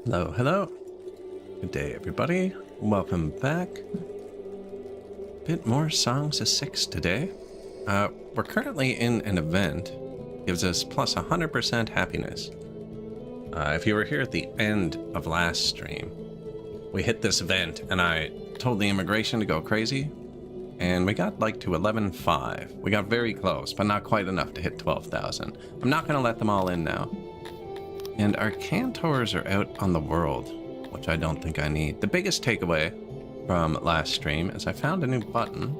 Hello, hello. Good day, everybody. Welcome back. Bit more Songs of Six today. We're currently in an event. Gives us plus 100% happiness. If you were here at the end of last stream, we hit this event and I told the immigration to go crazy. And we got like to 11.5. We got very close, but not quite enough to hit 12,000. I'm not going to let them all in now. And our Cantors are out on the world, which I don't think I need. The biggest takeaway from last stream is I found a new button.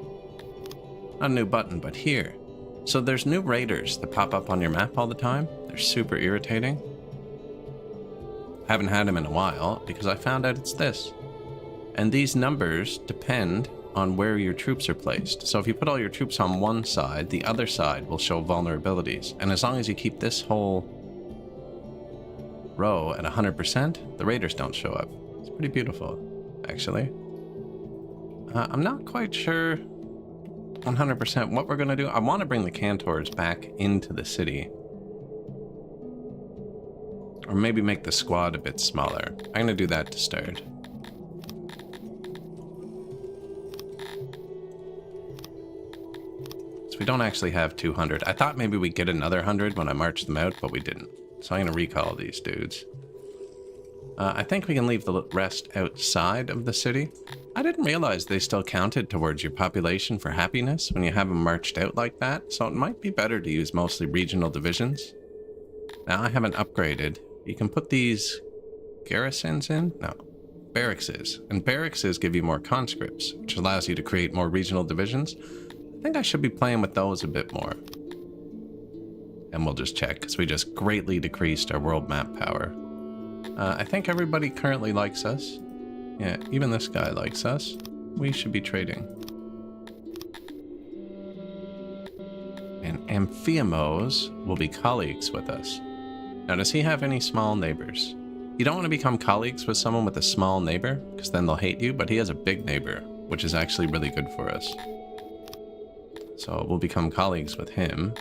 Not a new button, but here. So there's new raiders that pop up on your map all the time. They're super irritating. Haven't had them in a while because I found out it's this. And these numbers depend on where your troops are placed. So if you put all your troops on one side, the other side will show vulnerabilities. And as long as you keep this whole row at 100%, the raiders don't show up. It's pretty beautiful, actually. I'm not quite sure 100% what we're going to do. I want to bring the Cantors back into the city. Or maybe make the squad a bit smaller. I'm going to do that to start. So we don't actually have 200. I thought maybe we'd get another 100 when I marched them out, but we didn't. So I'm going to recall these dudes. I think we can leave the rest outside of the city. I didn't realize they still counted towards your population for happiness when you have them marched out like that, so it might be better to use mostly regional divisions. Now I haven't upgraded. You can put these garrisons in? No. Barrackses. And barrackses give you more conscripts, which allows you to create more regional divisions. I think I should be playing with those a bit more. And we'll just check, because we just greatly decreased our world map power. I think everybody currently likes us. Yeah, even this guy likes us. We should be trading. And Amphiamos will be colleagues with us. Now, does he have any small neighbors? You don't want to become colleagues with someone with a small neighbor, because then they'll hate you, but he has a big neighbor, which is actually really good for us. So we'll become colleagues with him.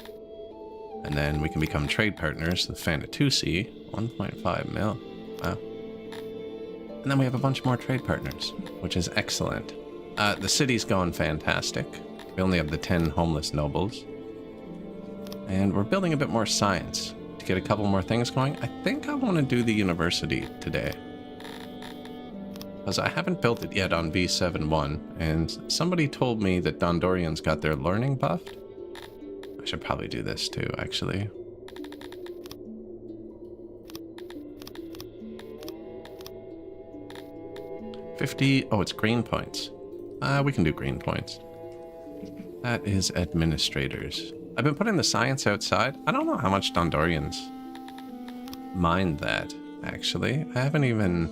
And then we can become trade partners with Fanatusi. 1.5 mil. Wow. And then we have a bunch more trade partners, which is excellent. The city's going fantastic. We only have the 10 homeless nobles. And we're building a bit more science to get a couple more things going. I think I want to do the university today. Because I haven't built it yet on V7.1. And somebody told me that Dondorians got their learning buffed. I should probably do this too, actually. Oh, it's green points. We can do green points. That is administrators. I've been putting the science outside. I don't know how much Dondorians mind that, actually. I haven't even...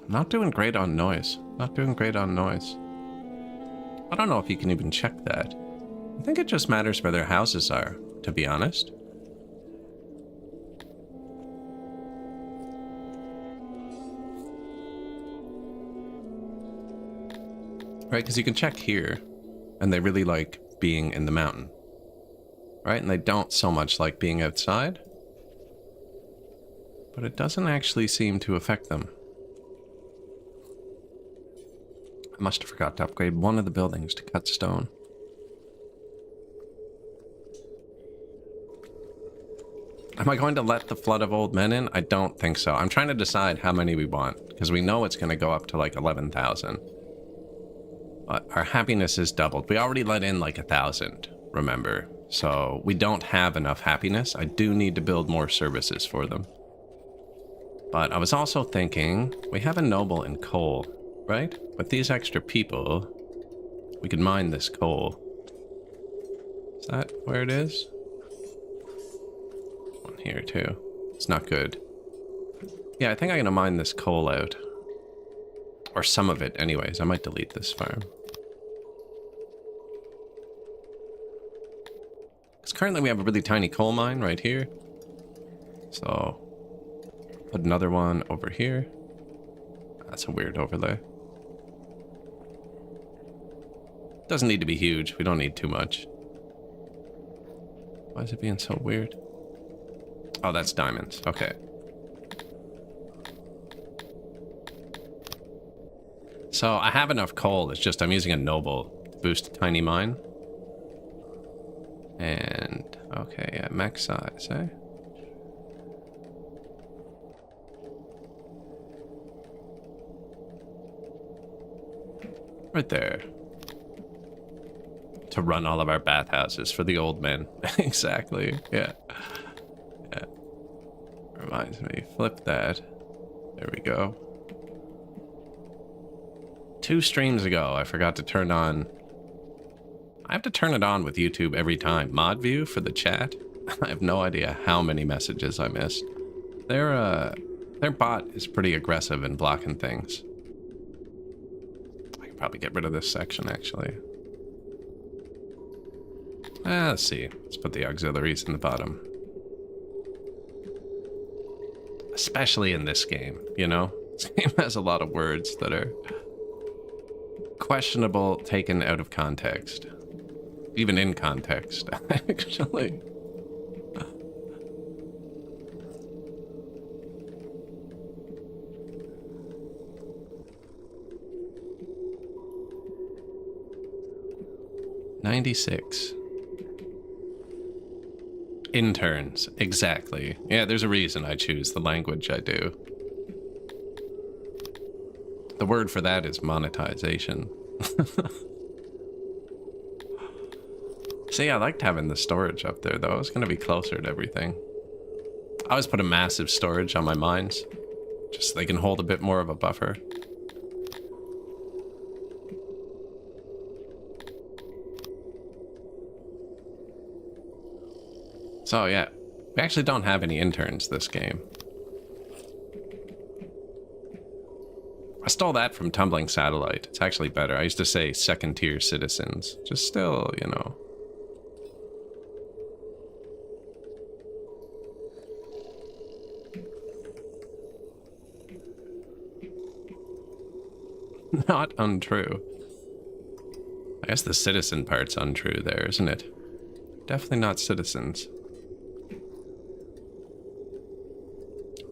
I'm not doing great on noise. Not doing great on noise. I don't know if you can even check that. I think it just matters where their houses are, to be honest. Right, because you can check here, and they really like being in the mountain. Right, and they don't so much like being outside. But it doesn't actually seem to affect them. I must have forgot to upgrade one of the buildings to cut stone. Am I going to let the flood of old men in? I don't think so. I'm trying to decide how many we want, because we know it's going to go up to like 11,000. But our happiness is doubled. We already let in like 1,000, remember? So we don't have enough happiness. I do need to build more services for them. But I was also thinking, we have a noble in coal, right? With these extra people, we could mine this coal. Is that where it is? One here too. It's not good. Yeah, I think I'm gonna mine this coal out. Or some of it anyways. I might delete this farm. Because currently we have a really tiny coal mine right here. So, put another one over here. That's a weird overlay. Doesn't need to be huge. We don't need too much. Why is it being so weird? Oh, that's diamonds. Okay. So I have enough coal. It's just I'm using a noble to boost a tiny mine. And okay, yeah, max size, eh? Right there. To run all of our bathhouses for the old men. Exactly. Yeah. Yeah. Reminds me. Flip that. There we go. 2 streams ago, I forgot to turn on... I have to turn it on with YouTube every time. Mod view for the chat. I have no idea how many messages I missed. Their bot is pretty aggressive in blocking things. I can probably get rid of this section, actually. Let's see. Let's put the auxiliaries in the bottom. Especially in this game, you know? This game has a lot of words that are questionable taken out of context. Even in context, actually. $96. Interns, exactly. Yeah, there's a reason I choose the language I do. The word for that is monetization. See, I liked having the storage up there, though. It's going to be closer to everything. I always put a massive storage on my mines, just so they can hold a bit more of a buffer. So, yeah, we actually don't have any interns this game. I stole that from Tumbling Satellite. It's actually better. I used to say second-tier citizens. Just still, you know... Not untrue. I guess the citizen part's untrue there, isn't it? Definitely not citizens.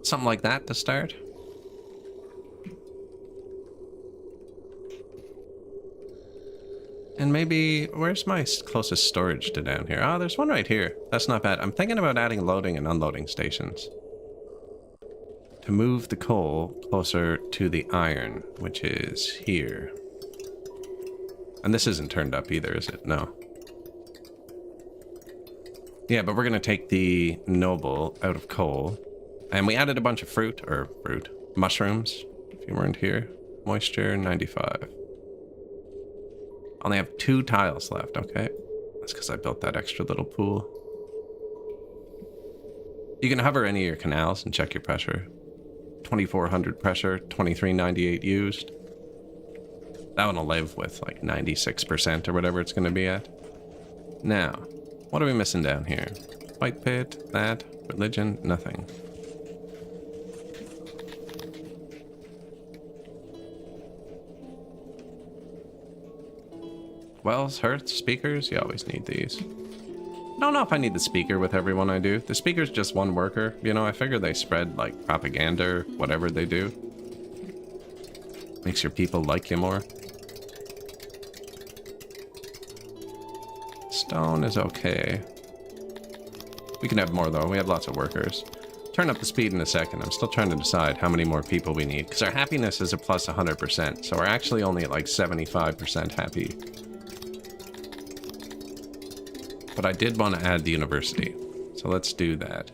Something like that to start. And maybe, where's my closest storage to down here? Oh, there's one right here. That's not bad. I'm thinking about adding loading and unloading stations. To move the coal closer to the iron, which is here. And this isn't turned up either, is it? No. Yeah, but we're going to take the noble out of coal. And we added a bunch of mushrooms, if you weren't here. Moisture, 95. Only have 2 tiles left, okay. That's because I built that extra little pool. You can hover any of your canals and check your pressure. 2400 pressure, 2398 used. That one will live with like 96% or whatever it's going to be at. Now, what are we missing down here? White pit, that, religion, nothing. Wells, hearths, speakers, you always need these. I don't know if I need the speaker with everyone I do. The speaker's just one worker. You know, I figure they spread, like, propaganda or whatever they do. Makes your people like you more. Stone is okay. We can have more, though. We have lots of workers. Turn up the speed in a second. I'm still trying to decide how many more people we need. Because our happiness is a plus 100%. So we're actually only at, like, 75% happy. But I did want to add the university, so let's do that.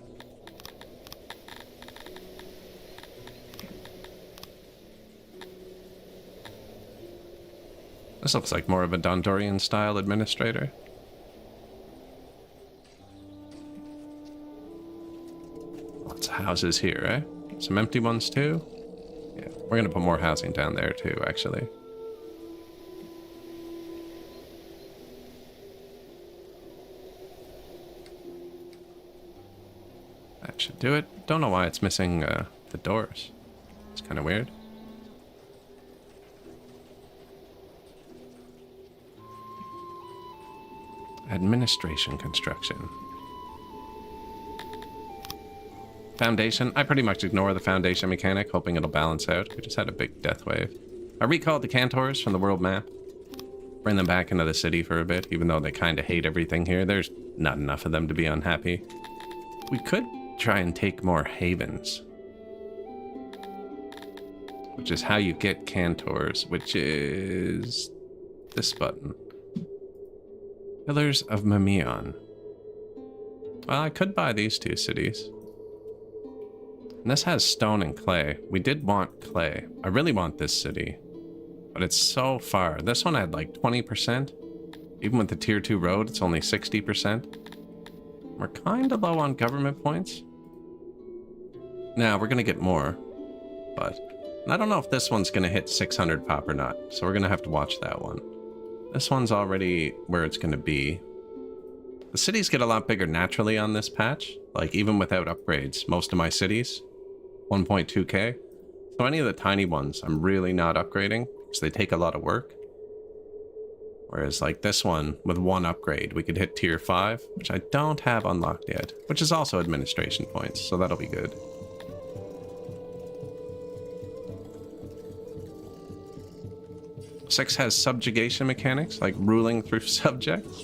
This looks like more of a Dondorian style administrator. Lots of houses here, eh? Some empty ones too? Yeah, we're gonna put more housing down there too, actually. That should do it. Don't know why it's missing the doors. It's kind of weird. Administration construction. Foundation. I pretty much ignore the foundation mechanic, hoping it'll balance out. We just had a big death wave. I recalled the Cantors from the world map. Bring them back into the city for a bit, even though they kind of hate everything here. There's not enough of them to be unhappy. We could try and take more havens. Which is how you get Cantors, which is this button. Pillars of Mamion. Well, I could buy these two cities. And this has stone and clay. We did want clay. I really want this city. But it's so far. This one had like 20%. Even with the tier 2 road, it's only 60%. We're kind of low on government points. Now, we're going to get more. But I don't know if this one's going to hit 600 pop or not. So we're going to have to watch that one. This one's already where it's going to be. The cities get a lot bigger naturally on this patch. Like, even without upgrades, most of my cities, 1.2k. So any of the tiny ones, I'm really not upgrading, because they take a lot of work. Whereas, like, this one, with one upgrade, we could hit tier 5, which I don't have unlocked yet, which is also administration points, so that'll be good. Six has subjugation mechanics, like ruling through subjects.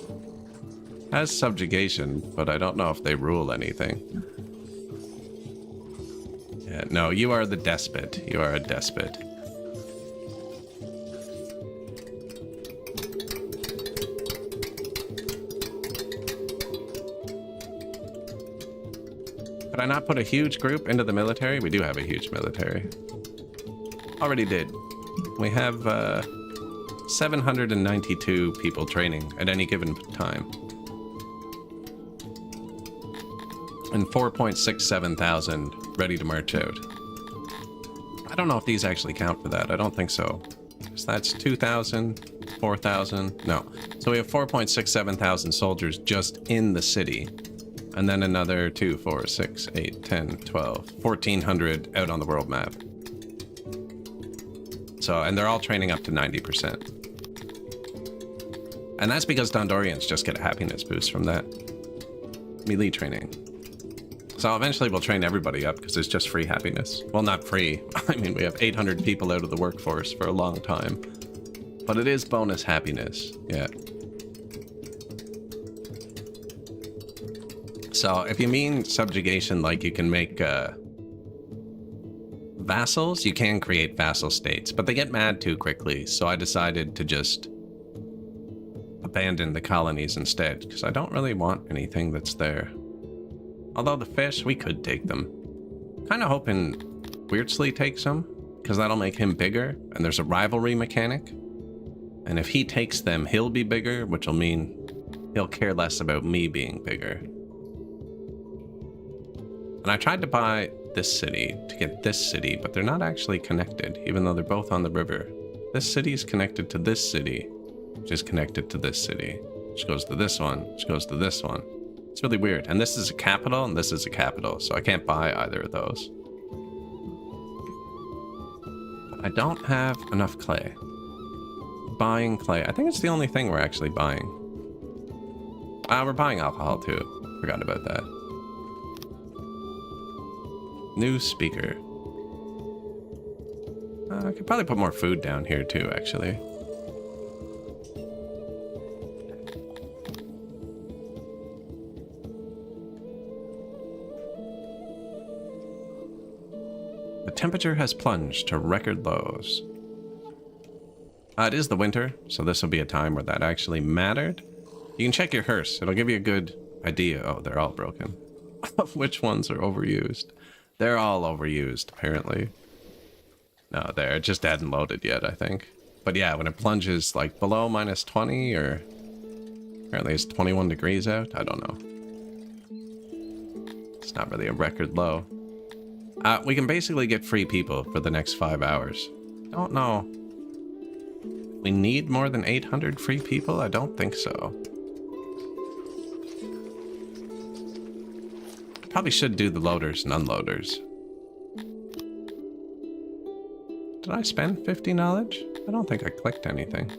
Has subjugation, but I don't know if they rule anything. Yeah, no, you are the despot. You are a despot. Could I not put a huge group into the military? We do have a huge military. Already did. We have 792 people training at any given time. And 4.67 thousand ready to march out. I don't know if these actually count for that. I don't think so. So that's 2,000, 4,000. No. So we have 4.67 thousand soldiers just in the city. And then another 2, 4, 6, 8, 10, 12, 1,400 out on the world map. So, and they're all training up to 90%. And that's because Dondorians just get a happiness boost from that. Melee training. So eventually we'll train everybody up because it's just free happiness. Well, not free. I mean, we have 800 people out of the workforce for a long time. But it is bonus happiness. Yeah. So if you mean subjugation, like you can make vassals, you can create vassal states, but they get mad too quickly. So I decided to just abandon the colonies instead because I don't really want anything that's there. Although the fish, we could take them. Kind of hoping Weirsley takes them, because that'll make him bigger, and there's a rivalry mechanic. And if he takes them, he'll be bigger, which will mean he'll care less about me being bigger. And I tried to buy this city to get this city, but they're not actually connected, even though they're both on the river. This city is connected to this city, which is connected to this city, which goes to this one, which goes to this one. It's really weird. And this is a capital, and this is a capital, so I can't buy either of those. I don't have enough clay. Buying clay. I think it's the only thing we're actually buying. We're buying alcohol, too. Forgot about that. New speaker. I could probably put more food down here, too, actually. The temperature has plunged to record lows. It is the winter, so this will be a time where that actually mattered. You can check your hearse. It'll give you a good idea. Oh, they're all broken. Of which ones are overused. They're all overused, apparently. No, it just hadn't loaded yet, I think. But yeah, when it plunges like below minus 20 or apparently it's 21 degrees out. I don't know. It's not really a record low. We can basically get free people for the next 5 hours. Don't know. We need more than 800 free people? I don't think so. Probably should do the loaders and unloaders. Did I spend 50 knowledge? I don't think I clicked anything.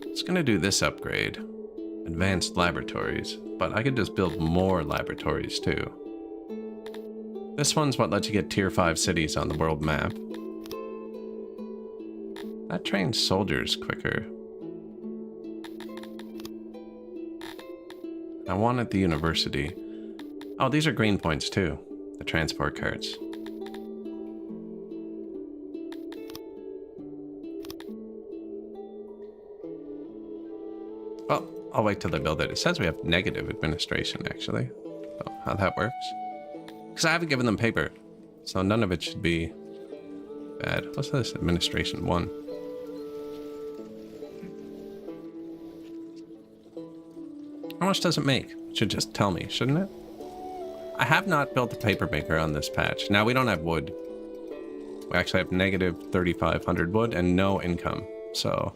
It's gonna do this upgrade. A Advanced laboratories. But I could just build more laboratories too. This one's what lets you get tier 5 cities on the world map. That trains soldiers quicker. I wanted the university. Oh, these are green points too. The transport carts. Well, I'll wait till they build it. It says we have negative administration, actually. So how that works. Because I haven't given them paper. So none of it should be bad. What's this? Administration 1. How much does it make? It should just tell me, shouldn't it? I have not built a paper maker on this patch. Now, we don't have wood. We actually have negative 3,500 wood and no income. So,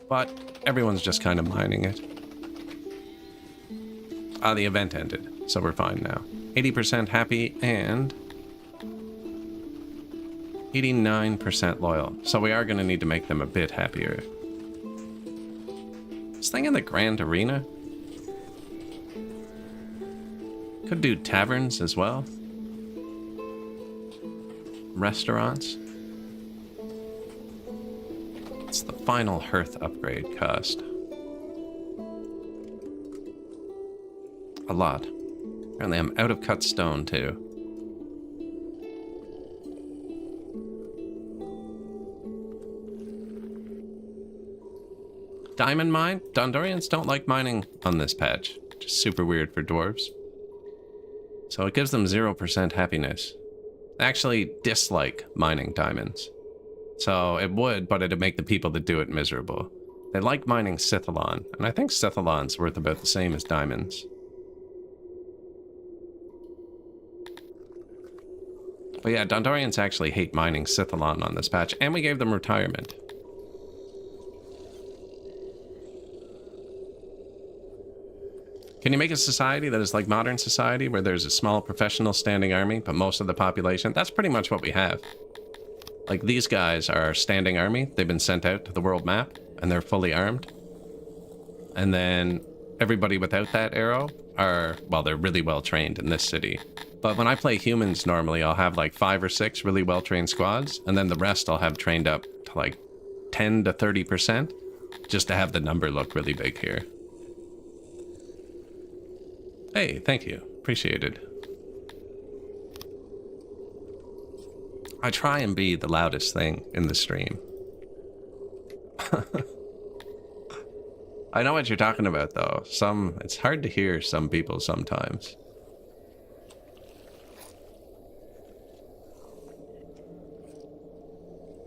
but everyone's just kind of mining it. The event ended, so we're fine now. 80% happy and 89% loyal. So we are going to need to make them a bit happier. This thing in the Grand Arena? Could do taverns as well. Restaurants. What's the final hearth upgrade cost? A lot. Apparently I'm out of cut stone too. Diamond mine? Dondorians don't like mining on this patch. Just super weird for dwarves. So it gives them 0% happiness. They actually dislike mining diamonds. So it would, but it'd make the people that do it miserable. They like mining Sithalon, and I think Sithalon's worth about the same as diamonds. But yeah, Dondorians actually hate mining Sithalon on this patch, and we gave them retirement. Can you make a society that is like modern society, where there's a small professional standing army, but most of the population? That's pretty much what we have. Like, these guys are our standing army. They've been sent out to the world map, and they're fully armed. And then everybody without that arrow are, well, they're really well trained in this city. But when I play humans normally, I'll have like 5 or 6 really well trained squads, and then the rest I'll have trained up to like 10 to 30%, just to have the number look really big here. Hey, thank you. Appreciated. I try and be the loudest thing in the stream. I know what you're talking about, though. It's hard to hear some people sometimes.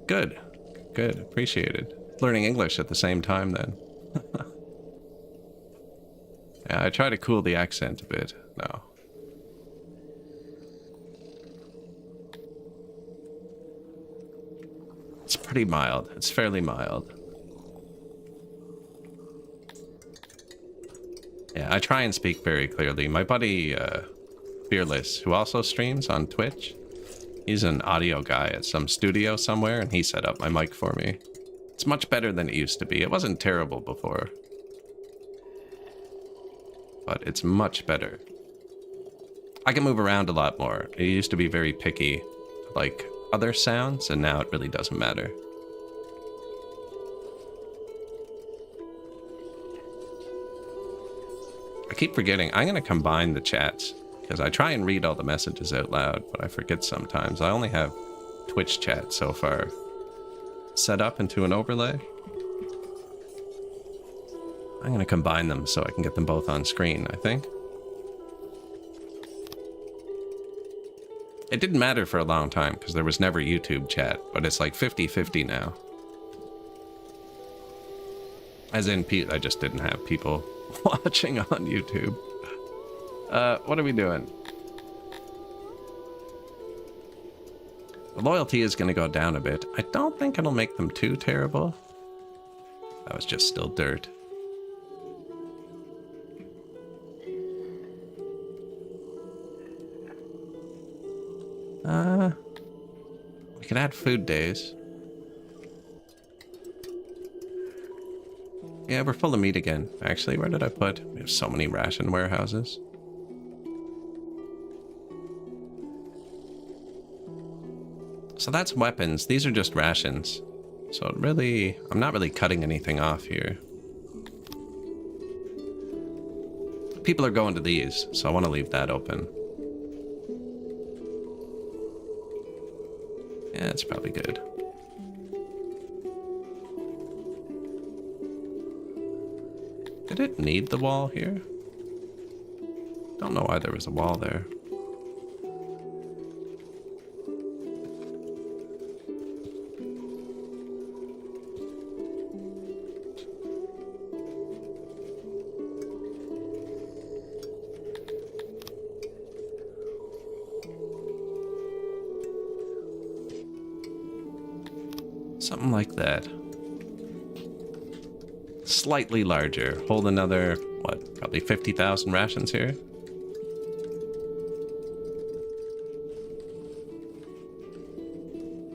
Good. Good. Appreciated. Learning English at the same time, then. Yeah, I try to cool the accent a bit. No. It's pretty mild. It's fairly mild. Yeah, I try and speak very clearly. My buddy, Fearless, who also streams on Twitch, he's an audio guy at some studio somewhere, and he set up my mic for me. It's much better than it used to be. It wasn't terrible before, but it's much better. I can move around a lot more. It used to be very picky, like other sounds, and now it really doesn't matter. I keep forgetting. I'm going to combine the chats, because I try and read all the messages out loud, but I forget sometimes. I only have Twitch chat so far set up into an overlay. I'm going to combine them so I can get them both on screen, I think. It didn't matter for a long time because there was never YouTube chat, but it's like 50-50 now. As in, I just didn't have people watching on YouTube. What are we doing? The loyalty is going to go down a bit. I don't think it'll make them too terrible. That was just still dirt. We could add food days. Yeah, we're full of meat again. Actually, where did I put? We have so many ration warehouses. So that's weapons. These are just rations. So really, I'm not really cutting anything off here. People are going to these, so I want to leave that open. Yeah, it's probably good. Did it need the wall here? Don't know why there was a wall there. Something like that. Slightly larger. Hold another, what, probably 50,000 rations here?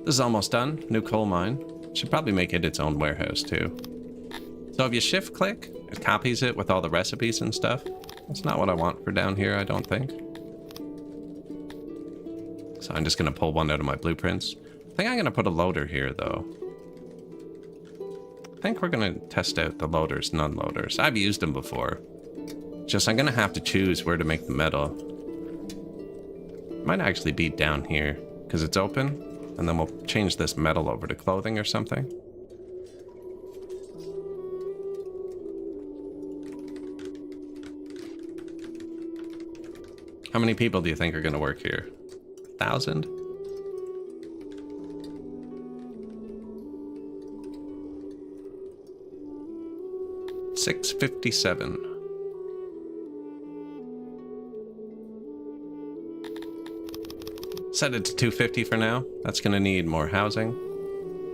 This is almost done. New coal mine. Should probably make it its own warehouse too. So if you shift click, it copies it with all the recipes and stuff. That's not what I want for down here, I don't think. So I'm just gonna pull one out of my blueprints. I think I'm gonna put a loader here though. I think we're gonna test out the loaders and unloaders. I've used them before. Just I'm gonna have to choose where to make the metal. Might actually be down here because it's open, and then we'll change this metal over to clothing or something. How many people do you think are gonna work here? 1,000? $657. Set it to 250 for now. That's gonna need more housing.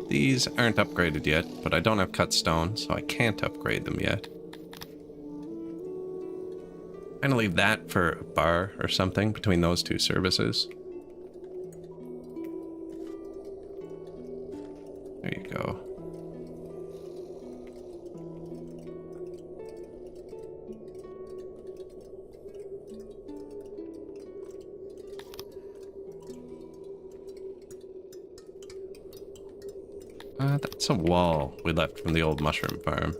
These aren't upgraded yet, but I don't have cut stone, so I can't upgrade them yet. I'm gonna leave that for a bar or something between those two services. There you go. That's a wall we left from the old mushroom farm.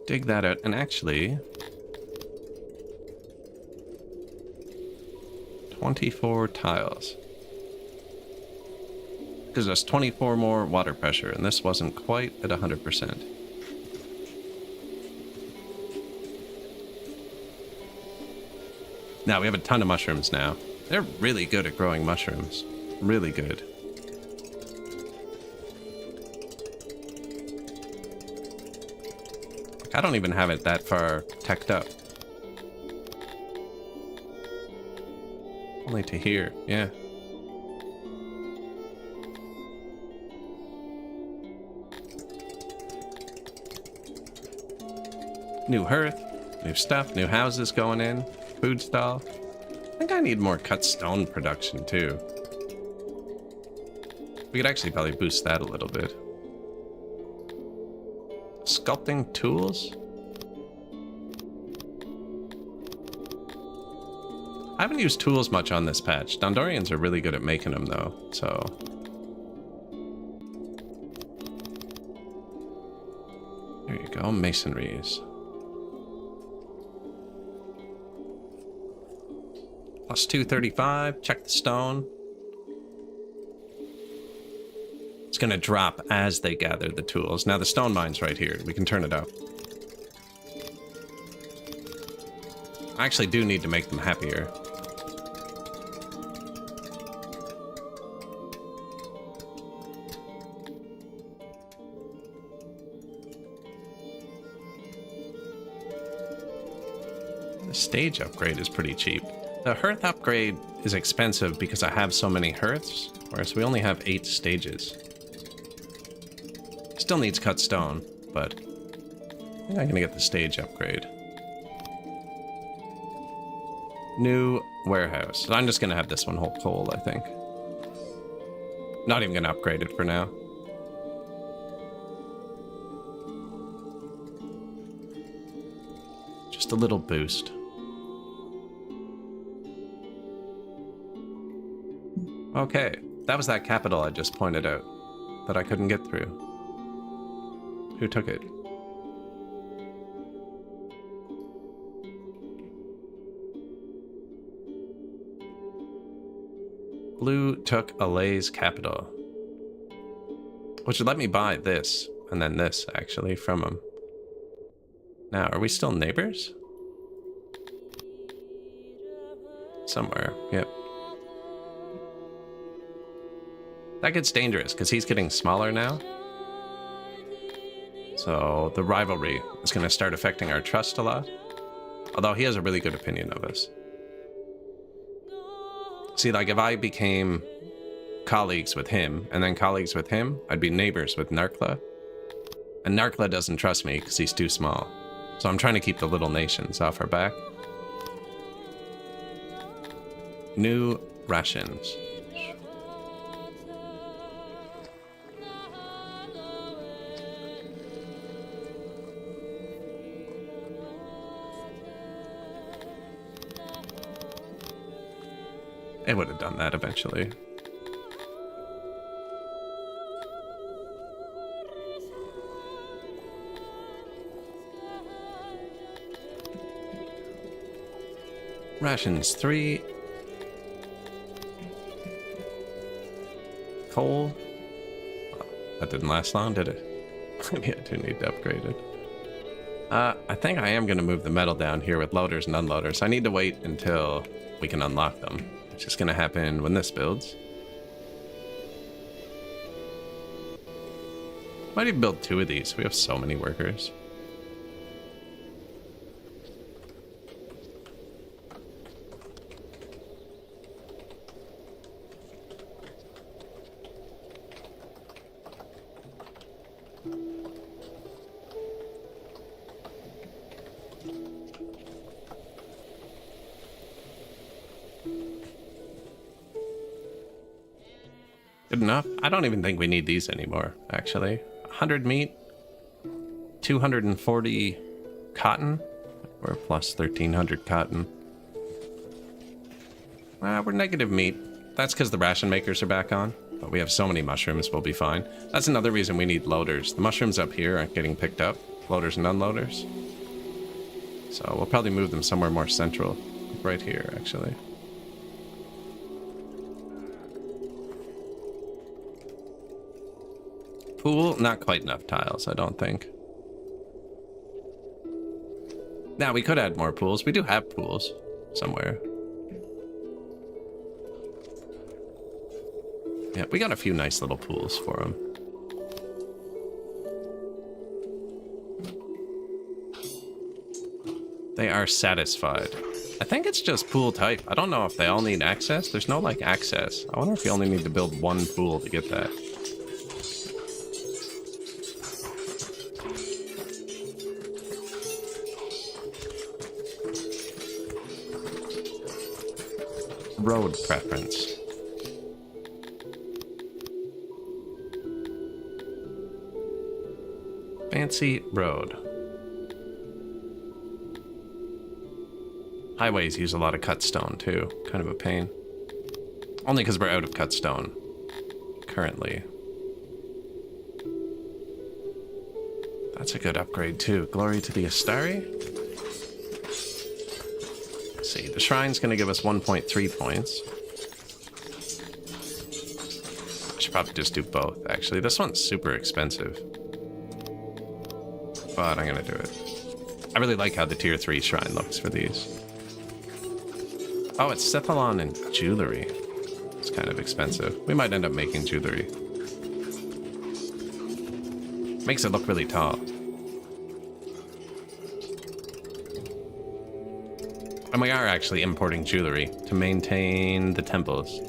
Dig that out, and actually... 24 tiles. Gives us 24 more water pressure, and this wasn't quite at 100%. Now, we have a ton of mushrooms now. They're really good at growing mushrooms. Really good. I don't even have it that far teched up. Only to here, yeah. New hearth, new stuff, new houses going in, food stall. I think I need more cut stone production too. We could actually probably boost that a little bit. Sculpting tools? I haven't used tools much on this patch. Dondorians are really good at making them though, so... There you go, masonries. Plus 235, check the stone. It's gonna drop as they gather the tools. Now the stone mine's right here. We can turn it up. I actually do need to make them happier. The stage upgrade is pretty cheap. The hearth upgrade is expensive because I have so many hearths, whereas we only have 8 stages. Still needs cut stone, but I think I'm gonna get the stage upgrade. New warehouse. So I'm just gonna have this one hold coal, I think. Not even gonna upgrade it for now. Just a little boost. Okay, that was that capital I just pointed out that I couldn't get through. Who took it? Blue took Alay's capital. Which would let me buy this, and then this, actually, from him. Now, are we still neighbors? Somewhere, yep. That gets dangerous, because he's getting smaller now. So, the rivalry is going to start affecting our trust a lot. Although he has a really good opinion of us. See, like, if I became colleagues with him, and then colleagues with him, I'd be neighbors with Narkla. And Narkla doesn't trust me, because he's too small. So I'm trying to keep the little nations off our back. New rations. It would have done that eventually. Rations 3. Coal. Oh, that didn't last long, did it? Maybe I do need to upgrade it. I think I am going to move the metal down here with loaders and unloaders. I need to wait until we can unlock them. Which is going to happen when this builds. Might even build 2 of these. We have so many workers. Good enough. I don't even think we need these anymore, actually. 100 meat, 240 cotton, or plus 1300 cotton. We're negative meat. That's because the ration makers are back on, but we have so many mushrooms, we'll be fine. That's another reason we need loaders. The mushrooms up here aren't getting picked up, loaders and unloaders. So we'll probably move them somewhere more central, right here, actually. Pool, not quite enough tiles, I don't think. Now, we could add more pools. We do have pools somewhere. Yeah, we got a few nice little pools for them. They are satisfied. I think it's just pool type. I don't know if they all need access. There's no, like, access. I wonder if you only need to build 1 pool to get that. Road preference. Fancy road. Highways use a lot of cut stone too. Kind of a pain. Only because we're out of cut stone currently. That's a good upgrade too. Glory to the Astari. See, the shrine's going to give us 1.3 points. I should probably just do both, actually. This one's super expensive. But I'm going to do it. I really like how the tier 3 shrine looks for these. Oh, it's Cephalon and jewelry. It's kind of expensive. We might end up making jewelry. Makes it look really tall. And we are actually importing jewelry to maintain the temples.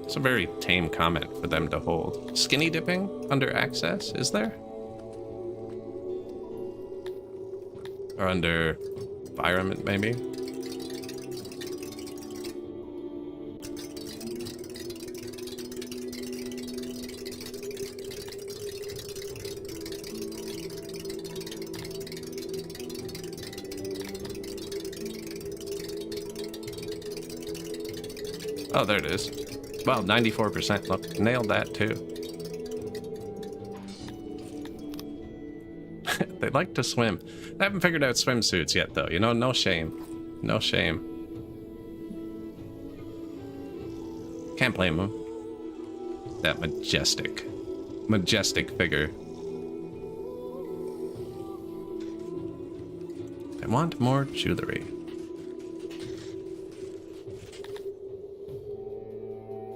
It's a very tame comment for them to hold. Skinny dipping under access, is there? Or under environment, maybe? Oh, there it is. Well, 94%. Look, nailed that too. They like to swim. I haven't figured out swimsuits yet, though. You know, no shame. No shame. Can't blame them. That majestic figure. I want more jewelry.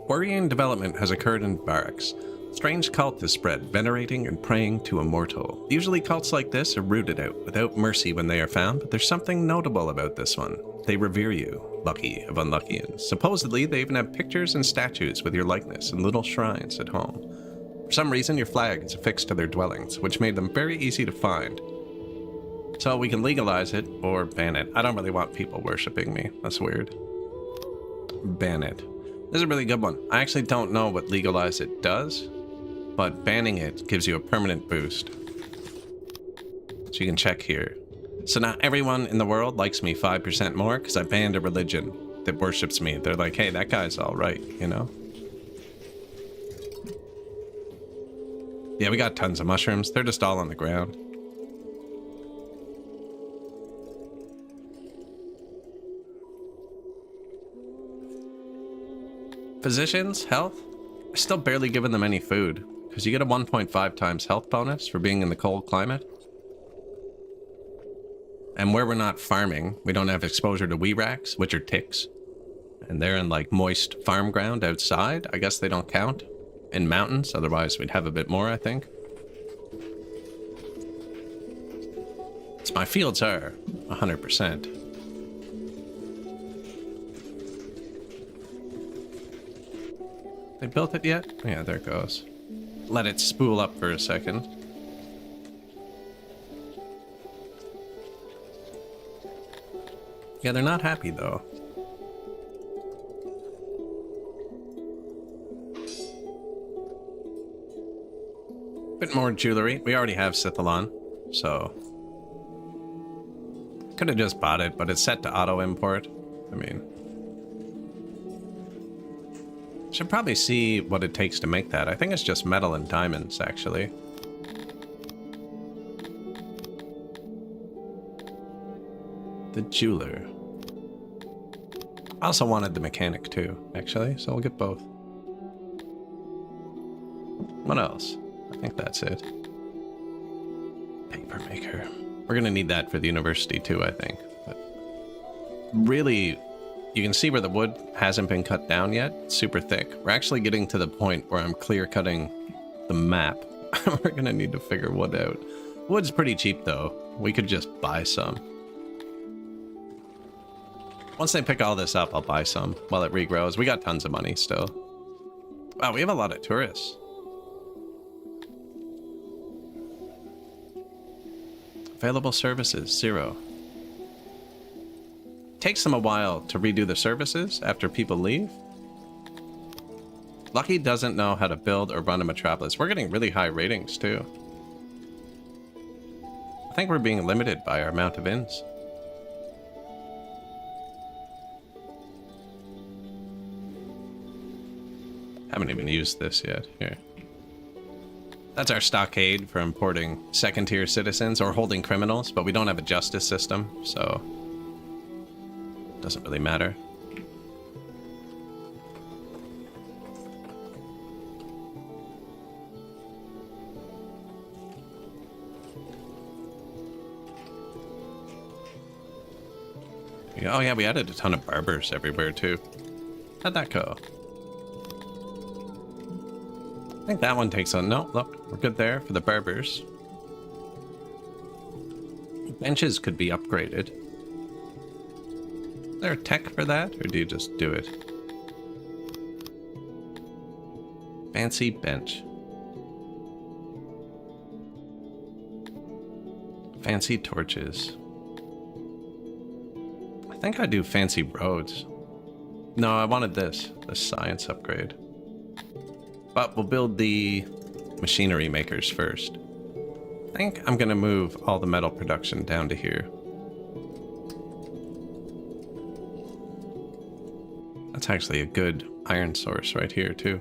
Worrying development has occurred in barracks. Strange cult has spread, venerating and praying to immortal. Usually cults like this are rooted out, without mercy when they are found, but there's something notable about this one. They revere you, lucky of unluckians. Supposedly, they even have pictures and statues with your likeness in little shrines at home. For some reason, your flag is affixed to their dwellings, which made them very easy to find. So we can legalize it or ban it. I don't really want people worshipping me. That's weird. Ban it. This is a really good one. I actually don't know what legalize it does, but banning it gives you a permanent boost. So you can check here. So now everyone in the world likes me 5% more because I banned a religion that worships me. They're like, hey, that guy's all right, you know? Yeah, we got tons of mushrooms. They're just all on the ground. Physicians, health? I still barely given them any food, because you get a 1.5 times health bonus for being in the cold climate. And where we're not farming, we don't have exposure to Weère, which are ticks. And they're in like moist farm ground outside. I guess they don't count in mountains, otherwise we'd have a bit more, I think. So my fields are 100%. They built it yet? Yeah, there it goes. Let it spool up for a second. Yeah, they're not happy though. Bit more jewelry. We already have Sithalon, so could have just bought it, but it's set to auto import. I mean, should probably see what it takes to make that. I think it's just metal and diamonds, actually. The jeweler. I also wanted the mechanic too, actually, so we'll get both. What else? I think that's it. Paper maker. We're gonna need that for the university too, I think. But really, you can see where the wood hasn't been cut down yet. It's super thick. We're actually getting to the point where I'm clear cutting the map. We're gonna need to figure wood out. Wood's pretty cheap though. We could just buy some. Once they pick all this up, I'll buy some while it regrows. We got tons of money still. Wow, we have a lot of tourists. Available services, 0. Takes them a while to redo the services after people leave. Lucky doesn't know how to build or run a metropolis. We're getting really high ratings too. I think we're being limited by our amount of inns. Haven't even used this yet. Here. That's our stockade for importing second-tier citizens or holding criminals, but we don't have a justice system, so it doesn't really matter. Oh yeah, we added a ton of barbers everywhere too. How'd that go? I think that one takes on. No, look, we're good there for the barbers. Benches could be upgraded. Is there a tech for that, or do you just do it? Fancy bench. Fancy torches. I think I do fancy roads. No, I wanted this science upgrade. But we'll build the machinery makers first. I think I'm gonna move all the metal production down to here. That's actually a good iron source right here, too.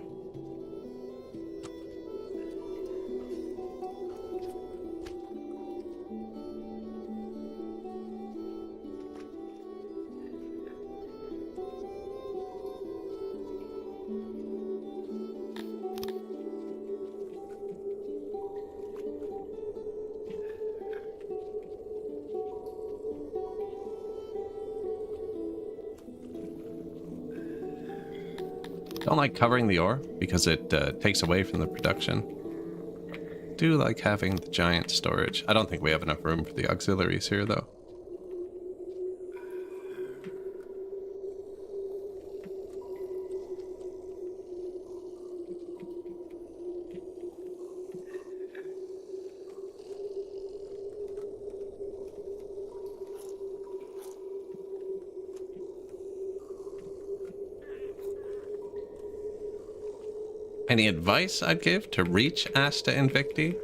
Don't like covering the ore because it takes away from the production. Do like having the giant storage. I don't think we have enough room for the auxiliaries here, though. Any advice I'd give to reach Asta Invicti?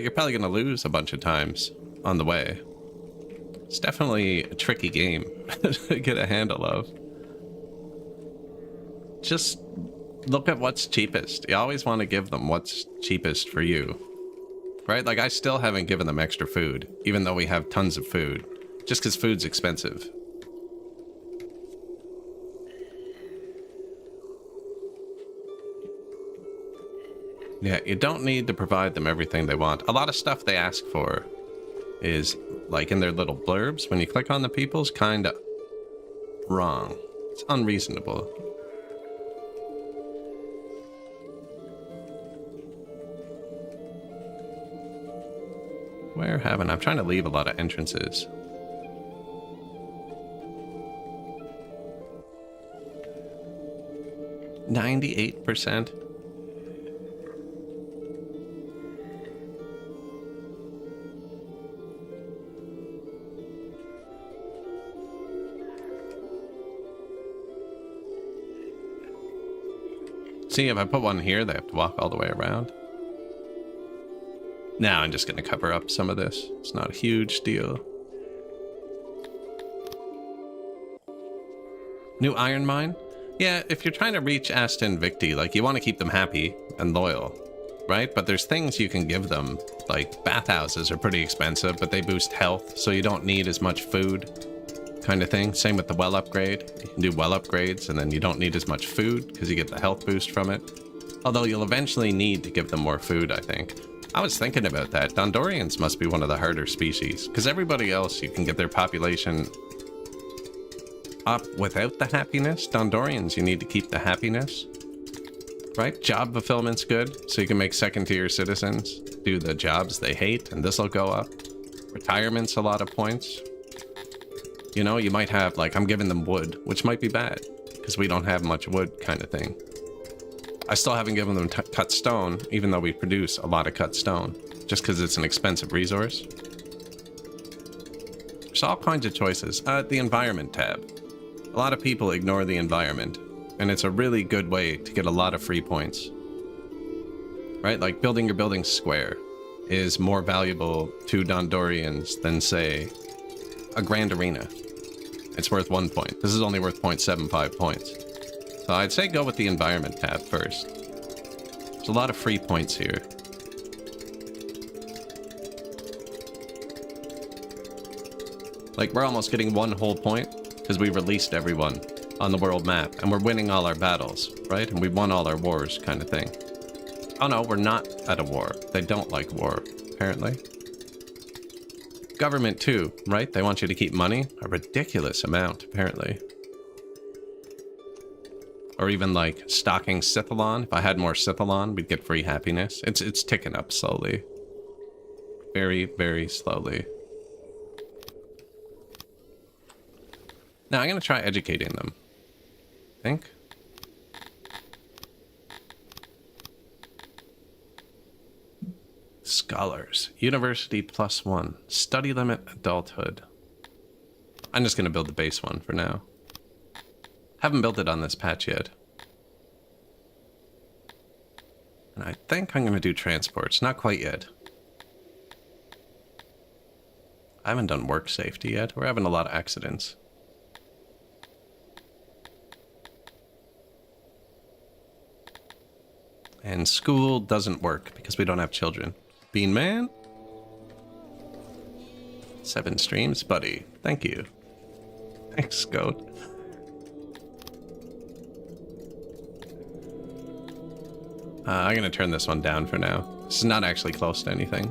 You're probably going to lose a bunch of times on the way. It's definitely a tricky game to get a handle of. Just look at what's cheapest. You always want to give them what's cheapest for you. Right? Like, I still haven't given them extra food, even though we have tons of food. Just because food's expensive. Yeah, you don't need to provide them everything they want. A lot of stuff they ask for is, like, in their little blurbs, when you click on the people's, kind of wrong. It's unreasonable. Where haven't I'm trying to leave a lot of entrances. %98%. See, if I put one here, they have to walk all the way around. Now I'm just going to cover up some of this. It's not a huge deal. New iron mine? Yeah, if you're trying to reach Asta Invicti, like, you want to keep them happy and loyal, right? But there's things you can give them, like bathhouses are pretty expensive, but they boost health, so you don't need as much food, kind of thing. Same with the well upgrade. You can do well upgrades, and then you don't need as much food because you get the health boost from it. Although you'll eventually need to give them more food, I think. I was thinking about that. Dondorians must be one of the harder species, because everybody else, you can get their population up without the happiness. Dondorians, you need to keep the happiness. Right? Job fulfillment's good, so you can make second-tier citizens do the jobs they hate, and this'll go up. Retirement's a lot of points. You know, you might have, like, I'm giving them wood, which might be bad, because we don't have much wood kind of thing. I still haven't given them cut stone, even though we produce a lot of cut stone, just because it's an expensive resource. There's all kinds of choices. The environment tab. A lot of people ignore the environment, and it's a really good way to get a lot of free points. Right? Like, building your building square is more valuable to Dondorians than, say, a grand arena. It's worth 1 point. This is only worth 0.75 points. So I'd say go with the environment tab first. There's a lot of free points here. Like, we're almost getting 1 whole point because we released everyone on the world map and we're winning all our battles, right? And we won all our wars, kind of thing. Oh no, we're not at a war. They don't like war, apparently. Government too, right? They want you to keep money. A ridiculous amount, apparently. Or even like stocking Sithalon. If I had more Sithalon, we'd get free happiness. It's ticking up slowly. Very, very slowly. Now I'm gonna try educating them. I think. Scholars. University +1. Study limit adulthood. I'm just going to build the base one for now. Haven't built it on this patch yet. And I think I'm going to do transports. Not quite yet. I haven't done work safety yet. We're having a lot of accidents. And school doesn't work because we don't have children. Bean Man? 7 streams, buddy. Thank you. Thanks, Goat. I'm gonna turn this one down for now. This is not actually close to anything.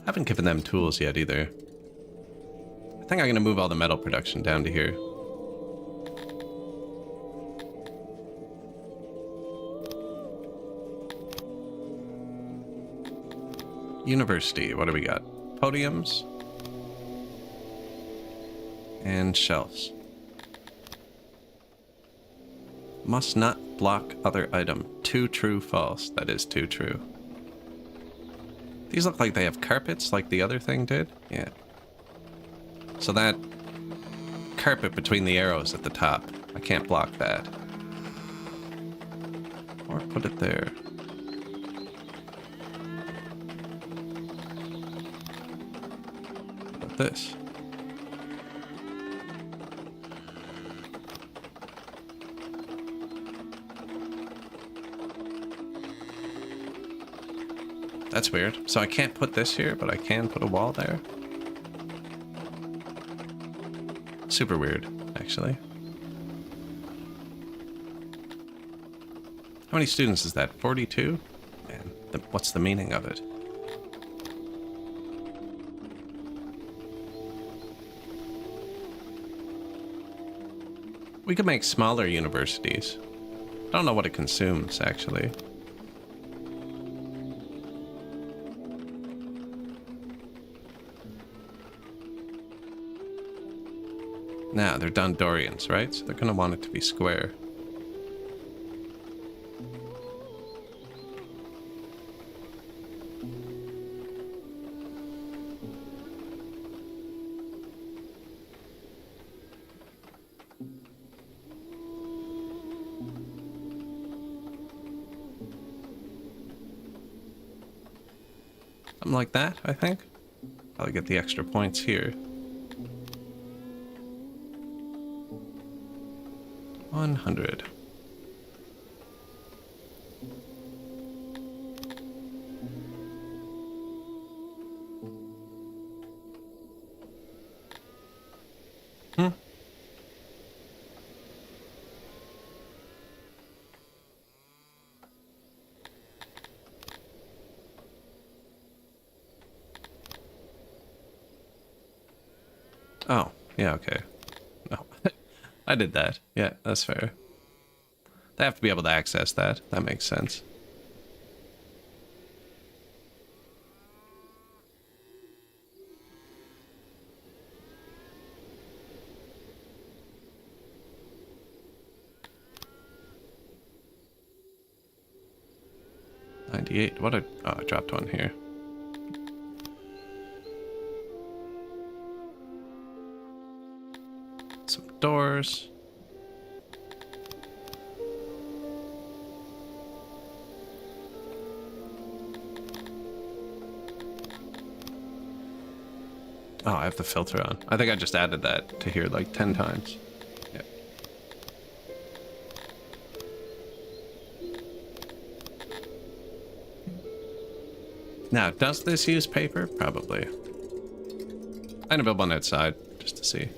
Haven't given them tools yet either. I think I'm gonna move all the metal production down to here. University, what do we got? Podiums. And shelves. Must not block other item. Too true, false. That is too true. These look like they have carpets like the other thing did. Yeah. So that carpet between the arrows at the top, I can't block that. Or put it there. What about this? That's weird. So I can't put this here, but I can put a wall there. Super weird, actually. How many students is that? 42? Man, what's the meaning of it? We could make smaller universities. I don't know what it consumes, actually. Now, they're Dondorians, right? So they're going to want it to be square. Something like that, I think. I'll get the extra points here. 100. Oh, yeah, okay. No, I did that. Yeah, that's fair. They have to be able to access that. That makes sense. $98. What a... Oh, I dropped one here. Some doors. Oh, I have the filter on. I think I just added that to here like 10 times. Yeah. Now, does this use paper? Probably. I'm gonna build one outside just to see.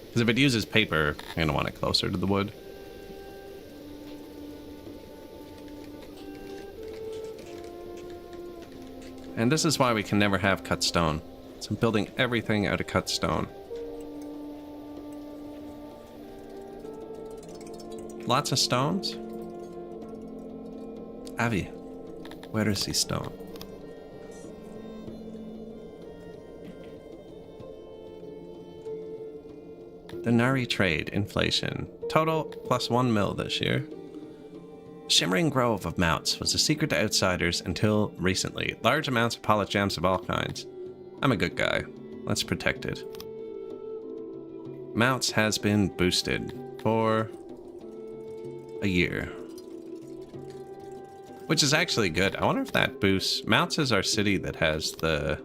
Because if it uses paper, I'm gonna want it closer to the wood. And this is why we can never have cut stone. So I'm building everything out of cut stone. Lots of stones. Avi, where is the stone? Denarii trade, inflation. Total plus 1 mil this year. Shimmering grove of mounts was a secret to outsiders until recently. Large amounts of polished gems of all kinds. I'm a good guy. Let's protect it. Mounts has been boosted for a year. Which is actually good. I wonder if that boosts... Mounts is our city that has the...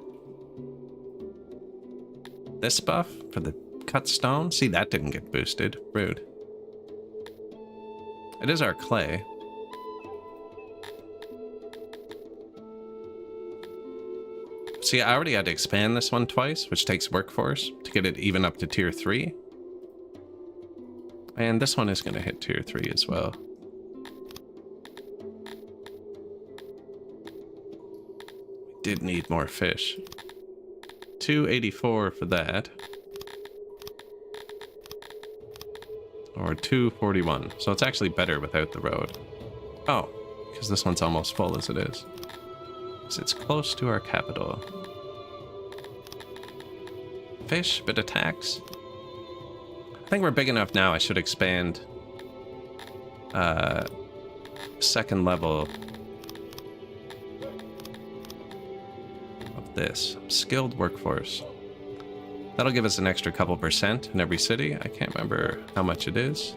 this buff for the cut stone. See, that didn't get boosted. Rude. It is our clay. See, I already had to expand this one twice, which takes workforce to get it even up to tier 3. And this one is going to hit tier 3 as well. We did need more fish. 284 for that. Or 241. So it's actually better without the road. Oh, because this one's almost full as it is. Because it's close to our capital. Fish, bit of tax. I think we're big enough now. I should expand second level of this. Skilled workforce. That'll give us an extra couple percent in every city. I can't remember how much it is.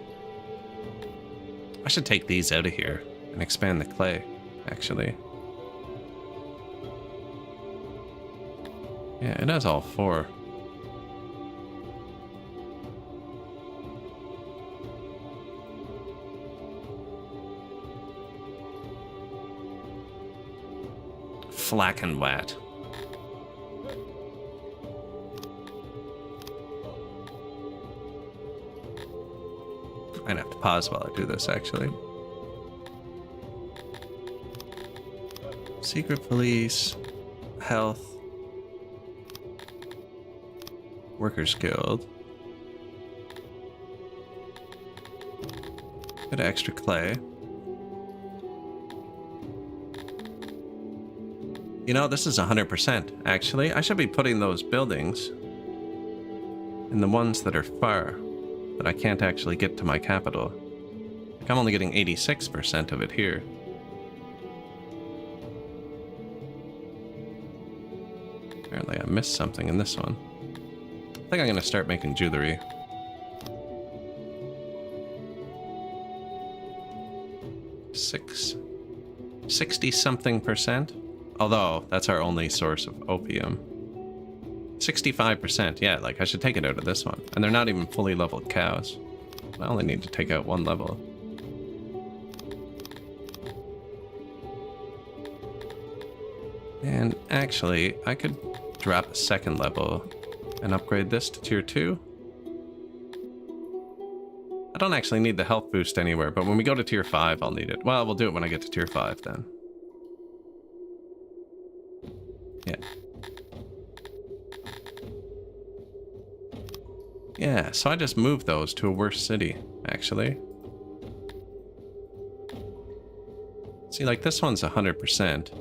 I should take these out of here and expand the clay, actually. Yeah, it has all 4. Flack and Wat. I'd have to pause while I do this, actually. Secret police, health, workers guild, bit of extra clay. You know, this is 100%, actually. I should be putting those buildings in the ones that are far, that I can't actually get to my capital. Like, I'm only getting 86% of it here. Apparently I missed something in this one. I think I'm gonna start making jewelry. Six 60-something%. Although, that's our only source of opium. 65%, yeah, like I should take it out of this one. And they're not even fully leveled cows. I only need to take out 1 level. And actually, I could drop a 2nd level and upgrade this to tier 2. I don't actually need the health boost anywhere, but when we go to tier 5, I'll need it. Well, we'll do it when I get to tier 5 then. Yeah. Yeah, so I just moved those to a worse city, actually. See, like this one's 100%.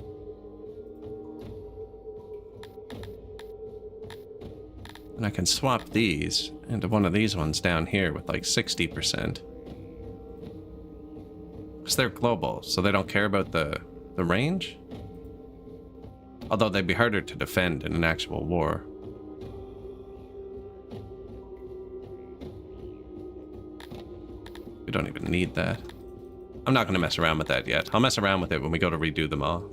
And I can swap these into one of these ones down here with like 60%. Because they're global, so they don't care about the range. Although they'd be harder to defend in an actual war. We don't even need that. I'm not going to mess around with that yet. I'll mess around with it when we go to redo them all.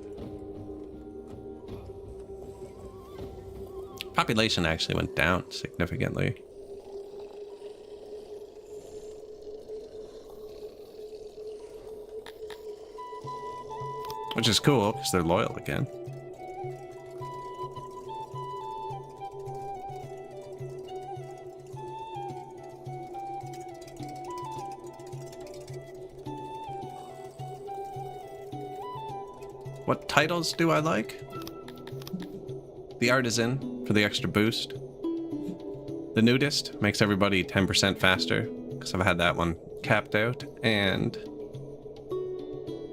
Population actually went down significantly. Which is cool, because they're loyal again. What titles do I like? The Artisan for the extra boost. The Nudist makes everybody 10% faster, because I've had that one capped out. And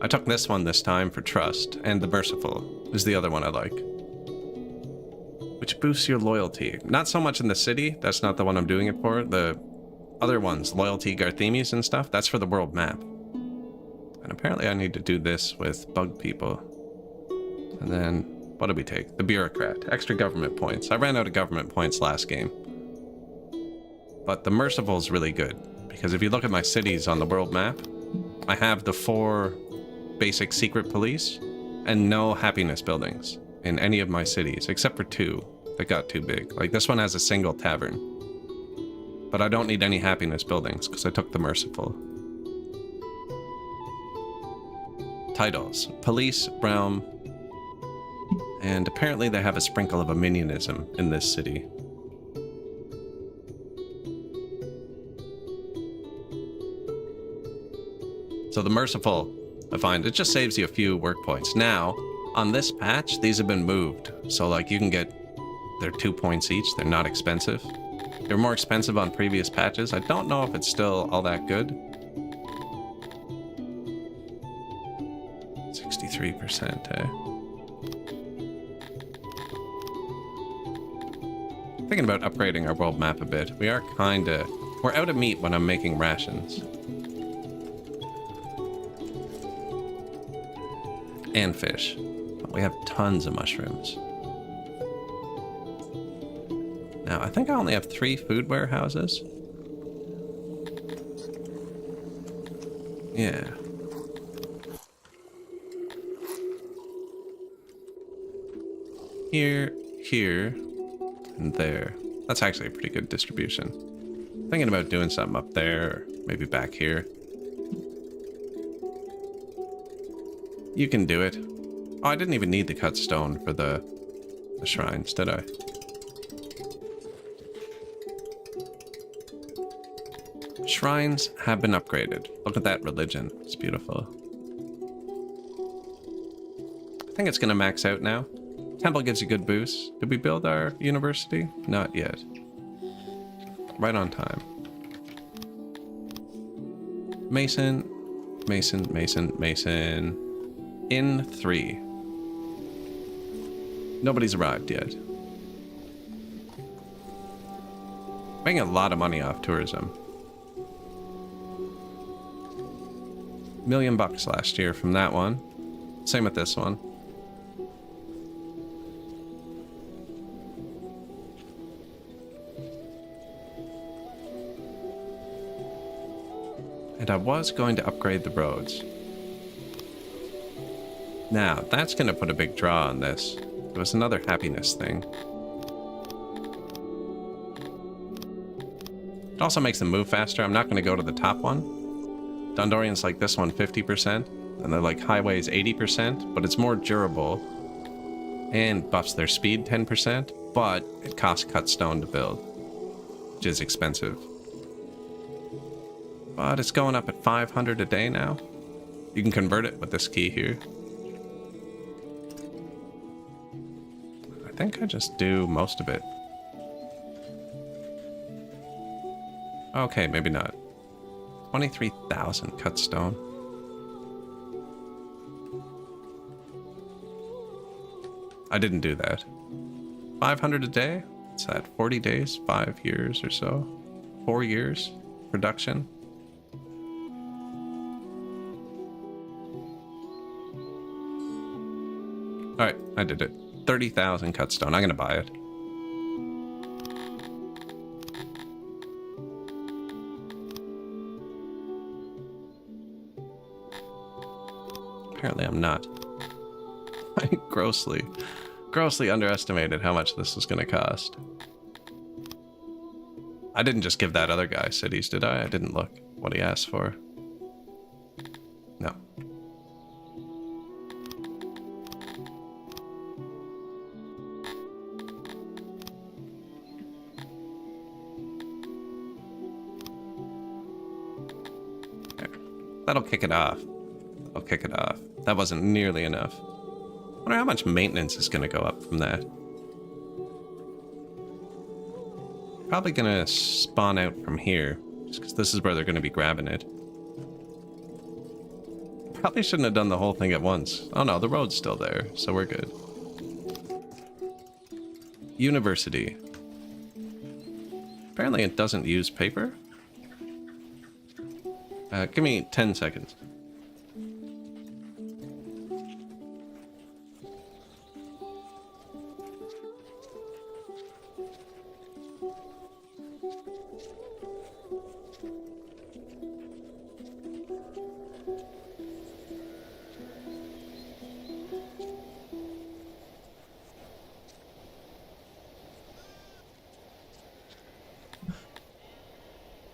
I took this one this time for Trust, and the Merciful is the other one I like. Which boosts your loyalty. Not so much in the city, that's not the one I'm doing it for. The other ones, Loyalty, Garthemis and stuff, that's for the world map. And apparently I need to do this with bug people. And then, what did we take? The Bureaucrat. Extra government points. I ran out of government points last game. But the Merciful is really good. Because if you look at my cities on the world map, I have the 4 basic secret police and no happiness buildings in any of my cities, except for 2 that got too big. Like this one has a single tavern. But I don't need any happiness buildings because I took the Merciful. Titles. Police, realm, and apparently they have a sprinkle of Arminianism in this city. So the Merciful, I find, it just saves you a few work points. Now, on this patch, these have been moved. So like you can get, they're 2 points each. They're not expensive. They're more expensive on previous patches. I don't know if it's still all that good. 63%, eh? Thinking about upgrading our world map a bit. We are we're out of meat when I'm making rations. And fish. But we have tons of mushrooms. Now, I think I only have 3 food warehouses. Yeah. Here, here, and there. That's actually a pretty good distribution. Thinking about doing something up there, or maybe back here. You can do it. Oh, I didn't even need the cut stone for the shrines, did I? Shrines have been upgraded. Look at that religion. It's beautiful. I think it's going to max out now. Temple gives you good boosts. Did we build our university? Not yet. Right on time. Mason, Mason, Mason, Mason. In 3. Nobody's arrived yet. Making a lot of money off tourism. $1 million last year from that one. Same with this one. And I was going to upgrade the roads. Now, that's going to put a big draw on this. It was another happiness thing. It also makes them move faster. I'm not going to go to the top one. Dondorians like this one 50%, and they're like highways 80%, but it's more durable and buffs their speed 10%, but it costs cut stone to build, which is expensive. But it's going up at 500 a day now. You can convert it with this key here. I think I just do most of it. Okay, maybe not. 23,000 cut stone. I didn't do that. 500 a day? What's that? 40 days? 5 years or so? 4 years? Production? Alright, I did it. 30,000 cut stone. I'm gonna buy it. Apparently I'm not. I grossly underestimated how much this was going to cost. I didn't just give that other guy cities, did I? I didn't look what he asked for. No. There. That'll kick it off. I'll kick it off. That wasn't nearly enough. I wonder how much maintenance is going to go up from that. Probably going to spawn out from here, just because this is where they're going to be grabbing it. Probably shouldn't have done the whole thing at once. Oh no, the road's still there, so we're good. University. Apparently it doesn't use paper. Give me 10 seconds.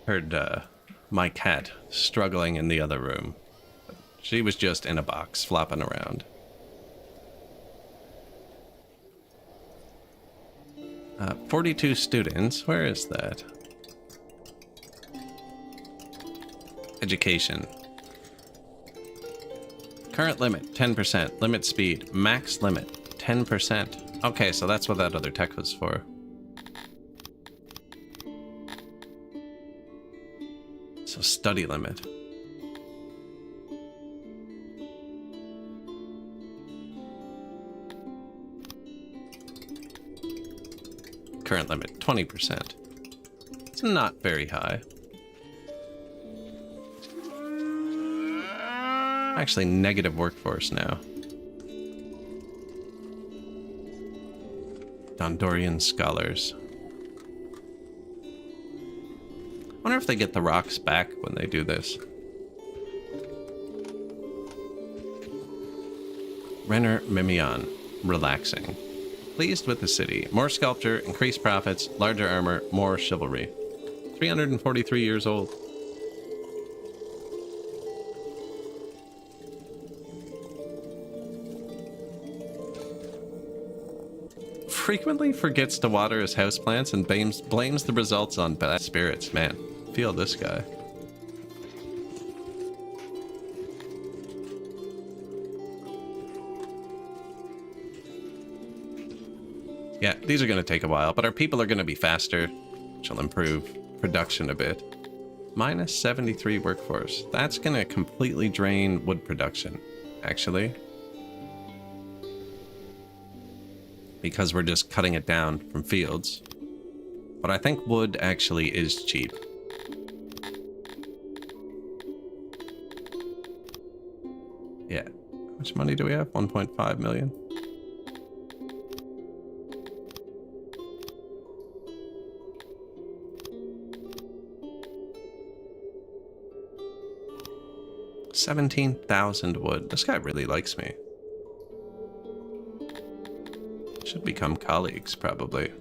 Heard my cat struggling in the other room. She was just in a box, flopping around. 42 students. Where is that? Education. Current limit, 10%. Limit speed. Max limit, 10%. Okay, so that's what that other tech was for. So study limit. Current limit, 20%. It's not very high. Actually, negative workforce now. Dondorian scholars. I wonder if they get the rocks back when they do this. Renner Mimion. Relaxing. Pleased with the city. More sculpture, increased profits, larger armor, more chivalry. 343 years old. Frequently forgets to water his houseplants and blames the results on bad spirits. Man, feel this guy. Yeah, these are going to take a while, but our people are going to be faster, which will improve production a bit. Minus 73 workforce. That's going to completely drain wood production, actually. Because we're just cutting it down from fields. But I think wood actually is cheap. Yeah. How much money do we have? 1.5 million. $17,000 wood. This guy really likes me. Should become colleagues, probably.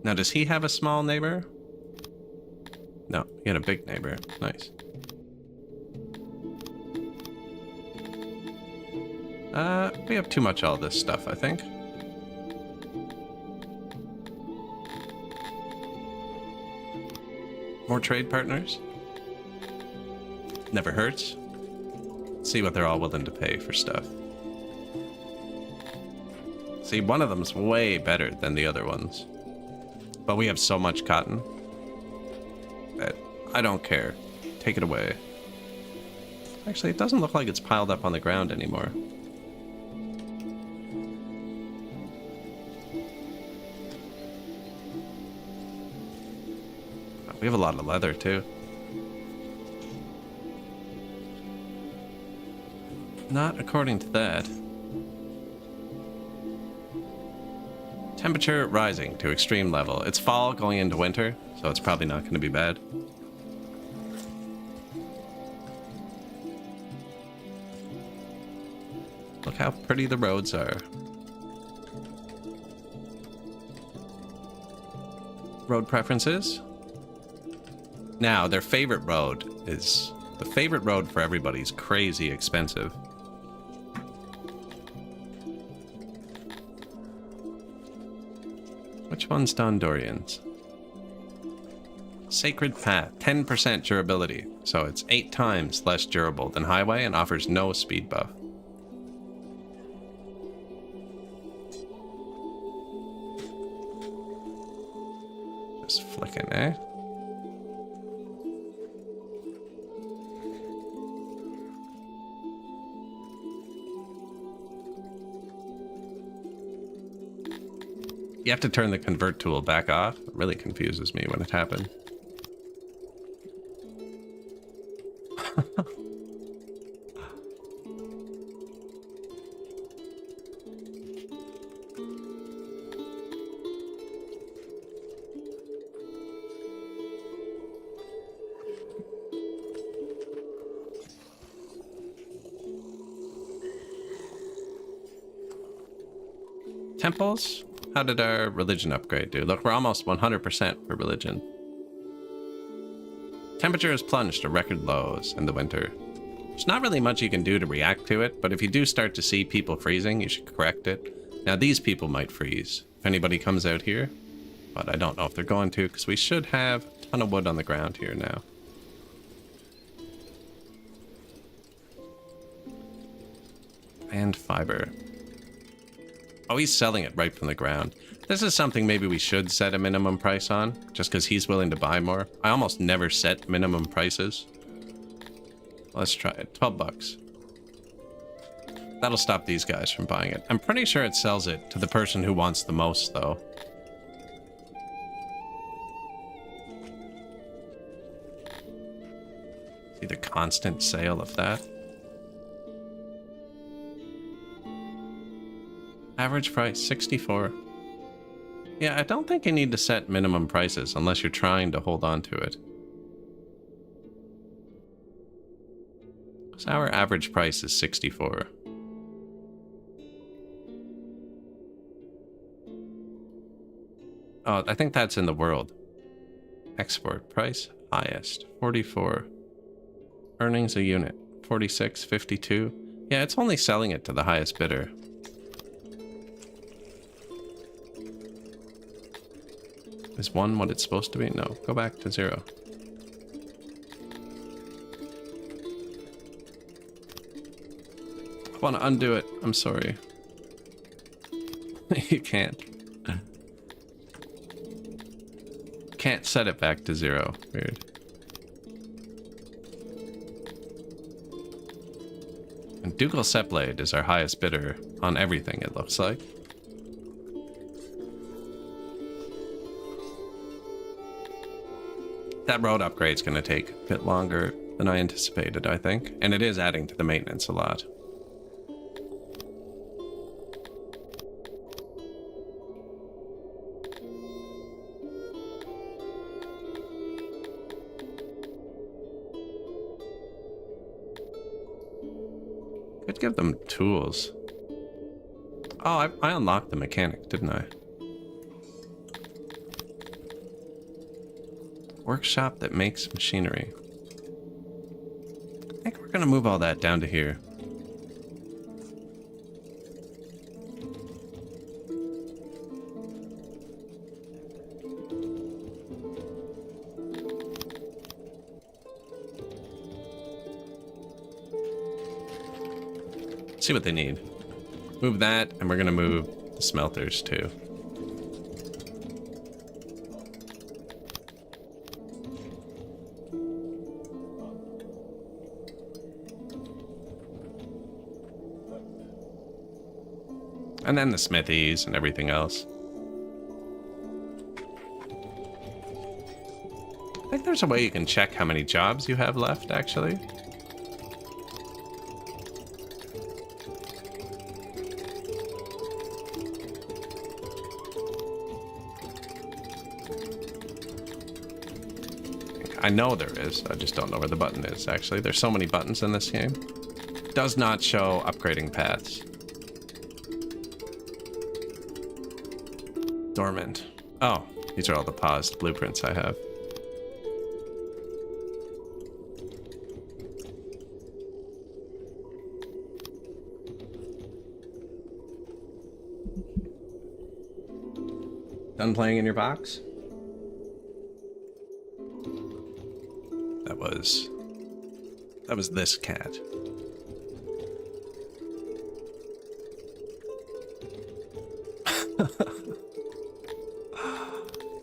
Now, does he have a small neighbor? No, he had a big neighbor. Nice. We have too much all this stuff, I think. More trade partners? Never hurts. See what they're all willing to pay for stuff. See, one of them's way better than the other ones. But we have so much cotton that I don't care. Take it away. Actually, it doesn't look like it's piled up on the ground anymore. We have a lot of leather, too. Not according to that. Temperature rising to extreme level. It's fall going into winter, so it's probably not going to be bad. Look how pretty the roads are. Road preferences. Now, their favorite road is... The favorite road for everybody is crazy expensive. Which one's Dondorians? Sacred Path, 10% durability. So it's 8 times less durable than Highway and offers no speed buff. Just flicking, eh? You have to turn the convert tool back off. It really confuses me when it happened. Temples? How did our religion upgrade do? Look, we're almost 100% for religion. Temperature has plunged to record lows in the winter. There's not really much you can do to react to it, but if you do start to see people freezing, you should correct it. Now these people might freeze if anybody comes out here, but I don't know if they're going to, because we should have a ton of wood on the ground here now. And fiber. Oh, he's selling it right from the ground. This is something maybe we should set a minimum price on, just because he's willing to buy more. I almost never set minimum prices. Let's try it. 12 bucks. That'll stop these guys from buying it. I'm pretty sure it sells it to the person who wants the most, though. See the constant sale of that. Average price, 64. Yeah, I don't think you need to set minimum prices unless you're trying to hold on to it. So our average price is 64. Oh, I think that's in the world. Export price, highest, 44. Earnings a unit, 46, 52. Yeah, it's only selling it to the highest bidder. Is 1 what it's supposed to be? No, go back to 0. I want to undo it. I'm sorry. You can't. Can't set it back to 0. Weird. And Dougal Sepblade is our highest bidder on everything, it looks like. That road upgrade's going to take a bit longer than I anticipated, I think. And it is adding to the maintenance a lot. Could give them tools. Oh, I unlocked the mechanic, didn't I? Workshop that makes machinery. I think we're gonna move all that down to here. See what they need. Move that, and we're gonna move the smelters too. And then the smithies and everything else. I think there's a way you can check how many jobs you have left, actually. I know there is. I just don't know where the button is, actually. There's so many buttons in this game. Does not show upgrading paths. Dormant. Oh, these are all the paused blueprints I have. Done playing in your box? That was this cat.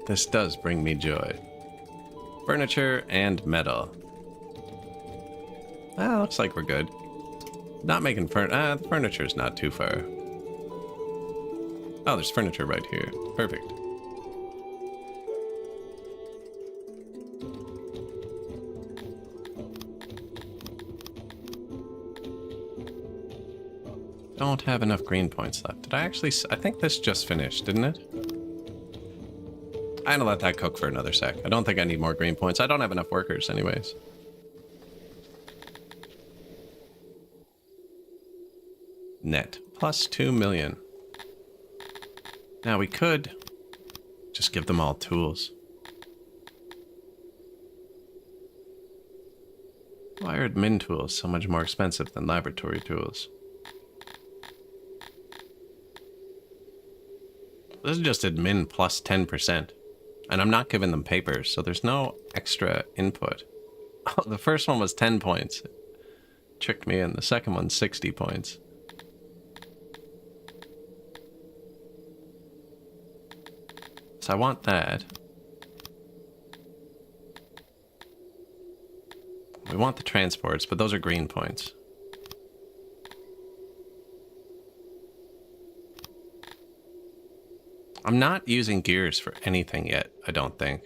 This does bring me joy. Furniture and metal. Ah, looks like we're good. Not making the furniture's not too far. Oh, there's furniture right here. Perfect. Don't have enough green points left. Did I actually... I think this just finished, didn't it? I'm gonna let that cook for another sec. I don't think I need more green points. I don't have enough workers anyways. Net. Plus 2 million. Now we could just give them all tools. Why are admin tools so much more expensive than laboratory tools? This is just admin plus 10%. And I'm not giving them papers, so there's no extra input. Oh, the first one was 10 points. Tricked me in. The second one's 60 points. So I want that. We want the transports, but those are green points. I'm not using gears for anything yet, I don't think.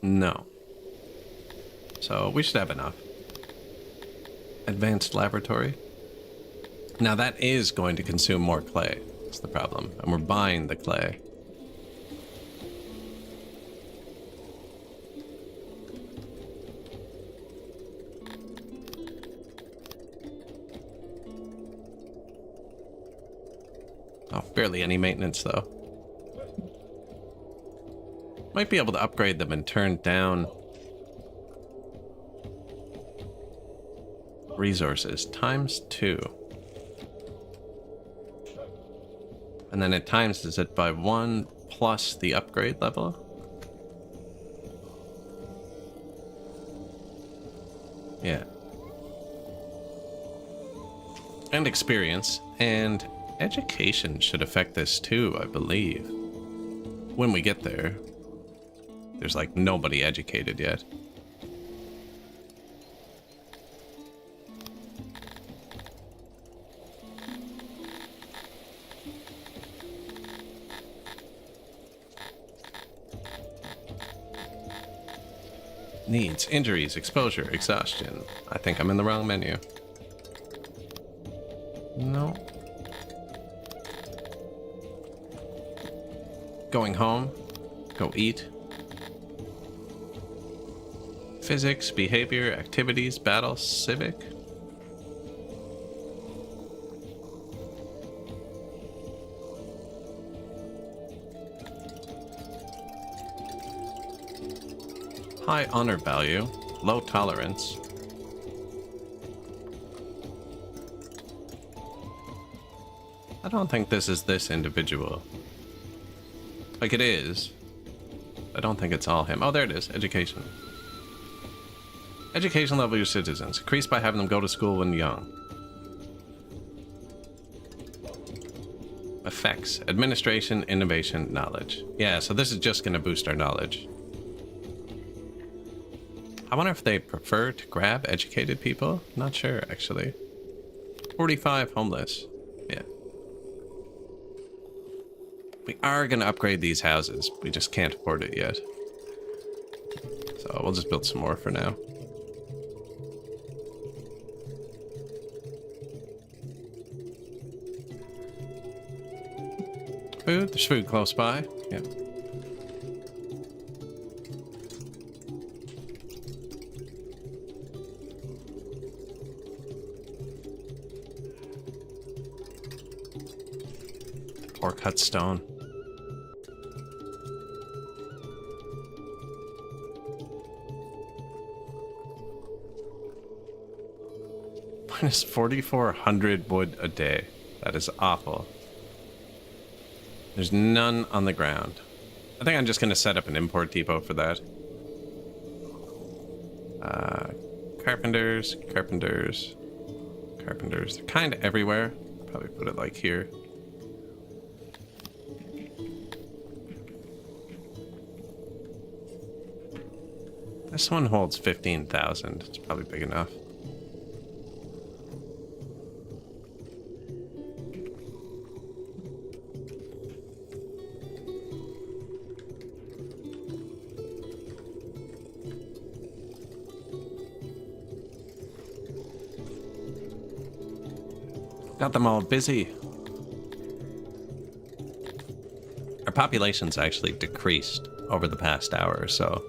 No. So we should have enough. Advanced laboratory. Now that is going to consume more clay. That's the problem. And we're buying the clay. Oh, barely any maintenance though. Might be able to upgrade them and turn down resources ×2. And then it times it by 1 plus the upgrade level. Yeah. And experience and education should affect this too, I believe. When we get there. There's like nobody educated yet. Needs, injuries, exposure, exhaustion. I think I'm in the wrong menu. No. Going home. Go eat. Physics, behavior, activities, battle, civic. High honor value, low tolerance. I don't think this is this individual. Like it is. I don't think it's all him. Oh, there it is. Education. Education level of your citizens. Increased by having them go to school when young. Effects. Administration, innovation, knowledge. Yeah, so this is just going to boost our knowledge. I wonder if they prefer to grab educated people. Not sure, actually. 45 homeless. Yeah. We are going to upgrade these houses. We just can't afford it yet. So we'll just build some more for now. Food? There's food close by. Yeah. Or cut stone. Minus 4,400 wood a day. That is awful. There's none on the ground. I think I'm just going to set up an import depot for that. Carpenters, carpenters, carpenters. They're kind of everywhere. Probably put it like here. This one holds 15,000. It's probably big enough. Got them all busy. Our population's actually decreased over the past hour or so.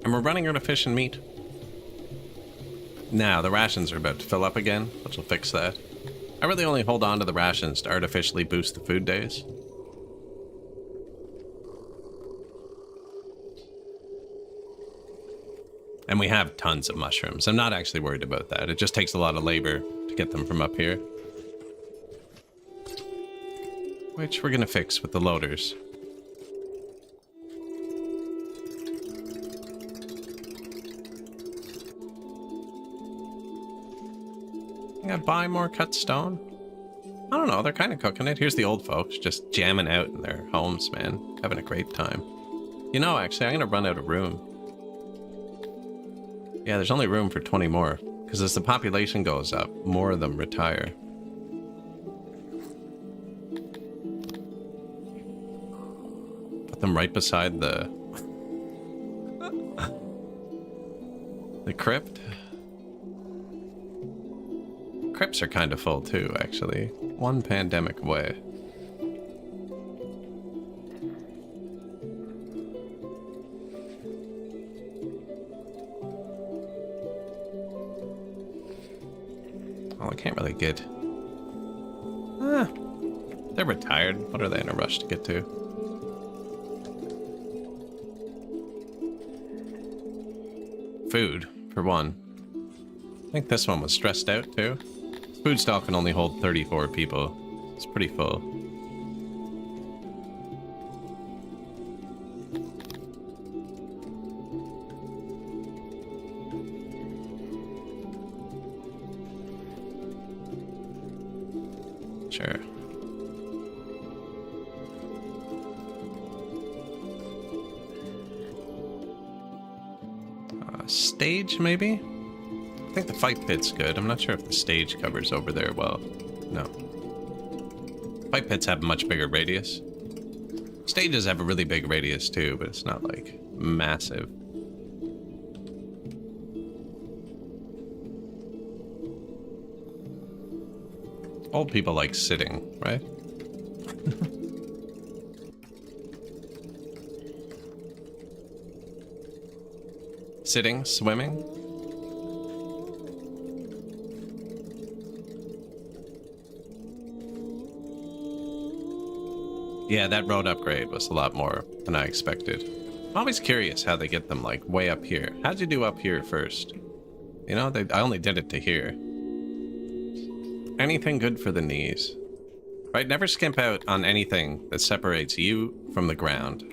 And we're running out of fish and meat. Now, the rations are about to fill up again, which will fix that. I really only hold on to the rations to artificially boost the food days. And we have tons of mushrooms. I'm not actually worried about that. It just takes a lot of labor to get them from up here. Which we're gonna fix with the loaders. I gotta buy more cut stone? I don't know, they're kind of cooking it. Here's the old folks just jamming out in their homes, man. Having a great time. You know, actually, I'm gonna run out of room. Yeah, there's only room for 20 more. Because as the population goes up, more of them retire. Put them right beside the... the crypt. Crypts are kind of full too, actually. One pandemic away. Oh, I can't really get... they're retired. What are they in a rush to get to? Food, for one. I think this one was stressed out too. Food stall can only hold 34 people. It's pretty full. Sure. Stage, maybe? I think the fight pit's good. I'm not sure if the stage covers over there well. No. Fight pits have a much bigger radius. Stages have a really big radius too, but it's not like massive. Old people like sitting, right? Sitting, swimming. Yeah, that road upgrade was a lot more than I expected. I'm always curious how they get them, like, way up here. How'd you do up here first? You know, I only did it to here. Anything good for the knees. Right, never skimp out on anything that separates you from the ground.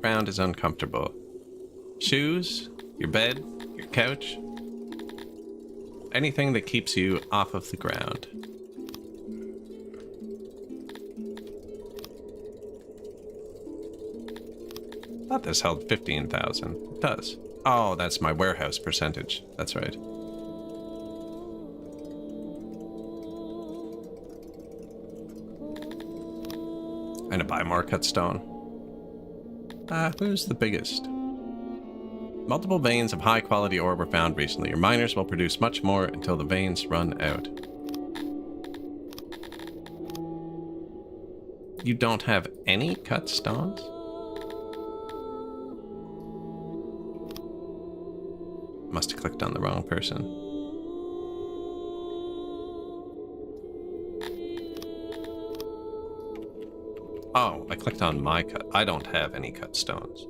Ground is uncomfortable. Shoes, your bed, your couch. Anything that keeps you off of the ground. I thought this held 15,000. It does. Oh, that's my warehouse percentage. That's right. I'm gonna buy more cut stone. Who's the biggest? Multiple veins of high quality ore were found recently. Your miners will produce much more until the veins run out. You don't have any cut stones? Must have clicked on the wrong person. Oh, I clicked on my cut. I don't have any cut stones.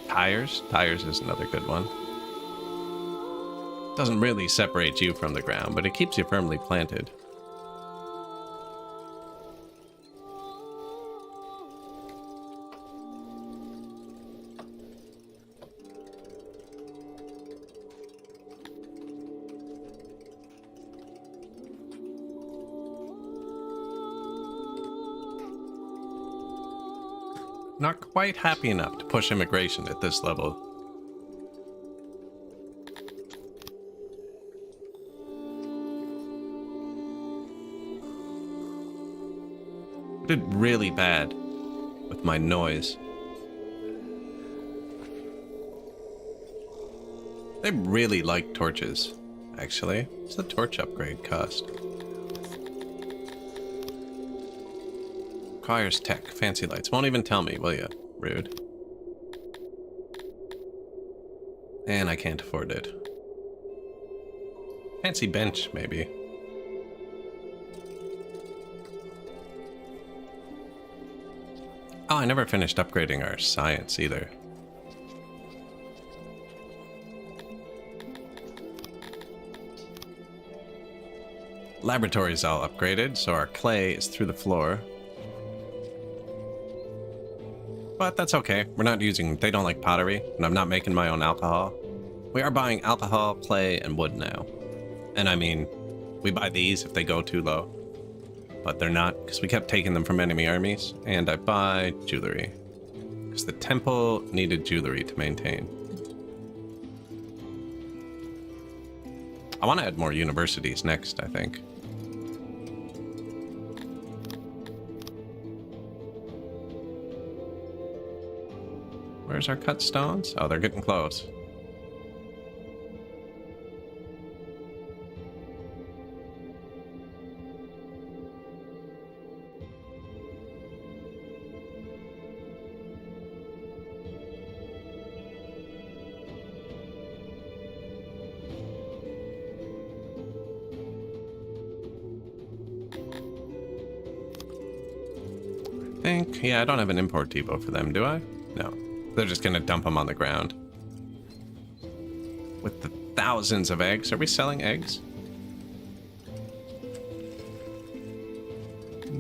Tires? Tires is another good one. Doesn't really separate you from the ground, but it keeps you firmly planted. Not quite happy enough to push immigration at this level. I did really bad with my noise. They really like torches, actually. What's the torch upgrade cost? Requires tech. Fancy lights. Won't even tell me, will you? Rude. And I can't afford it. Fancy bench, maybe. Oh, I never finished upgrading our science either. Laboratory's all upgraded, so our clay is through the floor. But that's okay. We're not using... They don't like pottery, and I'm not making my own alcohol. We are buying alcohol, clay, and wood now. And I mean, we buy these if they go too low. But they're not, because we kept taking them from enemy armies. And I buy jewelry. Because the temple needed jewelry to maintain. I want to add more universities next, I think. Where's our cut stones? Oh, they're getting close. Yeah, I don't have an import depot for them, do I? No. They're just gonna dump them on the ground. With the thousands of eggs. Are we selling eggs?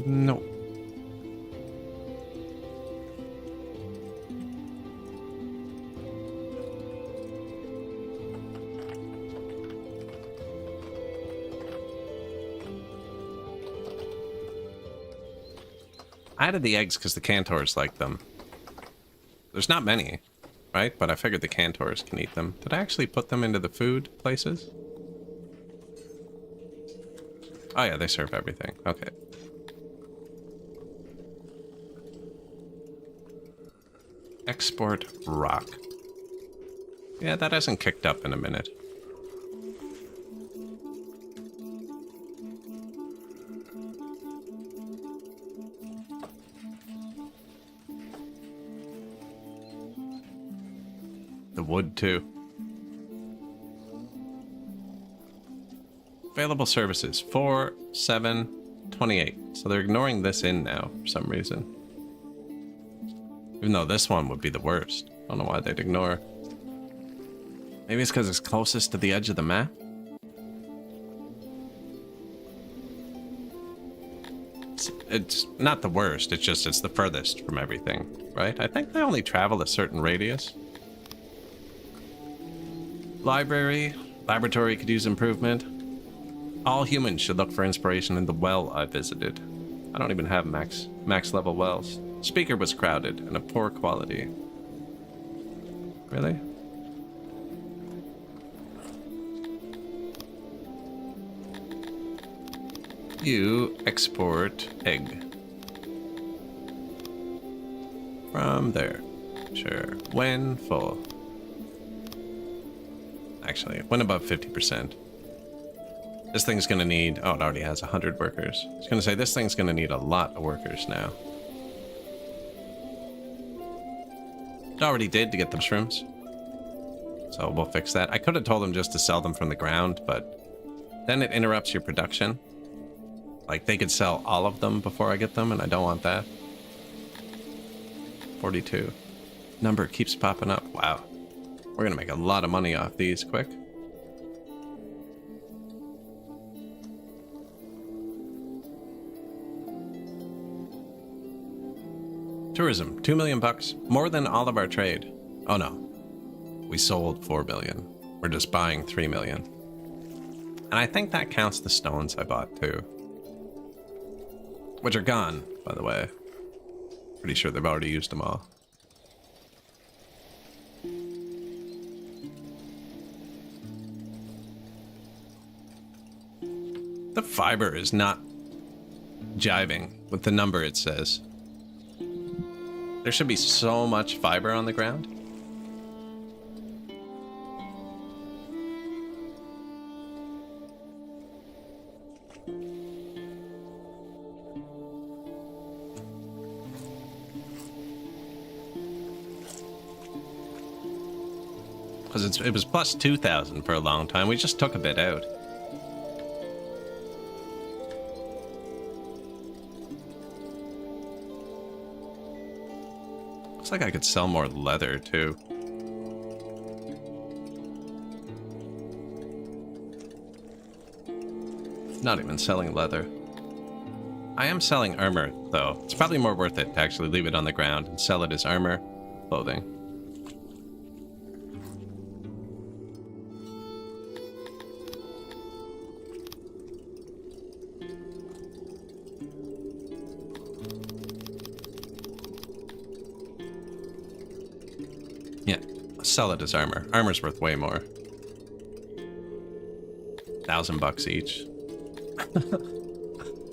No. I added the eggs because the Cantors like them. There's not many, right? But I figured the Cantors can eat them. Did I actually put them into the food places? Oh yeah, they serve everything. Okay. Export rock. Yeah, that hasn't kicked up in a minute. Wood too. Available services 4, 7, 28. So they're ignoring this in now for some reason. Even though this one would be the worst. I don't know why they'd ignore. Maybe it's because it's closest to the edge of the map. It's not the worst, it's just it's the furthest from everything, right? I think they only travel a certain radius. Library, laboratory could use improvement. All humans should look for inspiration in the well I visited. I don't even have max level wells. Speaker was crowded and of poor quality. Really? You export egg. From there. Sure. When full. Actually, when above 50%. This thing's gonna need... Oh, it already has 100 workers. I was gonna say, this thing's gonna need a lot of workers now. It already did to get the mushrooms. So we'll fix that. I could have told them just to sell them from the ground, but then it interrupts your production. Like, they could sell all of them before I get them, and I don't want that. 42. Number keeps popping up. Wow. We're gonna make a lot of money off these quick. Tourism, 2 million bucks. More than all of our trade. Oh no. We sold 4 million. We're just buying 3 million. And I think that counts the stones I bought too. Which are gone, by the way. Pretty sure they've already used them all. The fiber is not jiving with the number it says. There should be so much fiber on the ground. Because it was plus 2,000 for a long time. We just took a bit out. Looks like I could sell more leather, too. Not even selling leather. I am selling armor, though. It's probably more worth it to actually leave it on the ground and sell it as armor clothing. Yeah, sell it as armor. Armor's worth way more. $1,000 each.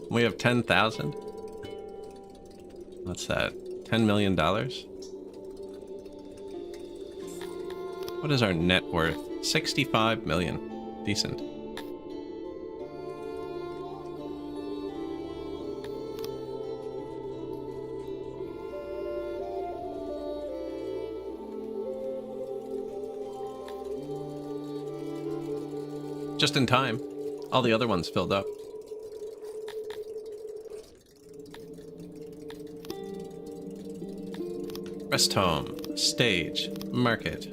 We have 10,000. What's that? $10 million? What is our net worth? 65 million. Decent. Just in time. All the other ones filled up. Rest home, stage, market,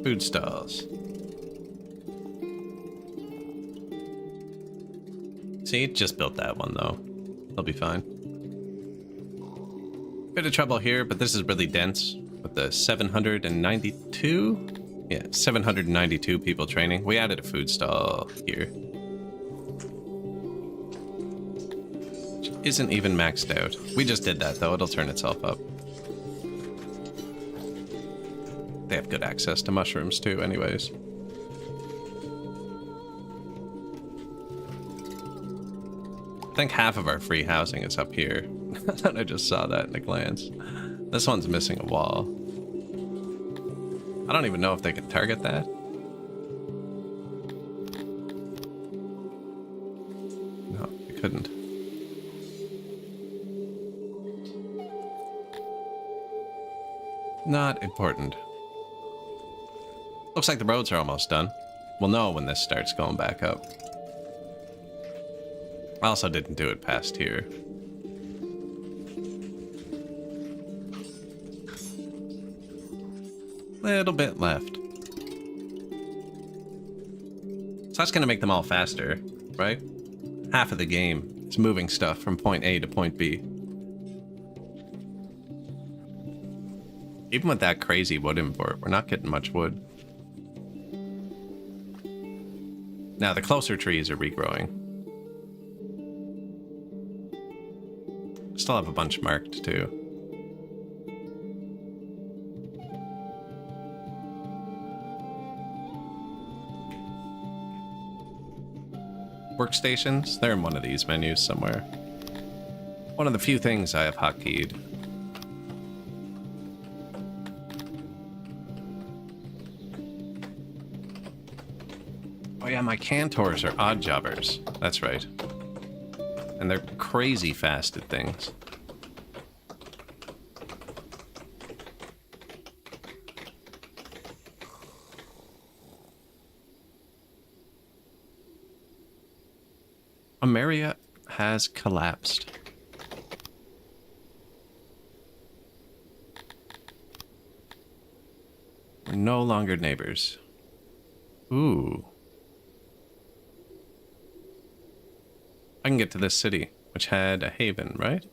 food stalls. See, just built that one though. They'll be fine. Bit of trouble here, but this is really dense with the 792? Yeah, 792 people training. We added a food stall here. Which isn't even maxed out. We just did that though, it'll turn itself up. They have good access to mushrooms too, anyways. I think half of our free housing is up here. I just saw that in a glance. This one's missing a wall. I don't even know if they can target that. No, they couldn't. Not important. Looks like the roads are almost done. We'll know when this starts going back up. I also didn't do it past here. Little bit left. So that's gonna make them all faster, right? Half of the game is moving stuff from point A to point B. Even with that crazy wood import, we're not getting much wood. Now, the closer trees are regrowing. Still have a bunch marked, too. Workstations? They're in one of these menus somewhere. One of the few things I have hotkeyed. Oh yeah, my Cantors are odd jobbers. That's right. And they're crazy fast at things. Ameria has collapsed. We're no longer neighbors. Ooh. I can get to this city, which had a haven, right?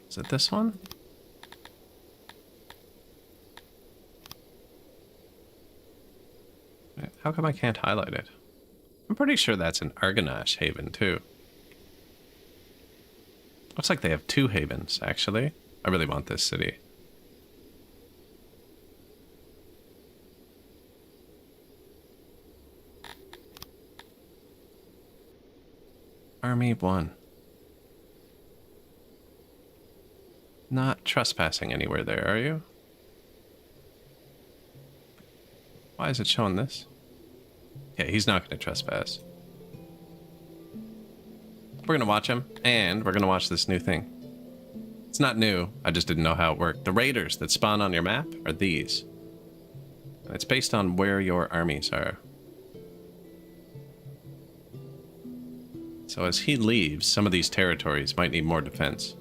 Is it this one? How come I can't highlight it? I'm pretty sure that's an Argonash haven, too. Looks like they have two havens, actually. I really want this city. Army 1. Not trespassing anywhere there, are you? Why is it showing this? Yeah, he's not going to trespass. We're going to watch him, and we're going to watch this new thing. It's not new, I just didn't know how it worked. The raiders that spawn on your map are these. And it's based on where your armies are. So as he leaves, some of these territories might need more defense.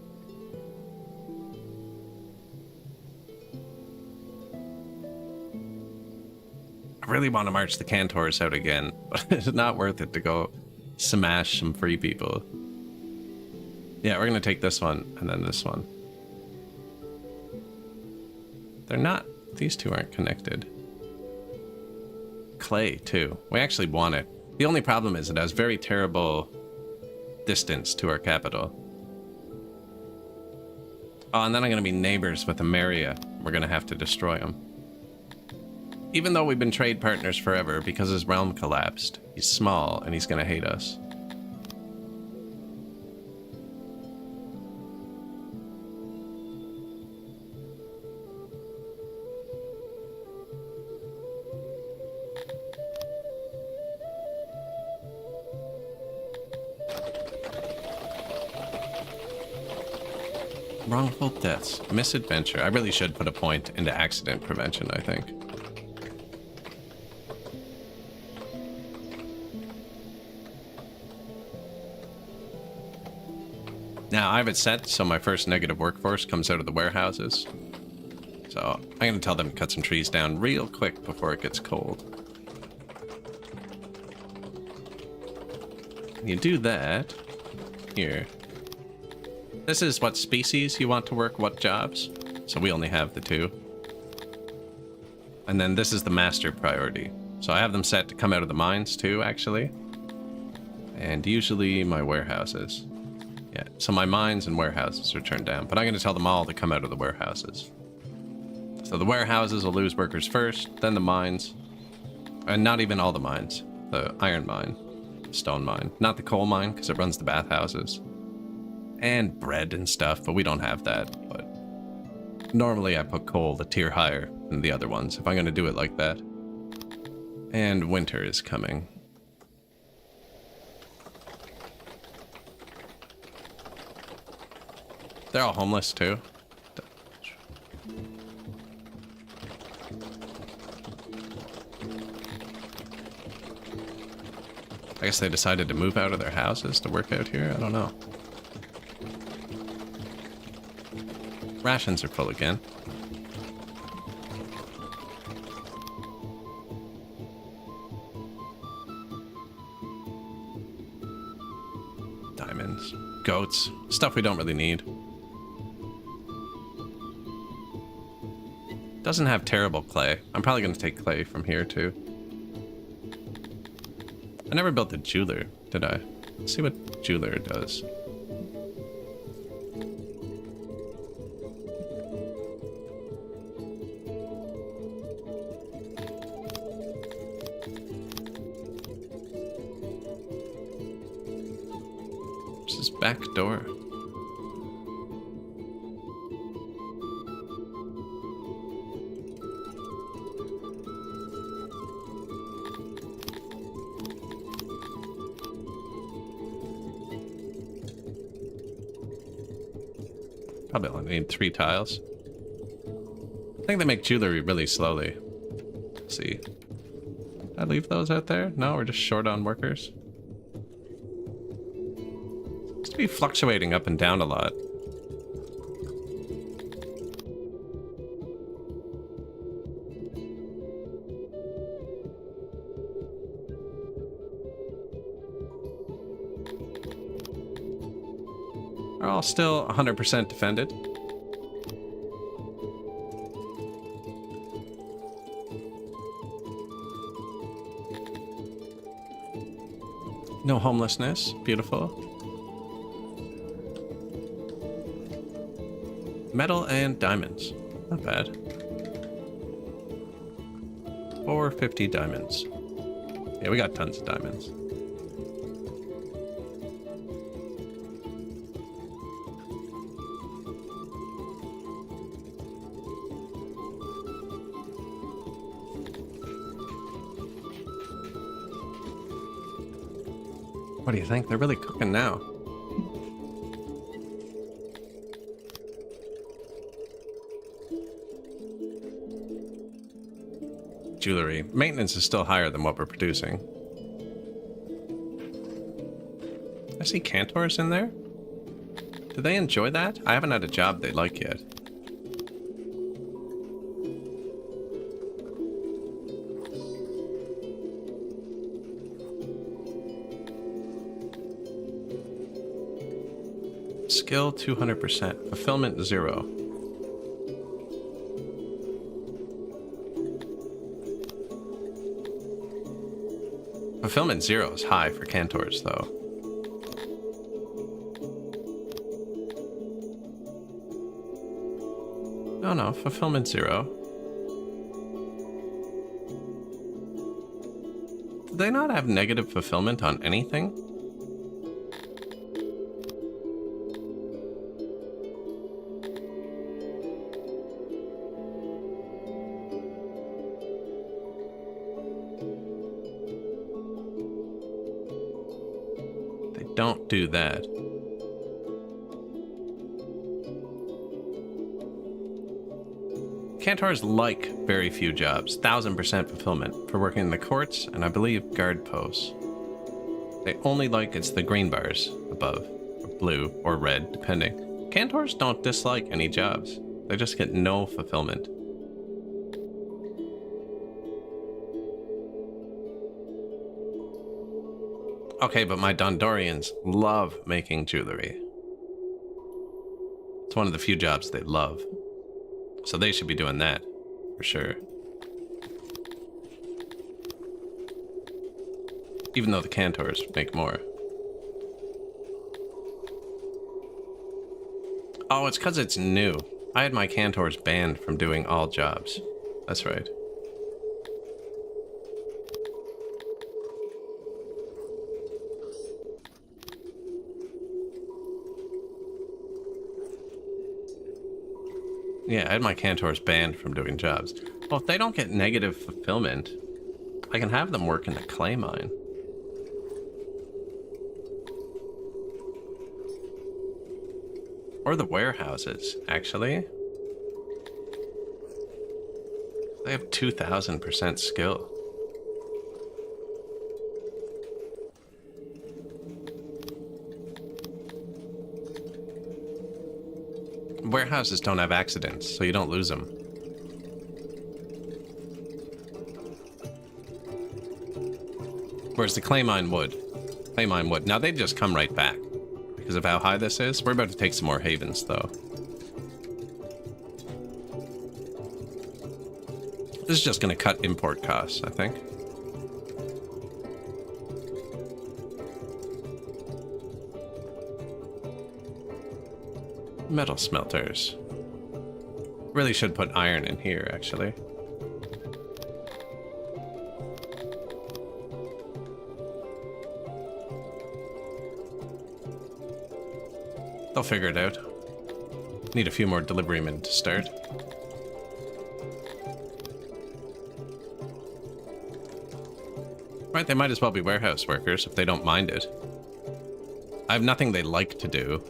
I really want to march the Cantors out again, but it's not worth it to go smash some free people. Yeah, we're going to take this one and then this one. They're not, these two aren't connected. Clay, too. We actually want it. The only problem is it has very terrible distance to our capital. Oh, and then I'm going to be neighbors with Ameria. We're going to have to destroy him. Even though we've been trade partners forever, because his realm collapsed, he's small and he's going to hate us. Wrongful deaths. Misadventure. I really should put a point into accident prevention, I think. Now, I have it set so my first negative workforce comes out of the warehouses. So, I'm going to tell them to cut some trees down real quick before it gets cold. You do that. Here. This is what species you want to work what jobs. So we only have the 2. And then this is the master priority. So I have them set to come out of the mines too, actually. And usually my warehouses. Yeah, so my mines and warehouses are turned down. But I'm going to tell them all to come out of the warehouses. So the warehouses will lose workers first, then the mines. And not even all the mines. The iron mine, stone mine. Not the coal mine, because it runs the bathhouses. And bread and stuff, but we don't have that. But normally I put coal a tier higher than the other ones, if I'm going to do it like that. And winter is coming. They're all homeless too. I guess they decided to move out of their houses to work out here. I don't know. Rations are full again. Diamonds, goats, stuff we don't really need. Doesn't have terrible clay. I'm probably going to take clay from here too. I never built a jeweler, did I? Let's see what jeweler does. Back door. Probably only need 3 tiles. I think they make jewelry really slowly. Let's see. Did I leave those out there? No, we're just short on workers. Be fluctuating up and down a lot. Are all still 100% defended? No homelessness. Beautiful. Metal and diamonds. Not bad. 450 diamonds. Yeah, we got tons of diamonds. What do you think? They're really cooking now. Jewelry. Maintenance is still higher than what we're producing. I see Cantors in there. Do they enjoy that? I haven't had a job they like yet. Skill 200%. Fulfillment 0. Fulfillment 0 is high for Cantors, though. No, no, fulfillment 0. Do they not have negative fulfillment on anything? They don't do that. Cantors like very few jobs, 1000% fulfillment for working in the courts and I believe guard posts. They only like it's the green bars above, or blue or red, depending. Cantors don't dislike any jobs. They just get no fulfillment. Okay, but my Dondorians love making jewelry. It's one of the few jobs they love. So they should be doing that, for sure. Even though the Cantors make more. Oh, it's because it's new. I had my Cantors banned from doing all jobs. That's right. Yeah, I had my Cantors banned from doing jobs. Well, if they don't get negative fulfillment, I can have them work in the clay mine. Or the warehouses, actually. They have 2000% skill. Warehouses don't have accidents, so you don't lose them. Whereas the clay mine would. Clay mine would. Now they'd just come right back. Because of how high this is. We're about to take some more havens, though. This is just going to cut import costs, I think. Metal smelters. Really should put iron in here, actually. They'll figure it out. Need a few more deliverymen to start. Right, they might as well be warehouse workers if they don't mind it. I have nothing they like to do.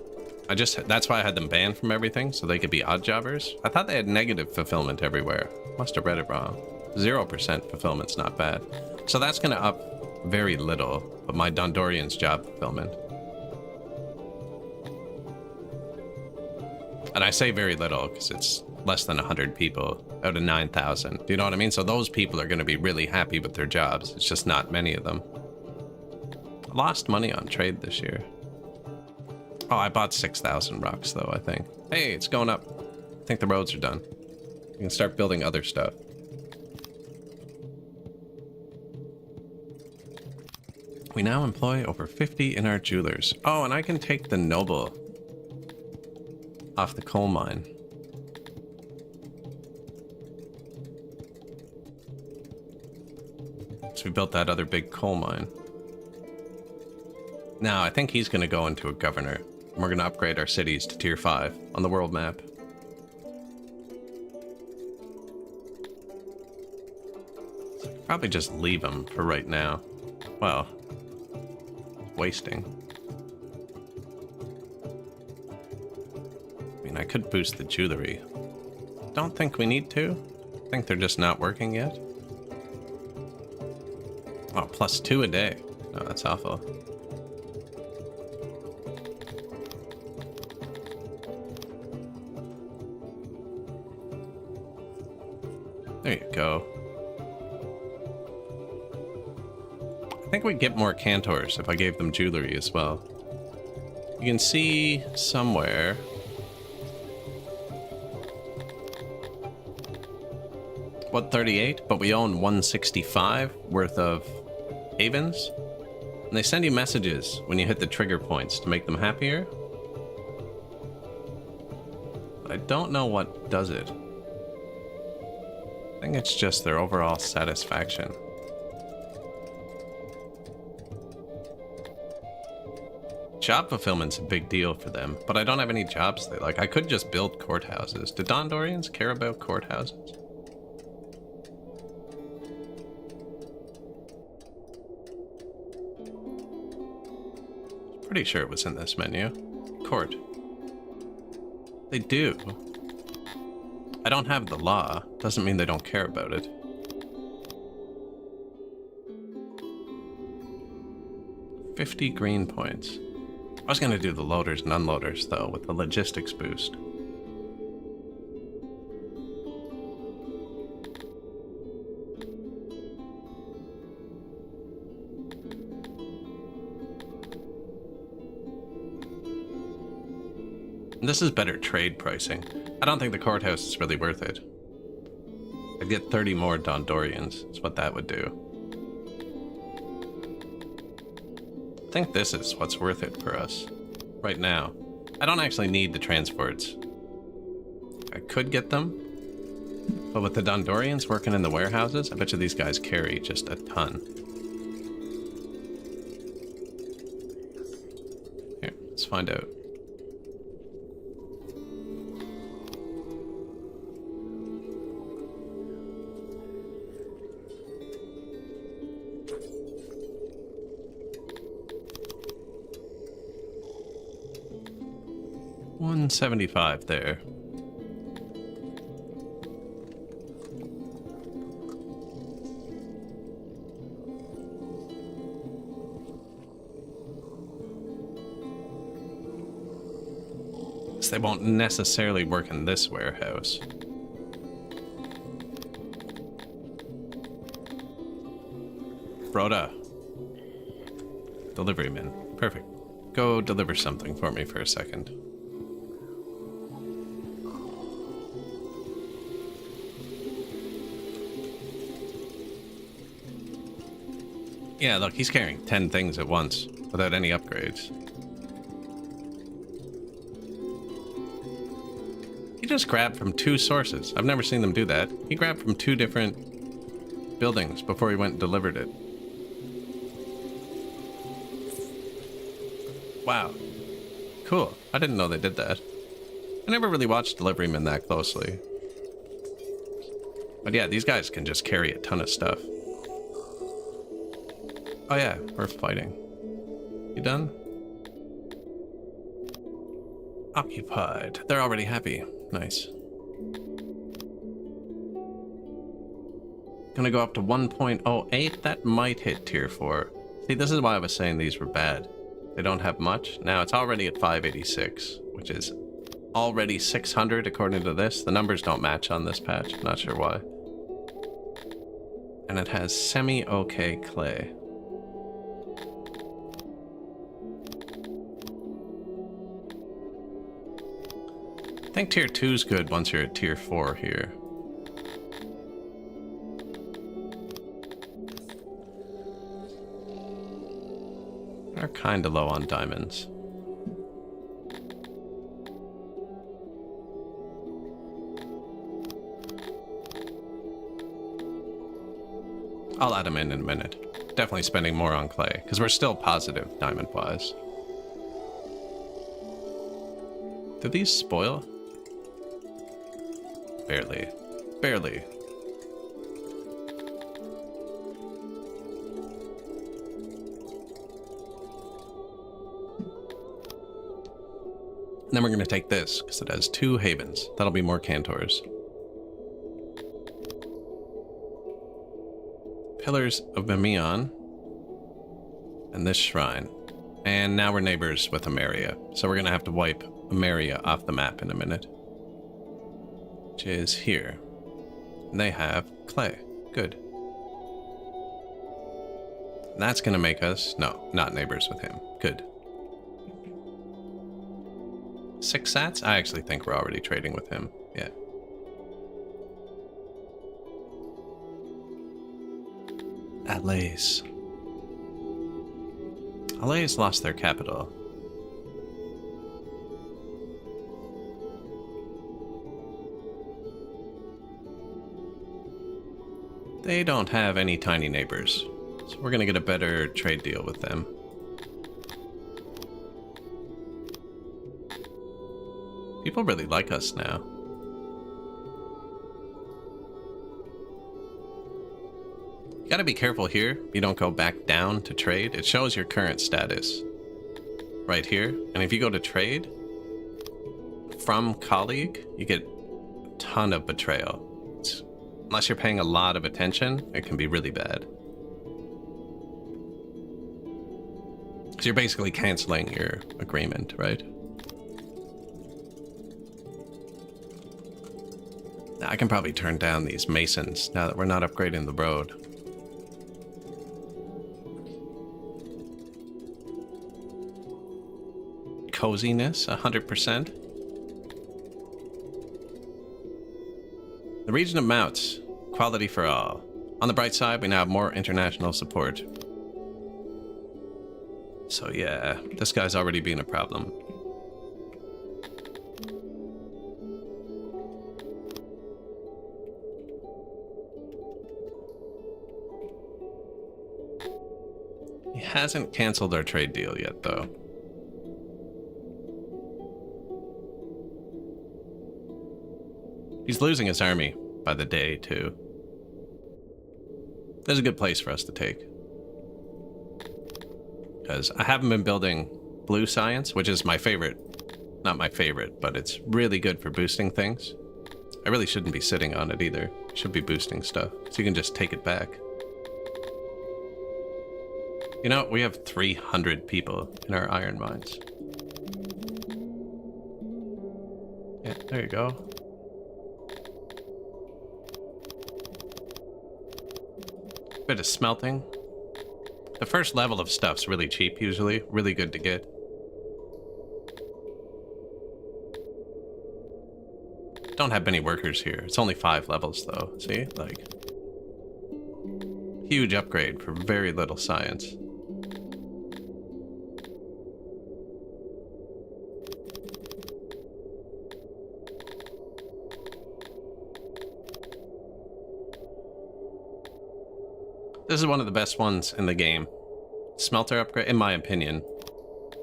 That's why I had them banned from everything, so they could be odd jobbers. I thought they had negative fulfillment everywhere. Must have read it wrong. 0% fulfillment's not bad. So that's gonna up very little, but my Dondorian's job fulfillment. And I say very little, because it's less than 100 people out of 9,000. Do you know what I mean? So those people are gonna be really happy with their jobs. It's just not many of them. I lost money on trade this year. Oh, I bought 6,000 rocks, though, I think. Hey, it's going up. I think the roads are done. You can start building other stuff. We now employ over 50 in our jewelers. Oh, and I can take the noble off the coal mine. So we built that other big coal mine. Now, I think he's going to go into a governor. We're going to upgrade our cities to tier 5 on the world map. So probably just leave him for right now. Well, wasting. I mean, I could boost the jewelry. Don't think we need to. I think they're just not working yet. Oh, +2 a day. Oh, that's awful. There you go. I think we'd get more Cantors if I gave them jewelry as well. You can see somewhere. What, 38? But we own 165 worth of havens. And they send you messages when you hit the trigger points to make them happier. But I don't know what does it. I think it's just their overall satisfaction. Job fulfillment's a big deal for them, but I don't have any jobs they like. I could just build courthouses. Do Dondorians care about courthouses? Pretty sure it was in this menu. Court. They do. I don't have the law. Doesn't mean they don't care about it. $50 green points. I was gonna do the loaders and unloaders though, with the logistics boost. And this is better trade pricing. I don't think the courthouse is really worth it. I'd get 30 more Dondorians, is what that would do. I think this is what's worth it for us right now. I don't actually need the transports. I could get them, but with the Dondorians working in the warehouses, I bet you these guys carry just a ton. Here, let's find out. $175 there. They won't necessarily work in this warehouse. Rhoda. Deliveryman. Perfect. Go deliver something for me for a second. Yeah, look, he's carrying 10 things at once without any upgrades. He just grabbed from 2 sources. I've never seen them do that. He grabbed from 2 different buildings before he went and delivered it. Wow. Cool. I didn't know they did that. I never really watched deliverymen that closely. But yeah, these guys can just carry a ton of stuff. Oh yeah, we're fighting. You done? Occupied. They're already happy. Nice. Gonna go up to 1.08. That might hit tier 4. See, this is why I was saying these were bad. They don't have much. Now it's already at 586, which is already 600 according to this. The numbers don't match on this patch. Not sure why. And it has semi-okay clay. I think tier 2 is good once you're at tier 4 here. They're kind of low on diamonds. I'll add them in a minute. Definitely spending more on clay, because we're still positive diamond-wise. Do these spoil? Barely. Barely. And then we're going to take this, because it has 2 havens. That'll be more Cantors. Pillars of Mimion. and this shrine. And now we're neighbors with Ameria. So we're going to have to wipe Ameria off the map in a minute. Which is here. And they have clay. Good. And that's going to make us... No, not neighbors with him. Good. 6 sats? I actually think we're already trading with him. Yeah. Alais. Alais lost their capital. They don't have any tiny neighbors, so we're gonna get a better trade deal with them. People really like us now. You gotta be careful here. You don't go back down to trade. It shows your current status right here. And if you go to trade from colleague, you get a ton of betrayal. Unless you're paying a lot of attention, it can be really bad. Because you're basically canceling your agreement, right? Now, I can probably turn down these masons now that we're not upgrading the road. Coziness, 100%. The region of Mouts, quality for all. On the bright side, we now have more international support. So yeah, this guy's already been a problem. He hasn't canceled our trade deal yet, though. He's losing his army by the day, too. There's a good place for us to take. Because I haven't been building blue science, which is my favorite. Not my favorite, but it's really good for boosting things. I really shouldn't be sitting on it either. Should be boosting stuff, so you can just take it back. You know, we have 300 people in our iron mines. Yeah, there you go. Bit of smelting. The first level of stuff's really cheap usually, really good to get. Don't have many workers here. It's only 5 levels though. See, like, huge upgrade for very little science. This is one of the best ones in the game. Smelter upgrade, in my opinion,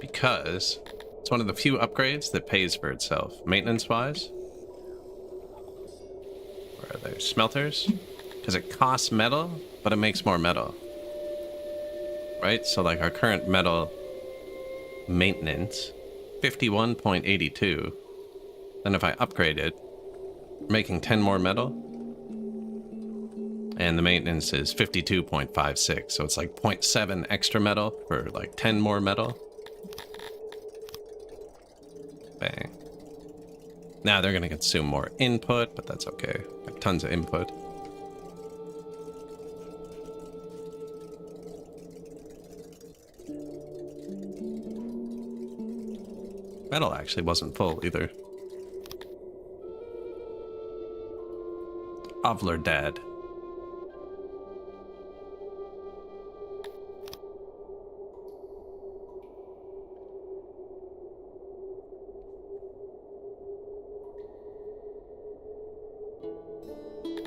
because it's one of the few upgrades that pays for itself, maintenance-wise. Where are they? Smelters? Because it costs metal, but it makes more metal. Right? So like our current metal maintenance, 51.82. Then if I upgrade it, making 10 more metal. And the maintenance is 52.56, so it's like 0.7 extra metal for like 10 more metal. Bang. Now they're gonna consume more input, but that's okay. Got tons of input. Metal actually wasn't full either. Ovler Dad.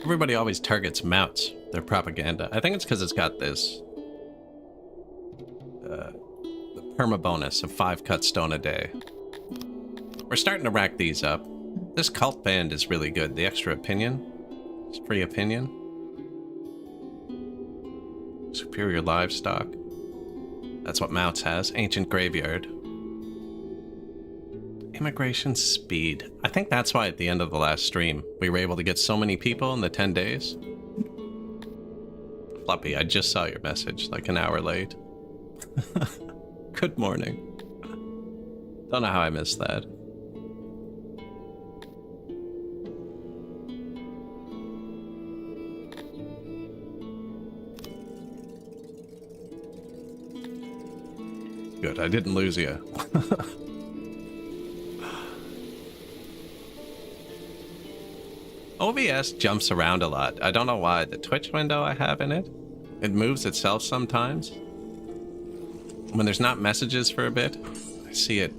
Everybody always targets Mouts, their propaganda. I think it's because it's got this the perma bonus of 5 cut stone a day. We're starting to rack these up. This cult band is really good. The extra opinion. It's free opinion. Superior livestock. That's what Mouts has. Ancient graveyard. Immigration speed. I think that's why at the end of the last stream, we were able to get so many people in the 10 days. Floppy, I just saw your message like an hour late. Good morning. Don't know how I missed that. Good, I didn't lose you. OBS jumps around a lot. I don't know why. The Twitch window I have in it, it moves itself sometimes. When there's not messages for a bit, I see it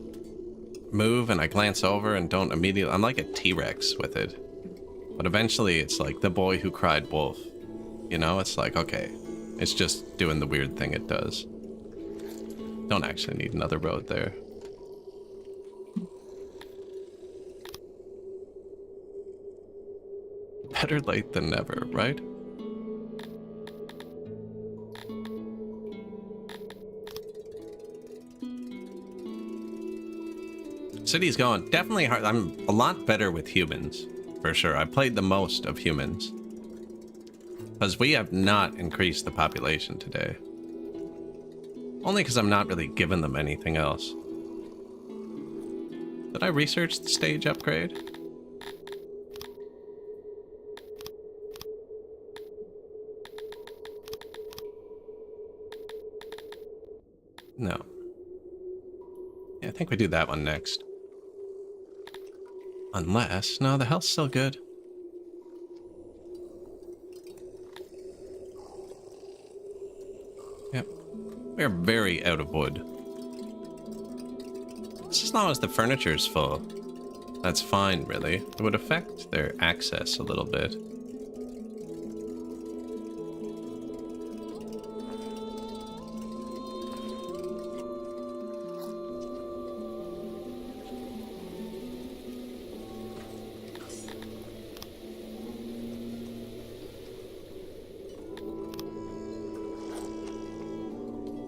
move and I glance over and don't immediately... I'm like a T-Rex with it. But eventually it's like the boy who cried wolf. You know, it's like, okay, it's just doing the weird thing it does. Don't actually need another road there. Better late than never, right? City's going definitely hard. I'm a lot better with humans, for sure. I played the most of humans. Because we have not increased the population today. Only because I'm not really giving them anything else. Did I research the stage upgrade? No. Yeah, I think we do that one next. Unless... No, the health's still good. Yep. We're very out of wood. Just as long as the furniture's full. That's fine, really. It would affect their access a little bit.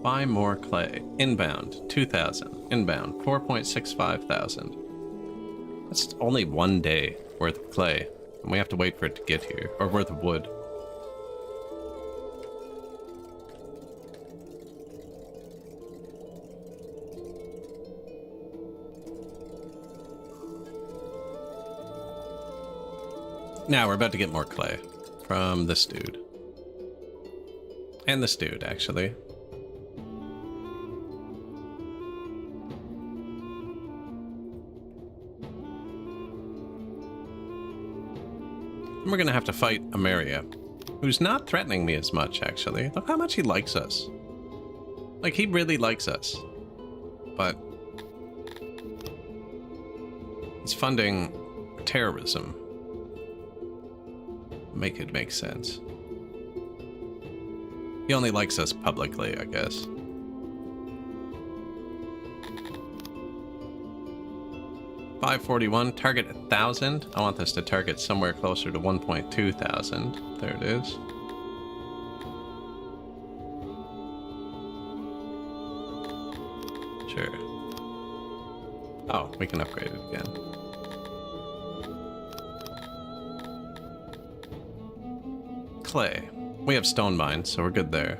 Buy more clay. Inbound, 2,000. Inbound, 4.65 thousand. That's only 1 day worth of clay. And we have to wait for it to get here. Or worth of wood. Now we're about to get more clay. From this dude. And this dude, actually. We're gonna have to fight Ameria, who's not threatening me as much, actually. Look how much he likes us. Like, he really likes us. But he's funding terrorism. Make it make sense. He only likes us publicly, I guess. $541, target 1,000. I want this to target somewhere closer to 1.2 thousand. There it is. Sure. Oh, we can upgrade it again. Clay. We have stone mines, so we're good there.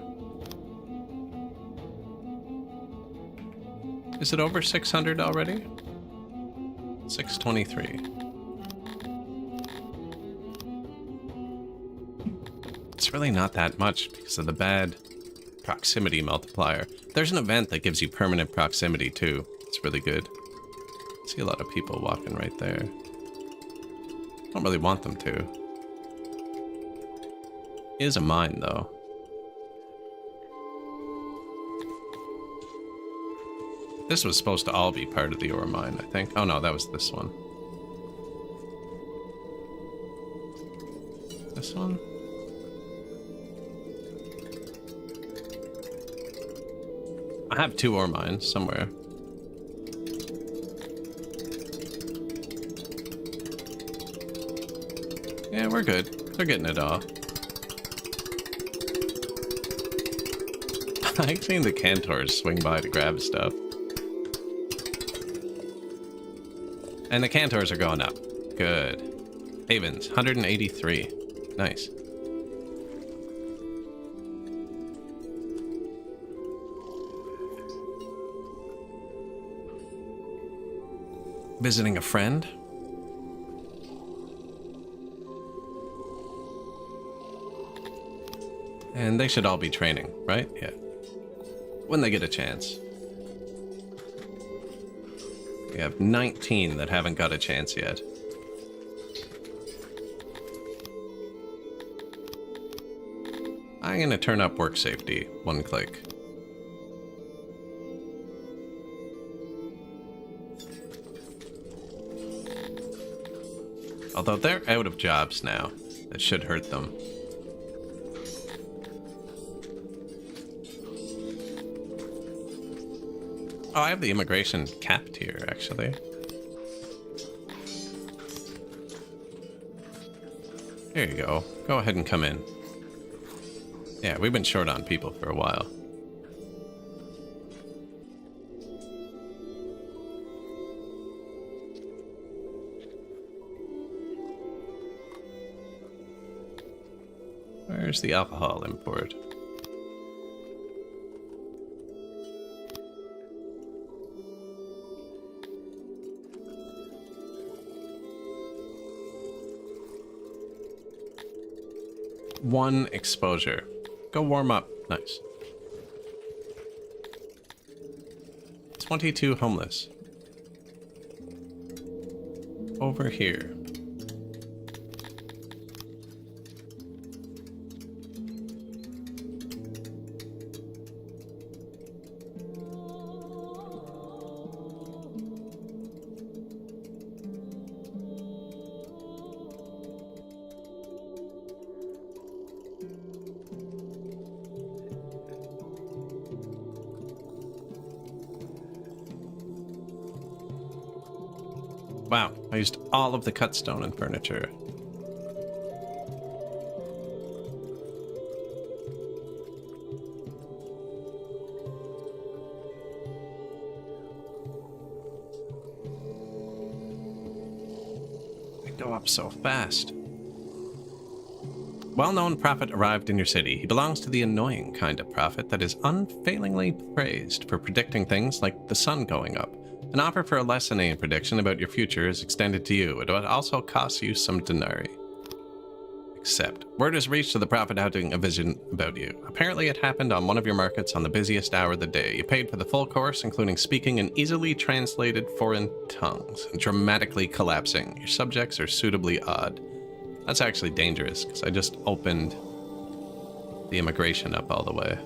Is it over 600 already? 623. It's really not that much because of the bad proximity multiplier. There's an event that gives you permanent proximity too. It's really good. I see a lot of people walking right there. Don't really want them to. It is a mine though. This was supposed to all be part of the ore mine, I think. Oh no, that was this one. This one? I have 2 ore mines somewhere. Yeah, we're good. They're getting it all. I like seeing the Cantors swing by to grab stuff. And the Cantors are going up. Good. Havens, 183. Nice. visiting a friend. And they should all be training, right? Yeah. When they get a chance. We have 19 that haven't got a chance yet. I'm gonna turn up work safety, one click. Although they're out of jobs now, that should hurt them. Oh, I have the immigration capped here, actually. There you go. Go ahead and come in. Yeah, we've been short on people for a while. Where's the alcohol import? One exposure. Go warm up. Nice. 22 homeless. Over here. Wow, I used all of the cut stone and furniture. They go up so fast. Well-known prophet arrived in your city. He belongs to the annoying kind of prophet that is unfailingly praised for predicting things like the sun going up. An offer for a lessening prediction about your future is extended to you. It would also cost you some denarii. Accept. Word has reached to the prophet having a vision about you. Apparently it happened on one of your markets on the busiest hour of the day. You paid for the full course, including speaking in easily translated foreign tongues, and dramatically collapsing. Your subjects are suitably odd. That's actually dangerous, because I just opened the immigration up all the way.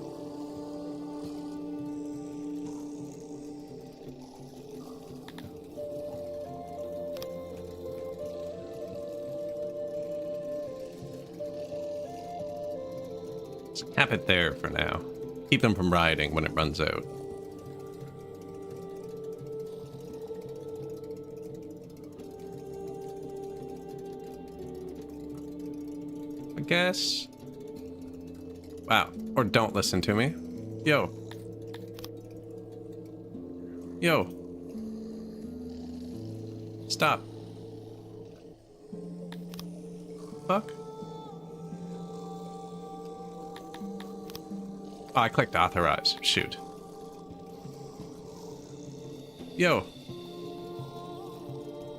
Cap it there for now. Keep them from rioting when it runs out. I guess. Wow. Or don't listen to me. Yo. Yo. Stop. Fuck. Oh, I clicked authorize. Shoot. Yo.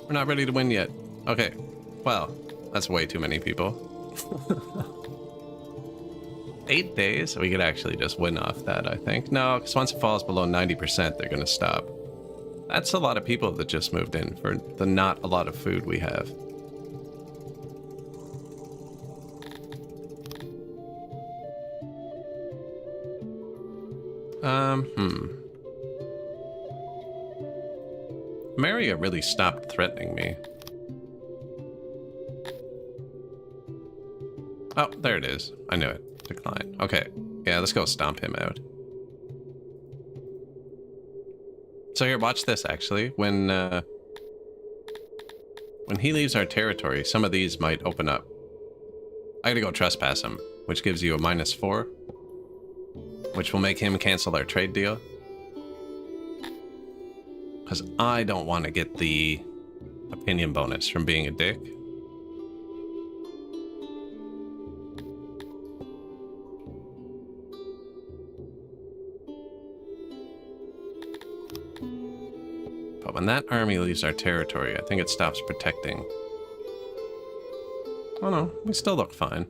We're not ready to win yet. Okay. Well, that's way too many people. 8 days? We could actually just win off that, I think. No, because once it falls below 90%, they're going to stop. That's a lot of people that just moved in for the not a lot of food we have. Maria really stopped threatening me. Oh, there it is. I knew it. Decline. Okay. Yeah, let's go stomp him out. So here, watch this, actually. When he leaves our territory, some of these might open up. I gotta go trespass him, which gives you a -4. Which will make him cancel our trade deal. Because I don't want to get the opinion bonus from being a dick. But when that army leaves our territory, I think it stops protecting. Oh no, we still look fine.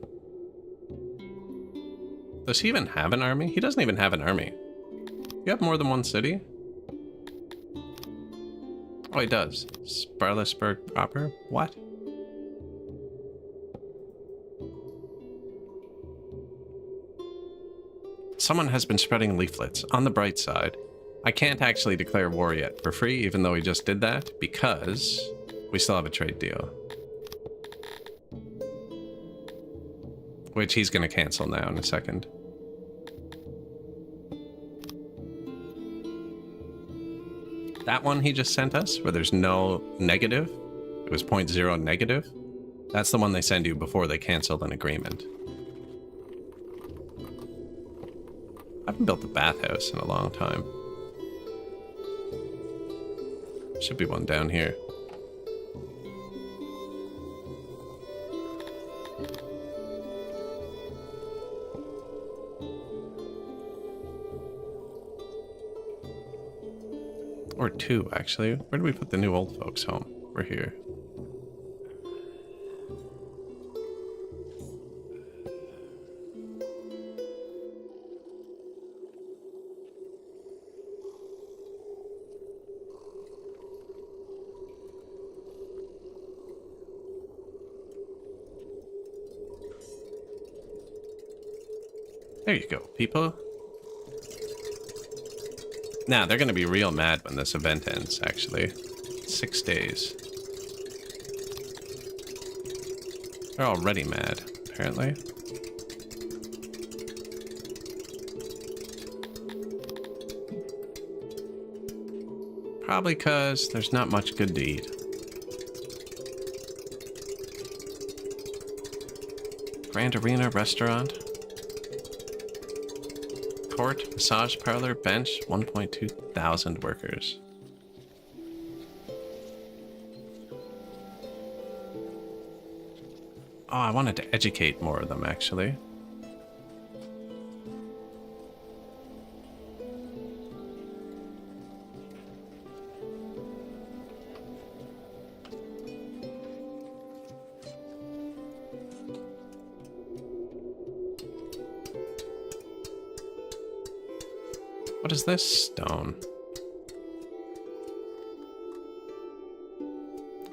Does he even have an army? He doesn't even have an army. You have more than one city? Oh, he does. Sparlisburg proper? What? Someone has been spreading leaflets. On the bright side, I can't actually declare war yet for free, even though we just did that, because we still have a trade deal. Which he's going to cancel now in a second. That one he just sent us, where there's no negative, it was 0.0 negative, that's the one they send you before they cancel an agreement. I haven't built a bathhouse in a long time. Should be one down here. Or two, actually. Where do we put the new old folks' home? We're here. There you go, people. Now, they're going to be real mad when this event ends, actually. 6 days. They're already mad, apparently. Probably because there's not much good to eat. Grand Arena Restaurant. Court, massage parlor, bench, 1.2 thousand workers. Oh, I wanted to educate more of them, actually. What is this stone?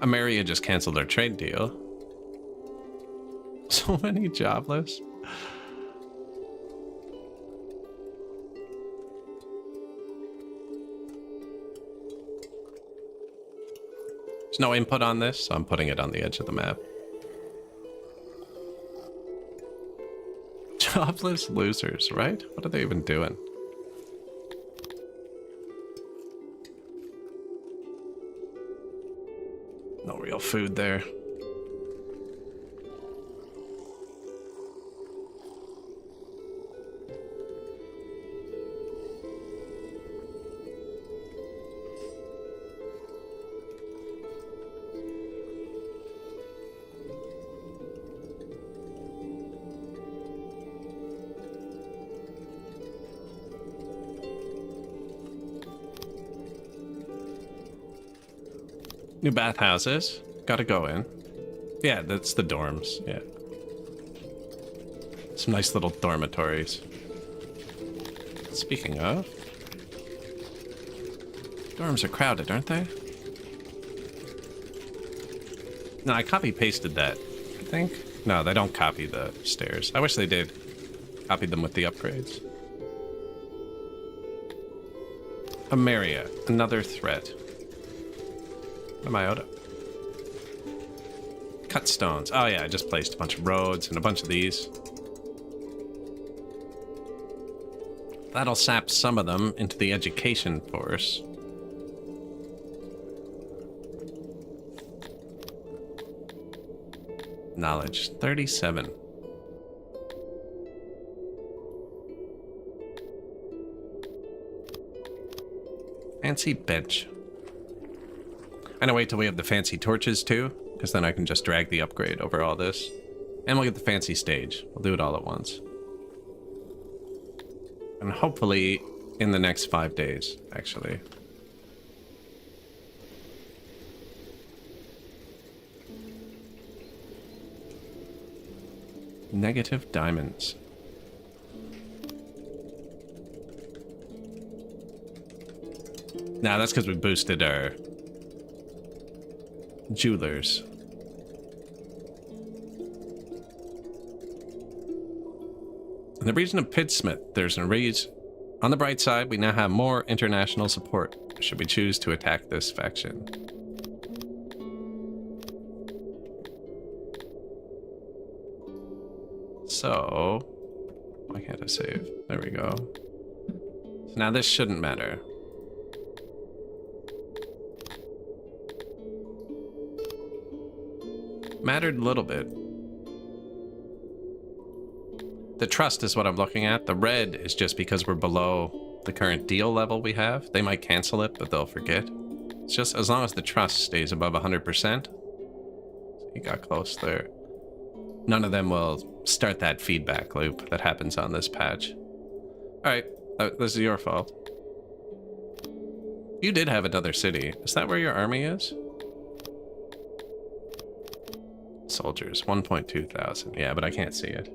Ameria just canceled their trade deal. So many jobless. There's no input on this, so I'm putting it on the edge of the map. Jobless losers, right? What are they even doing? No real food there. New bathhouses. Gotta go in. Yeah, that's the dorms. Yeah. Some nice little dormitories. Speaking of... dorms are crowded, aren't they? No, I copy-pasted that, I think. No, they don't copy the stairs. I wish they did. Copy them with the upgrades. Ameria, another threat. What am I out of? Cut stones. Oh yeah, I just placed a bunch of roads and a bunch of these. That'll sap some of them into the education force. Knowledge, 37. Fancy bench. I'm gonna wait till we have the fancy torches too, because then I can just drag the upgrade over all this. And we'll get the fancy stage. We'll do it all at once. And hopefully in the next 5 days, actually. Negative diamonds. Nah, that's because we boosted our jewelers. In the region of Pidsmith, there's a reason. On the bright side, we now have more international support, should we choose to attack this faction. So, why can't I save? There we go. So now this shouldn't matter. Mattered a little bit. The trust is what I'm looking at. The red is just because we're below the current deal level we have. They might cancel it, but they'll forget. It's just as long as the trust stays above 100%. You got close there. None of them will start that feedback loop that happens on this patch. Alright, this is your fault. You did have another city. Is that where your army is? Soldiers, 1.2 thousand. Yeah, but I can't see it.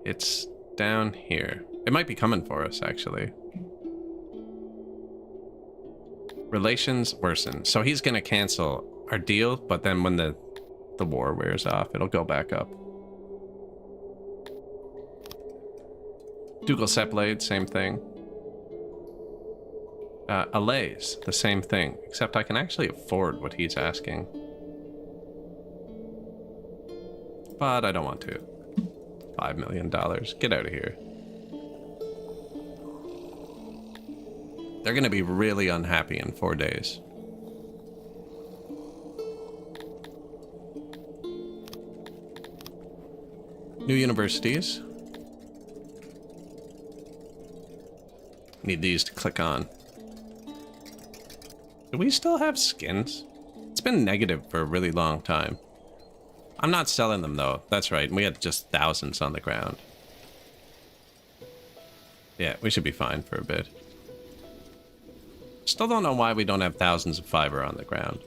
It's down here. It might be coming for us, actually. Relations worsen. So he's going to cancel our deal, but then when the war wears off, it'll go back up. Dougal Seplade, same thing. Allays, the same thing, except I can actually afford what he's asking. But I don't want to. $5 million. Get out of here. They're gonna be really unhappy in 4 days. New universities. Need these to click on. Do we still have skins? It's been negative for a really long time. I'm not selling them though. That's right. We had just thousands on the ground. Yeah, we should be fine for a bit. Still don't know why we don't have thousands of fiber on the ground.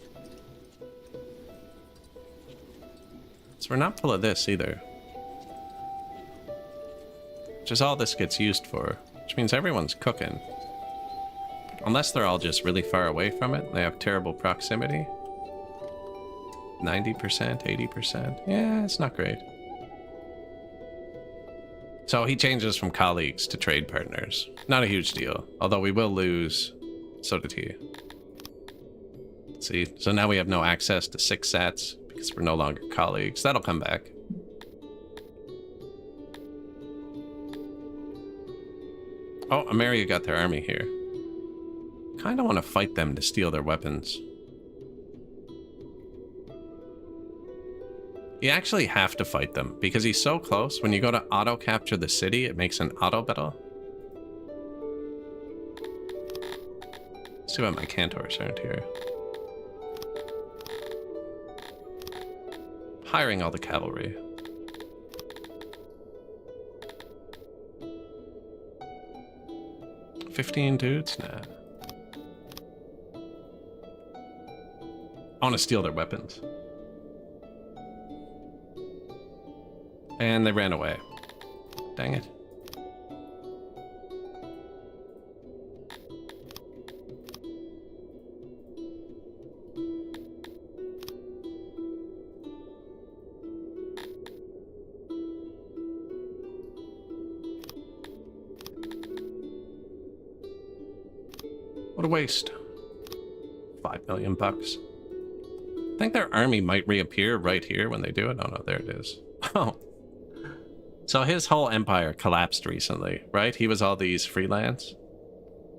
So we're not full of this either. Which is all this gets used for. Which means everyone's cooking. Unless they're all just really far away from it. They have terrible proximity. 90%, 80%. Yeah, it's not great. So he changes from colleagues to trade partners. Not a huge deal. Although we will lose. So did he. See, so now we have no access to 6 sats because we're no longer colleagues. That'll come back. Oh, Ameria got their army here. Kind of want to fight them to steal their weapons. You actually have to fight them because he's so close. When you go to auto capture the city, it makes an auto battle. Let's see why my Cantors aren't here. Hiring all the cavalry. $15 dudes? Nah. I want to steal their weapons. And they ran away. Dang it. What a waste. 5 million bucks. I think their army might reappear right here when they do it. Oh no, there it is. Oh. So his whole empire collapsed recently, right? He was all these freelance.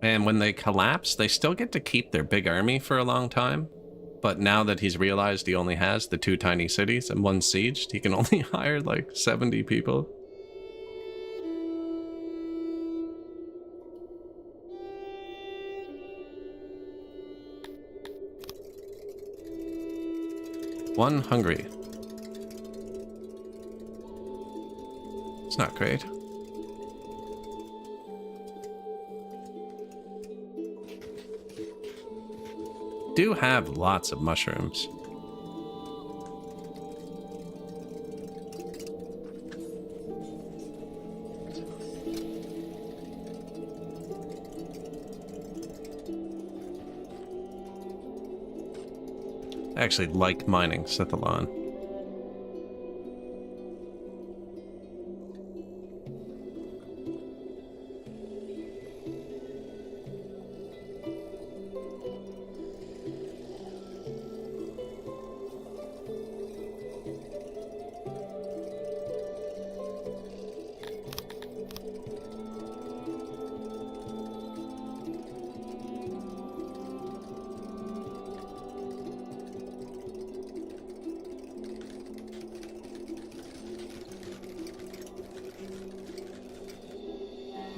And when they collapse, they still get to keep their big army for a long time. But now that he's realized he only has the 2 tiny cities and 1 sieged, he can only hire like 70 people. One hungry. It's not great. Do have lots of mushrooms. I actually like mining Sithalon.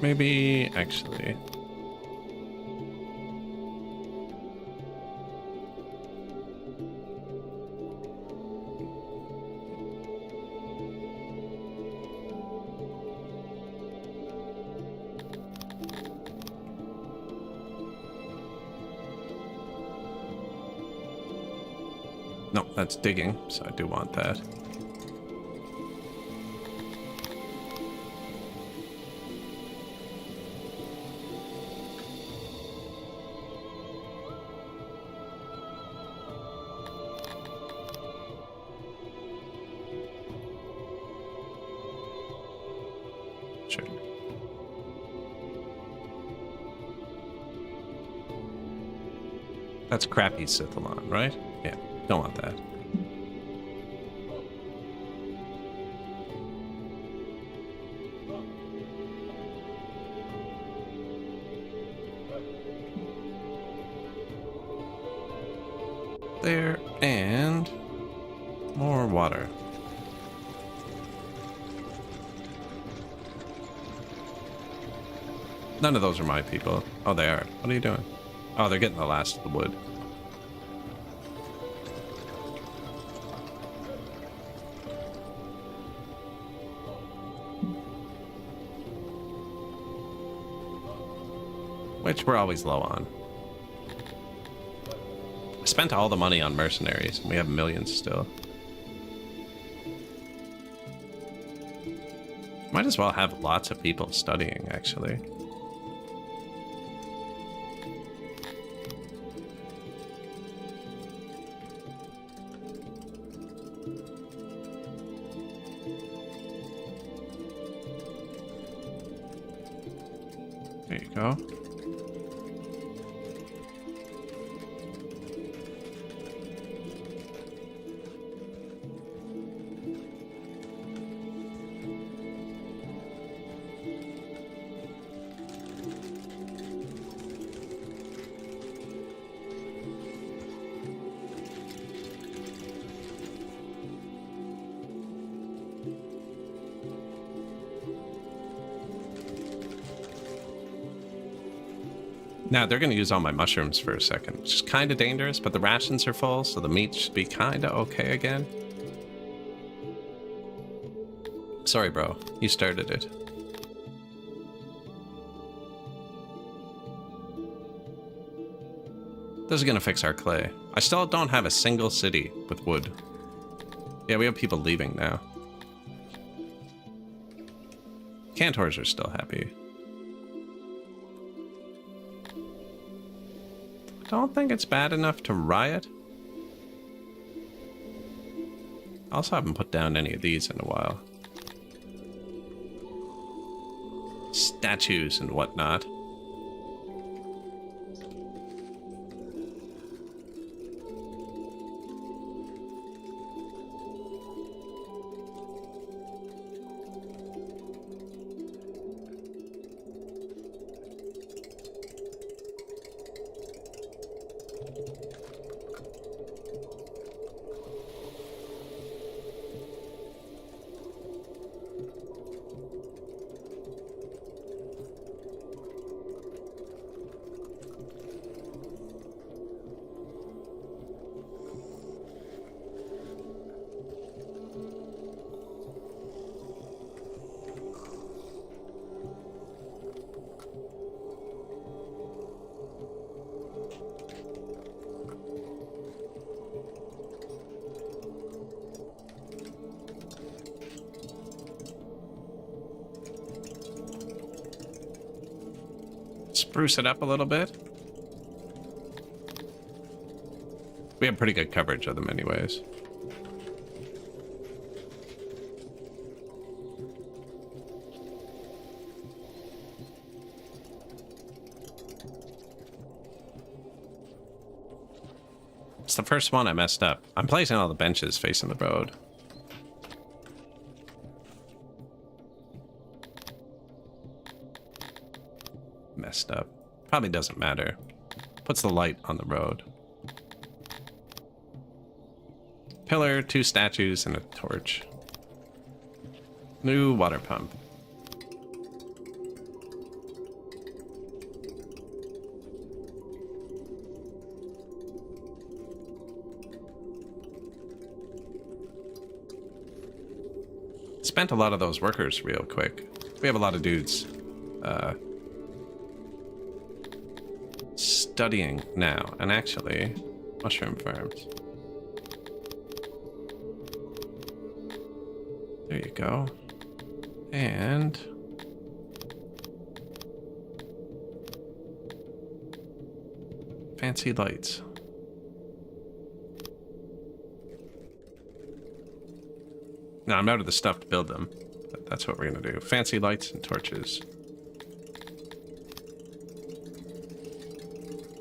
Maybe, actually... No, that's digging, so I do want that. Sure. That's crappy Sithalon, right? Yeah, don't want that. There, and more water. None of those are my people. Oh, they are. What are you doing? Oh, they're getting the last of the wood. Which we're always low on. I spent all the money on mercenaries, and we have millions still. Might as well have lots of people studying, actually. There you go. Now, they're going to use all my mushrooms for a second, which is kind of dangerous, but the rations are full, so the meat should be kind of okay again. Sorry, bro. You started it. This is going to fix our clay. I still don't have a single city with wood. Yeah, we have people leaving now. Cantors are still happy. Don't think it's bad enough to riot. I also haven't put down any of these in a while. Statues and whatnot. Spruce it up a little bit. We have pretty good coverage of them anyways. It's the first one I messed up. I'm placing all the benches facing the road. Messed up. Probably doesn't matter. Puts the light on the road. Pillar, 2 statues, and a torch. New water pump. Spent a lot of those workers real quick. We have a lot of dudes studying now, and actually mushroom farms. There you go. And fancy lights. No, I'm out of the stuff to build them. But that's what we're gonna do. Fancy lights and torches.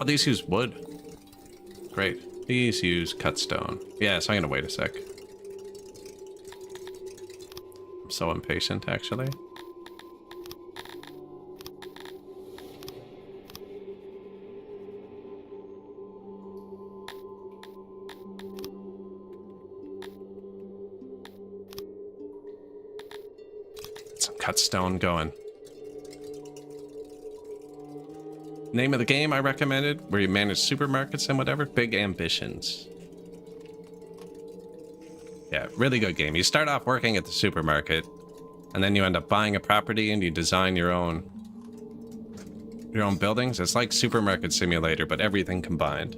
Oh, these use wood. Great. These use cut stone. Yeah, so I'm gonna wait a sec. I'm so impatient, actually. Some cut stone going. Name of the game I recommended, where you manage supermarkets and whatever, Big Ambitions. Yeah, really good game. You start off working at the supermarket, and then you end up buying a property and you design your own buildings. It's like Supermarket Simulator, but everything combined.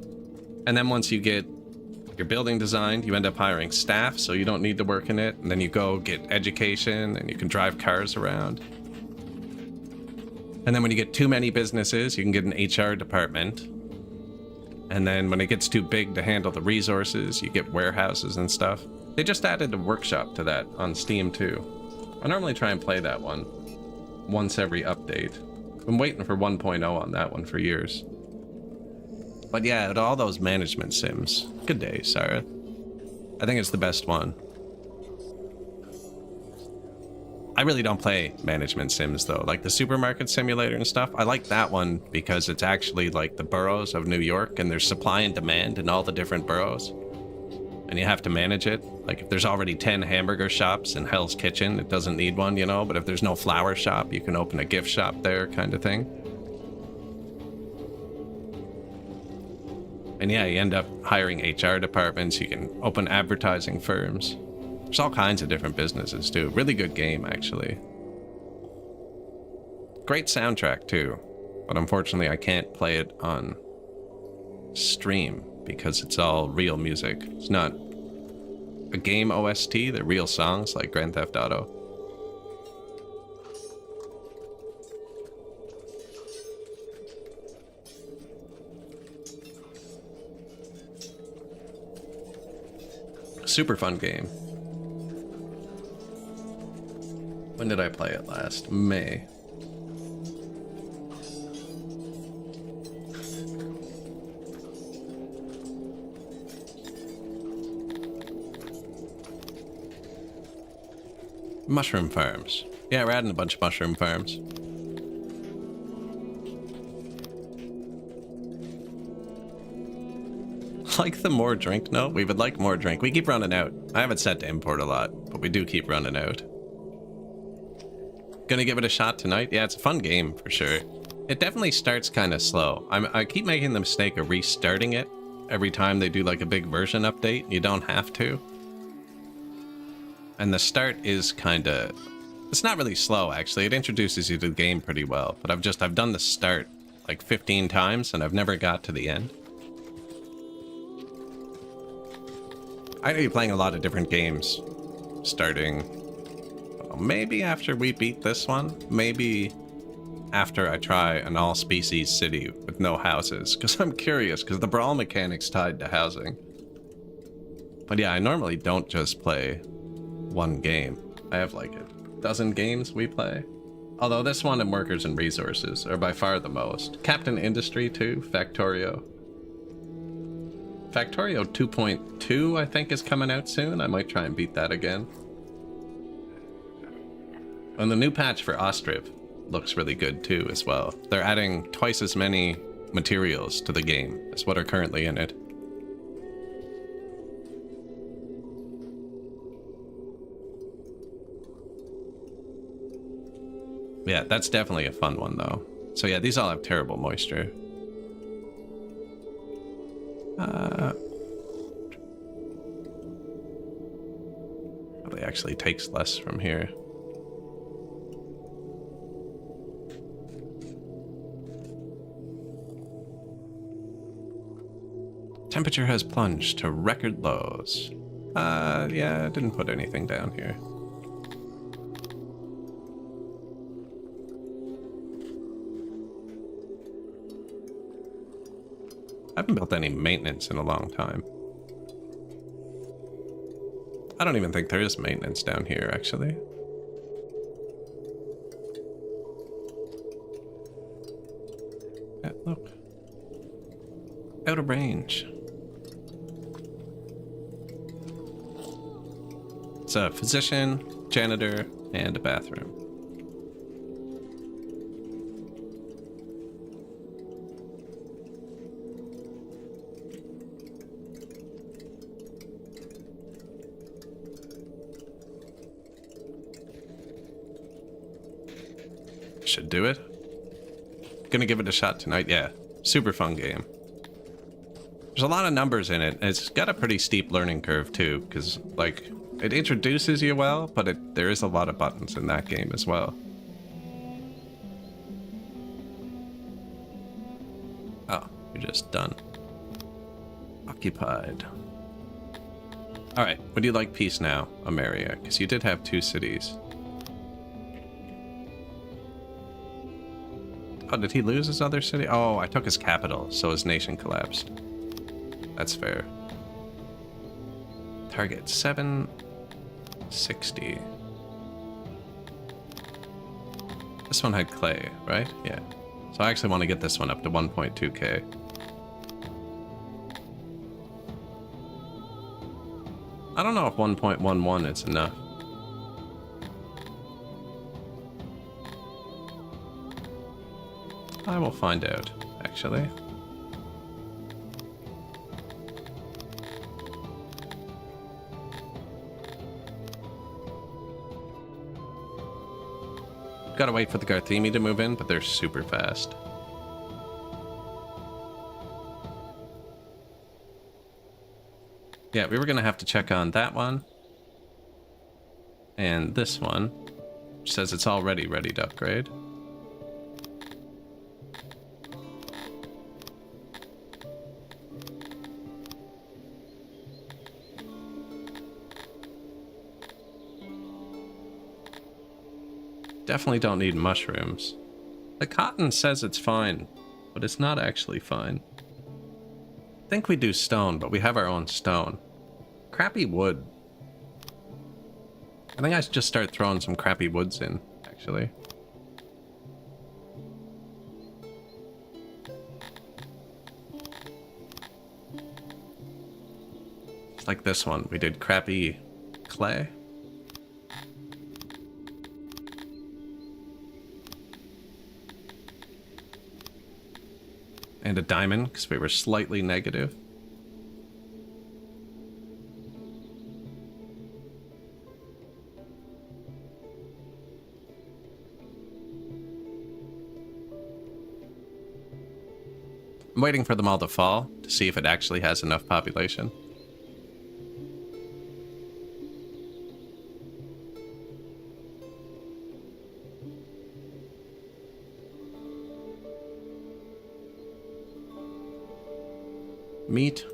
And then once you get your building designed, you end up hiring staff, so you don't need to work in it. And then you go get education, and you can drive cars around. And then when you get too many businesses, you can get an HR department. And then when it gets too big to handle the resources, you get warehouses and stuff. They just added a workshop to that on Steam too. I normally try and play that one once every update. I'm waiting for 1.0 on that one for years. But yeah, all those management sims. Good day, Sarah. I think it's the best one. I really don't play management sims though, like the Supermarket Simulator and stuff. I like that one because it's actually like the boroughs of New York, and there's supply and demand in all the different boroughs. And you have to manage it. Like if there's already 10 hamburger shops in Hell's Kitchen, it doesn't need one, you know, but if there's no flower shop, you can open a gift shop there, kind of thing. And yeah, you end up hiring HR departments, you can open advertising firms. There's all kinds of different businesses too. Really good game, actually. Great soundtrack too, but unfortunately I can't play it on stream because it's all real music. It's not a game OST, they're real songs like Grand Theft Auto. Super fun game. When did I play it last? May. Mushroom farms. Yeah, we're adding a bunch of mushroom farms. Like the more drink note? We would like more drink. We keep running out. I have it set to import a lot, but we do keep running out. Gonna give it a shot tonight? Yeah, it's a fun game for sure. It definitely starts kind of slow. I keep making the mistake of restarting it every time they do like a big version update. You don't have to. And the start is kind of... It's not really slow, actually. It introduces you to the game pretty well. But I've done the start like 15 times and I've never got to the end. I know you're playing a lot of different games. Starting... Maybe after we beat this one. Maybe after I try an all-species city with no houses. Because I'm curious, because the brawl mechanic's tied to housing. But yeah, I normally don't just play one game. I have like a dozen games we play. Although this one and Workers and Resources are by far the most. Captain Industry too, Factorio. Factorio 2.2 I think is coming out soon. I might try and beat that again. And the new patch for Ostriv looks really good too as well. They're adding twice as many materials to the game as what are currently in it. Yeah, that's definitely a fun one though. So yeah, these all have terrible moisture. Probably actually takes less from here. Temperature has plunged to record lows. Yeah, I didn't put anything down here. I haven't built any maintenance in a long time. I don't even think there is maintenance down here, actually. Yeah, look. Out of range. It's a physician, janitor, and a bathroom. Should do it. Gonna give it a shot tonight. Yeah, super fun game. There's a lot of numbers in it. It's got a pretty steep learning curve too, because like it introduces you well, but there is a lot of buttons in that game as well. Oh, you're just done. Occupied. All right, would you like peace now, Ameria? Because you did have 2 cities. Oh, did he lose his other city? Oh, I took his capital, so his nation collapsed. That's fair. Target 760. This one had clay, right? Yeah. So I actually want to get this one up to 1.2k. I don't know if 1.11 is enough. I will find out, actually. Gotta wait for the Garthemi to move in, but they're super fast. Yeah, we were gonna have to check on that one. And this one, which says it's already ready to upgrade. Definitely don't need mushrooms. The cotton says it's fine, but it's not actually fine. I think we do stone, but we have our own stone. Crappy wood. I think I should just start throwing some crappy woods in, actually. It's like this one. We did crappy clay. And a diamond, because we were slightly negative. I'm waiting for them all to fall to see if it actually has enough population.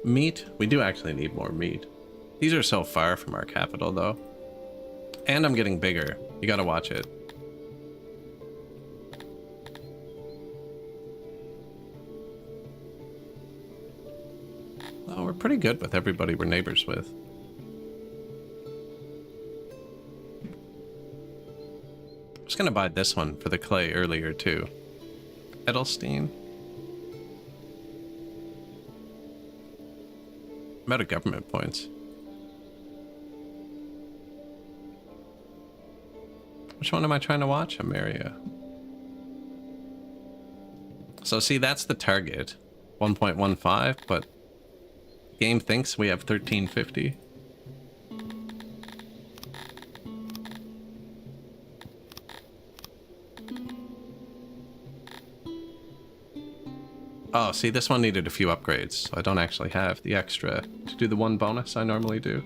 Meat? We do actually need more meat. These are so far from our capital, though. And I'm getting bigger. You gotta watch it. Oh, we're pretty good with everybody we're neighbors with. was gonna buy this one for the clay earlier too. Edelstein. I'm out of government points. Which one am I trying to watch? Ameria. So see, that's the target. 1.15, but game thinks we have 1350. Oh, see, this one needed a few upgrades, so I don't actually have the extra to do the one bonus I normally do.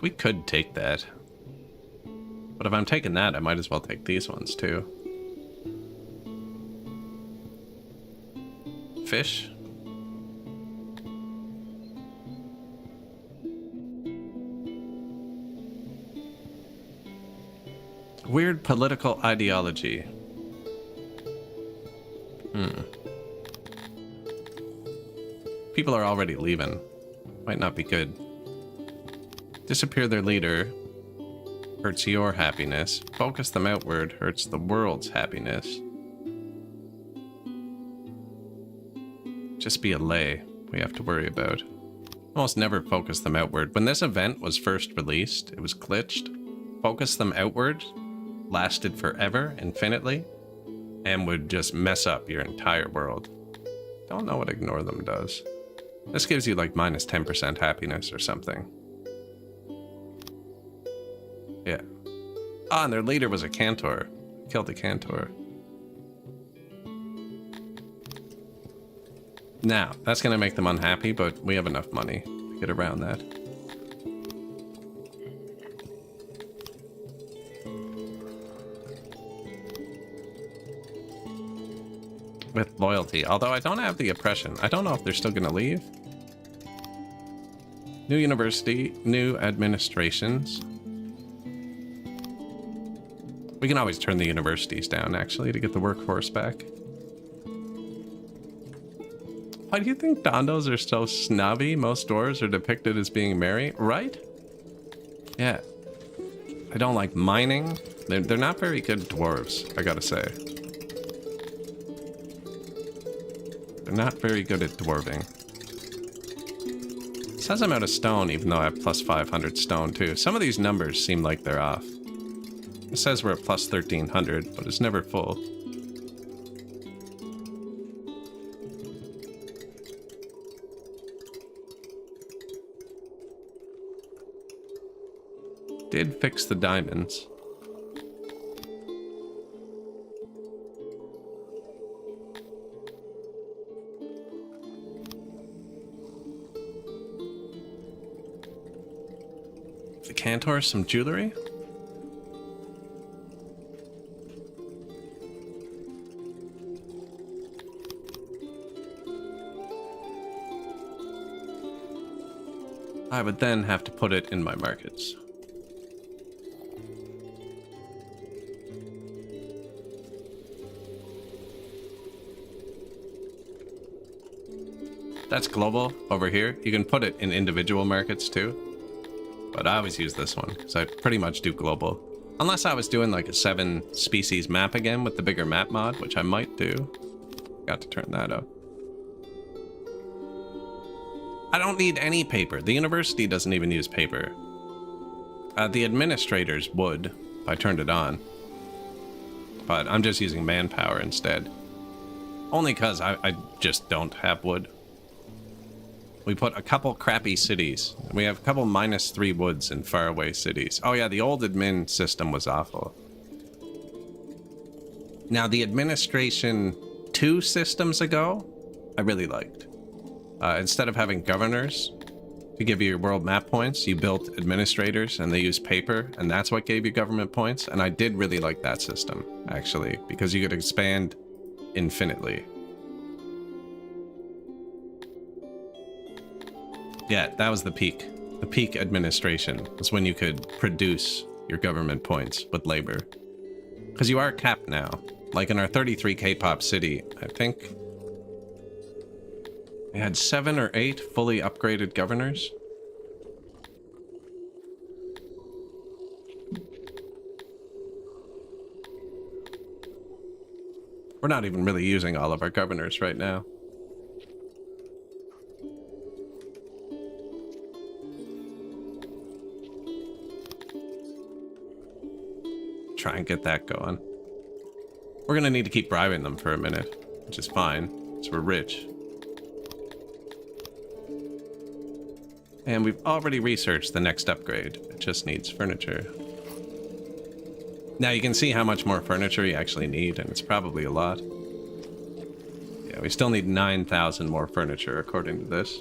We could take that. But if I'm taking that, I might as well take these ones too. Fish. Weird political ideology. People are already leaving. Might not be good. Disappear their leader hurts your happiness. Focus them outward hurts the world's happiness. Just be a lay we have to worry about. Almost never focus them outward. When this event was first released, it was glitched. Focus them outward lasted forever, infinitely, and would just mess up your entire world. Don't know what ignore them does. This gives you like minus 10% happiness or something. Yeah. Ah, and their leader was a Cantor. Killed a Cantor. Now, that's going to make them unhappy, but we have enough money to get around that. With loyalty, although I don't have the oppression. I don't know if they're still going to leave. New university, new administrations. We can always turn the universities down, actually, to get the workforce back. Why do you think Dondos are so snobby? Most dwarves are depicted as being merry, right? Yeah. I don't like mining. They're not very good dwarves, I gotta say. They're not very good at dwarving. It says I'm out of stone, even though I have plus 500 stone, too. Some of these numbers seem like they're off. It says we're at plus 1300, but it's never full. Did fix the diamonds. The Cantors, some jewelry? I would then have to put it in my markets. That's global over here. You can put it in individual markets too. But I always use this one because I pretty much do global. Unless I was doing like a 7 species map again with the bigger map mod, which I might do. Got to turn that up. I don't need any paper. The university doesn't even use paper. The administrators would if I turned it on. But I'm just using manpower instead. Only because I just don't have wood. We put a couple crappy cities. We have a couple -3 woods in faraway cities. Oh yeah, the old admin system was awful. Now the administration 2 systems ago, I really liked. Instead of having governors to give you your world map points, you built administrators and they used paper, and that's what gave you government points. And I did really like that system, actually, because you could expand infinitely. Yeah, that was the peak. The peak administration was when you could produce your government points with labor. Because you are capped now. Like in our 33 K-pop city, I think we had 7 or 8 fully upgraded governors. We're not even really using all of our governors right now. Try and get that going. We're gonna need to keep bribing them for a minute, which is fine, because we're rich. And we've already researched the next upgrade. It just needs furniture. Now you can see how much more furniture you actually need, and it's probably a lot. Yeah, we still need 9,000 more furniture according to this.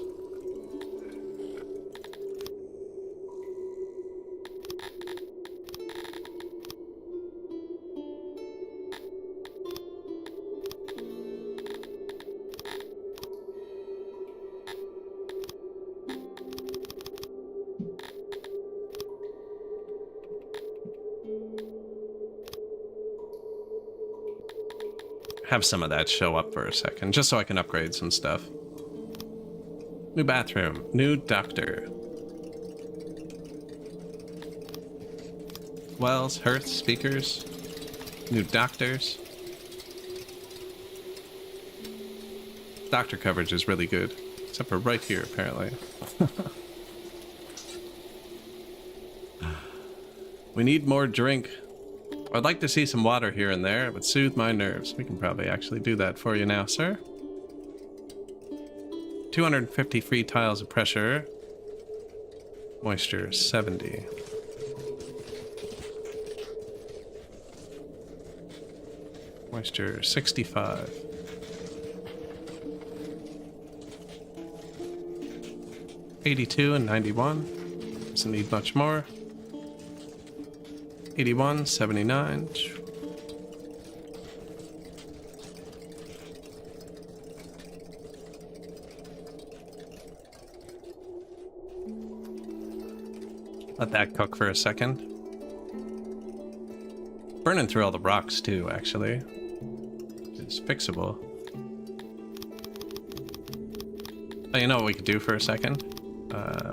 Have some of that show up for a second, just so I can upgrade some stuff. New bathroom, new doctor. Wells, hearths, speakers, new doctors. Doctor coverage is really good, except for right here, apparently. We need more drink. I'd like to see some water here and there. It would soothe my nerves. We can probably actually do that for you now, sir. 250 free tiles of pressure. Moisture 70. Moisture 65. $82 and 91. Doesn't need much more. 81, 79. Let that cook for a second. Burning through all the rocks too, actually. It's fixable. Oh, you know what we could do for a second?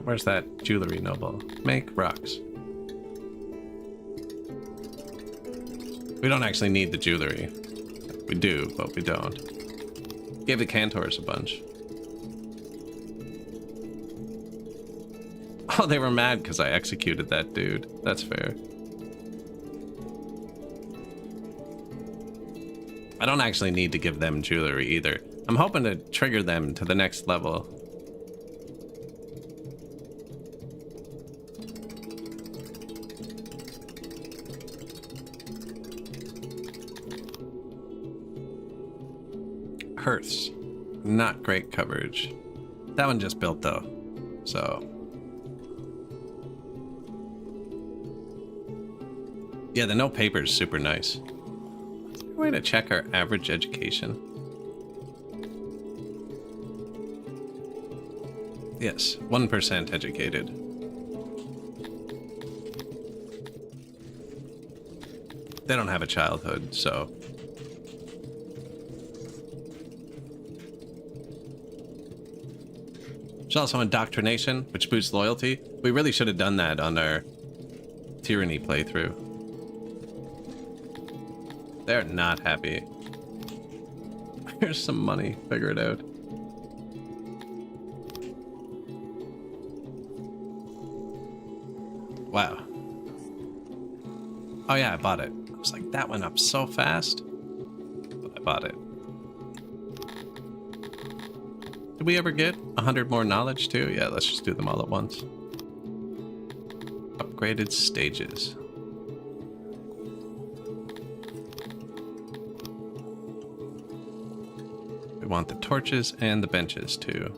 Where's that jewelry noble? Make rocks. We don't actually need the jewelry. We do, but we don't. Gave the Cantors a bunch. Oh, they were mad because I executed that dude. That's fair. I don't actually need to give them jewelry either. I'm hoping to trigger them to the next level. Hearths. Not great coverage. That one just built though, so. Yeah, the no paper is super nice. Is there a way to check our average education? Yes, 1% educated. They don't have a childhood, so. There's also indoctrination, which boosts loyalty. We really should have done that on our tyranny playthrough. They're not happy. Here's some money. Figure it out. Wow. Oh yeah, I bought it. I was like, that went up so fast. But I bought it. Did we ever get 100 more knowledge too? Yeah, let's just do them all at once. Upgraded stages. We want the torches and the benches too.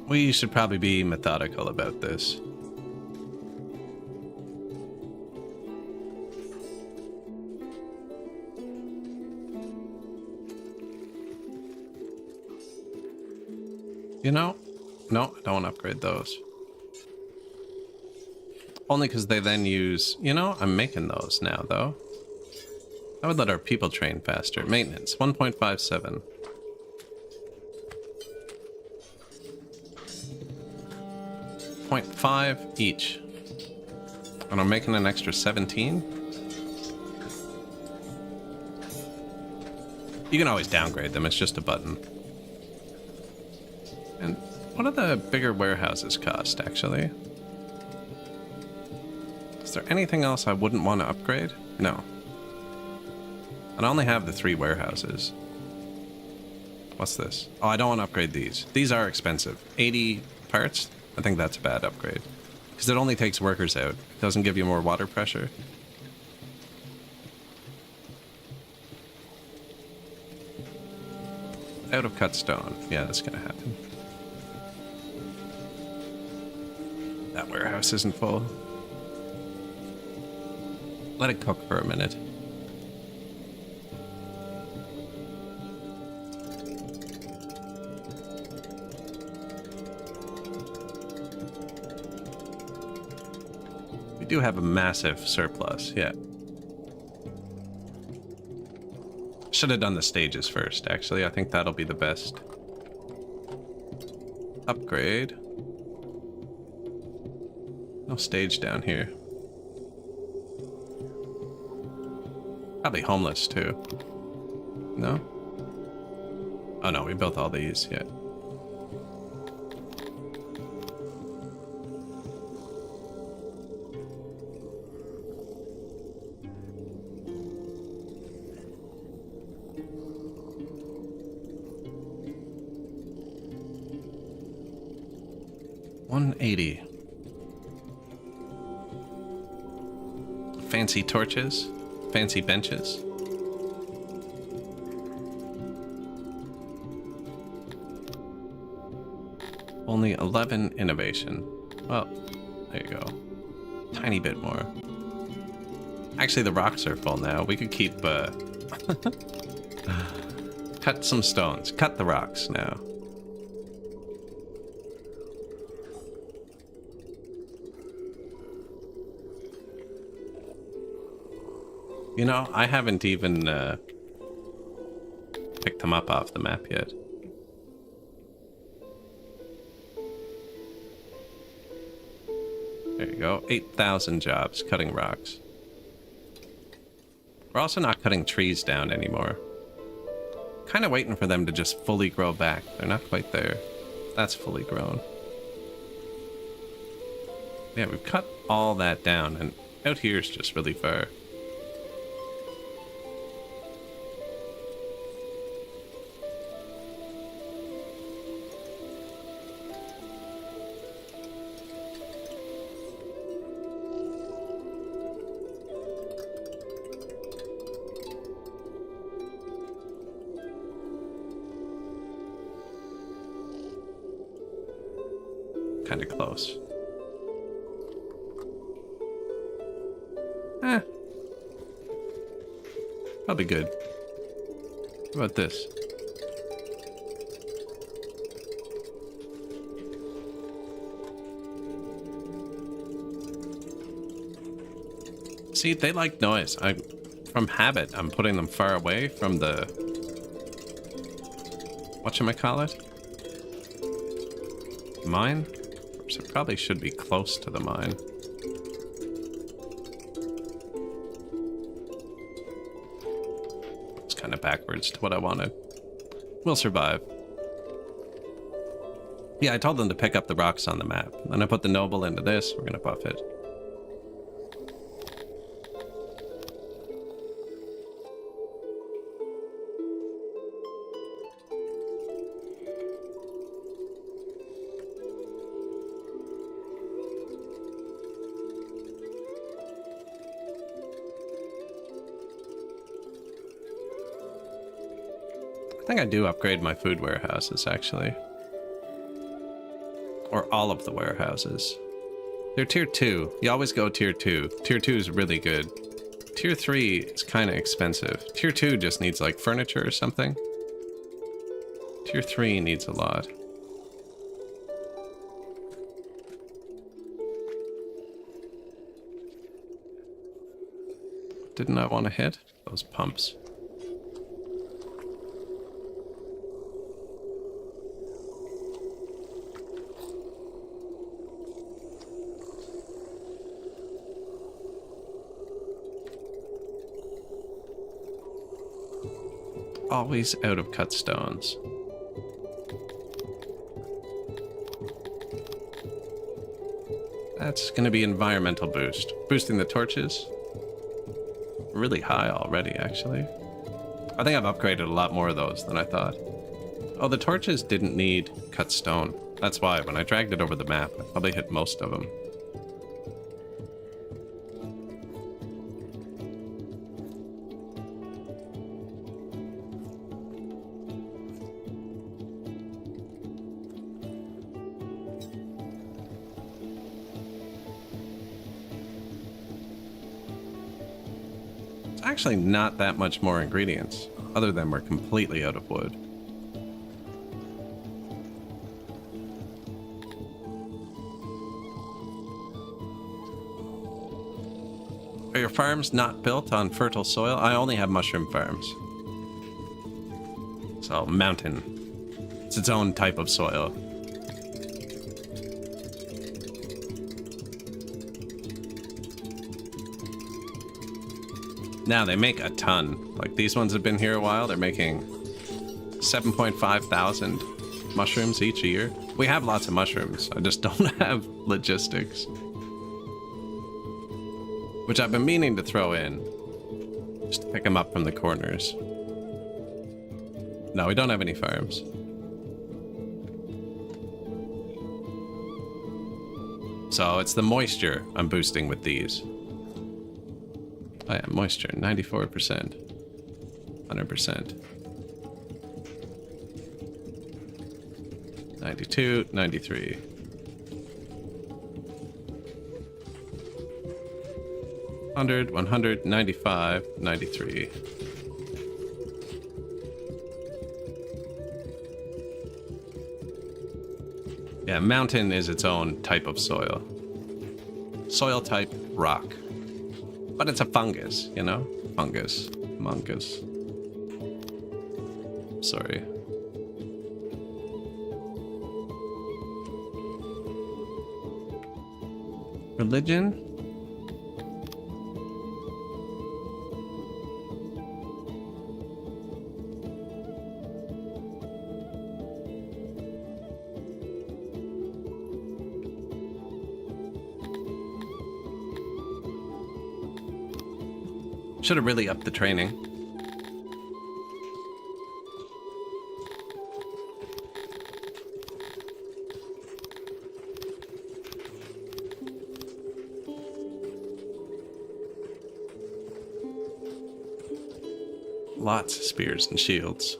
We should probably be methodical about this. You know, no, I don't want to upgrade those. Only because they then use, you know, I'm making those now though. I would let our people train faster. Maintenance, 1.57. 0.5 each. And I'm making an extra 17. You can always downgrade them, it's just a button. And what do the bigger warehouses cost, actually? Is there anything else I wouldn't want to upgrade? No. I only have the 3 warehouses. What's this? Oh, I don't want to upgrade these. These are expensive. 80 parts? I think that's a bad upgrade. Because it only takes workers out. It doesn't give you more water pressure. Out of cut stone. Yeah, that's gonna happen. That warehouse isn't full. Let it cook for a minute. We do have a massive surplus, yeah. Should have done the stages first, actually. I think that'll be the best. Upgrade. No stage down here. Probably homeless, too. No? Oh no, we built all these, yeah. $180. Fancy torches, fancy benches. Only 11 innovation. Well, there you go. Tiny bit more. Actually, the rocks are full now. We could keep, cut some stones. Cut the rocks now. You know, I haven't even picked them up off the map yet. There you go. 8,000 jobs cutting rocks. We're also not cutting trees down anymore. Kind of waiting for them to just fully grow back. They're not quite there. That's fully grown. Yeah, we've cut all that down, and out here is just really far. Kind of close. Probably good. How about this? See, they like noise. From habit, I'm putting them far away from the... whatchamacallit? Mine? So it probably should be close to the mine. It's kind of backwards to what I wanted. We'll survive. Yeah, I told them to pick up the rocks on the map. And I put the noble into this. We're gonna buff it. I think I do upgrade my food warehouses, actually. Or all of the warehouses. They're tier 2. You always go tier 2. Tier 2 is really good. Tier 3 is kind of expensive. Tier 2 just needs, like, furniture or something. Tier 3 needs a lot. Didn't I want to hit? Those pumps. always out of cut stones. That's going to be environmental boost. Boosting the torches. Really high already, actually. I think I've upgraded a lot more of those than I thought. Oh, the torches didn't need cut stone. That's why when I dragged it over the map, I probably hit most of them. Actually not that much more ingredients, other than we're completely out of wood. Are your farms not built on fertile soil? I only have mushroom farms. So, mountain. It's its own type of soil. Now, they make a ton. Like, these ones have been here a while. They're making 7.5 thousand mushrooms each a year. We have lots of mushrooms. I just don't have logistics. Which I've been meaning to throw in. Just to pick them up from the corners. No, we don't have any farms. So it's the moisture I'm boosting with these. Oh yeah, moisture, 94%. 100%. 92, 93. 100, 100, 95, 93. Yeah, mountain is its own type of soil. Soil type, rock. But it's a fungus, you know? Fungus. Mungus. Sorry. Religion? Should have really upped the training. Lots of spears and shields.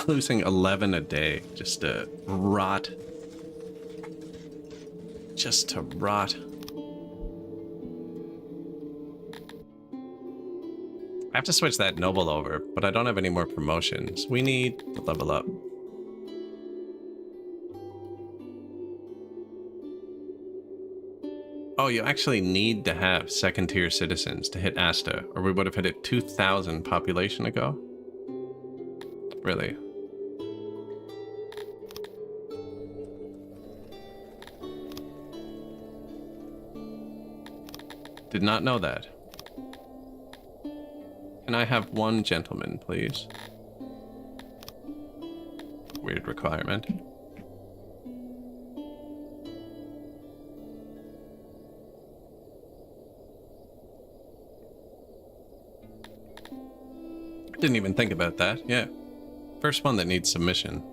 Losing 11 a day just to rot. Just to rot. I have to switch that noble over, but I don't have any more promotions. We need to level up. Oh, you actually need to have second tier citizens to hit Asta, or we would have hit it 2,000 population ago. Really? Did not know that. Can I have one gentleman, please? Weird requirement. Didn't even think about that, yeah. First one that needs submission.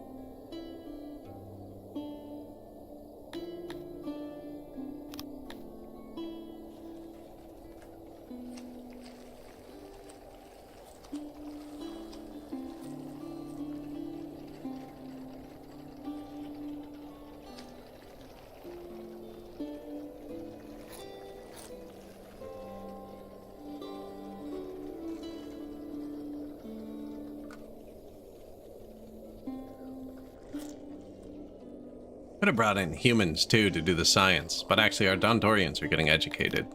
Could have brought in humans too to do the science, but actually our Dondorians are getting educated.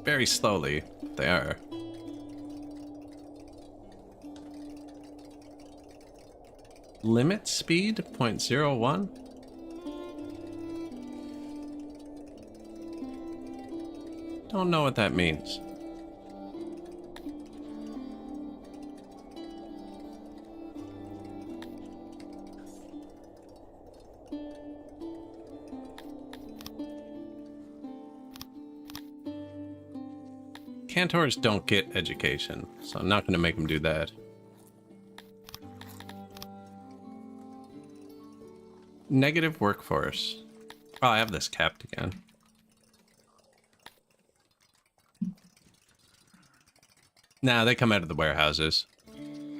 Very slowly, but they are. Limit speed 0.01? Don't know what that means. Cantors don't get education, so I'm not going to make them do that. Negative workforce. Oh, I have this capped again. Nah, they come out of the warehouses.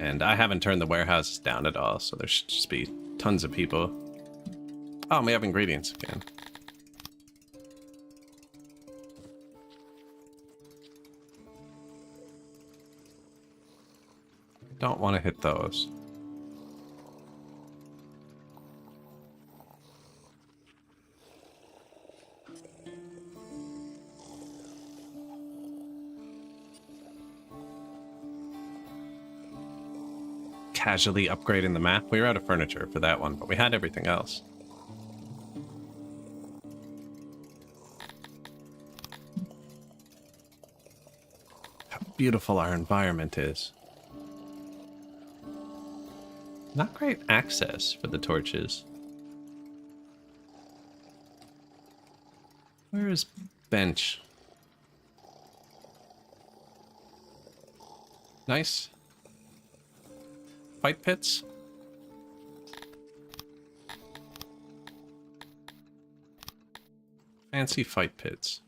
And I haven't turned the warehouses down at all, so there should just be tons of people. Oh, we have ingredients again. Don't want to hit those. Casually upgrading the map. We were out of furniture for that one, but we had everything else. How beautiful our environment is. Not great access for the torches. Where is bench? Nice. Fight pits? Fancy fight pits.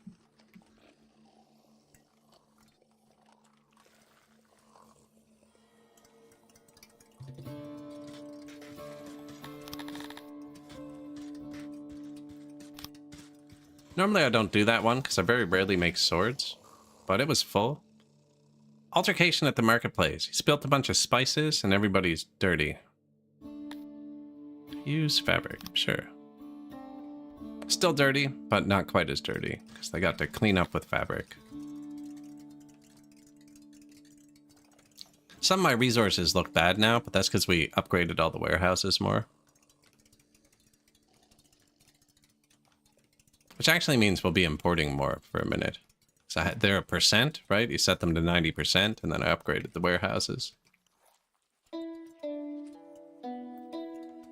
Normally I don't do that one because I very rarely make swords, but it was full. Altercation at the marketplace. He spilt a bunch of spices and everybody's dirty. Use fabric, sure. Still dirty, but not quite as dirty because they got to clean up with fabric. Some of my resources look bad now, but that's because we upgraded all the warehouses more. Which actually means we'll be importing more for a minute. So they're a percent, right? You set them to 90%, and then I upgraded the warehouses.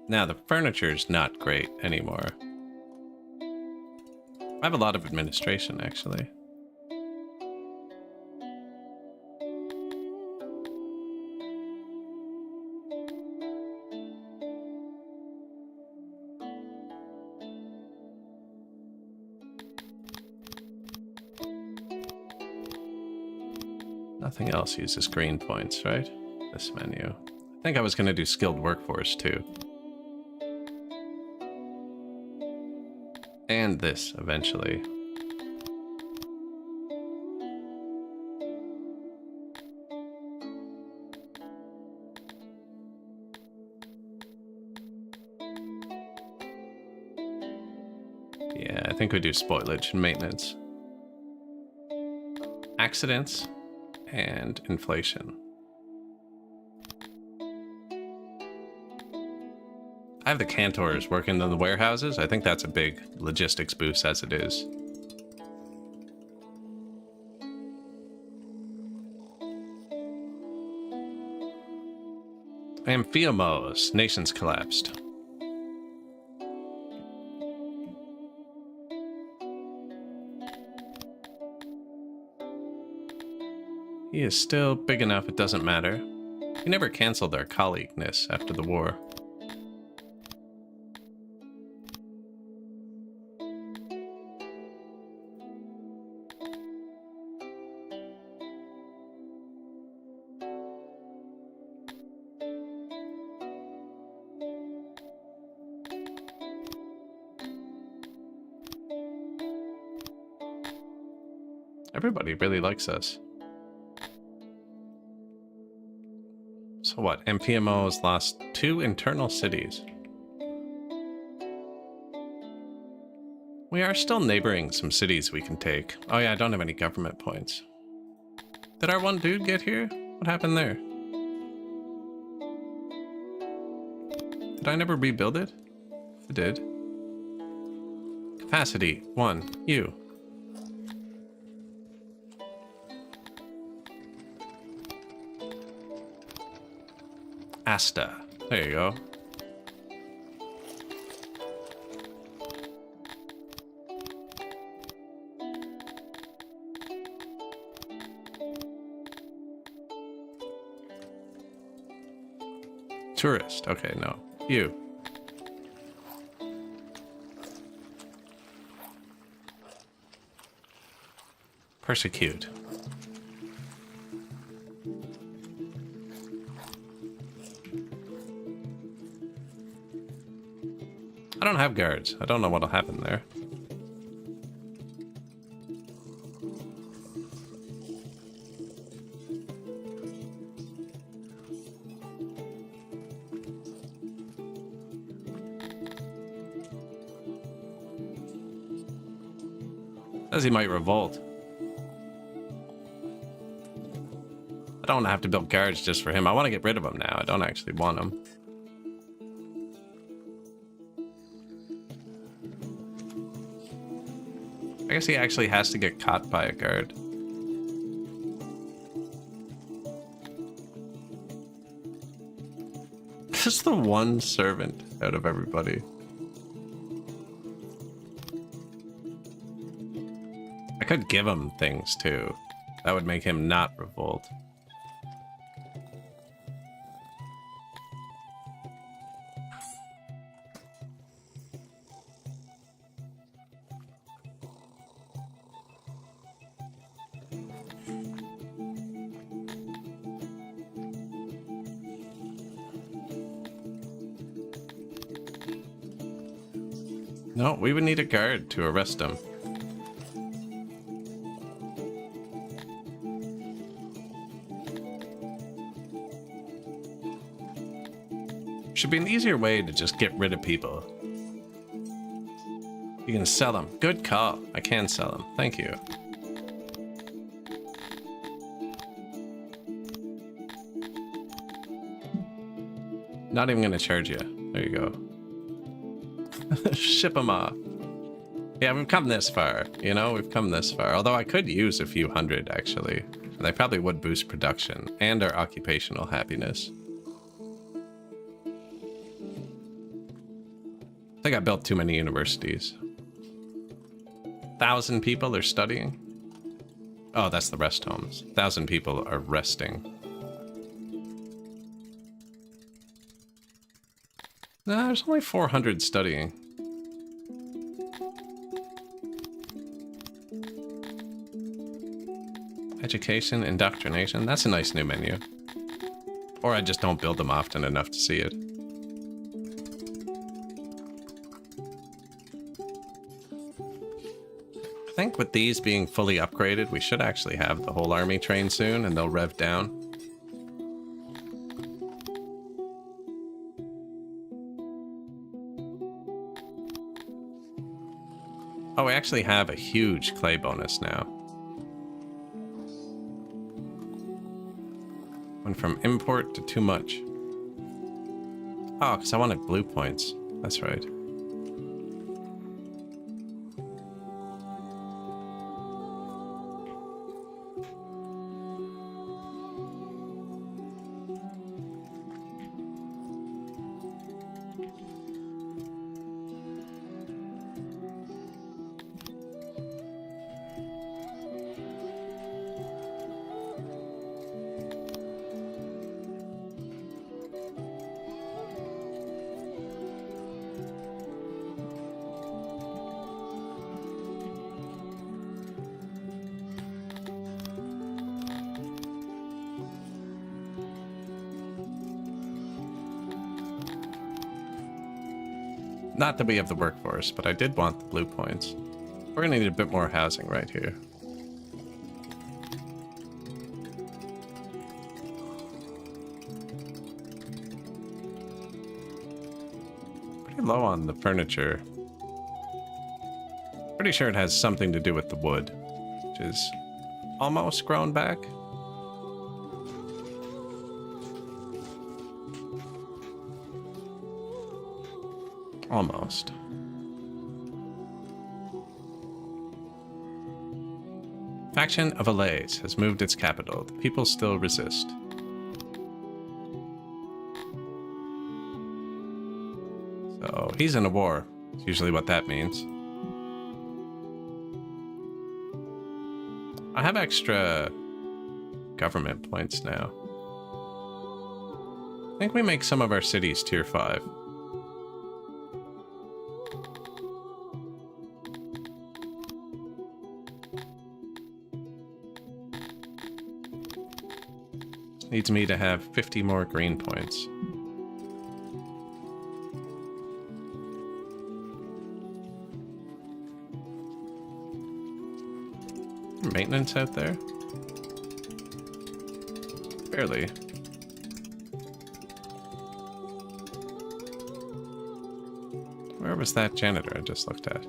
Now, the furniture's not great anymore. I have a lot of administration, actually. Nothing else uses green points, right? This menu. I think I was going to do skilled workforce, too. And this, eventually. Yeah, I think we do spoilage and maintenance. Accidents and inflation. I have the Cantors working in the warehouses. I think that's a big logistics boost as it is. Amphiomos, nations collapsed. He is still big enough, it doesn't matter. He never canceled our colleagueness after the war. Everybody really likes us. So what? MPMO has lost 2 internal cities. We are still neighboring some cities we can take. Oh yeah, I don't have any government points. Did our one dude get here? What happened there? Did I never rebuild it? I did. Capacity 1. You. Asta. There you go. Tourist. Okay, no. You. Persecute. I don't have guards. I don't know what'll happen there. Says he might revolt. I don't have to build guards just for him. I want to get rid of him now. I don't actually want him. I guess he actually has to get caught by a guard. Just the one servant out of everybody. I could give him things too. That would make him not revolt. No, we would need a guard to arrest him. Should be an easier way to just get rid of people. You can sell them. Good call. I can sell them. Thank you. Not even gonna charge you. There you go. Ship them off. Yeah, we've come this far. You know, we've come this far. Although I could use a few hundred, actually. And they probably would boost production and our occupational happiness. I think I built too many universities. 1,000 people are studying? Oh, that's the rest homes. 1,000 people are resting. No, there's only 400 studying. Education, indoctrination. That's a nice new menu. Or I just don't build them often enough to see it. I think with these being fully upgraded, we should actually have the whole army trained soon and they'll rev down. Oh, we actually have a huge clay bonus now. Went from import to too much. Oh, because I wanted blue points. That's right. Not that we have the workforce, but I did want the blue points. We're gonna need a bit more housing right here. Pretty low on the furniture. Pretty sure it has something to do with the wood, which is almost grown back. Almost. Faction of Allays has moved its capital. The people still resist. So he's in a war. It's usually what that means. I have extra government points now. think we make some of our cities tier 5. Needs me to have 50 more green points. Maintenance out there? Barely. Where was that janitor I just looked at?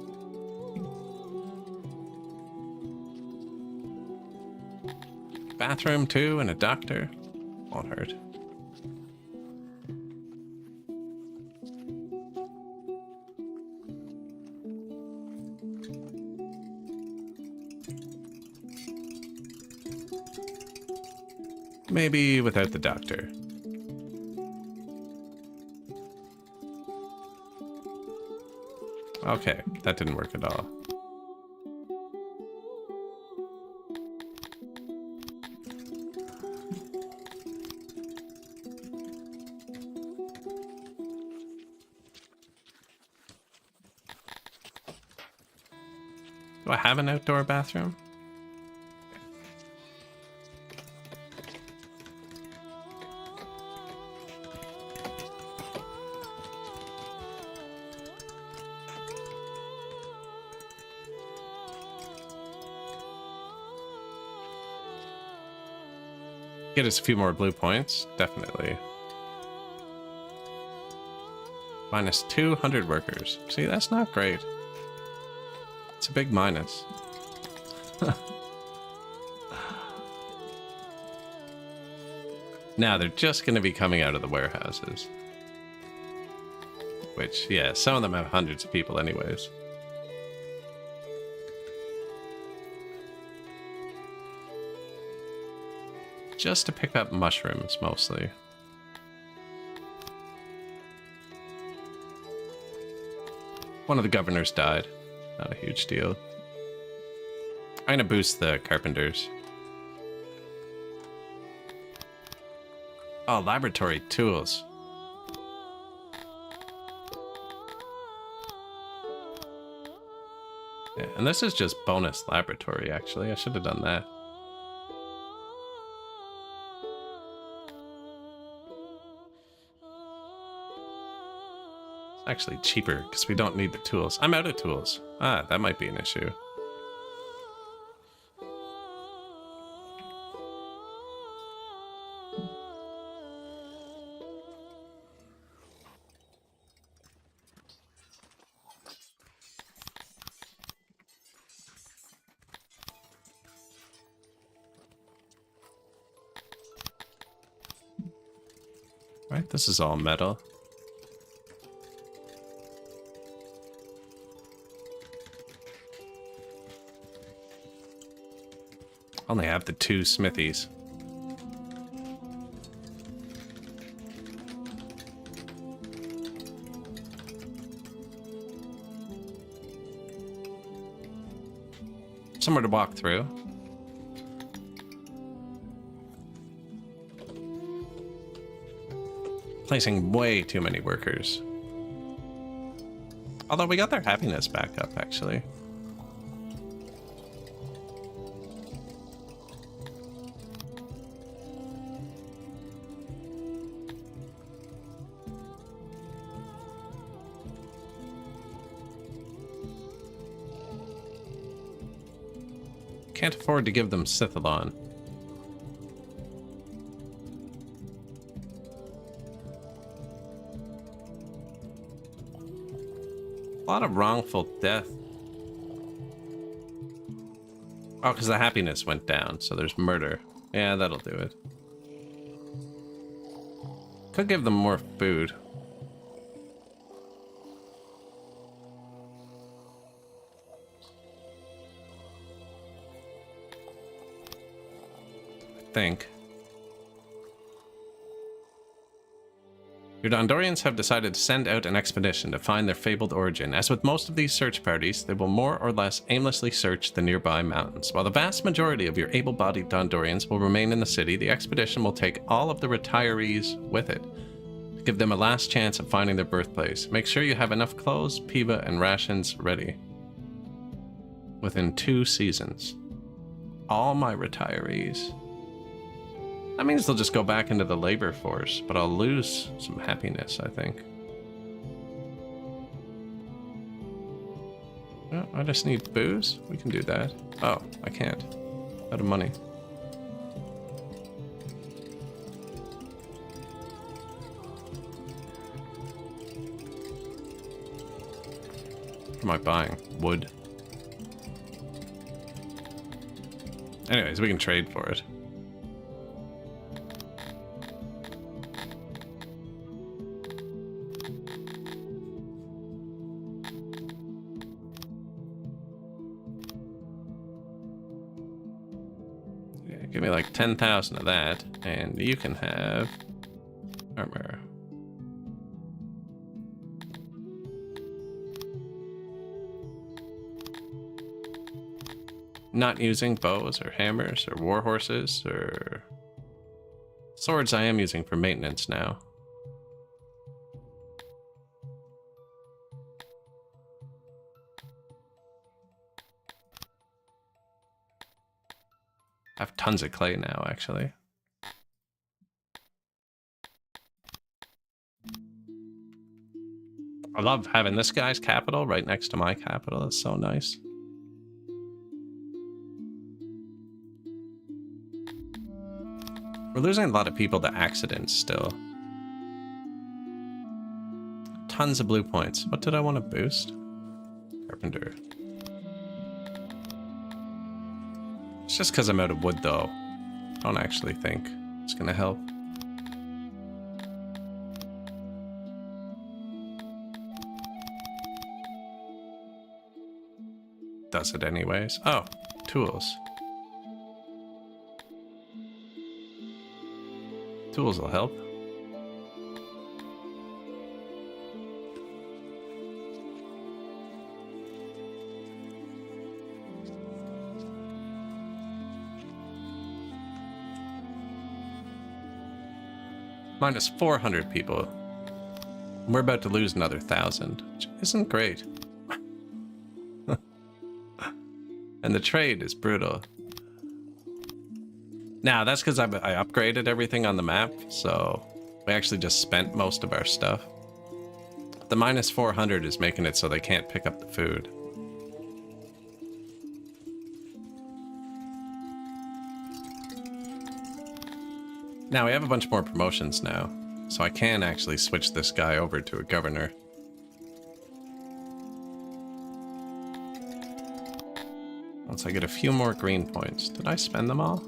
Bathroom too, and a doctor. Won't hurt. Maybe without the doctor. Okay, that didn't work at all. Do I have an outdoor bathroom? Get us a few more blue points, definitely. Minus 200 workers. See, that's not great. It's a big minus. Now they're just going to be coming out of the warehouses. Which, yeah, some of them have hundreds of people anyways. Just to pick up mushrooms, mostly. One of the governors died. Not a huge deal. I'm gonna boost the carpenters. Oh, laboratory tools. Yeah, and this is just bonus laboratory, actually. I should have done that. It's actually cheaper because we don't need the tools. I'm out of tools. Ah, that might be an issue. Right, this is all metal. Only have the 2 smithies. Somewhere to walk through. Placing way too many workers. Although we got their happiness back up, actually. Can't afford to give them Sithalon. A lot of wrongful death. Oh, because the happiness went down, so there's murder. Yeah, that'll do it. Could give them more food. I think. Your Dondorians have decided to send out an expedition to find their fabled origin. As with most of these search parties, they will more or less aimlessly search the nearby mountains. While the vast majority of your able-bodied Dondorians will remain in the city, the expedition will take all of the retirees with it. Give them a last chance of finding their birthplace. Make sure you have enough clothes, piva, and rations ready within 2 seasons. All my retirees. That means they'll just go back into the labor force, but I'll lose some happiness, I think. Oh, I just need booze? We can do that. Oh, I can't. Out of money. What am I buying? Wood. Anyways, we can trade for it. Yeah, give me like 10,000 of that, and you can have armor. Not using bows or hammers or war horses or swords. I am using for maintenance now. I have tons of clay now, actually. I love having this guy's capital right next to my capital. It's so nice. We're losing a lot of people to accidents still. Tons of blue points. What did I want to boost? Carpenter. It's just because I'm out of wood, though. I don't actually think it's going to help. Does it anyways. Oh, tools. Tools will help. Minus 400 people. We're about to lose another 1,000, which isn't great. And the trade is brutal. Now, that's because I upgraded everything on the map, so we actually just spent most of our stuff. The minus 400 is making it so they can't pick up the food. Now, we have a bunch more promotions now, so I can actually switch this guy over to a governor. Once I get a few more green points. Did I spend them all?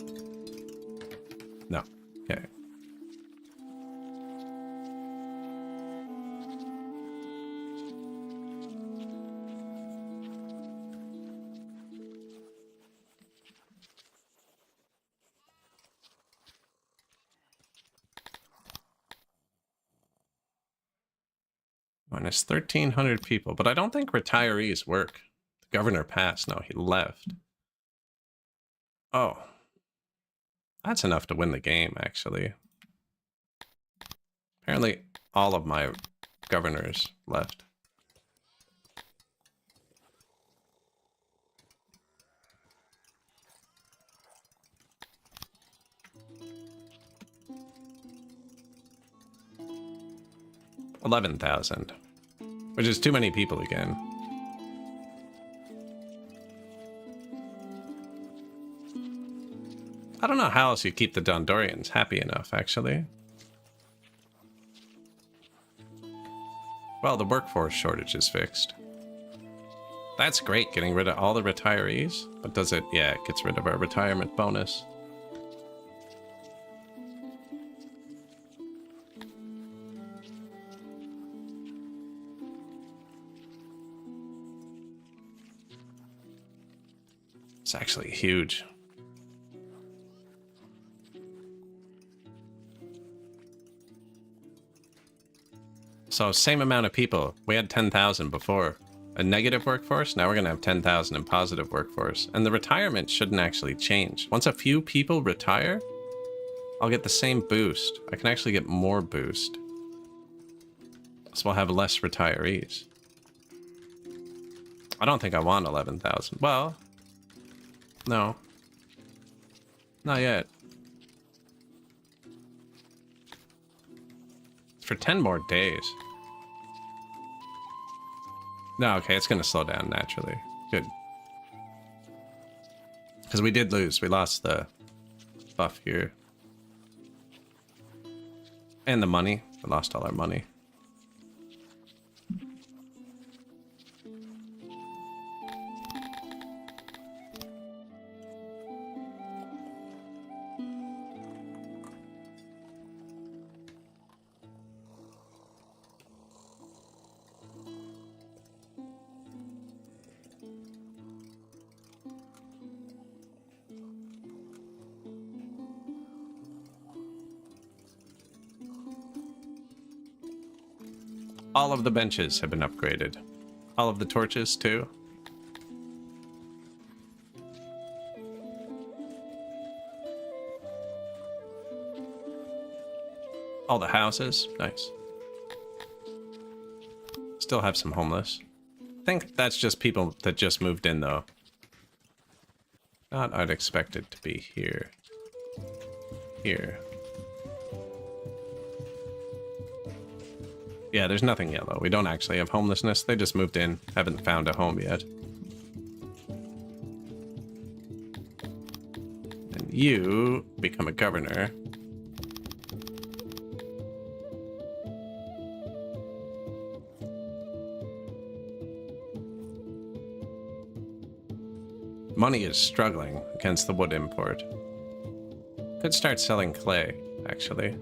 No. Okay. Minus 1,300 people, but I don't think retirees work. The governor passed. No, he left. Oh. That's enough to win the game, actually. Apparently, all of my governors left. $11,000, which is too many people again. I don't know how else you keep the Dondorians happy enough, actually. Well, the workforce shortage is fixed. That's great, getting rid of all the retirees. But does it? Yeah, it gets rid of our retirement bonus. It's actually huge. So same amount of people. We had 10,000 before. A negative workforce, now we're going to have 10,000 in positive workforce. And the retirement shouldn't actually change. Once a few people retire, I'll get the same boost. I can actually get more boost. So we'll have less retirees. I don't think I want 11,000. Well, no. Not yet. It's for 10 more days. No, okay, it's going to slow down naturally. Good. Because we did lose. We lost the buff here. And the money. We lost all our money. All of the benches have been upgraded. All of the torches, too. All the houses. Nice. Still have some homeless. I think that's just people that just moved in, though. Not I'd expect it to be here. Here. Yeah, there's nothing yellow. We don't actually have homelessness. They just moved in. Haven't found a home yet. And you become a governor. Money is struggling against the wood import. Could start selling clay, actually.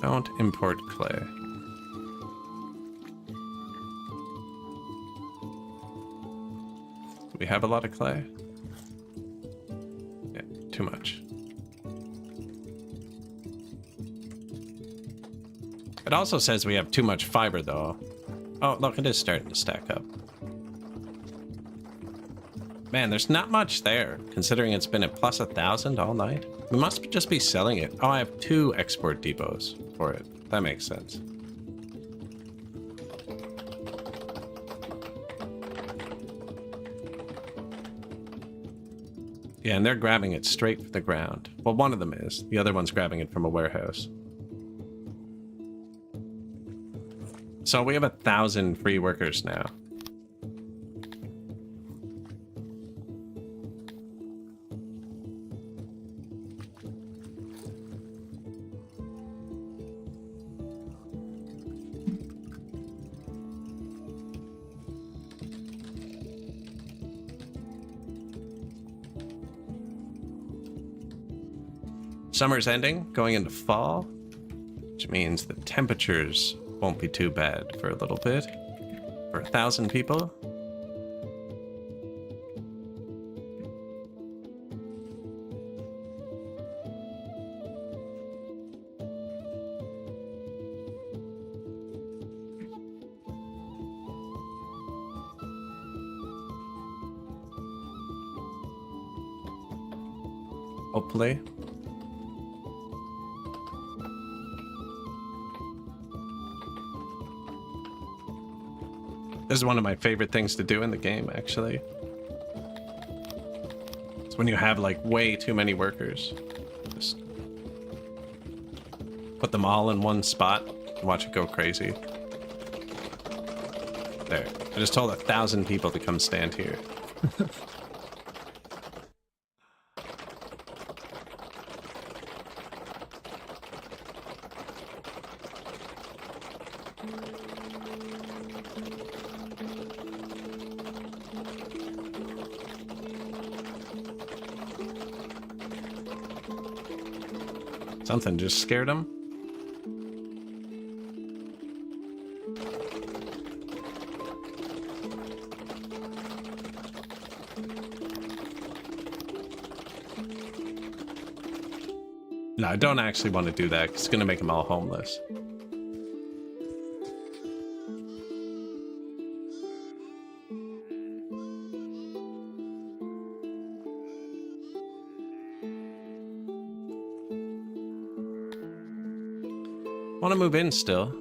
Don't import clay. Do we have a lot of clay? Yeah, too much. It also says we have too much fiber, though. Oh, look, it is starting to stack up. Man, there's not much there, considering it's been at plus 1,000 all night. We must just be selling it. Oh, I have 2 export depots for it. That makes sense. Yeah, and they're grabbing it straight from the ground. Well, one of them is. The other one's grabbing it from a warehouse. So we have 1,000 free workers now. Summer's ending, going into fall, which means the temperatures won't be too bad for a little bit. For 1,000 people. Hopefully. This is one of my favorite things to do in the game, actually. It's when you have, like, way too many workers. Just put them all in one spot and watch it go crazy. There. I just told 1,000 people to come stand here. Something just scared him. No, I don't actually want to do that, 'cause it's going to make them all homeless. move in still.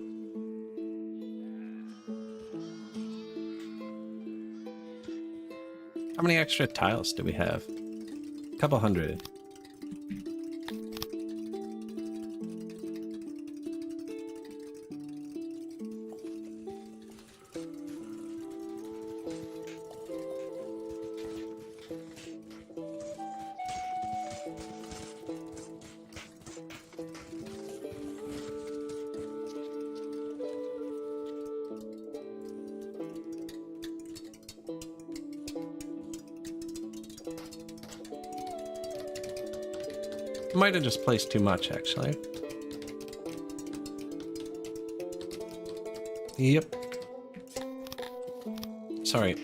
How many extra tiles do we have? A couple hundred. Might have just placed too much, actually. Yep. Sorry.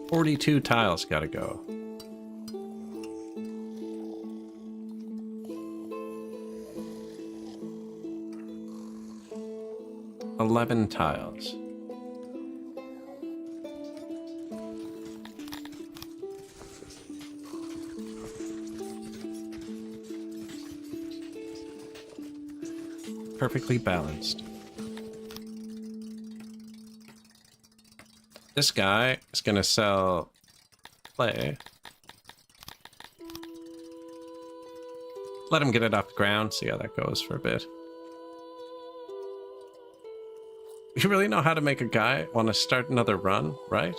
"42 tiles gotta go. "11 tiles. Perfectly balanced. This guy is gonna sell clay. Let him get it off the ground, see how that goes for a bit. You really know how to make a guy want to start another run, right?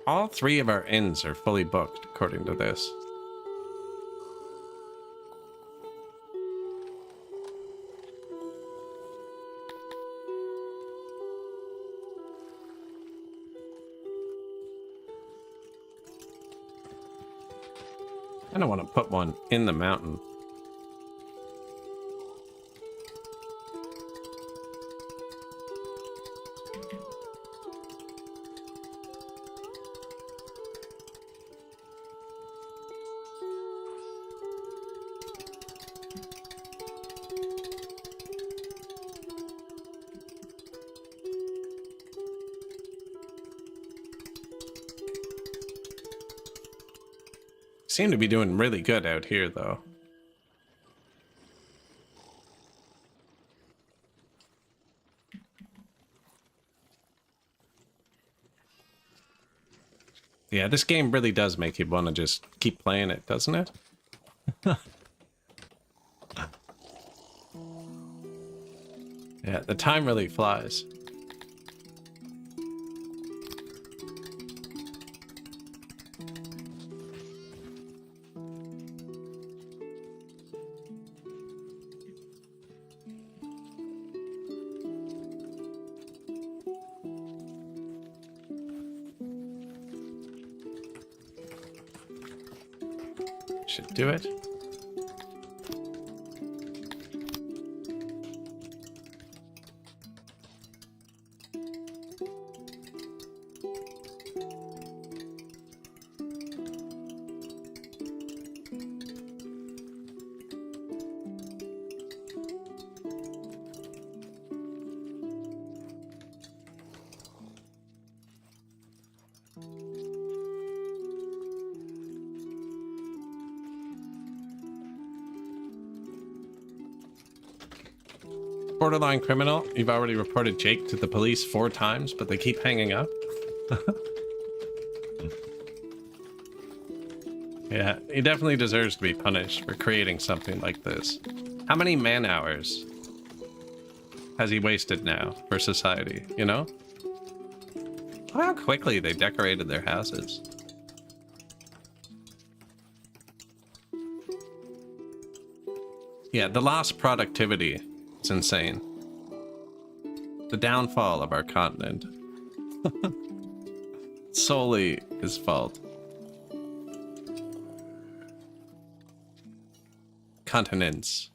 All 3 of our inns are fully booked, according to this. I don't want to put one in the mountain. Seem to be doing really good out here, though. Yeah, this game really does make you want to just keep playing it, doesn't it? Yeah, the time really flies. Should do it. Borderline criminal. You've already reported Jake to the police 4 times, but they keep hanging up. Yeah, he definitely deserves to be punished for creating something like this. How many man hours has he wasted now for society, you know? Look how quickly they decorated their houses. Yeah, the lost productivity. It's insane. The downfall of our continent. Solely his fault. Continents.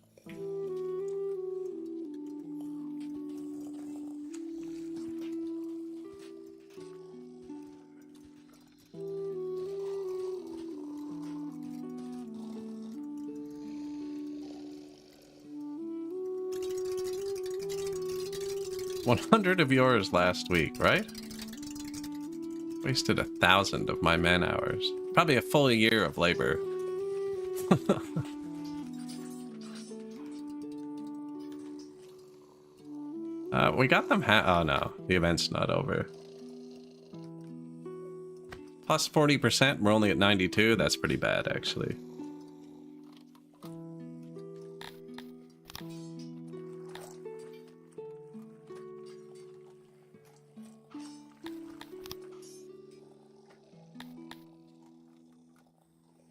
100 of yours last week, right? Wasted 1,000 of my man hours. Probably a full year of labor. We got them oh no, the event's not over. Plus 40%, we're only at 92. That's pretty bad, actually.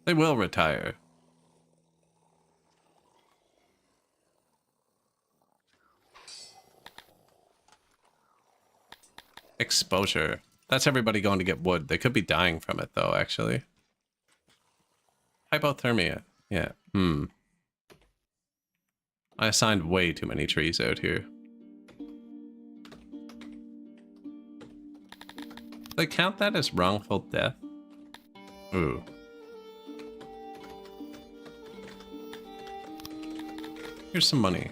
They will retire. Exposure. That's everybody going to get wood. They could be dying from it, though, actually. Hypothermia. Yeah. I assigned way too many trees out here. Do they count that as wrongful death? Ooh. Here's some money.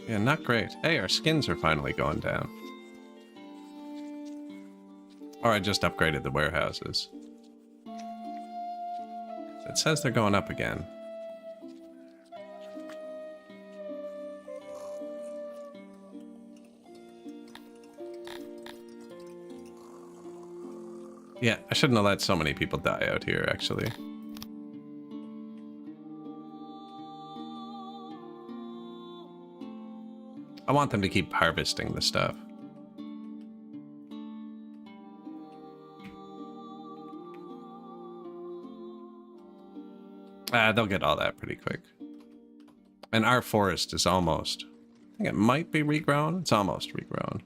Yeah, not great. Hey, our skins are finally going down. Or I just upgraded the warehouses. It says they're going up again. Yeah, I shouldn't have let so many people die out here, actually. I want them to keep harvesting the stuff. They'll get all that pretty quick. And our forest is almost... I think it might be regrown. It's almost regrown.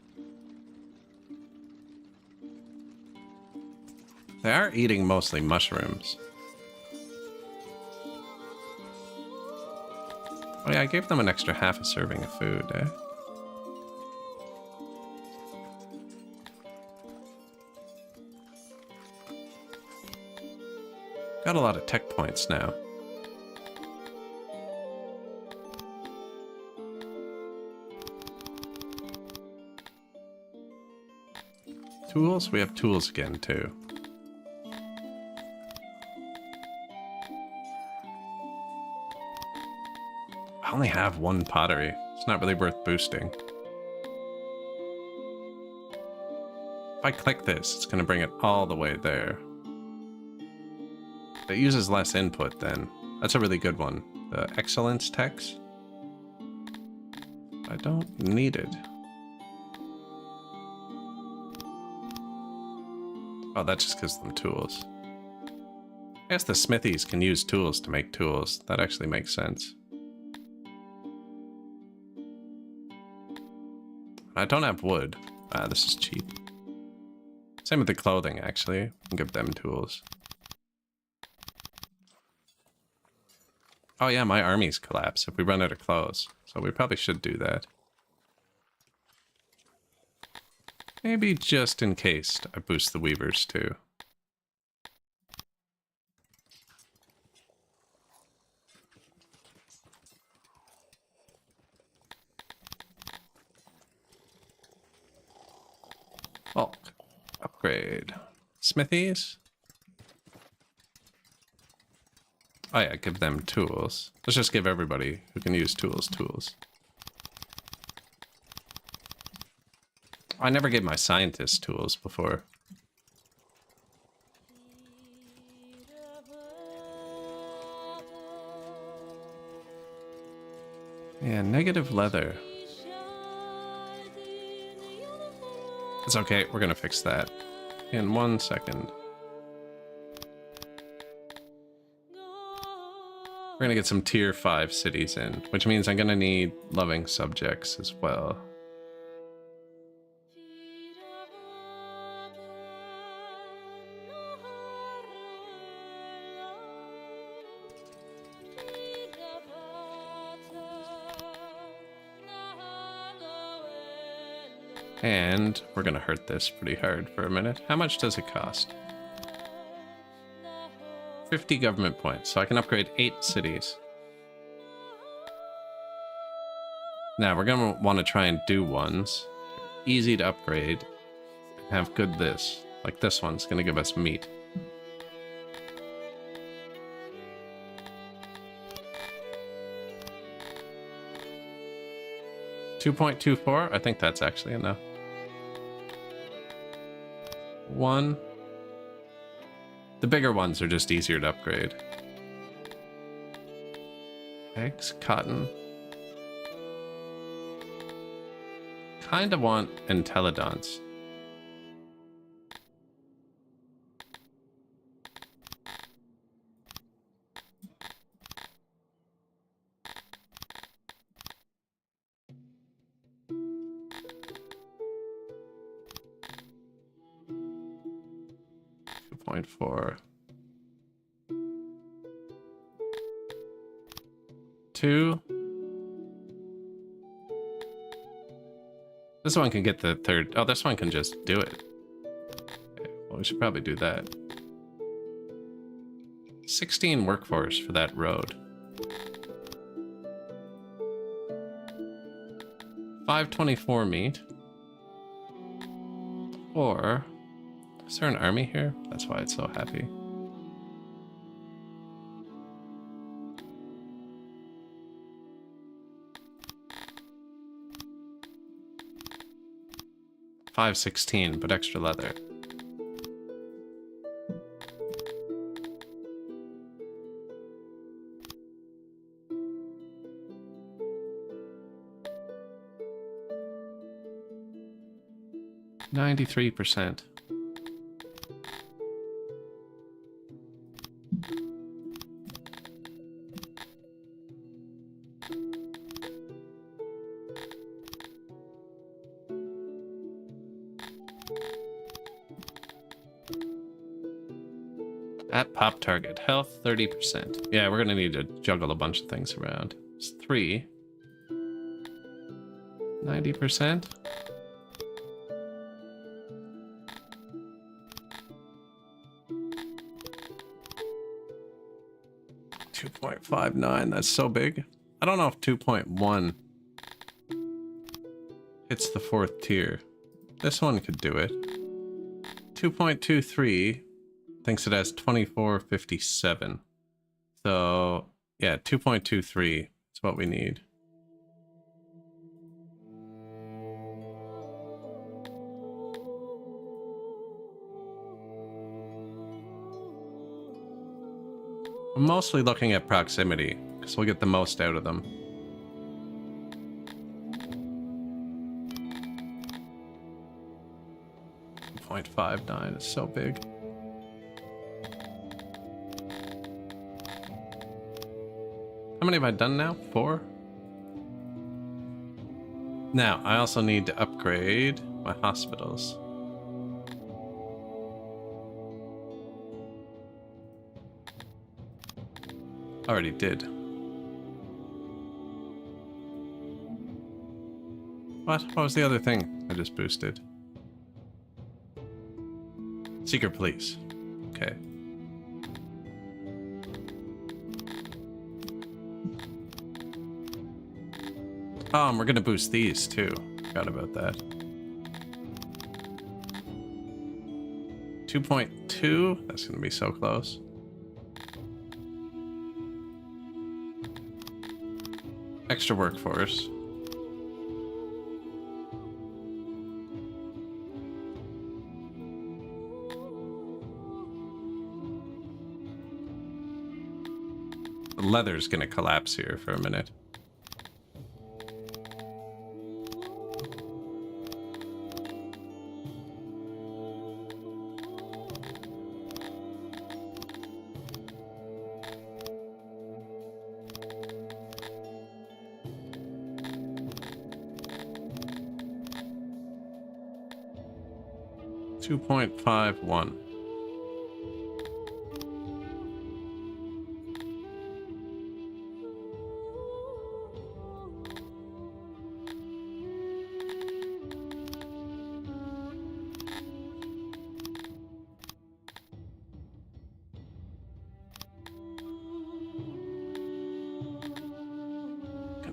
They are eating mostly mushrooms. Oh yeah, I gave them an extra half a serving of food, eh? Got a lot of tech points now. Tools? We have tools again, too. I only have one pottery. It's not really worth boosting. If I click this, it's going to bring it all the way there. It uses less input then. That's a really good one. The excellence text. I don't need it. Oh, that just gives them tools. I guess the smithies can use tools to make tools. That actually makes sense. I don't have wood. This is cheap. Same with the clothing, actually. I'll give them tools. Oh yeah, my armies collapse if we run out of clothes. So we probably should do that. Maybe just in case I boost the weavers too. Bulk. Upgrade. Smithies? Oh yeah, give them tools. Let's just give everybody who can use tools, tools. I never gave my scientists tools before. Yeah, negative leather. It's okay, we're gonna fix that in 1 second. We're gonna get some tier 5 cities in, which means I'm gonna need loving subjects as well. And we're gonna hurt this pretty hard for a minute. How much does it cost? 50 government points, so I can upgrade 8 cities. Now we're gonna want to try and do ones. Easy to upgrade. Have good this. Like this one's gonna give us meat. $2.24? I think that's actually enough. 1. The bigger ones are just easier to upgrade. Eggs, cotton. Kind of want intelligence. .4 2. This one can get the third. Oh, this one can just do it. Okay, well, we should probably do that. 16 workforce for that road. 524 meat. Or is there an army here? That's why it's so happy. $516, but extra leather. %. At pop target. Health 30%. Yeah, we're gonna need to juggle a bunch of things around. It's 3. 90%. $2.59. That's so big. I don't know if 2.1 hits the 4th tier. This one could do it. 2.23 thinks it has 2457. So yeah, 2.23 is what we need. I'm mostly looking at proximity because we'll get the most out of them. 0.59 is so big. How many have I done now? 4? Now, I also need to upgrade my hospitals. Already did. What? What was the other thing I just boosted? Secret police. Okay. Oh, and we're gonna boost these too. Forgot about that. 2.2. That's gonna be so close. Extra workforce. The leather's gonna collapse here for a minute. $2.51.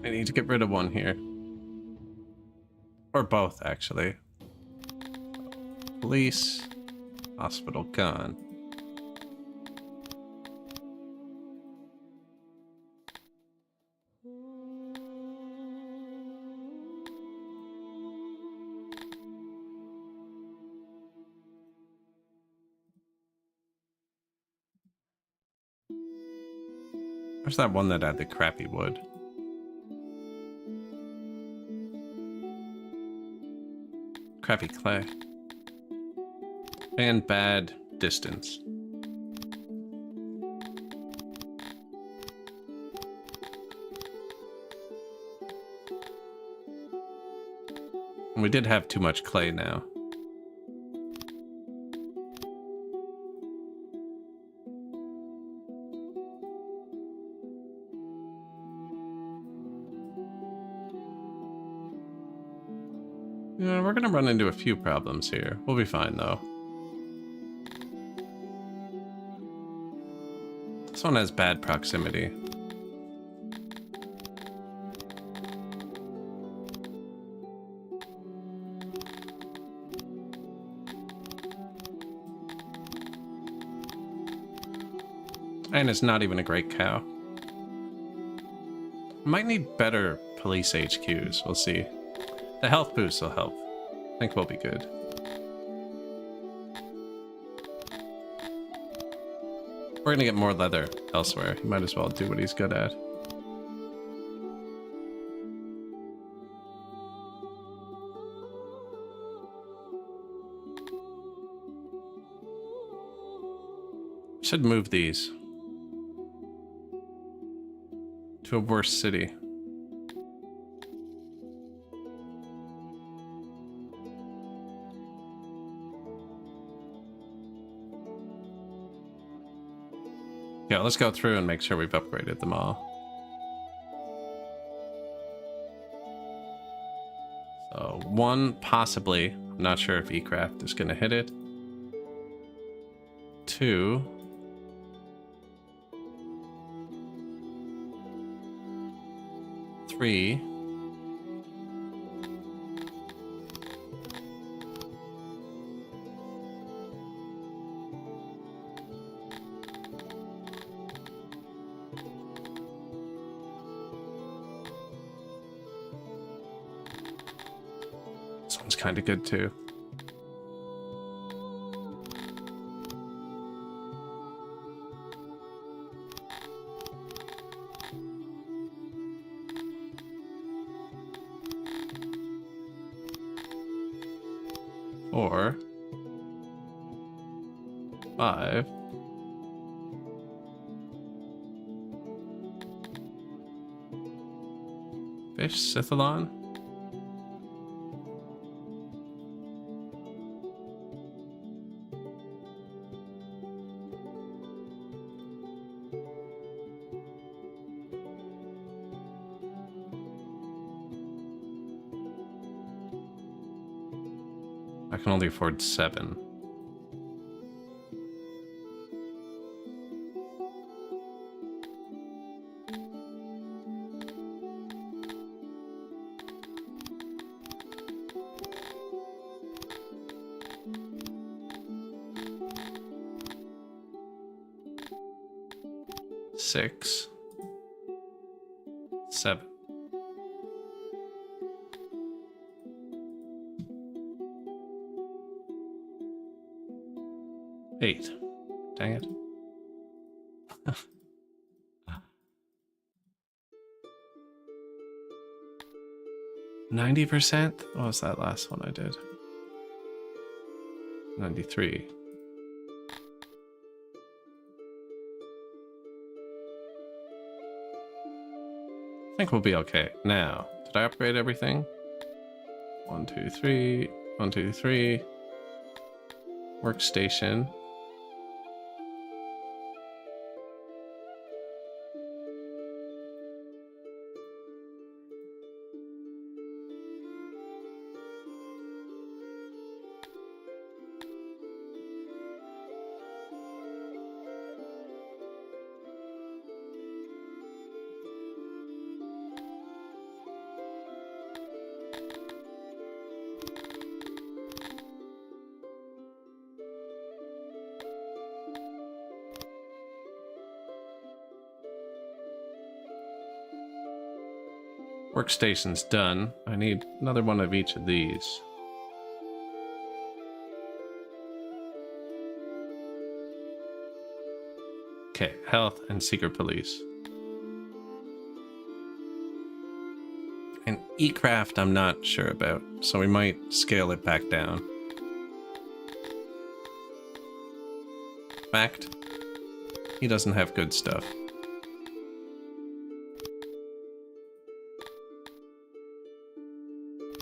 I need to get rid of one here. Or both, actually. Police. Hospital gone. Where's that one that had the crappy wood? Crappy clay. And bad distance. We did have too much clay now. Yeah, we're gonna run into a few problems here. We'll be fine though. This one has bad proximity. And it's not even a great cow. Might need better police HQs, we'll see. The health boost will help. I think we'll be good. We're gonna get more leather elsewhere. He might as well do what he's good at. Should move these to a worse city. Yeah, let's go through and make sure we've upgraded them all. So, one, possibly. I'm not sure if eCraft is going to hit it. 2. 3. 's kind of good too. Or 5. Fish Scythalon. I can only afford 7. Six, 7. Eight. Dang it. 90%? What was that last one I did? 93. I think we'll be okay. Now, did I upgrade everything? 1, 2, 3. 1, 2, 3. Workstation. Workstation's done. I need another one of each of these. Okay, health and secret police. And e-craft I'm not sure about, so we might scale it back down. Fact, he doesn't have good stuff.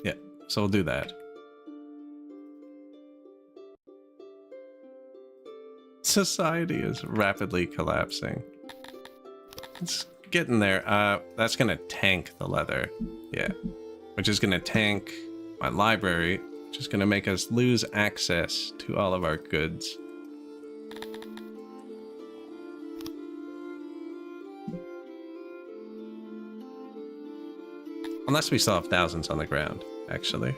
Yeah, so we'll do that. Society is rapidly collapsing. It's getting there. That's gonna tank the leather. Yeah. Which is gonna tank my library, which is gonna make us lose access to all of our goods. Unless we still have thousands on the ground, actually.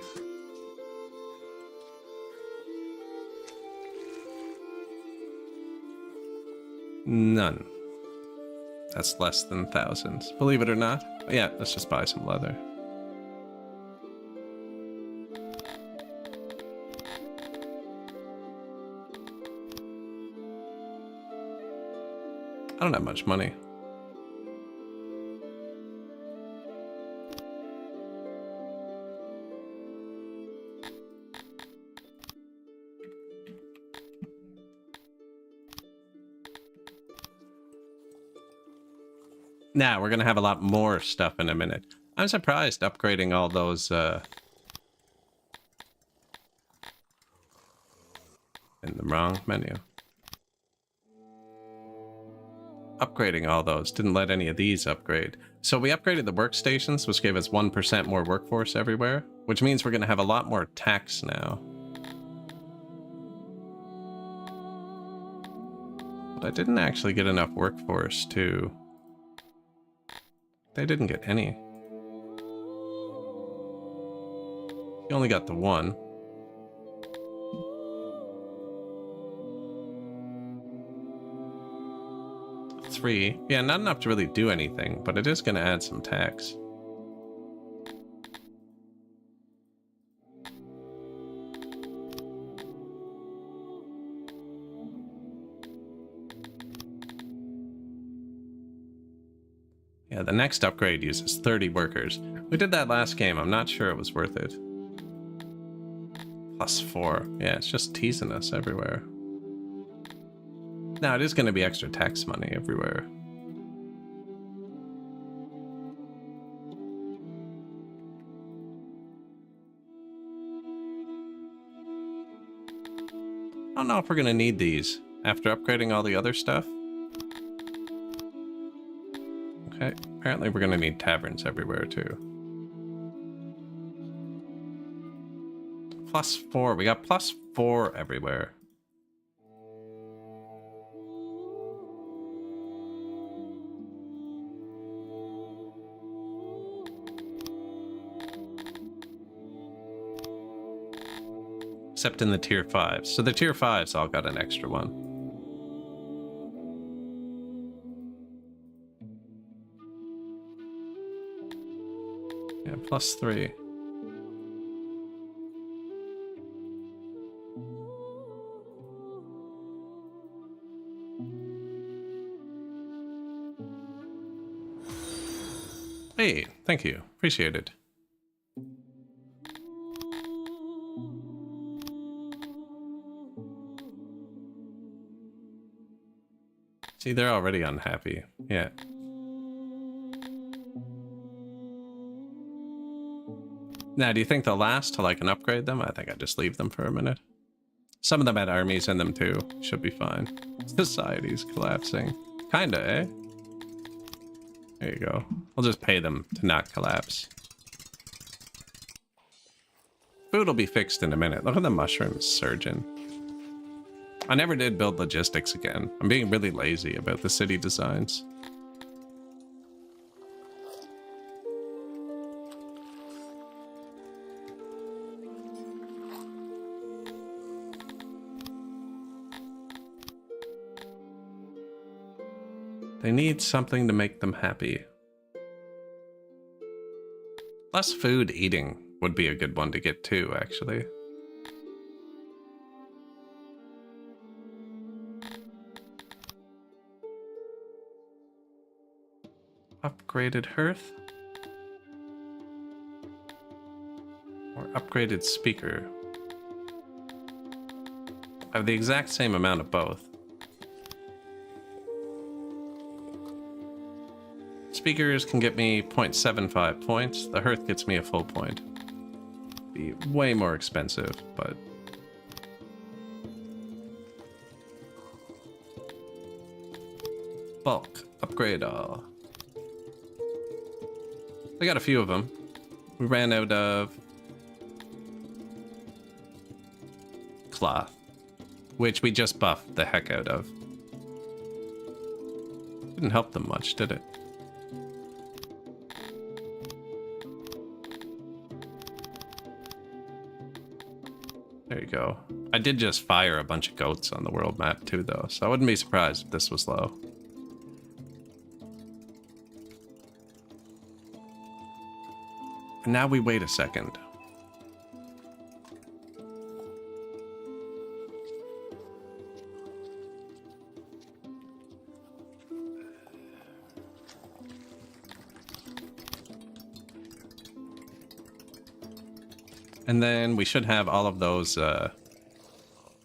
None. That's less than thousands, believe it or not. Yeah, let's just buy some leather. I don't have much money. Nah, we're gonna have a lot more stuff in a minute. I'm surprised upgrading all those, in the wrong menu. Upgrading all those didn't let any of these upgrade. So we upgraded the workstations, which gave us 1% more workforce everywhere, which means we're gonna have a lot more tax now. But I didn't actually get enough workforce to... They didn't get any. You only got the one. Three. Yeah, not enough to really do anything, but it is going to add some tax. Yeah, the next upgrade uses 30 workers. We did that last game. I'm not sure it was worth it. +4. Yeah, it's just teasing us everywhere. Now, it is going to be extra tax money everywhere. I don't know if we're going to need these after upgrading all the other stuff. Okay, apparently we're going to need taverns everywhere too. +4. We got +4 everywhere. Except in the tier 5s. So the tier 5s all got an extra one. Yeah, +3. Hey, thank you. Appreciate it. See, they're already unhappy. Yeah. Now, do you think they'll last till I can upgrade them? I think I just leave them for a minute. Some of them had armies in them too. Should be fine. Society's collapsing. Kinda, eh? There you go. We'll just pay them to not collapse. Food will be fixed in a minute. Look at the mushrooms surging. I never did build logistics again. I'm being really lazy about the city designs. They need something to make them happy. Less food eating would be a good one to get too, actually. Upgraded hearth? Or upgraded speaker? I have the exact same amount of both. Speakers can get me 0.75 points. The hearth gets me a full point. Be way more expensive, but... Bulk. Upgrade all. I got a few of them. We ran out of... cloth. Which we just buffed the heck out of. Didn't help them much, did it? There you go. I did just fire a bunch of goats on the world map too, though, so I wouldn't be surprised if this was low. And now we wait a second. And then we should have all of those, we're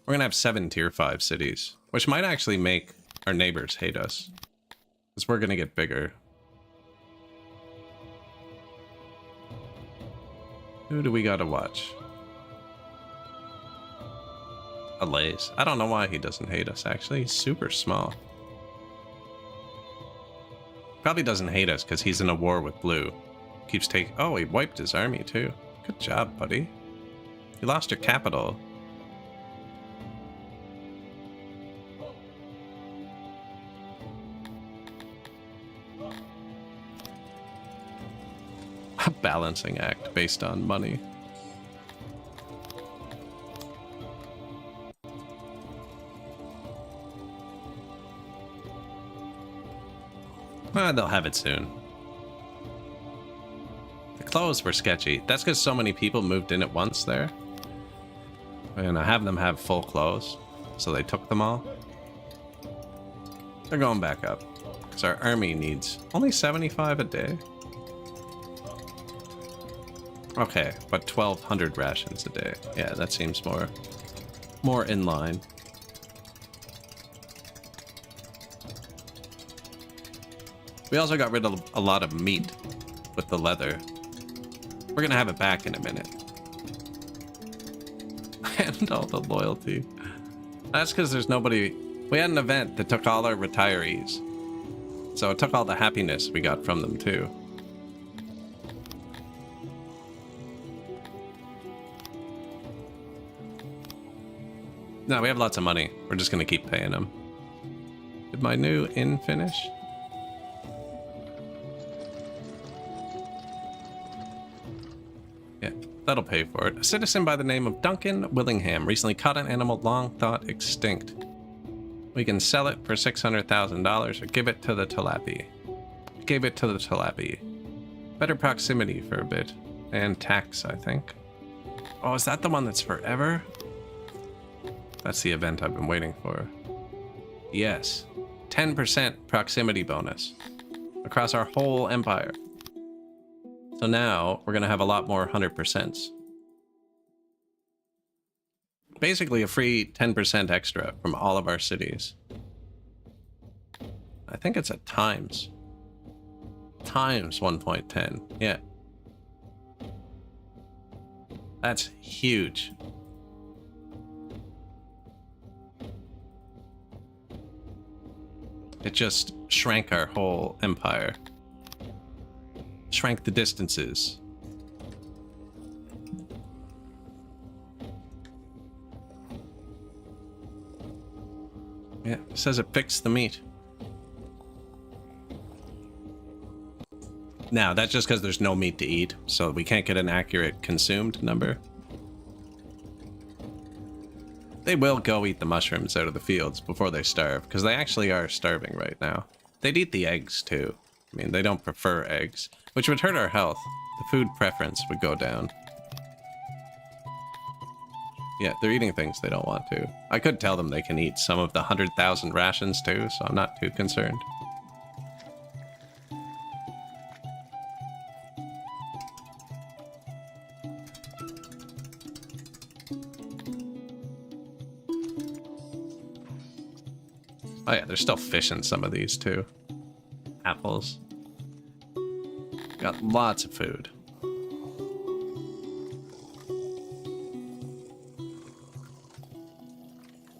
gonna have 7 tier 5 cities, which might actually make our neighbors hate us. Because we're gonna get bigger. Who do we gotta watch? Alays. I don't know why he doesn't hate us, actually. He's super small. Probably doesn't hate us because he's in a war with blue. Keeps taking... Oh, he wiped his army too. Good job, buddy. You lost your capital. A balancing act based on money. They'll have it soon. The clothes were sketchy. That's because so many people moved in at once there. And I have them have full clothes. So they took them all. They're going back up. Because our army needs only 75 a day. Okay, but 1,200 rations a day. Yeah, that seems more in line. We also got rid of a lot of meat with the leather. We're gonna have it back in a minute. And all the loyalty. That's because there's nobody... We had an event that took all our retirees. So it took all the happiness we got from them too. No, we have lots of money. We're just gonna keep paying them. Did my new inn finish? Yeah, that'll pay for it. A citizen by the name of Duncan Willingham recently caught an animal long thought extinct. We can sell it for $600,000 or give it to the Talapi. Gave it to the Talapi. Better proximity for a bit. And tax, I think. Oh, is that the one that's forever? That's the event I've been waiting for. Yes. 10% proximity bonus. Across our whole empire. So now, we're going to have a lot more 100%s. Basically a free 10% extra from all of our cities. I think it's at times. Times 1.10. Yeah. That's huge. It just shrank our whole empire. Shrank the distances. Yeah, it says it fixed the meat. Now, that's just because there's no meat to eat, so we can't get an accurate consumed number. They will go eat the mushrooms out of the fields before they starve, because they actually are starving right now. They'd eat the eggs, too. I mean, they don't prefer eggs, which would hurt our health. the food preference would go down. Yeah, they're eating things they don't want to. I could tell them they can eat some of the 100,000 rations too, so I'm not too concerned. Oh yeah, there's still fish in some of these too. Apples. Got lots of food.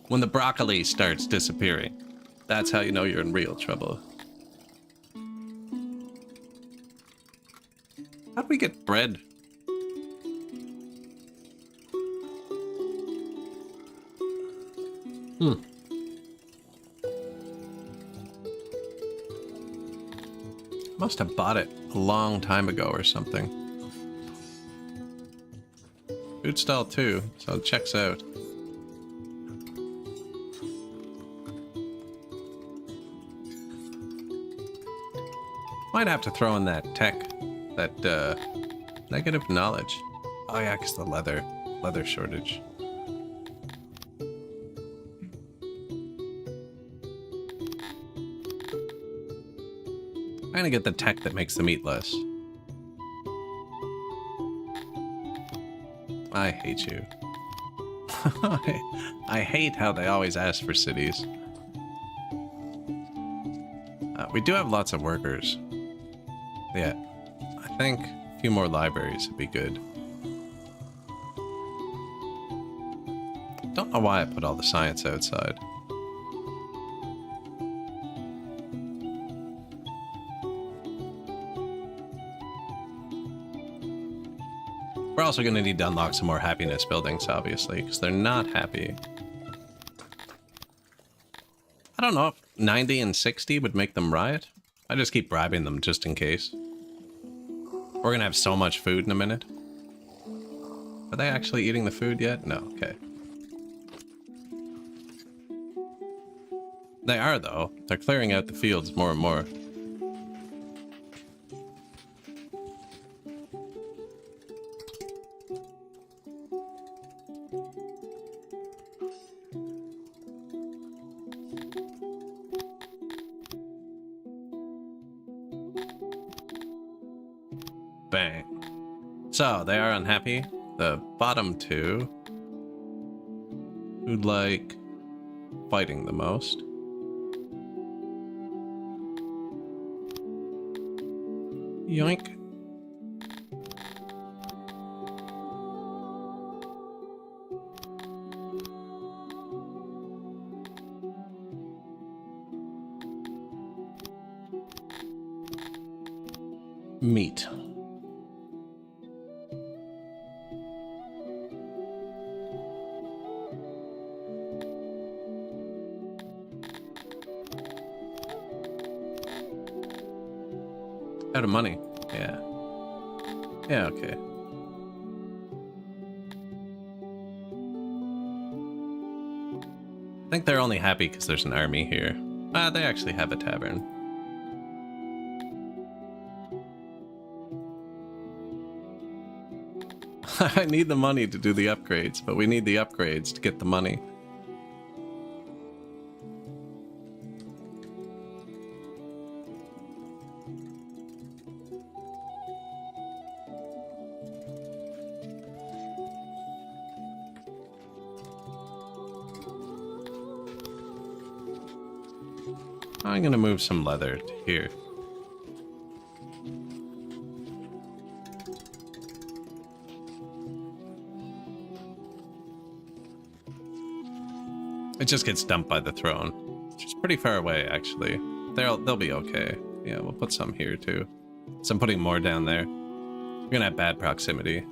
When the broccoli starts disappearing, that's how you know you're in real trouble. How'd we get bread? Must have bought it a long time ago or something. Food stall 2, so it checks out. Might have to throw in that tech, that negative knowledge. Oh yeah, because the leather shortage. Trying to get the tech that makes them eat less. I hate you. I hate how they always ask for cities. We do have lots of workers. Yeah, I think a few more libraries would be good. Don't know why I put all the science outside. We're also going to need to unlock some more happiness buildings, obviously, because they're not happy. I don't know if 90 and 60 would make them riot. I just keep bribing them just in case. We're going to have so much food in a minute. Are they actually eating the food yet? No, okay. They are, though. They're clearing out the fields more and more. Bang. So, they are unhappy. The bottom two, who'd like fighting the most. Yoink. Meat. Out of money. Yeah. Yeah, okay. I think they're only happy because there's an army here. They actually have a tavern. I need the money to do the upgrades, but we need the upgrades to get the money. I'm gonna move some leather to here. It just gets dumped by the throne, which is pretty far away, actually. They'll be okay. Yeah, we'll put some here too. So I'm putting more down there. We're gonna have bad proximity.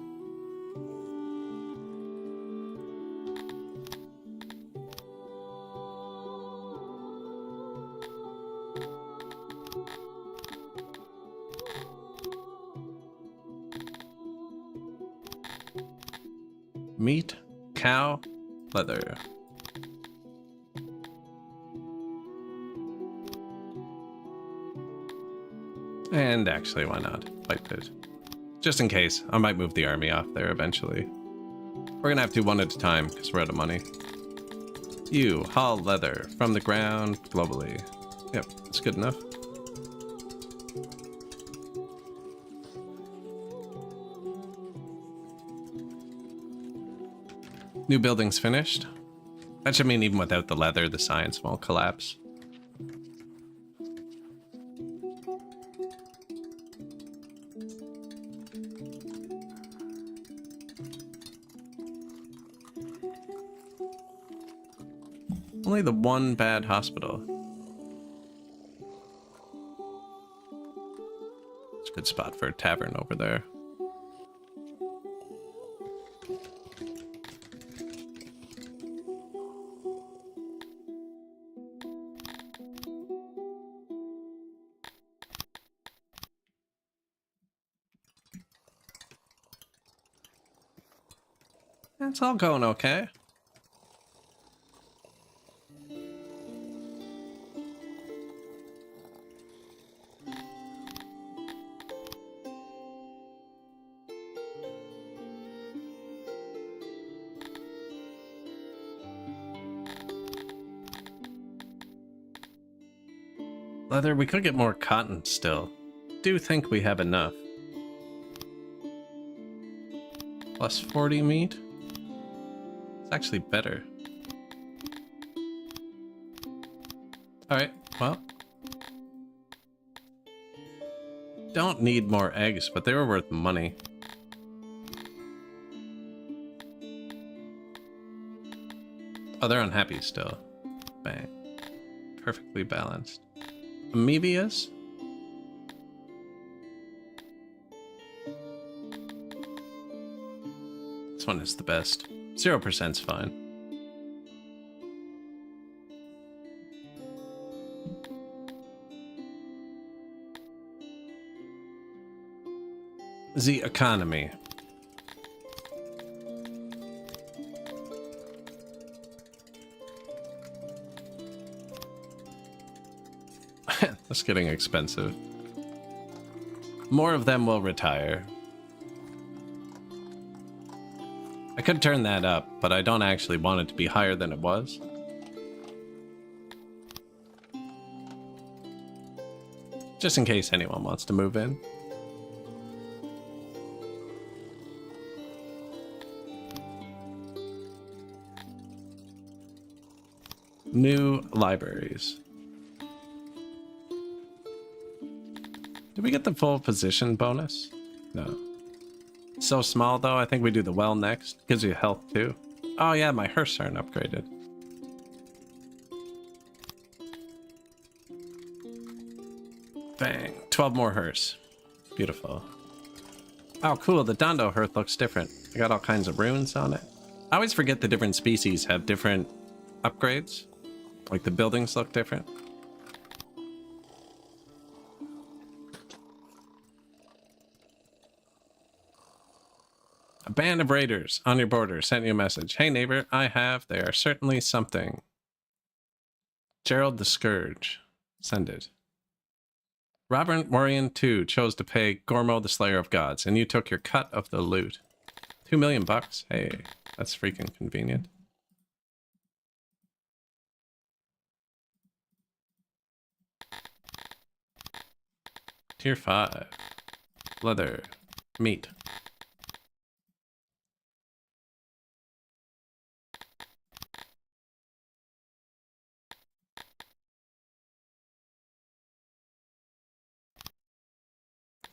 Meat, cow, leather. And actually, why not? Fight it. Just in case, I might move the army off there eventually. We're gonna have to one at a time because we're out of money. You haul leather from the ground globally. Yep, that's good enough. New building's finished. That should mean even without the leather, the science won't collapse. Only the one bad hospital. It's a good spot for a tavern over there. It's all going okay. Leather, we could get more cotton still. Do think we have enough. Plus 40 meat? It's actually better. Alright, well. Don't need more eggs, but they were worth money. Oh, they're unhappy still. Bang. Perfectly balanced. Amoebias? This one is the best. 0%'s fine. The economy. That's getting expensive. More of them will retire. I could turn that up, but I don't actually want it to be higher than it was. Just in case anyone wants to move in. New libraries. Did we get the full position bonus? No. So small though, I think we do the well next. Gives you health too. Oh yeah, my hearse aren't upgraded. Bang. 12 more hearse. Beautiful. Oh cool, the Dondo hearth looks different. I got all kinds of runes on it. I always forget the different species have different upgrades. Like the buildings look different. A band of raiders on your border sent you a message. Hey neighbor, they are certainly something. Gerald the Scourge. Send it. Robert Morian II chose to pay Gormo the Slayer of Gods, and you took your cut of the loot. 2 million bucks. Hey, that's freaking convenient. Tier 5. Leather. Meat.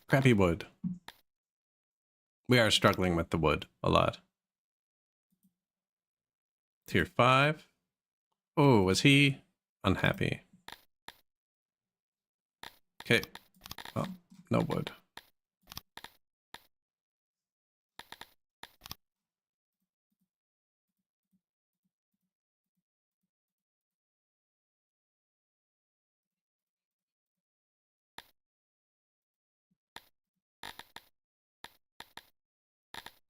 Crappy wood. We are struggling with the wood a lot. Tier 5. Oh, was he unhappy? Okay. Oh, no wood.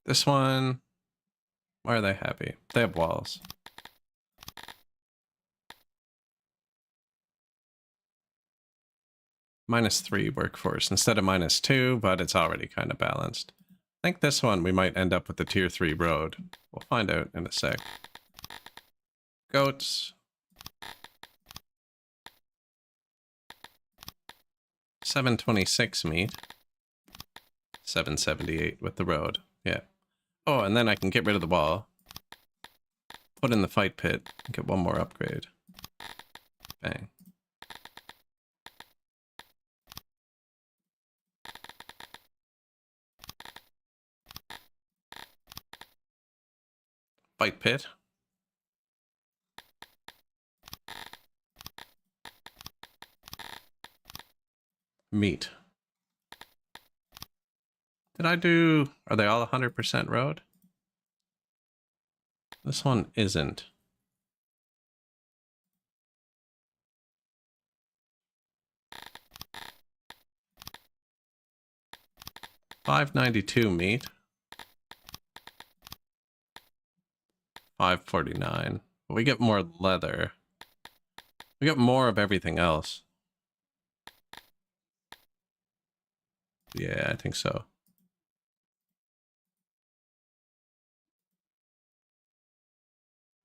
This one, why are they happy? They have walls. -3 workforce instead of -2, but it's already kind of balanced. I think this one we might end up with the tier 3 road. We'll find out in a sec. Goats. 726 meat. 778 with the road. Yeah. Oh, and then I can get rid of the wall. Put in the fight pit and get one more upgrade. Bang. Fight pit. Meat. Did I do... Are they all 100% road? This one isn't. $592 meat. $549. We get more leather. We get more of everything else. Yeah, I think so.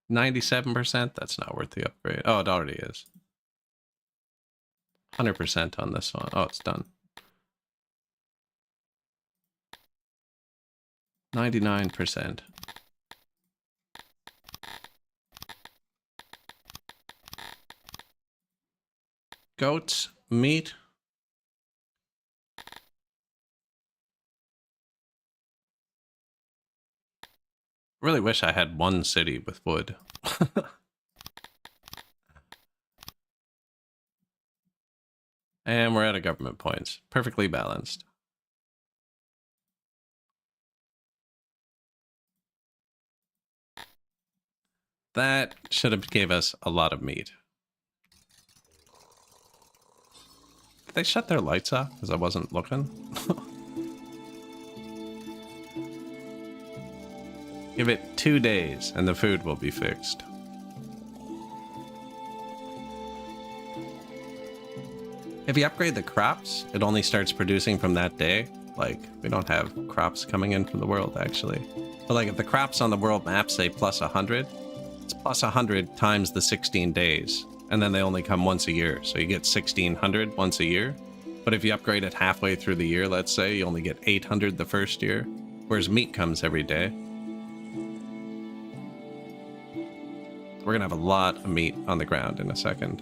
97%? That's not worth the upgrade. Oh, it already is. 100% on this one. Oh, it's done. 99%. Goats, meat. Really wish I had one city with wood. And we're out of government points. Perfectly balanced. That should have gave us a lot of meat. Did they shut their lights off because I wasn't looking? Give it 2 days and the food will be fixed. If you upgrade the crops, it only starts producing from that day. Like, we don't have crops coming in from the world, actually. But like, if the crops on the world map say plus 100, it's plus 100 times the 16 days. And then they only come once a year. So you get 1600 once a year. But if you upgrade it halfway through the year, let's say, you only get 800 the first year. Whereas meat comes every day. We're gonna have a lot of meat on the ground in a second.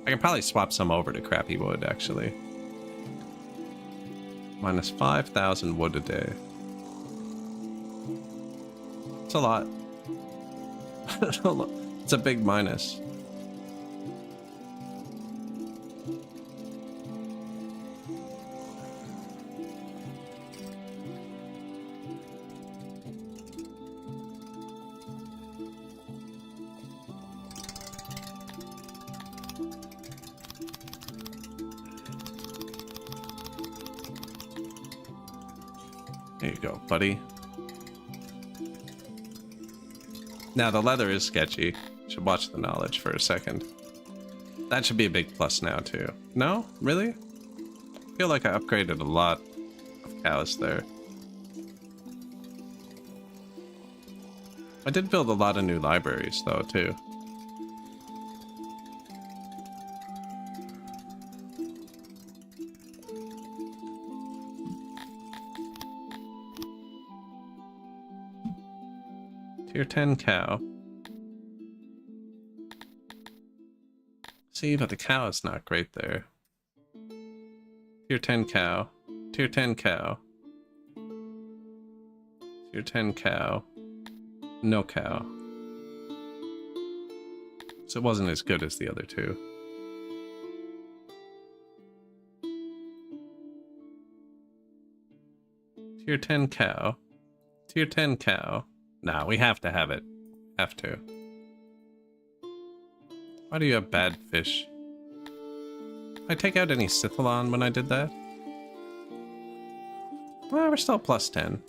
I can probably swap some over to crappy wood, actually. Minus 5,000 wood a day. It's a lot. It's a big minus. There you go, buddy. Now, the leather is sketchy. Should watch the knowledge for a second. That should be a big plus now, too. No? Really? I feel like I upgraded a lot of cows there. I did build a lot of new libraries, though, too. Tier 10 cow. See, but the cow is not great there. Tier 10 cow. Tier 10 cow. Tier 10 cow. No cow. So it wasn't as good as the other two. Tier 10 cow. Tier 10 cow. Nah, we have to have it. Have to. Why do you have bad fish? Did I take out any Scythalon when I did that? Well, we're still plus 10.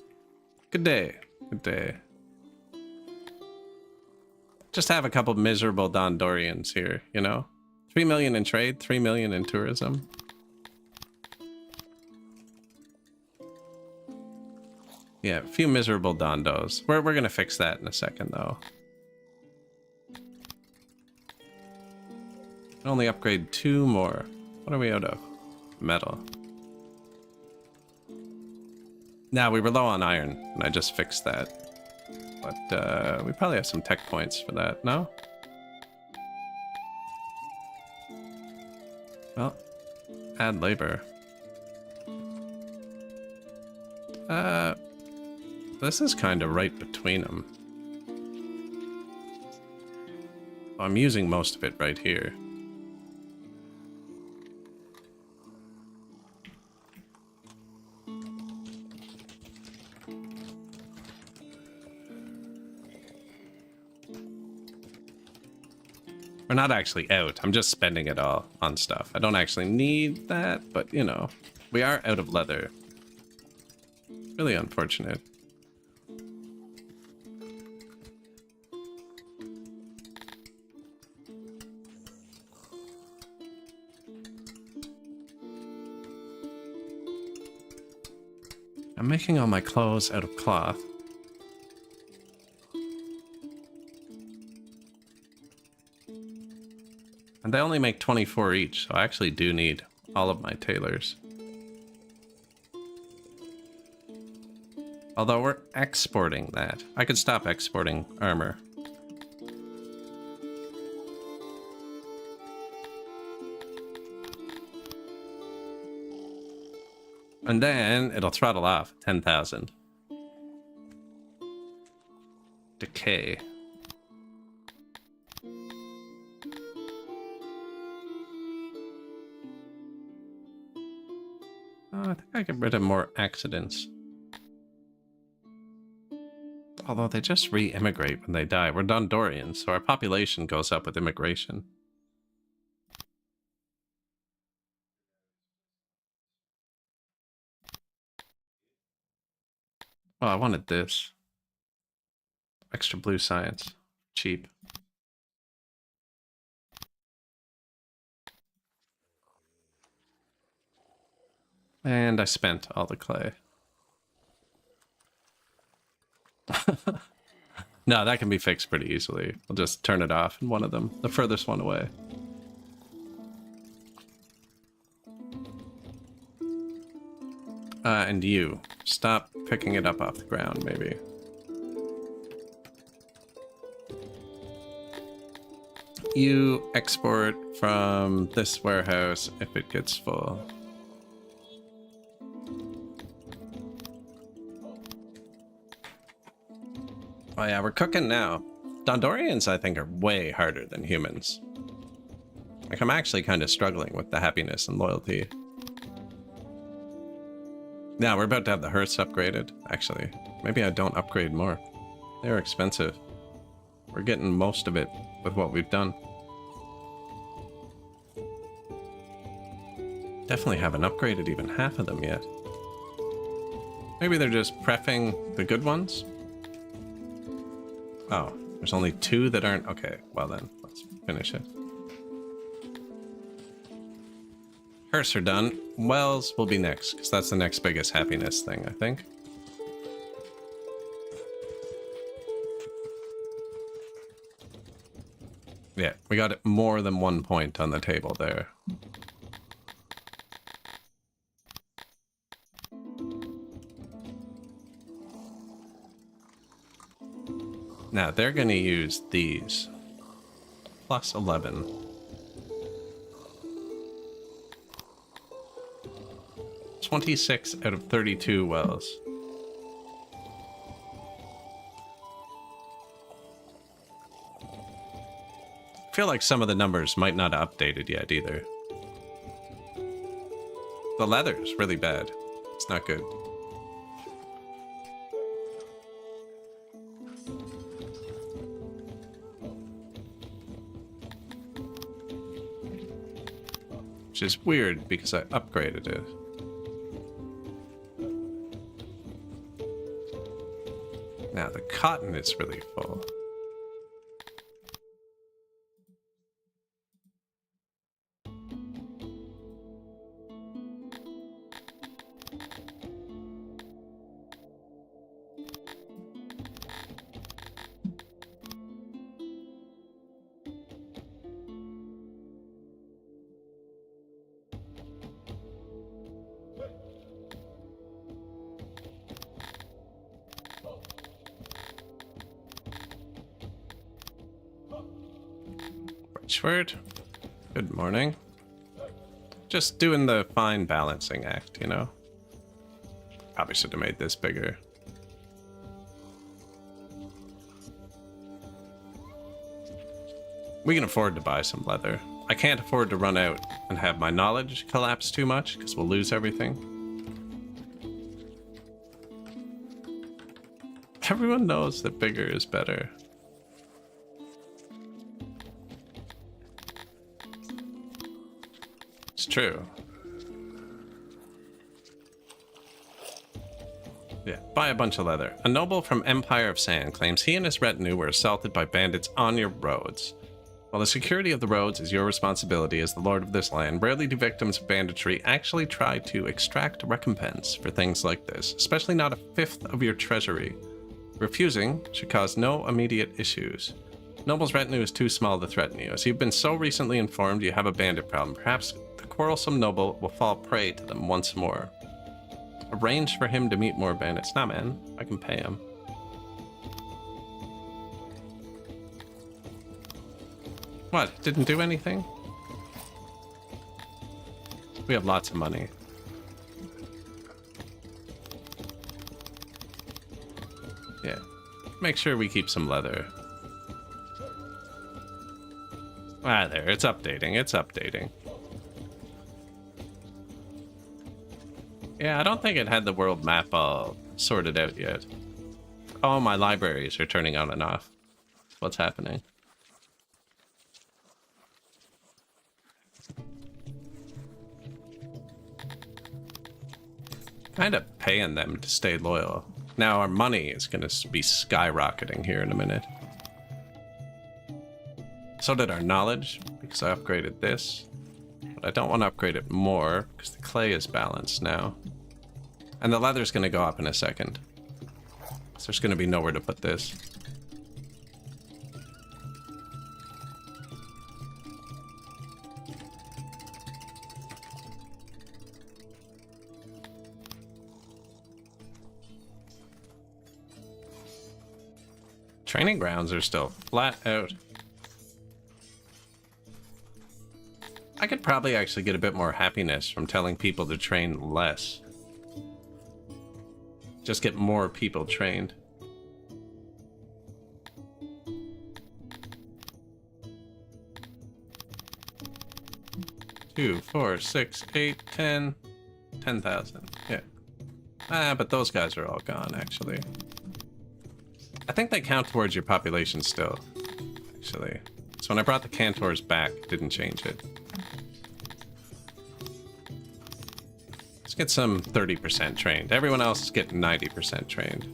Good day. Good day. Just have a couple miserable Dondorians here, you know? 3 million in trade, 3 million in tourism. Yeah, a few miserable Dondos. We're gonna fix that in a second, though. Only upgrade 2 more. What are we out of? Metal. Now, we were low on iron, and I just fixed that. But we probably have some tech points for that, no? Well, add labor. This is kind of right between them. I'm using most of it right here. We're not actually out. I'm just spending it all on stuff. I don't actually need that, but you know, we are out of leather. Really unfortunate. I'm making all my clothes out of cloth. And they only make 24 each, so I actually do need all of my tailors. Although we're exporting that. I could stop exporting armor. And then it'll throttle off 10,000. Decay. Oh, I think I get rid of more accidents. Although they just re-immigrate when they die. We're Dondorians, so our population goes up with immigration. Oh, I wanted this. Extra blue science. Cheap. And I spent all the clay. No, that can be fixed pretty easily. We'll just turn it off in one of them. The furthest one away. And you. Stop picking it up off the ground, maybe. You export from this warehouse if it gets full. Oh yeah, we're cooking now. Dondorians, I think, are way harder than humans. Like, I'm actually kind of struggling with the happiness and loyalty. Yeah, we're about to have the hearths upgraded, actually. Maybe I don't upgrade more. They're expensive. We're getting most of it with what we've done. Definitely haven't upgraded even half of them yet. Maybe they're just prepping the good ones? Oh, there's only 2 that aren't... Okay, well then, let's finish it. Hearths are done. Wells will be next, because that's the next biggest happiness thing, I think. Yeah, we got it more than 1 point on the table there. Now, they're going to use these. Plus 11. $26 out of 32 wells. I feel like some of the numbers might not have updated yet either. The leather's really bad. It's not good. Which is weird because I upgraded it. Now the cotton is really full. Schwert, good morning. Just doing the fine balancing act, you know? Probably should have made this bigger. We can afford to buy some leather. I can't afford to run out and have my knowledge collapse too much, because we'll lose everything. Everyone knows that bigger is better. It's true. Yeah, buy a bunch of leather. A noble from Empire of Sand claims he and his retinue were assaulted by bandits on your roads. While the security of the roads is your responsibility as the lord of this land, rarely do victims of banditry actually try to extract recompense for things like this, especially not a fifth of your treasury. Refusing should cause no immediate issues. Noble's retinue is too small to threaten you. As you've been so recently informed you have a bandit problem, perhaps the quarrelsome noble will fall prey to them once more. Arrange for him to meet more bandits. Nah, man, I can pay him. What? Didn't do anything? We have lots of money. Yeah. Make sure we keep some leather. Ah, there. It's updating. It's updating. Yeah, I don't think it had the world map all sorted out yet. Oh, my libraries are turning on and off. What's happening? Kind of paying them to stay loyal. Now our money is going to be skyrocketing here in a minute. So did our knowledge, because I upgraded this. But I don't want to upgrade it more, because the clay is balanced now. And the leather's going to go up in a second. So there's going to be nowhere to put this. Training grounds are still flat out. I could probably actually get a bit more happiness from telling people to train less. Just get more people trained. 2, 4, 6, 8, 10. 10,000. Yeah. Ah, but those guys are all gone, actually. I think they count towards your population still, actually. So when I brought the Cantors back, it didn't change it. Let's get some 30% trained. Everyone else is getting 90% trained.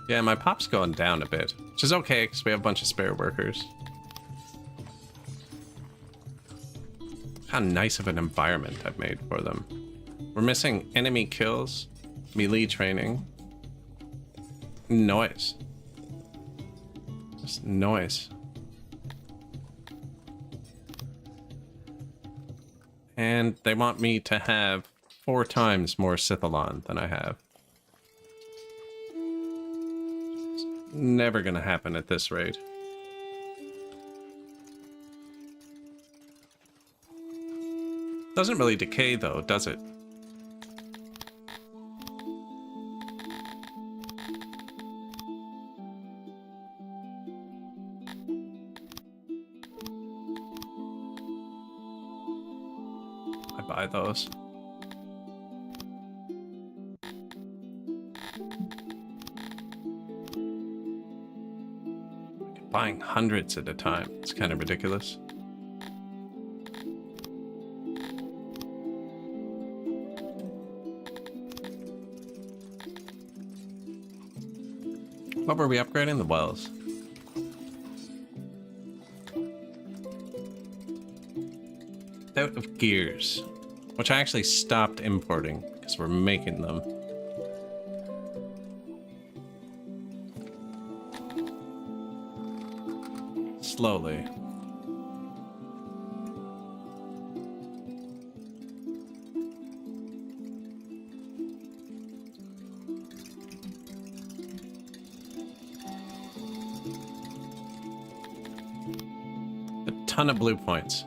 Yeah, my pop's going down a bit, which is okay, because we have a bunch of spare workers. How nice of an environment I've made for them. We're missing enemy kills, melee training, noise. Just noise. And they want me to have 4 times more Sithalon than I have. It's never gonna happen at this rate. Doesn't really decay though, does it? I buy those. Buying hundreds at a time. It's kind of ridiculous. What were we upgrading? The wells. Out of gears, which I actually stopped importing because we're making them. Slowly. ton of blue points.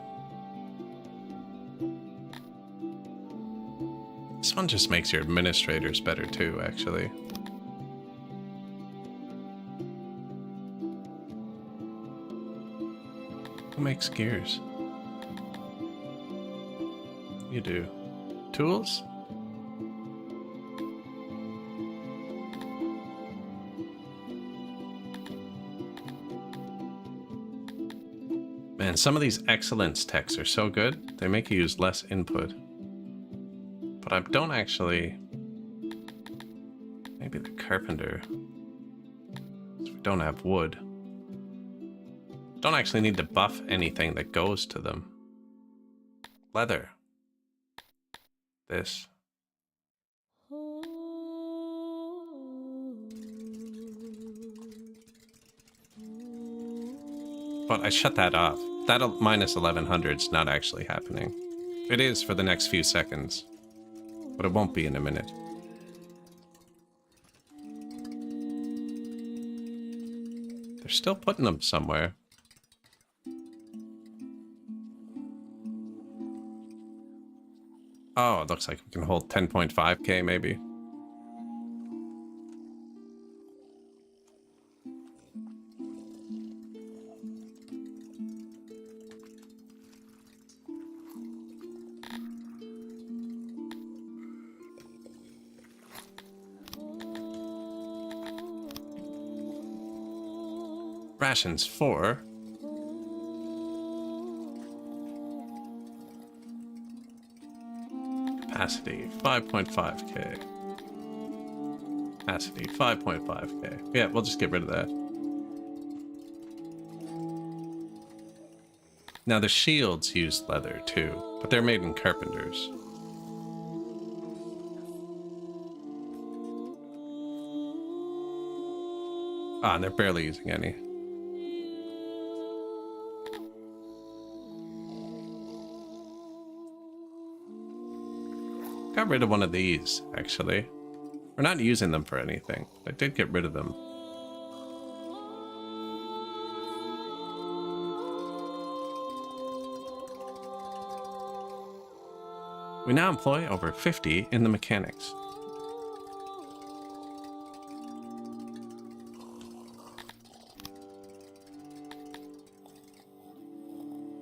This one just makes your administrators better too, actually. Who makes gears? You do. Tools? Man, some of these excellence texts are so good, they make you use less input. But I don't actually... Maybe the carpenter. We don't have wood. Don't actually need to buff anything that goes to them. Leather. This. But I shut that off. That minus 1100 is not actually happening. It is for the next few seconds. But it won't be in a minute. They're still putting them somewhere. Oh, it looks like we can hold 10.5k maybe. Rations 4. Capacity 5.5k. Capacity 5.5k. Yeah, we'll just get rid of that. Now the shields use leather too, but they're made in carpenters. Ah, and they're barely using any. Got rid of one of these, actually. We're not using them for anything. I did get rid of them. We now employ over 50 in the mechanics.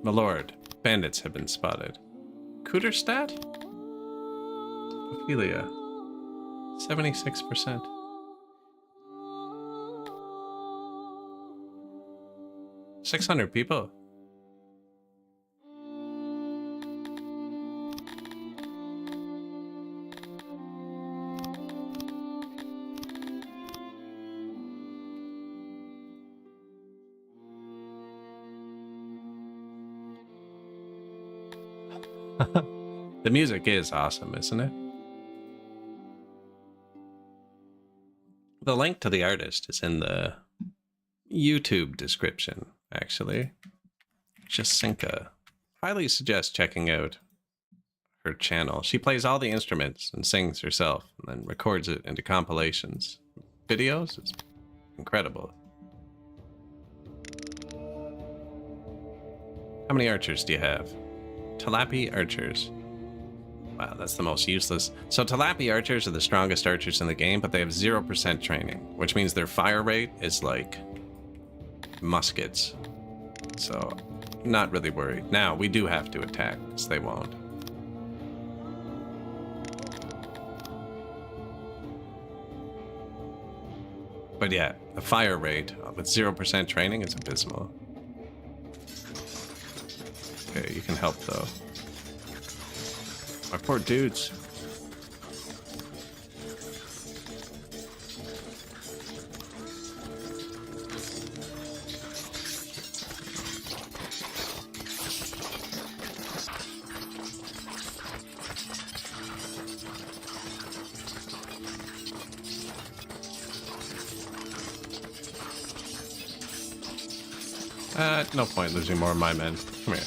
My lord, bandits have been spotted. Cooterstat? Ophelia. 76%. $600 people. The music is awesome, isn't it? The link to the artist is in the YouTube description, actually. Jacinka. Highly suggest checking out her channel. She plays all the instruments and sings herself, and then records it into compilations. Videos? It's incredible. How many archers do you have? Talapi archers. Wow, that's the most useless. So Talapi archers are the strongest archers in the game, but they have 0% training, which means their fire rate is like muskets. So, not really worried. Now, we do have to attack, because they won't. But yeah, the fire rate with 0% training is abysmal. Okay, you can help though. My poor dudes. No point losing more of my men. Come here.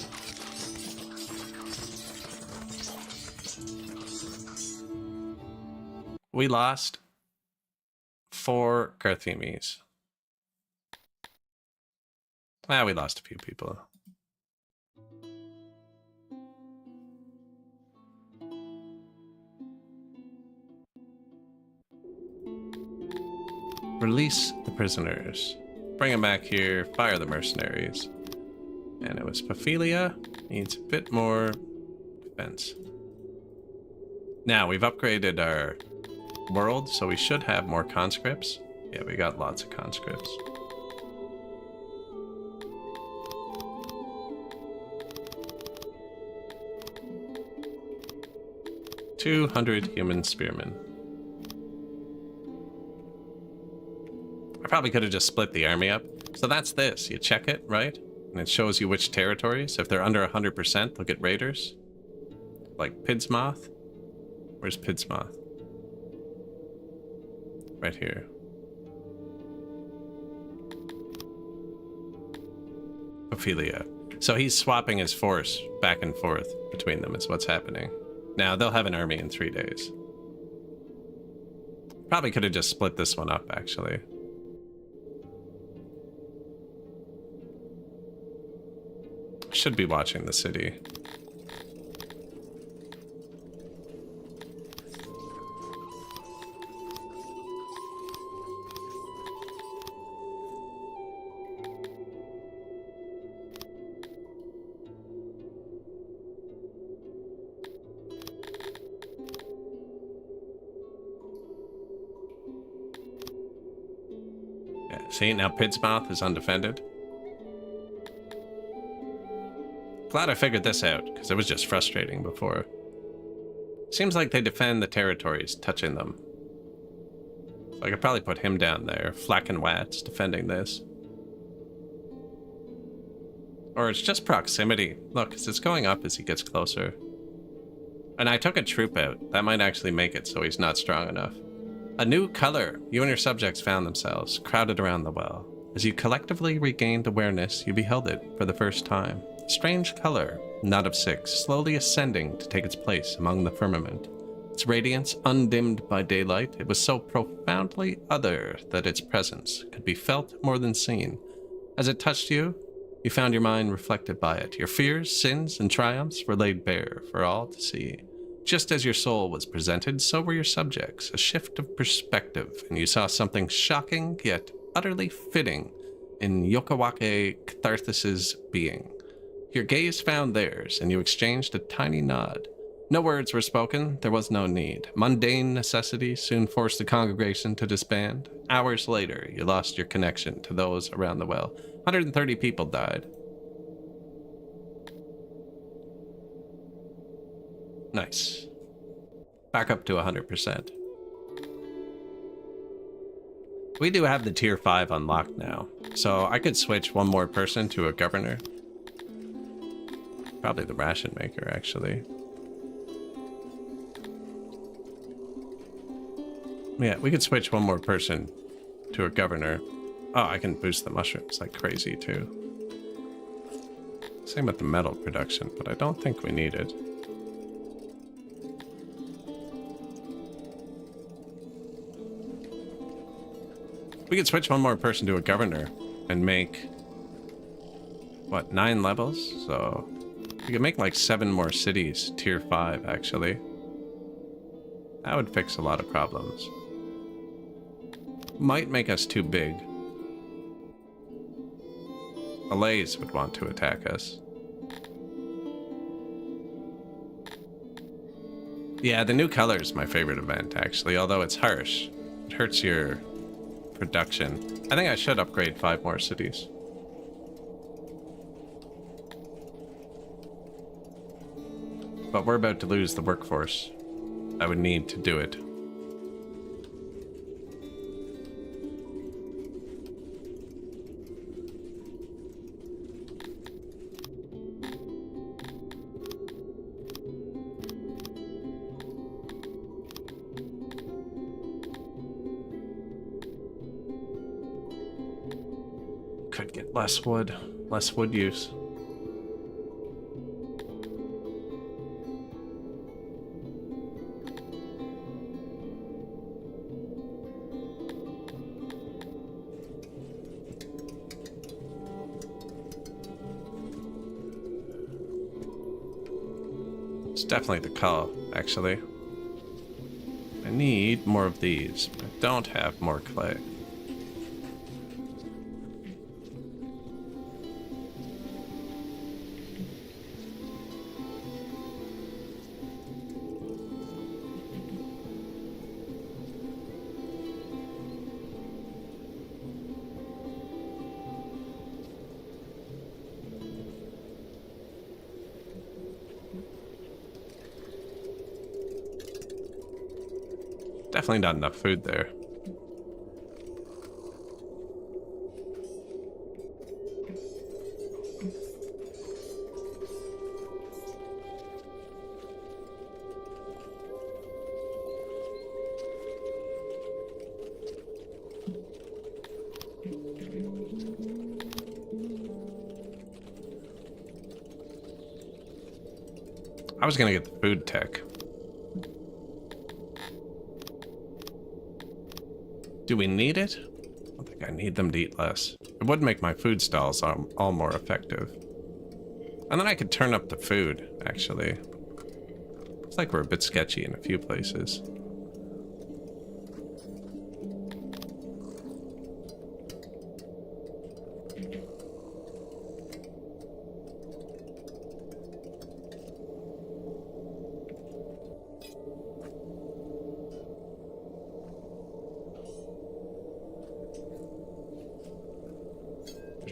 We lost 4 Carthemes. We lost a few people. Release the prisoners. Bring them back here. Fire the mercenaries. And it was Paphilia. Needs a bit more defense. Now, we've upgraded our world, so we should have more conscripts. Yeah, we got lots of conscripts. "200 human spearmen." I probably could have just split the army up. So that's this. You check it, right? And it shows you which territories. If they're under 100%, they'll get raiders. Like Pidsmoth. Where's Pidsmoth? Right here. Ophelia. So he's swapping his force back and forth between them is what's happening. Now, they'll have an army in 3 days. Probably could have just split this one up, actually. Should be watching the city. Yeah, see, now Pidsmouth is undefended. Glad I figured this out, because it was just frustrating before. Seems like they defend the territories touching them. So I could probably put him down there. Flack and Watts defending this. Or it's just proximity. Look, 'cause it's going up as he gets closer. And I took a troop out. That might actually make it so he's not strong enough. A new color. You and your subjects found themselves crowded around the well. As you collectively regained awareness, you beheld it for the first time. Strange color, not of 6, slowly ascending to take its place among the firmament. Its radiance undimmed by daylight, it was so profoundly other that its presence could be felt more than seen. As it touched you, you found your mind reflected by it. Your fears, sins, and triumphs were laid bare for all to see. Just as your soul was presented, so were your subjects. A shift of perspective, and you saw something shocking yet utterly fitting in Yokawake Catharthus's being. Your gaze found theirs, and you exchanged a tiny nod. No words were spoken, there was no need. Mundane necessity soon forced the congregation to disband. Hours later, you lost your connection to those around the well. 130 people died. Nice. Back up to 100%. We do have the tier 5 unlocked now, so I could switch one more person to a governor. Probably the ration maker, actually. Yeah, we could switch one more person to a governor. Oh, I can boost the mushrooms like crazy, too. Same with the metal production, but I don't think we need it. We could switch one more person to a governor and make, what, 9 levels? So we could make like 7 more cities, tier 5, actually. That would fix a lot of problems. Might make us too big. Malays would want to attack us. Yeah, the new color is my favorite event, actually, although it's harsh. It hurts your production. I think I should upgrade 5 more cities. But we're about to lose the workforce. I would need to do it. Could get less wood use. It's definitely the call, actually. I need more of these, but I don't have more clay. definitely not enough food there. I was gonna get the food tech. Do we need it? I don't think I need them to eat less. It would make my food stalls all more effective. And then I could turn up the food, actually. Looks like we're a bit sketchy in a few places.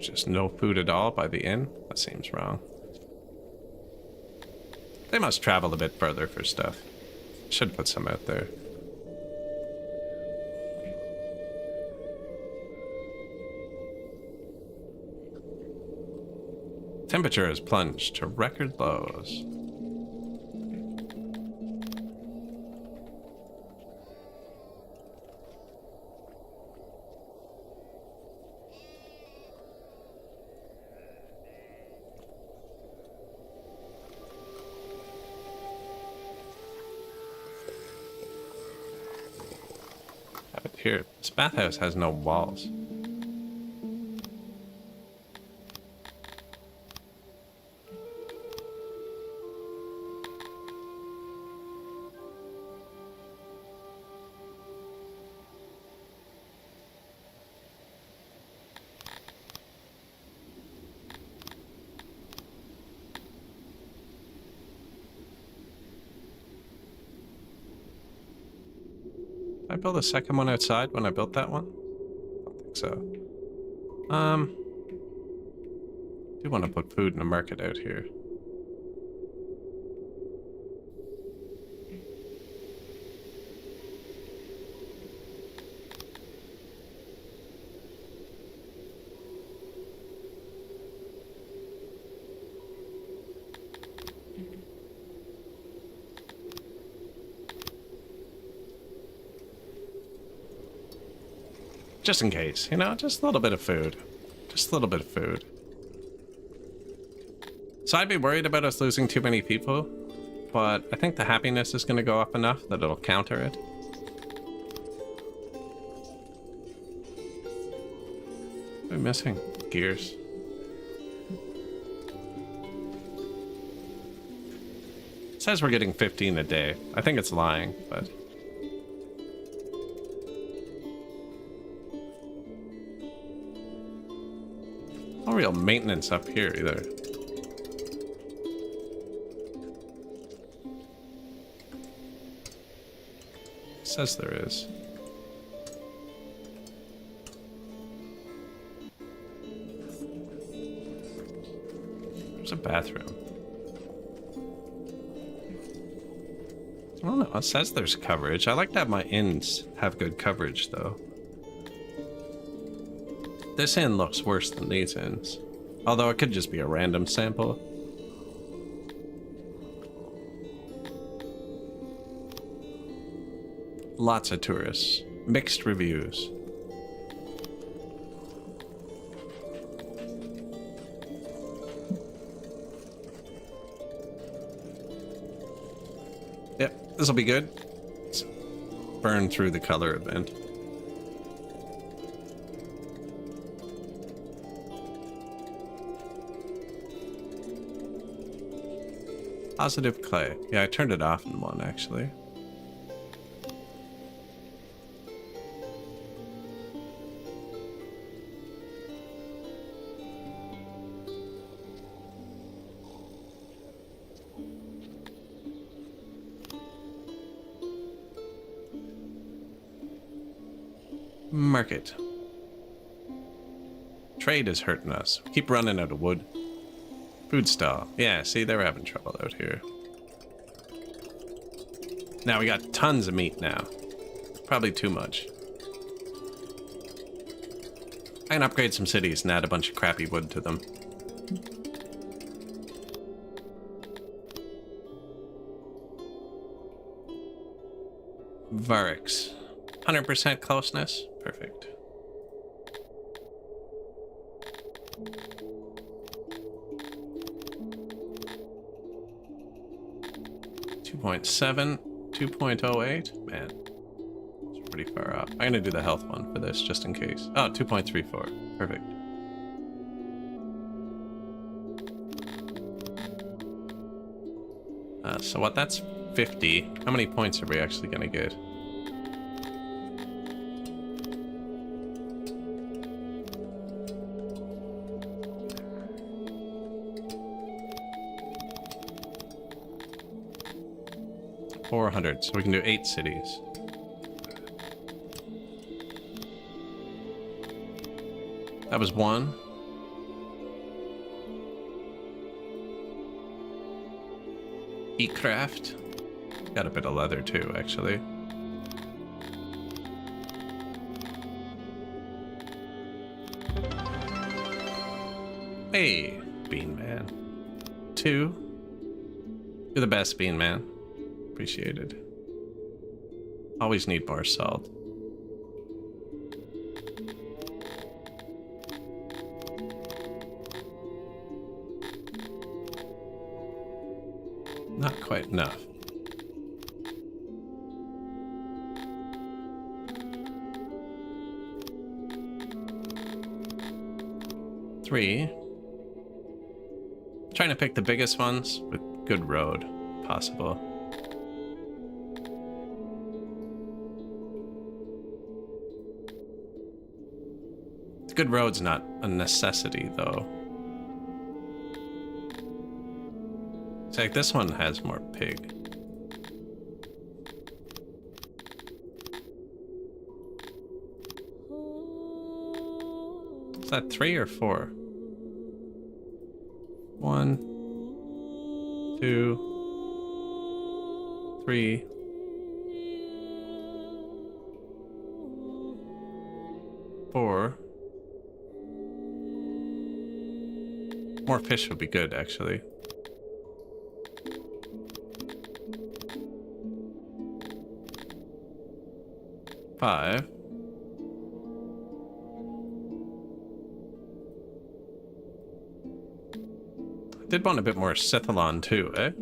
Just no food at all by the inn? That seems wrong. They must travel a bit further for stuff. Should put some out there. Temperature has plunged to record lows. Here, this bathhouse has no walls. I built a second one outside when I built that one? I don't think so. Do want to put food in the market out here. Just in case, you know, just a little bit of food. Just a little bit of food. So I'd be worried about us losing too many people, but I think the happiness is going to go up enough that it'll counter it. What are we missing? Gears. It says we're getting 15 a day. I think it's lying, but... no real maintenance up here either. It says there is. There's a bathroom. I don't know, it says there's coverage. I like to have my inns have good coverage though. This inn looks worse than these inns. Although it could just be a random sample. Lots of tourists. Mixed reviews. Yep, this'll be good. Let's burn through the color event. Positive clay. Yeah, I turned it off in one, actually. Market. Trade is hurting us. We keep running out of wood. Food stall. Yeah, see, they're having trouble out here. Now we got tons of meat now. Probably too much. I can upgrade some cities and add a bunch of crappy wood to them. Varix. 100% closeness. Perfect. .7, 2.08. Man, it's pretty far off. I'm gonna do the health one for this just in case. Oh, 2.34. Perfect. So what? That's 50. How many points are we actually gonna get? $400, so we can do 8 cities. That was 1. Eat craft. Got a bit of leather too, actually. Hey, Bean Man. 2. You're the best, Bean Man. Appreciated. Always need more salt. Not quite enough. Three. Trying to pick the biggest ones with good road possible. Good road's not a necessity, though. It's like this one has more pig. Is that 3 or 4? 1, 2, 3. Four. More fish would be good, actually. Five. I did want a bit more Sithalon too, eh?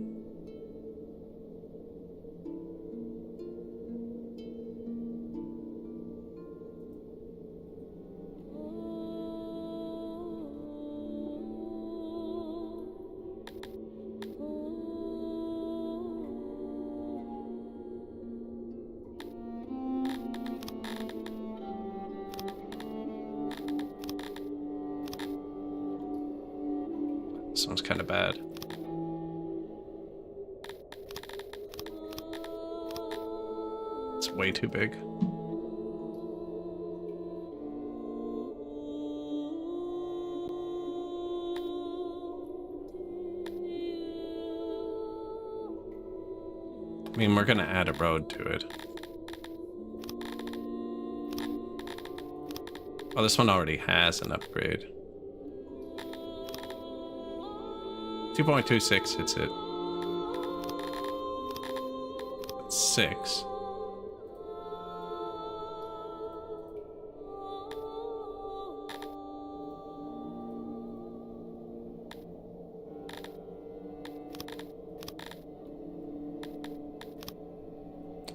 This one's kind of bad. It's way too big. I mean, we're gonna add a road to it. Oh, this one already has an upgrade. 2.26 hits it. That's 6.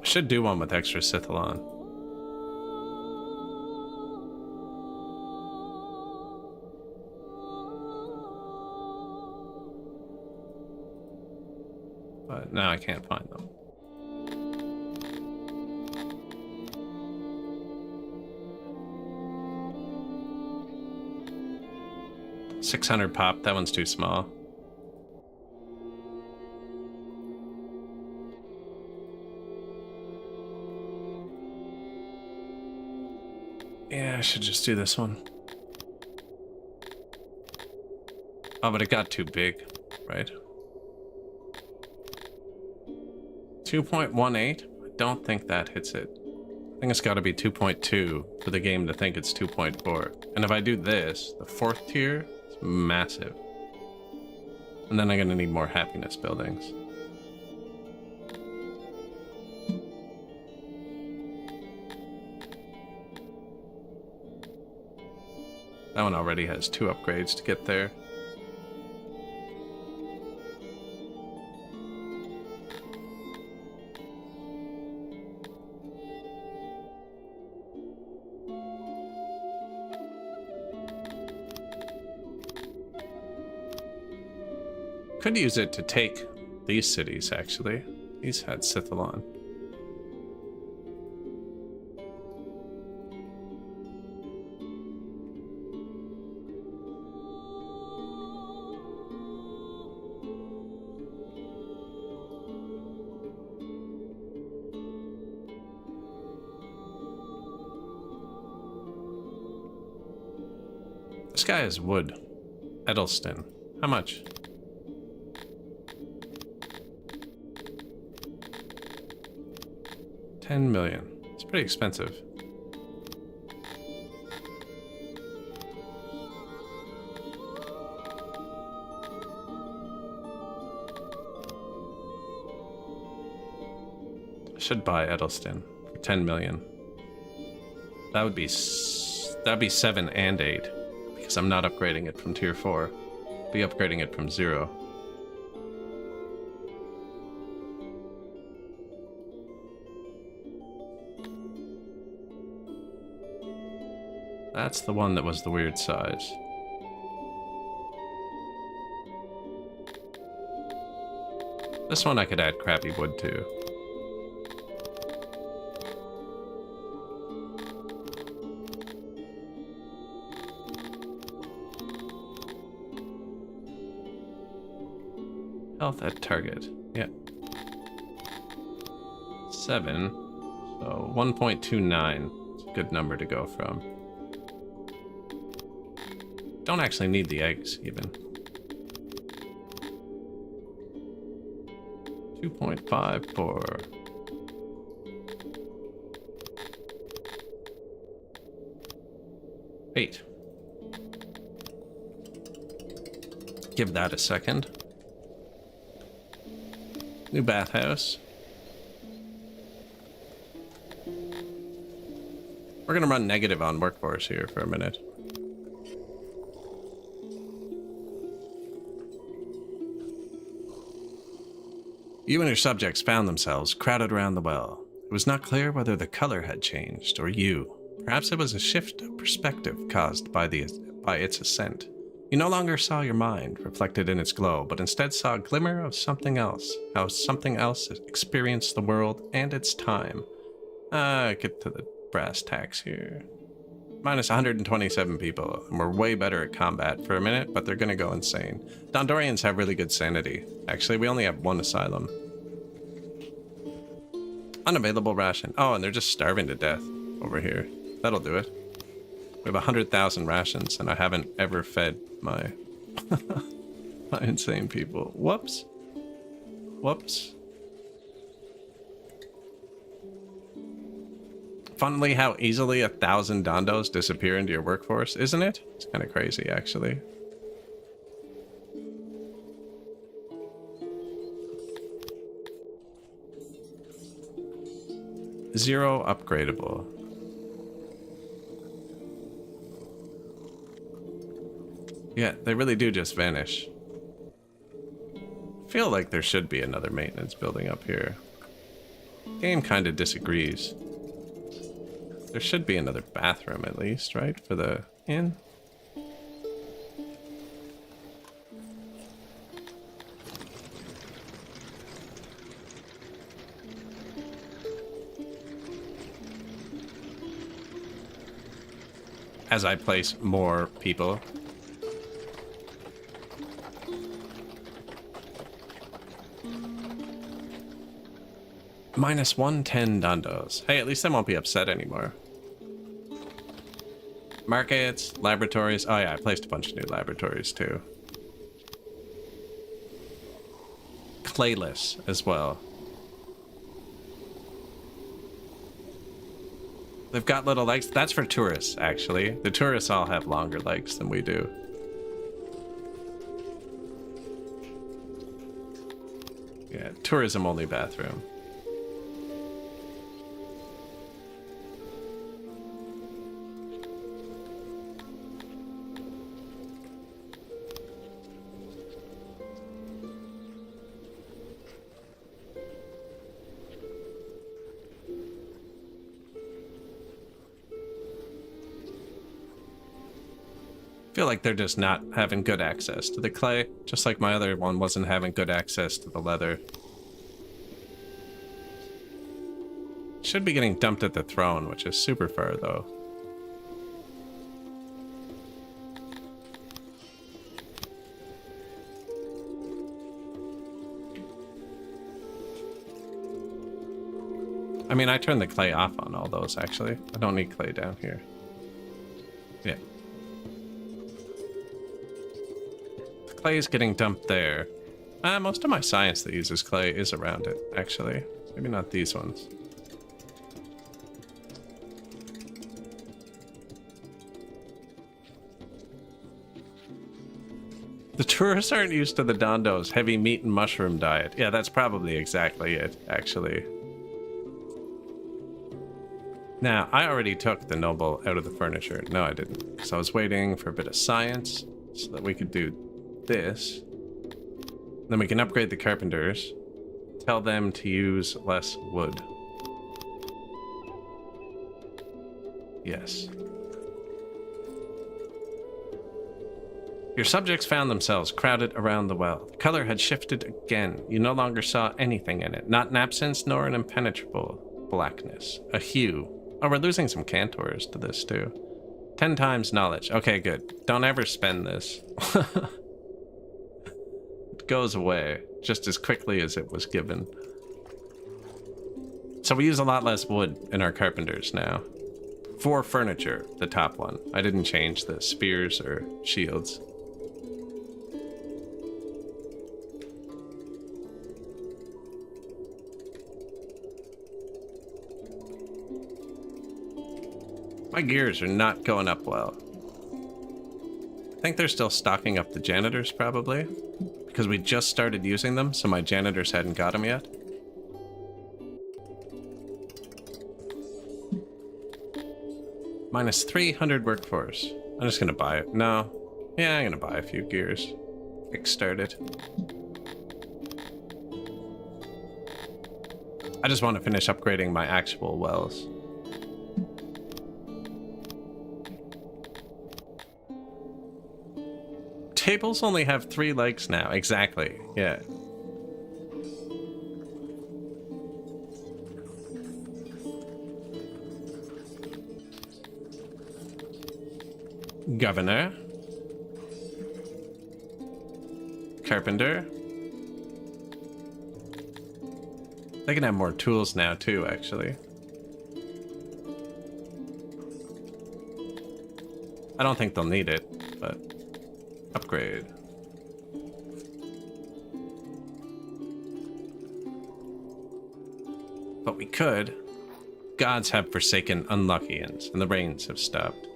Should do one with extra Sithalon. But now I can't find them. $600 pop, that one's too small. Yeah, I should just do this one. Oh, but it got too big, right? 2.18? I don't think that hits it. I think it's got to be 2.2 for the game to think it's 2.4. And if I do this, the 4th tier is massive. And then I'm going to need more happiness buildings. That one already has 2 upgrades to get there. Could use it to take these cities, actually. These had Sithalon. This guy is wood. Edelston. How much? $10 million. It's pretty expensive. I should buy Edelston for 10 million. That'd be 7 and 8 because I'm not upgrading it from tier 4. Be upgrading it from 0. That's the one that was the weird size. This one I could add crappy wood to. Health at target. Yeah. 7. So 1.29. It's a good number to go from. Don't actually need the eggs, even. 2.54. Eight. Give that a second. New bathhouse. We're gonna run negative on workforce here for a minute. You and your subjects found themselves crowded around the well. It was not clear whether the color had changed or you. Perhaps it was a shift of perspective caused by its ascent. You no longer saw your mind reflected in its glow, but instead saw a glimmer of something else. How something else experienced the world and its time. Get to the brass tacks here. Minus 127 people, and we're way better at combat for a minute, but they're gonna go insane. Dondorians have really good sanity. Actually, we only have 1 asylum. Unavailable ration. Oh, and they're just starving to death over here. That'll do it. We have 100,000 rations, and I haven't ever fed my my insane people. Whoops. Whoops. Funnily, how easily 1,000 Dondos disappear into your workforce, isn't it? It's kind of crazy, actually. Zero upgradable. Yeah, they really do just vanish. I feel like there should be another maintenance building up here. Game kind of disagrees. There should be another bathroom at least, right? For the inn? As I place more people. Minus 110 Dondos. Hey, at least I won't be upset anymore. Markets, laboratories. Oh yeah, I placed a bunch of new laboratories too. Clayless as well. They've got little legs. That's for tourists, actually. The tourists all have longer legs than we do. Yeah, tourism only bathroom. I feel like they're just not having good access to the clay, just like my other one wasn't having good access to the leather. Should be getting dumped at the throne, which is super far though. I mean, I turned the clay off on all those, actually. I don't need clay down here. Yeah. Clay is getting dumped there. Most of my science that uses clay is around it, actually. Maybe not these ones. The tourists aren't used to the Dondo's heavy meat and mushroom diet. Yeah, that's probably exactly it, actually. Now, I already took the noble out of the furniture. No, I didn't. So I was waiting for a bit of science so that we could do this. Then we can upgrade the carpenters. Tell them to use less wood. Yes. Your subjects found themselves crowded around the well. The color had shifted again. You no longer saw anything in it. Not an absence nor an impenetrable blackness. A hue. Oh, we're losing some Cantors to this too. 10 times knowledge. Okay, good. Don't ever spend this. It goes away just as quickly as it was given. So we use a lot less wood in our carpenters now. For furniture, the top one. I didn't change the spears or shields. My gears are not going up well. I think they're still stocking up the janitors, probably. Because we just started using them, so my janitors hadn't got them yet. Minus 300 workforce. I'm just gonna buy it. No. Yeah, I'm gonna buy a few gears. Kickstart it. I just want to finish upgrading my actual wells. Tables only have 3 legs now. Exactly. Yeah. Governor. Carpenter. They can have more tools now too, actually. I don't think they'll need it, but upgrade. But we could. Gods have forsaken Unluckians, and the rains have stopped.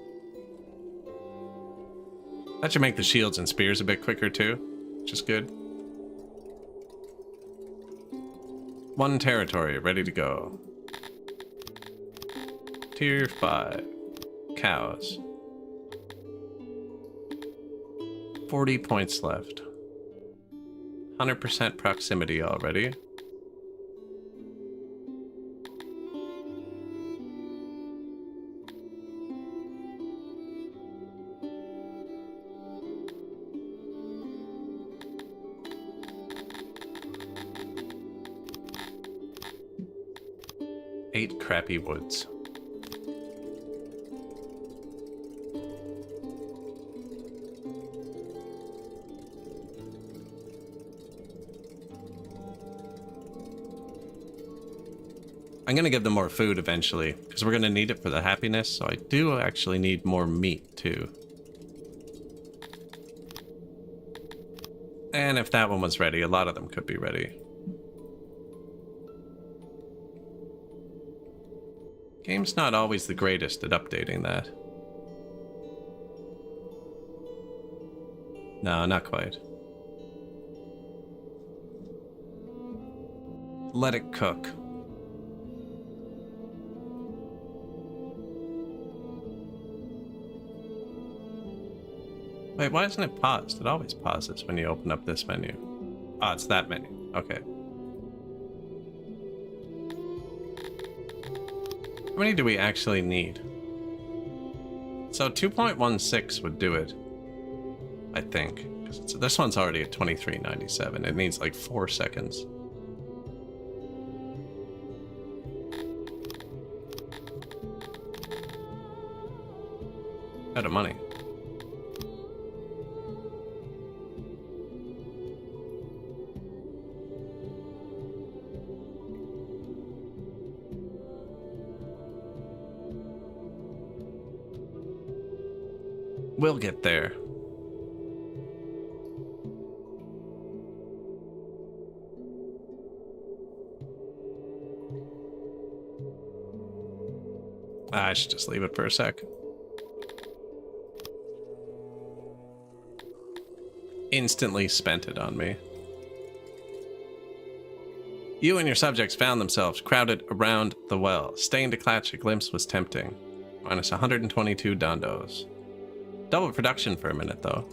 That should make the shields and spears a bit quicker too, which is good. 1 territory ready to go. Tier 5. Cows. 40 points left. 100% proximity already. Eight crappy woods. I'm gonna give them more food eventually, because we're gonna need it for the happiness, so I do actually need more meat too. And if that one was ready, a lot of them could be ready. Game's not always the greatest at updating that. No, not quite. Let it cook. Wait, why isn't it paused? It always pauses when you open up this menu. Oh, it's that menu. Okay. How many do we actually need? So 2.16 would do it, I think. Because this one's already at 23.97. It needs like 4 seconds. Out of money. We'll get there. I should just leave it for a sec. Instantly spent it on me. You and your subjects found themselves crowded around the well. Staying to catch a glimpse was tempting. Minus 122 dondos. Double production for a minute, though.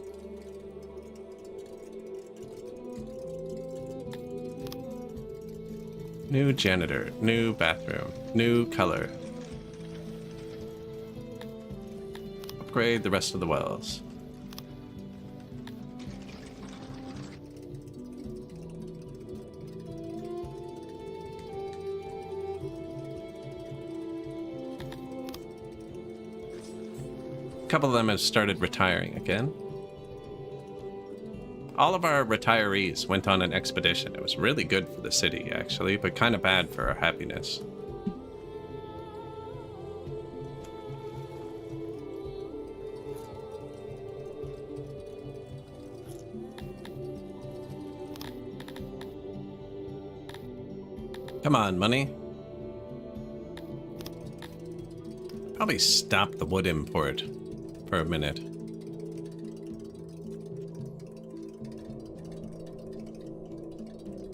New janitor, new bathroom, new color. Upgrade the rest of the wells. A couple of them have started retiring again. All of our retirees went on an expedition. It was really good for the city, actually, but kind of bad for our happiness. Come on, money. Probably stop the wood import for a minute.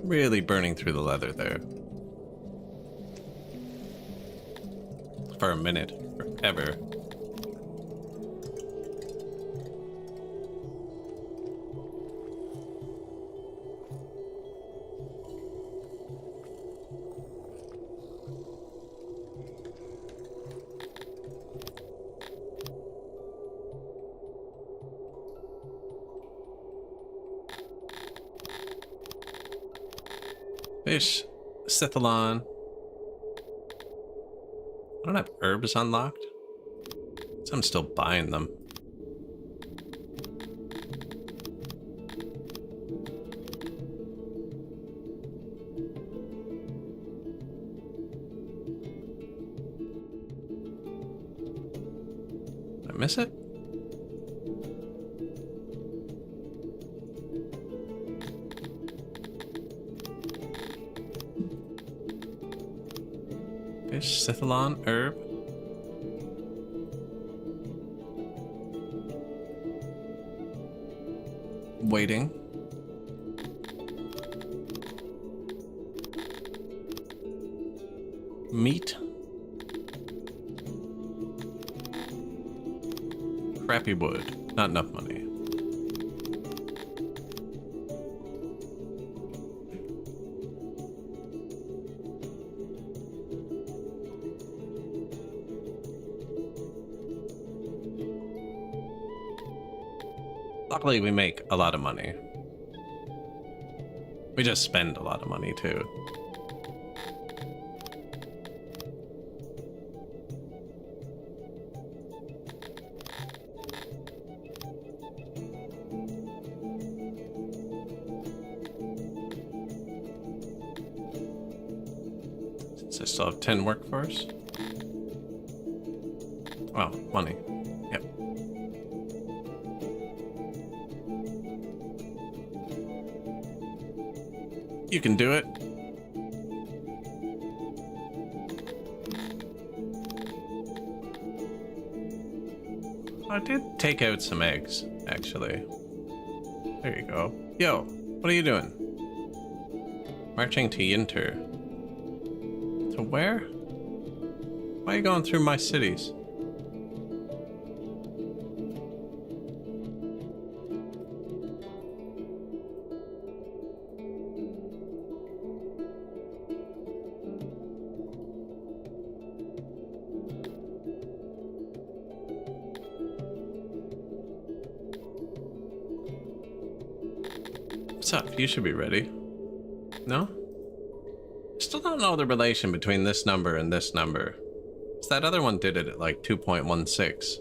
Really burning through the leather there. For a minute. Forever. Fish, Cithalon. I don't have herbs unlocked. So I'm still buying them. Did I miss it? Fish, Cithalon, herb. Waiting. Meat. Crappy wood. Not enough money. Luckily, we make a lot of money. We just spend a lot of money, too. Since I still have 10 workforce. Oh, money. Yep. You can do it. I did take out some eggs, actually. There you go. Yo, what are you doing? Marching to Yinter. To where? Why are you going through my cities? What's up? You should be ready. No? Still don't know the relation between this number and this number. So that other one did it at like 2.16.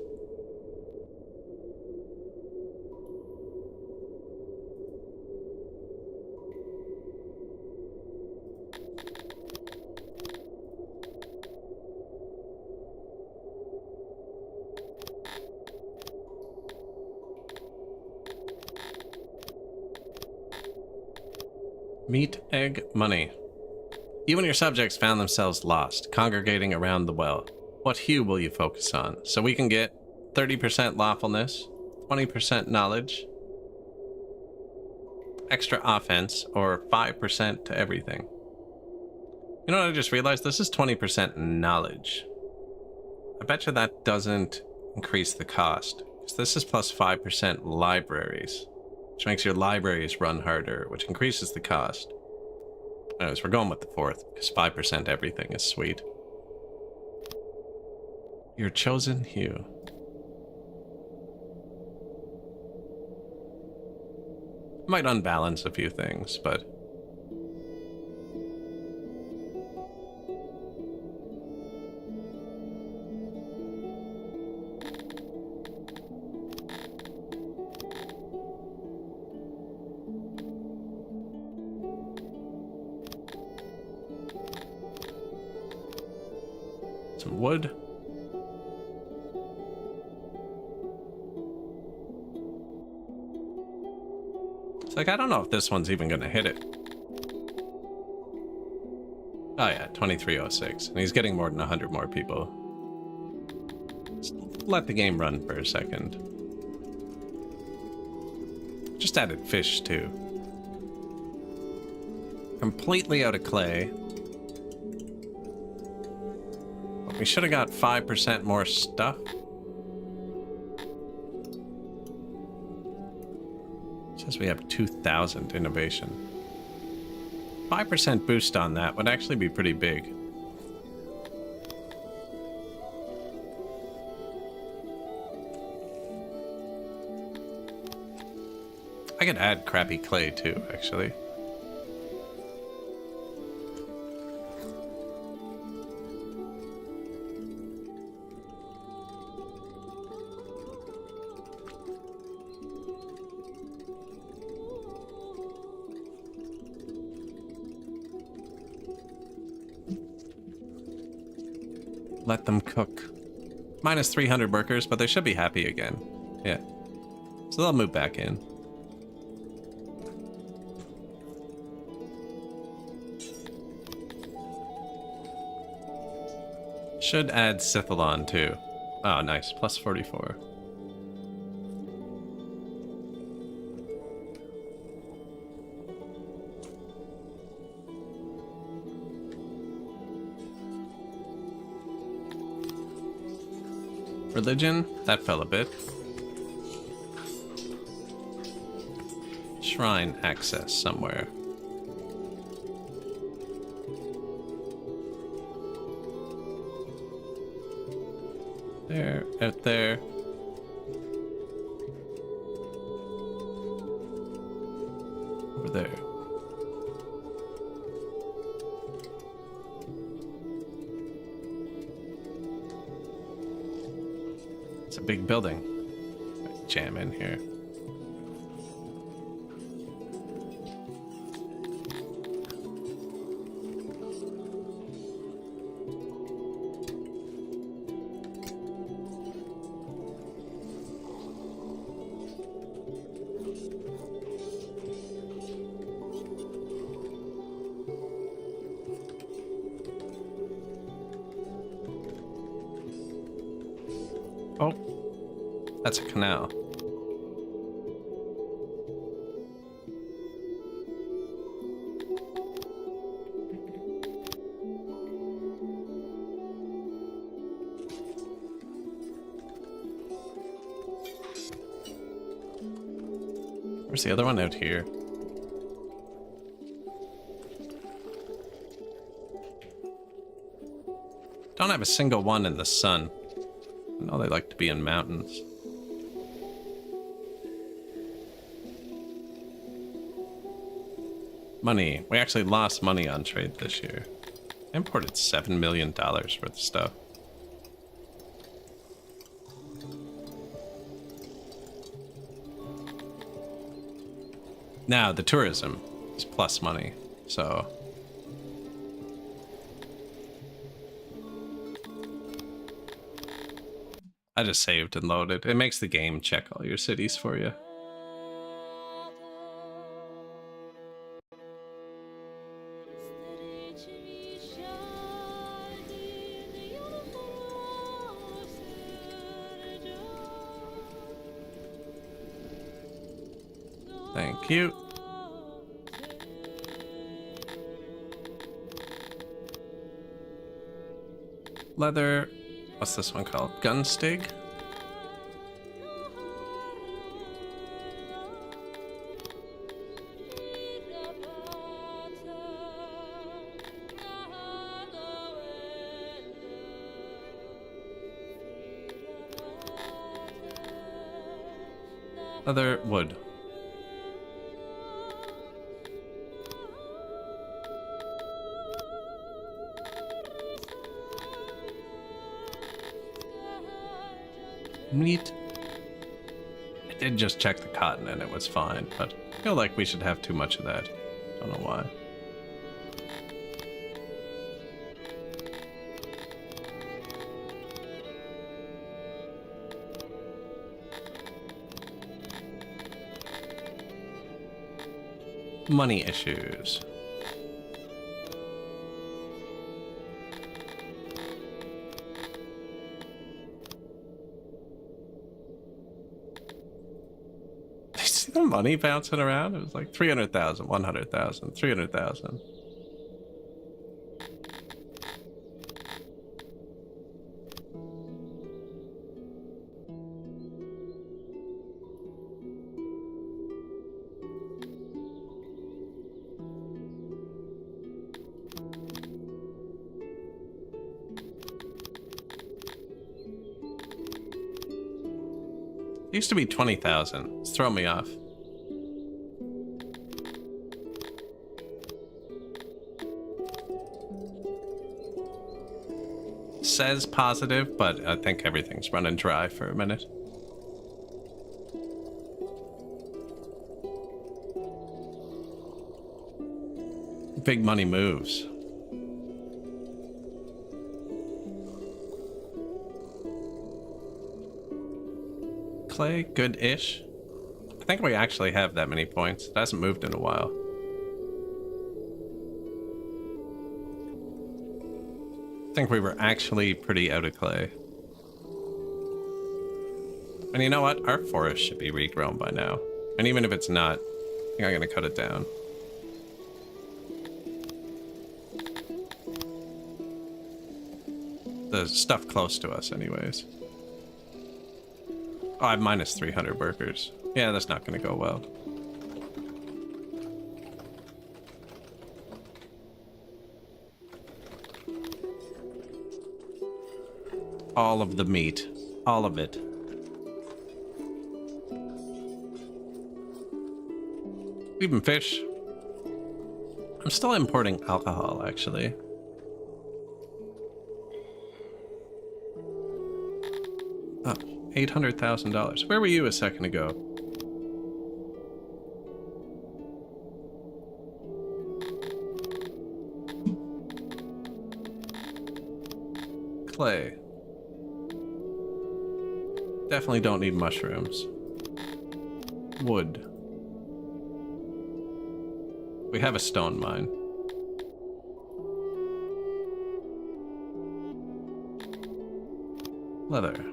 Meat, egg, money. You and your subjects found themselves lost, congregating around the well. What hue will you focus on? So we can get 30% lawfulness, 20% knowledge, extra offense, or 5% to everything. You know what I just realized? This is 20% knowledge. I bet you that doesn't increase the cost. Because this is plus 5% libraries, which makes your libraries run harder, which increases the cost. Anyways, we're going with the fourth, because 5% everything is sweet. Your chosen hue. Might unbalance a few things, but... some wood. It's like, I don't know if this one's even gonna hit it. Oh yeah, 2306. And he's getting more than 100 more people. Just let the game run for a second. Just added fish too. Completely out of clay. We should have got 5% more stuff. It says we have 2,000 innovation. 5% boost on that would actually be pretty big. I could add crappy clay too, actually. Let them cook. Minus 300 workers, but they should be happy again. Yeah. So they'll move back in. Should add Scythalon too. Oh, nice. Plus 44. Religion, that fell a bit. Shrine access somewhere. There, out there. Over there. It's a big building. Let's jam in here. Oh, That's a canal. Where's the other one? Out here. Don't have a single one in the sun. I know they like to be in mountains. Money. We actually lost money on trade this year. Imported $7 million worth of stuff. Now, the tourism is plus money, so... I just saved and loaded. It makes the game check all your cities for you. Thank you. Leather. What's this one called? Gunstig? Leather, wood. Meat. I did just check the cotton and it was fine, but I feel like we should have too much of that. Don't know why. Money issues. See the money bouncing around? It was like 300,000, 100,000, 300,000. It used to be 20,000. It's throwing me off. Says positive, but I think everything's running dry for a minute. Big money moves. Clay, good-ish. I think we actually have that many points. It hasn't moved in a while. I think we were actually pretty out of clay. And you know what? Our forest should be regrown by now. And even if it's not, I think I'm gonna cut it down. The stuff close to us anyways. Oh, I have minus 300 workers. Yeah, that's not going to go well. All of the meat. All of it. Even fish. I'm still importing alcohol, actually. Oh. $800,000. Where were you a second ago? Clay. Definitely don't need mushrooms. Wood. We have a stone mine. Leather.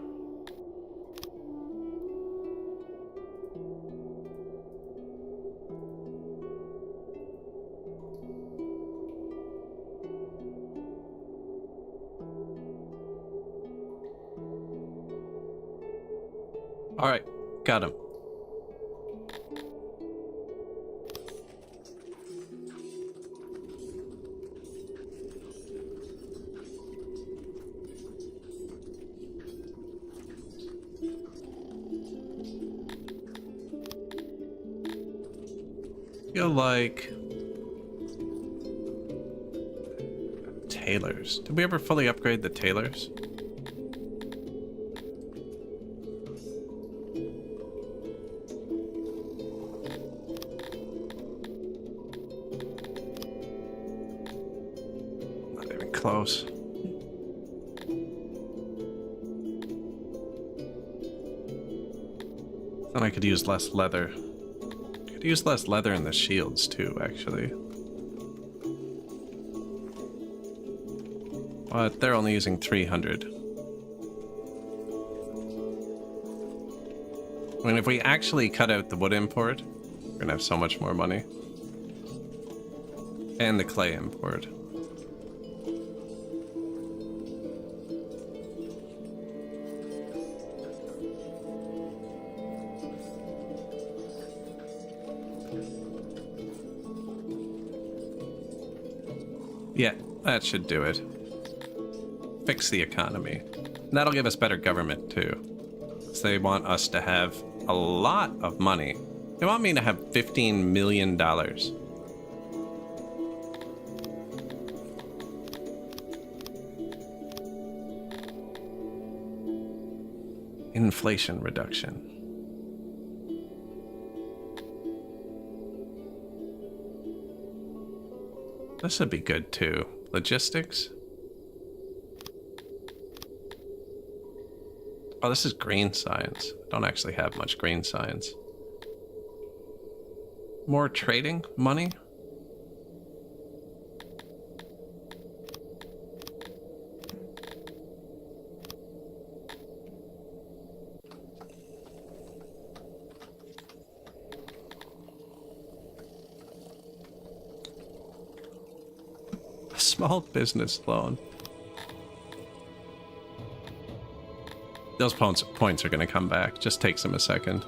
Alright, got him. Feel like tailors. Did we ever fully upgrade the tailors? Not even close. Then I could use less leather. Could use less leather in the shields too, actually. But they're only using 300. I mean, if we actually cut out the wood import, we're gonna have so much more money. And the clay import. Yeah, that should do it. Fix the economy. And that'll give us better government, too. So they want us to have a lot of money. They want me to have $15 million. Inflation reduction. This would be good, too. Logistics. Oh, this is green science. I don't actually have much green science. More trading money? A small business loan. Those points are going to come back. Just takes them a second.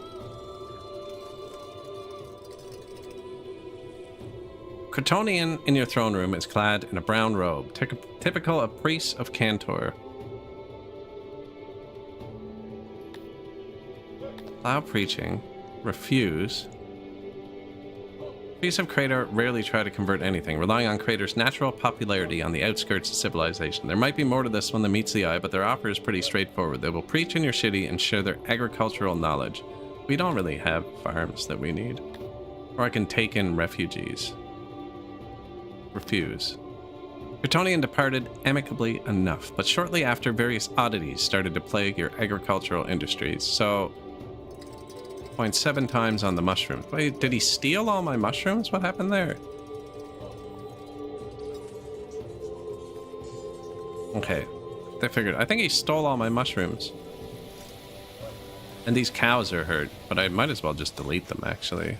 Cantorian in your throne room is clad in a brown robe, typical of priests of Cantor. Allow preaching. Refuse. Priests of Crater rarely try to convert anything, relying on Crater's natural popularity on the outskirts of civilization. There might be more to this one than meets the eye, but their offer is pretty straightforward. They will preach in your city and share their agricultural knowledge. We don't really have farms that we need. Or I can take in refugees. Refuse. Cantorian departed amicably enough, but shortly after, various oddities started to plague your agricultural industries, so 0.7 times on the mushrooms. Wait, did he steal all my mushrooms? What happened there? Okay, they figured. I think he stole all my mushrooms. And these cows are hurt, but I might as well just delete them, actually.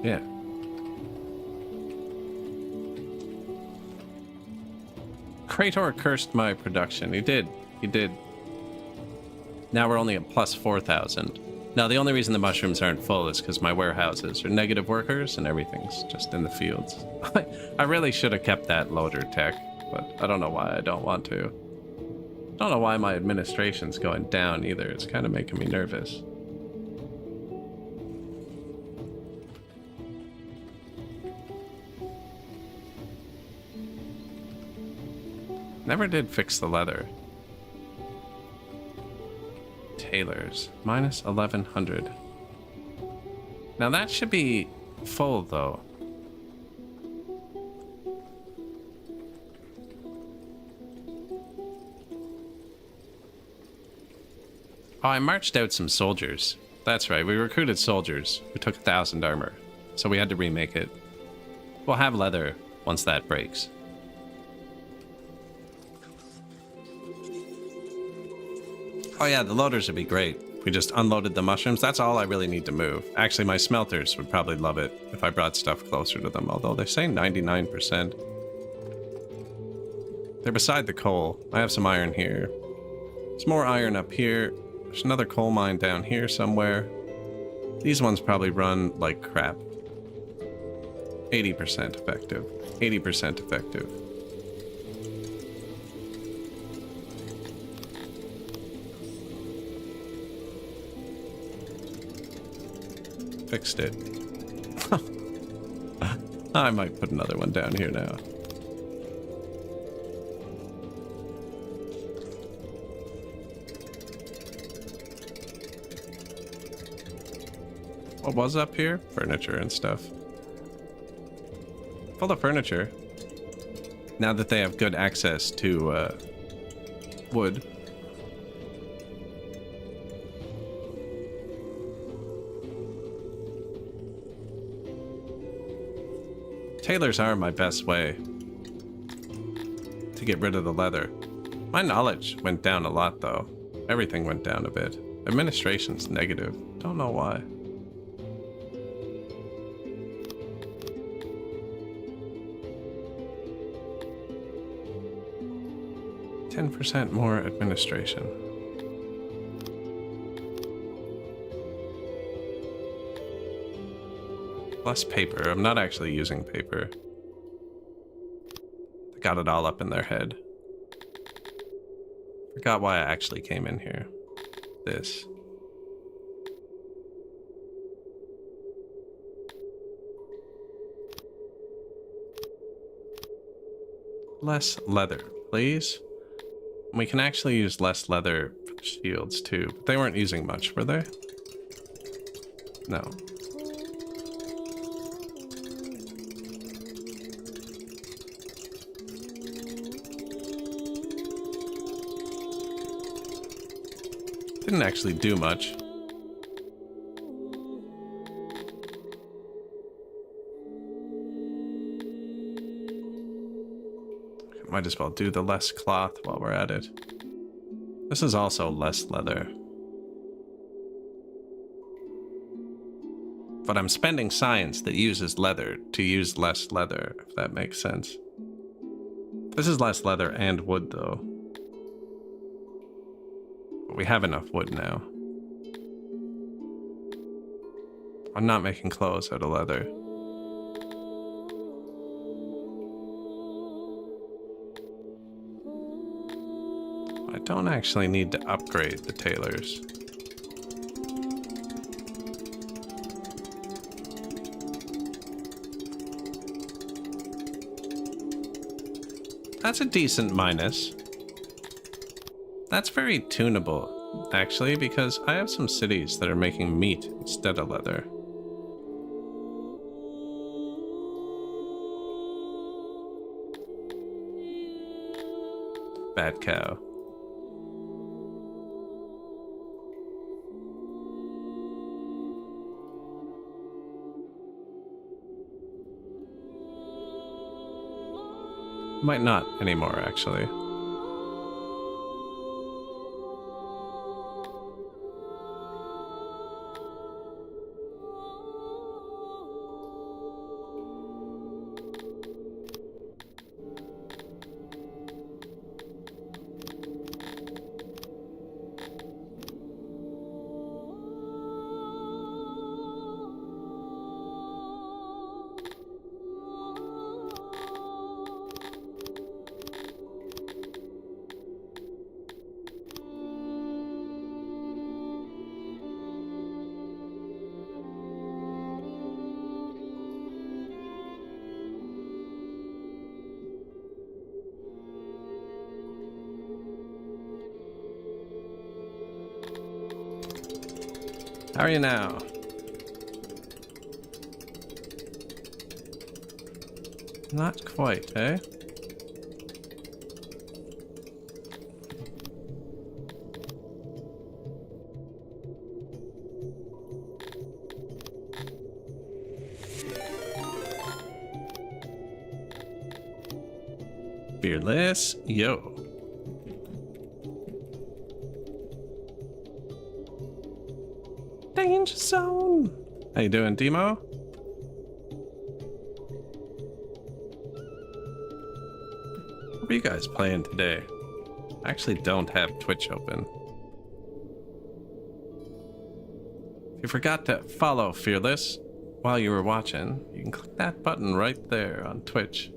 Yeah. Crater cursed my production. He did. He did. Now we're only at plus 4,000. Now, the only reason the mushrooms aren't full is because my warehouses are negative workers and everything's just in the fields. I really should have kept that loader tech, but I don't know why I don't want to. I don't know why my administration's going down either. It's kind of making me nervous. Never did fix the leather. Tailors. Minus 1,100. Now that should be full, though. Oh, I marched out some soldiers. That's right, we recruited soldiers who took 1,000 armor. So we had to remake it. We'll have leather once that breaks. Oh yeah, the loaders would be great. If we just unloaded the mushrooms. That's all I really need to move. Actually, my smelters would probably love it if I brought stuff closer to them, although they say 99%. They're beside the coal. I have some iron here. There's more iron up here. There's another coal mine down here somewhere. These ones probably run like crap. 80% effective. 80% effective. Fixed it. I might put another one down here now. What was up here? Furniture and stuff. Full of furniture. Now that they have good access to wood. Tailors are my best way to get rid of the leather. My knowledge went down a lot though. Everything went down a bit. Administration's negative. Don't know why. %10 more administration. Less paper. I'm not actually using paper. They got it all up in their head. Forgot why I actually came in here. This. Less leather, please. We can actually use less leather for the shields too, but they weren't using much, were they? No. Didn't actually do much. Might as well do the less cloth while we're at it. This is also less leather. But I'm spending science that uses leather to use less leather, if that makes sense. This is less leather and wood, though. But we have enough wood now. I'm not making clothes out of leather. I don't actually need to upgrade the tailors. That's a decent minus. That's very tunable, actually, because I have some cities that are making meat instead of leather. Bad cow. Might not anymore, actually. How are you now? Not quite, eh? Fearless, yo. Danger zone. How you doing, Demo? What are you guys playing today? I actually don't have Twitch open. If you forgot to follow Fearless while you were watching, you can click that button right there on Twitch.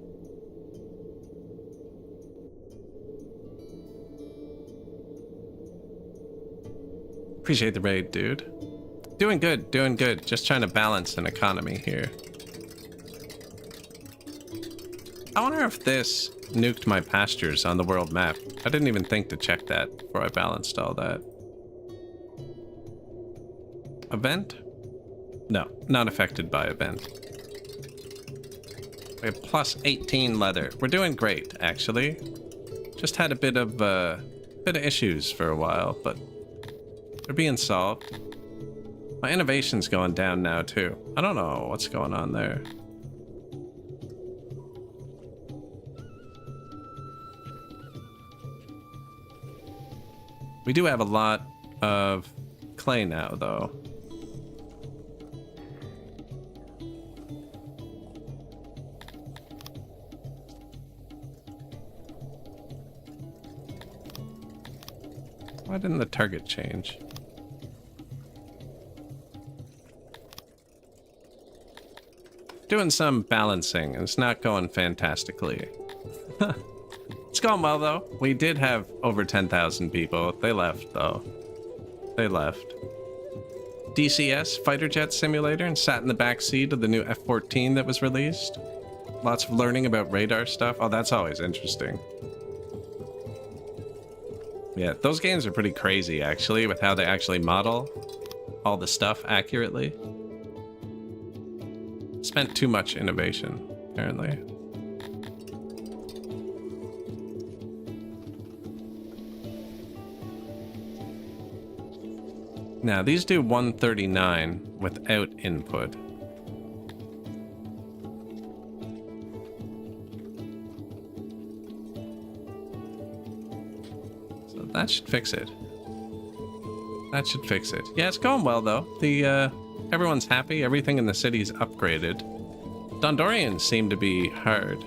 Appreciate the raid, dude. Doing good, doing good. Just trying to balance an economy here. I wonder if this nuked my pastures on the world map. I didn't even think to check that before I balanced all that. Event? No, not affected by event. We have plus 18 leather. We're doing great, actually. Just had a bit of issues for a while, but they're being solved. My innovation's going down now too. I don't know what's going on there. We do have a lot of clay now, though. Why didn't the target change? Doing some balancing, and it's not going fantastically. It's going well, though. We did have over 10,000 people. They left, though. They left. DCS, Fighter Jet Simulator, and sat in the back seat of the new F-14 that was released. Lots of learning about radar stuff. Oh, that's always interesting. Yeah, those games are pretty crazy, actually, with how they actually model all the stuff accurately. Spent too much innovation, apparently. Now, these do 139 without input. So that should fix it. That should fix it. Yeah, it's going well, though. Everyone's happy. Everything in the city's upgraded. Dondorians seem to be hard.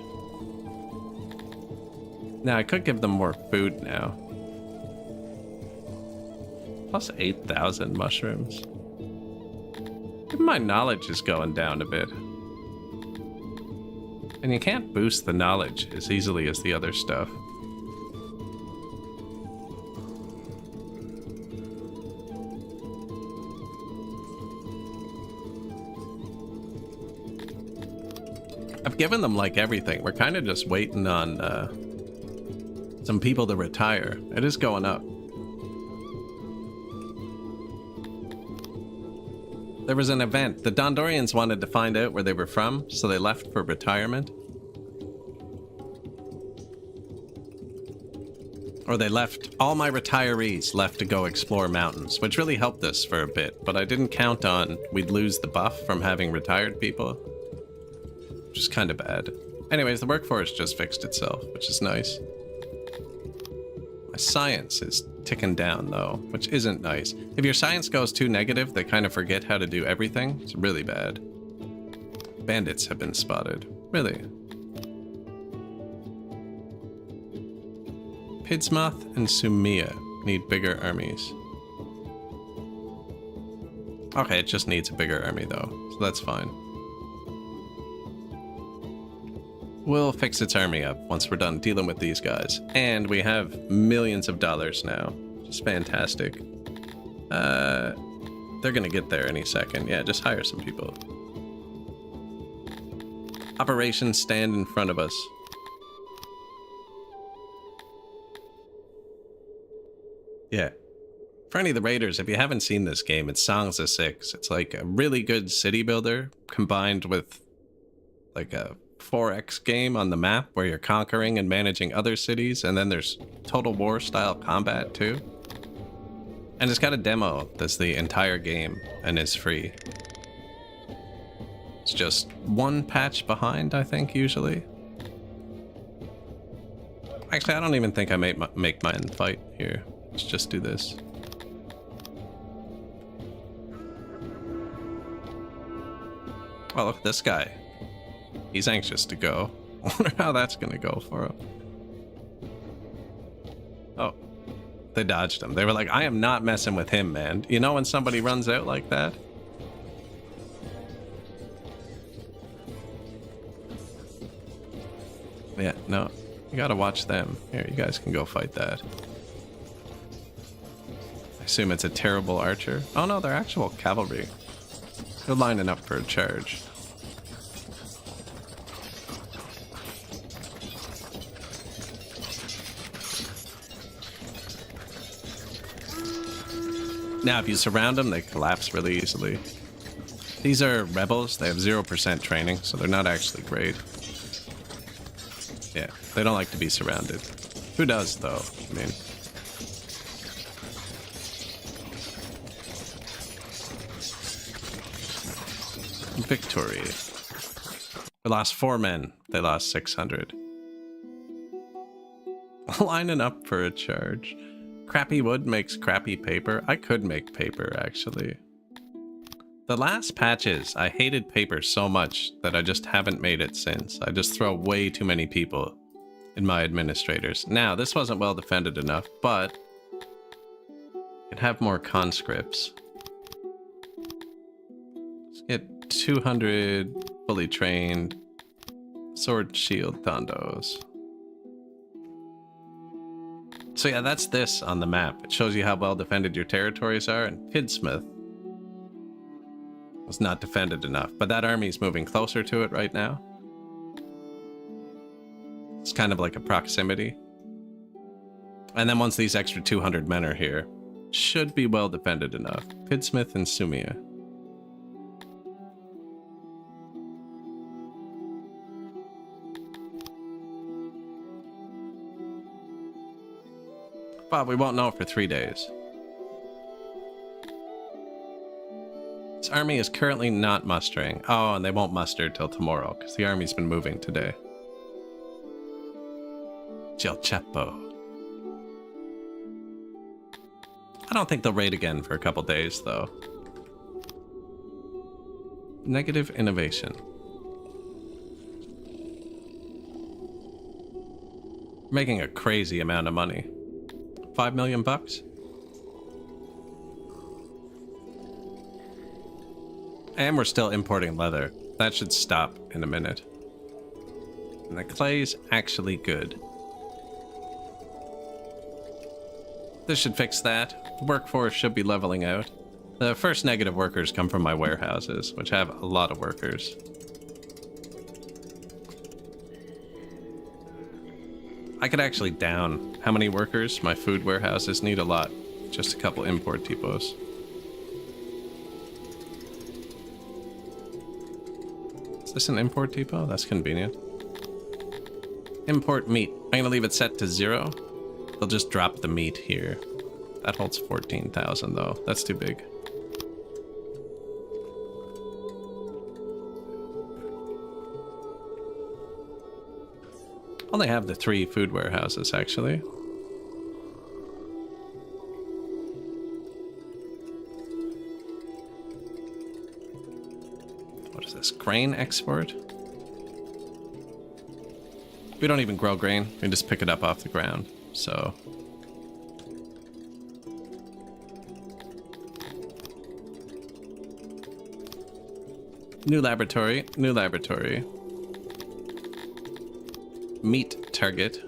Now, I could give them more food now. Plus 8,000 mushrooms. Even my knowledge is going down a bit. And you can't boost the knowledge as easily as the other stuff. I've given them like everything. We're kind of just waiting on some people to retire. It is going up. There was an event. The Dondorians wanted to find out where they were from, so they left for retirement. Or they left, all my retirees left to go explore mountains, which really helped us for a bit, but I didn't count on we'd lose the buff from having retired people. Which is kind of bad. Anyways, the workforce just fixed itself, which is nice. My science is ticking down, though, which isn't nice. If your science goes too negative, they kind of forget how to do everything. It's really bad. Bandits have been spotted. Really? Pidsmoth and Sumia need bigger armies. Okay, it just needs a bigger army, though, so that's fine. We'll fix its army up once we're done dealing with these guys. And we have millions of dollars now. Just fantastic. They're gonna get there any second. Yeah, just hire some people. Operations stand in front of us. Yeah. For any of the raiders, if you haven't seen this game, it's Songs of Six. It's like a really good city builder combined with like a 4X game on the map where you're conquering and managing other cities, and then there's Total War style combat too. And it's got a demo that's the entire game and is free. It's just one patch behind, I think, usually. Actually, I don't even think I make mine fight here. Let's just do this. Well, look at this guy. He's anxious to go. I wonder how that's gonna go for him. Oh, they dodged him. They were like, I am not messing with him, man. You know when somebody runs out like that? Yeah, no. You gotta watch them. Here, you guys can go fight that. I assume it's a terrible archer. Oh no, they're actual cavalry. They're lining up for a charge. Now, if you surround them, they collapse really easily. These are rebels. They have 0% training, so they're not actually great. Yeah, they don't like to be surrounded. Who does, though? I mean... Victory. We lost 4 men. They lost 600. Lining up for a charge. Crappy wood makes crappy paper. I could make paper, actually. The last patches, I hated paper so much that I just haven't made it since. I just throw way too many people in my administrators. Now, this wasn't well defended enough, but it have more conscripts. Let's get 200 fully trained sword shield Dondos. So yeah, that's this on the map. It shows you how well defended your territories are, and Pidsmouth was not defended enough, but that army's moving closer to it right now. It's kind of like a proximity. And then once these extra 200 men are here, should be well defended enough. Pidsmouth and Sumia. But we won't know for 3 days. This army is currently not mustering. Oh, and they won't muster till tomorrow, because the army's been moving today. Gel Chapo. I don't think they'll raid again for a couple days, though. Negative innovation. Making a crazy amount of money. 5 million bucks? And we're still importing leather. That should stop in a minute. And the clay's actually good. This should fix that. The workforce should be leveling out. The first negative workers come from my warehouses, which have a lot of workers. I could actually down how many workers my food warehouses need. A lot. Just a couple import depots. Is this an import depot? That's convenient. Import meat. I'm gonna leave it set to 0. They'll just drop the meat here. That holds 14,000 though. That's too big. Only have the 3 food warehouses, actually. What is this? Grain export? We don't even grow grain. We just pick it up off the ground, so... New laboratory, new laboratory. Meat target.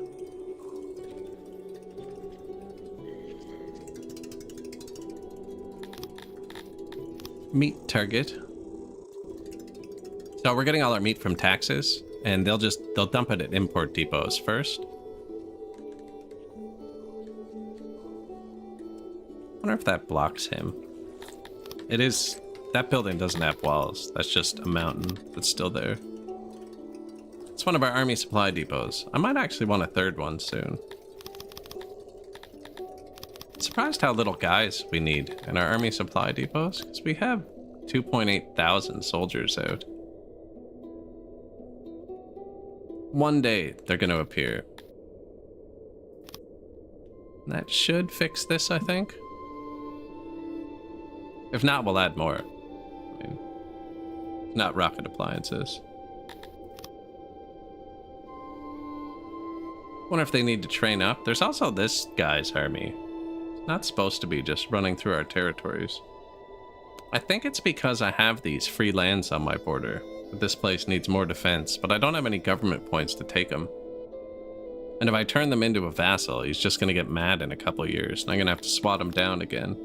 Meat target. So we're getting all our meat from taxes, and they'll dump it at import depots first. I wonder if that blocks him. It is, that building doesn't have walls. That's just a mountain that's still there. It's one of our army supply depots. I might actually want a 3rd one soon. Surprised how little guys we need in our army supply depots, because we have 2.8 thousand soldiers out. One day they're going to appear. That should fix this, I think. If not, we'll add more. I mean, Not rocket appliances. Wonder if they need to train up. There's also this guy's army. It's not supposed to be just running through our territories. I think it's because I have these free lands on my border. But this place needs more defense, but I don't have any government points to take them. And if I turn them into a vassal, he's just going to get mad in a couple of years, and I'm going to have to swat him down again.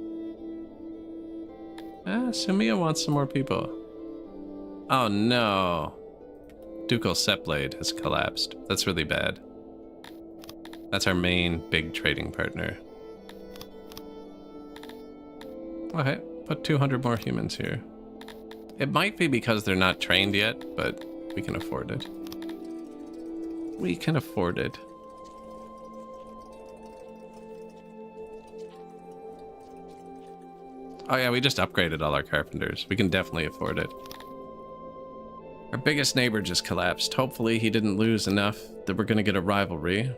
Sumia wants some more people. Oh no. Ducal Septblade has collapsed. That's really bad. That's our main big trading partner. Okay, put 200 more humans here. It might be because they're not trained yet, but we can afford it. We can afford it. Oh yeah, we just upgraded all our carpenters. We can definitely afford it. Our biggest neighbor just collapsed. Hopefully he didn't lose enough that we're gonna get a rivalry.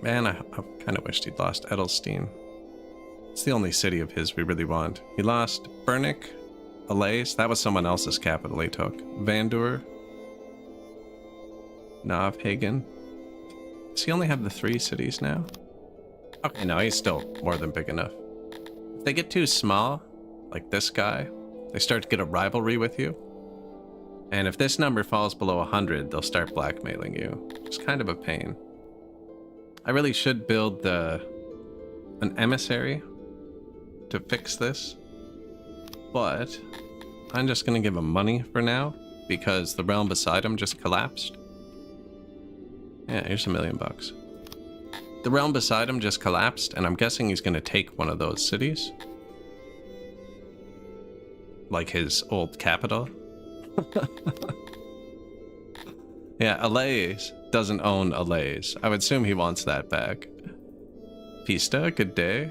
Man, I kind of wished he'd lost Edelstein. It's the only city of his we really want. He lost Bernick, Alais, that was someone else's capital he took. Vandur, Novhagen. Does he only have the 3 cities now? Okay, no, he's still more than big enough. If they get too small, like this guy, they start to get a rivalry with you. And if this number falls below 100, they'll start blackmailing you. It's kind of a pain. I really should build an emissary to fix this, but I'm just gonna give him money for now because the realm beside him just collapsed. Yeah, here's $1 million. The realm beside him just collapsed, and I'm guessing he's gonna take one of those cities, like his old capital. Yeah, Alais doesn't own Alais. I would assume he wants that back. Pista, good day.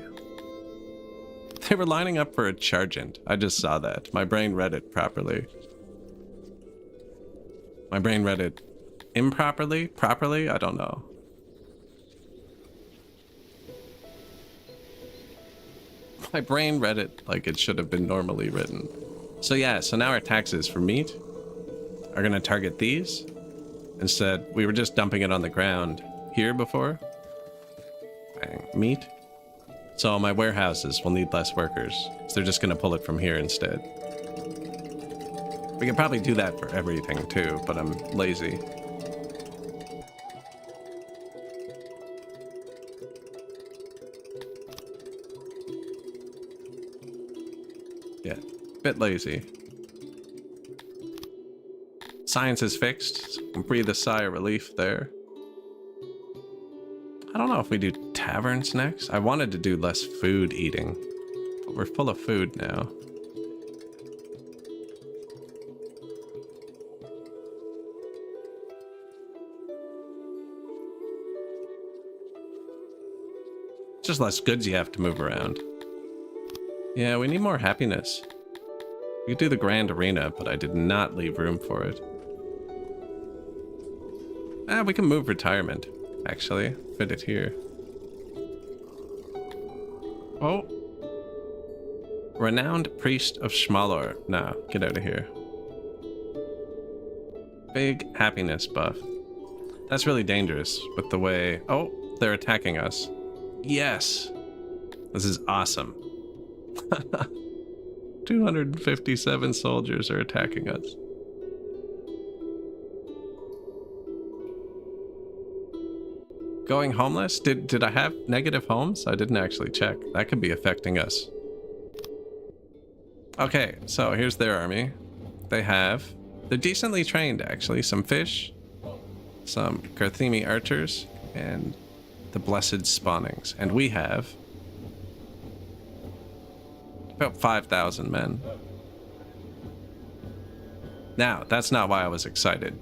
They were lining up for a chargent. I just saw that. My brain read it properly. My brain read it improperly? Properly? I don't know. My brain read it like it should have been normally written. So yeah, so now our taxes for meat are gonna target these. Instead, we were just dumping it on the ground here before. Bang, meat. So my warehouses will need less workers. So they're just gonna pull it from here instead. We can probably do that for everything too, but I'm lazy. Yeah, bit lazy. Science is fixed. So we can breathe a sigh of relief there. I don't know if we do taverns next. I wanted to do less food eating, but we're full of food now. Just less goods you have to move around. Yeah, we need more happiness. We could do the grand arena, but I did not leave room for it. We can move retirement, actually. Fit it here. Oh. Renowned Priest of Schmalor. Nah, get out of here. Big happiness buff. That's really dangerous with the way... Oh, they're attacking us. Yes. This is awesome. 257 soldiers are attacking us. Going homeless? Did I have negative homes? I didn't actually check. That could be affecting us. Okay, so here's their army. They're decently trained actually. Some fish, some Carthemi archers, and the blessed spawnings. And we have about 5,000 men. Now, that's not why I was excited.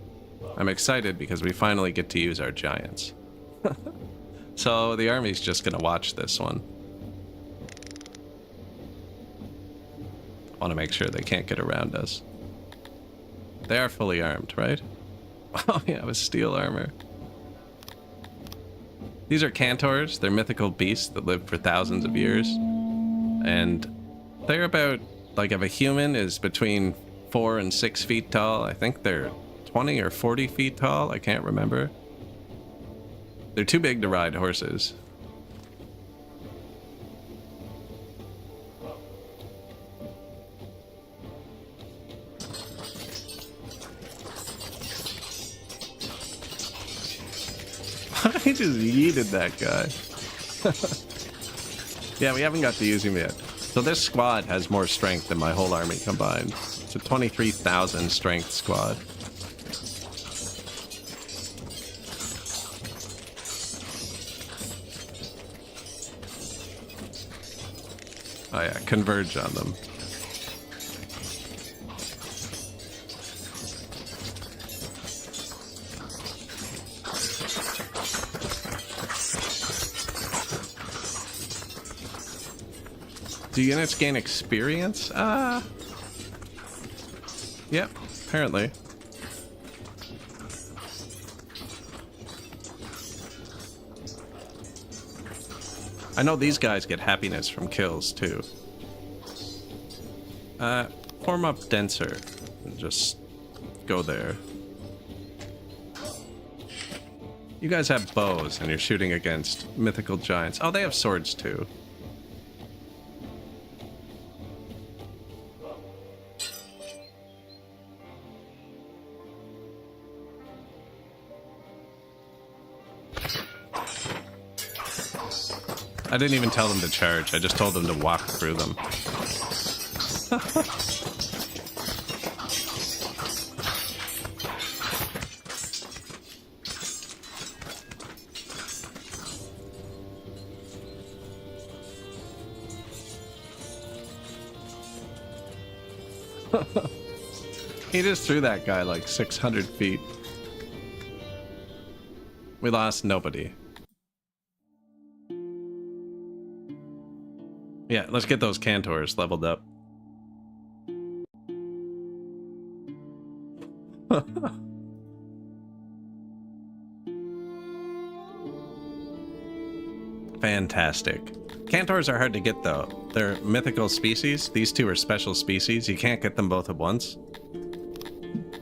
I'm excited because we finally get to use our giants. So the army's just gonna watch this one. I want to make sure they can't get around us. They are fully armed, right? Oh yeah, with steel armor. These are Cantors. They're mythical beasts that live for thousands of years. And they're about Like if a human is between 4 and 6 feet tall, I think they're 20 or 40 feet tall. I can't remember. They're too big to ride horses. I just yeeted that guy. Yeah, we haven't got to use him yet. So this squad has more strength than my whole army combined. It's a 23,000 strength squad. Oh yeah, converge on them. Do units gain experience? Yep, apparently. I know these guys get happiness from kills, too. Form up denser. And just go there. You guys have bows, and you're shooting against mythical giants. Oh, they have swords, too. I didn't even tell them to charge. I just told them to walk through them. He just threw that guy like 600 feet. We lost nobody. Yeah, let's get those Cantors leveled up. Fantastic. Cantors are hard to get, though. They're mythical species. These two are special species. You can't get them both at once.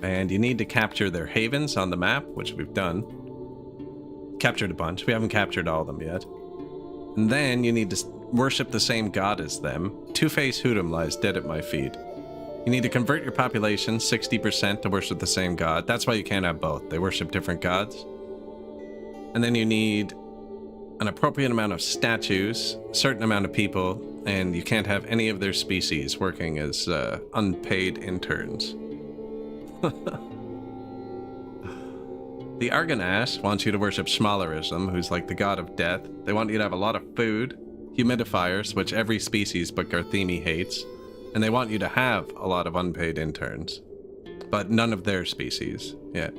And you need to capture their havens on the map, which we've done. Captured a bunch. We haven't captured all of them yet. And then you need to worship the same god as them. Two-Face Hootum lies dead at my feet. You need to convert your population 60% to worship the same god. That's why you can't have both. They worship different gods. And then you need an appropriate amount of statues, a certain amount of people, and you can't have any of their species working as unpaid interns. The Argonash wants you to worship Schmalerism, who's like the god of death. They want you to have a lot of food, humidifiers, which every species but Garthemi hates, and they want you to have a lot of unpaid interns, but none of their species yet.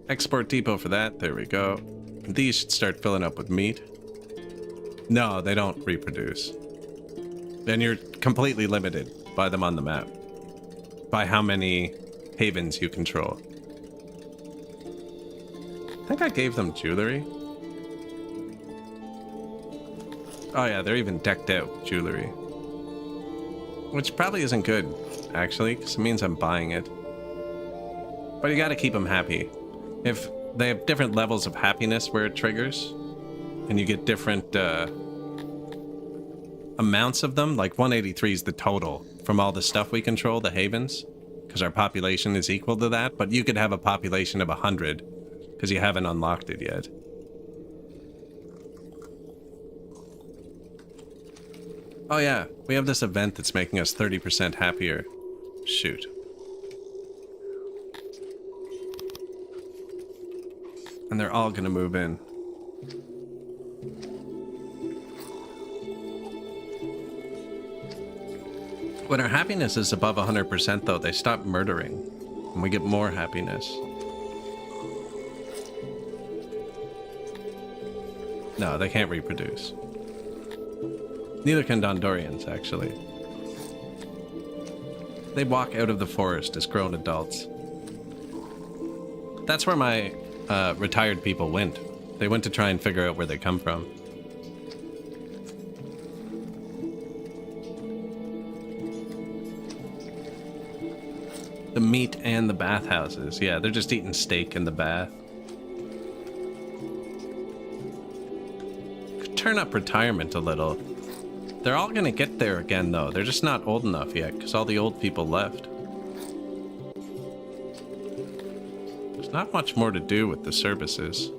Export depot for that, there we go. These should start filling up with meat. No, they don't reproduce. Then you're completely limited by them on the map. By how many havens you control. I think I gave them jewelry. Oh yeah, they're even decked out with jewelry. Which probably isn't good, actually, because it means I'm buying it. But you gotta keep them happy. If they have different levels of happiness where it triggers, and you get different amounts of them, like 183 is the total from all the stuff we control, the havens, because our population is equal to that, but you could have a population of 100 because you haven't unlocked it yet. Oh yeah, we have this event that's making us 30% happier. Shoot. And they're all gonna move in. When our happiness is above 100% though, they stop murdering, and we get more happiness. No, they can't reproduce. Neither can Dondorians, actually. They walk out of the forest as grown adults. That's where my retired people went. They went to try and figure out where they come from. The meat and the bathhouses. Yeah, they're just eating steak in the bath. Could turn up retirement a little. They're all gonna get there again, though. They're just not old enough yet, because all the old people left. There's not much more to do with the services.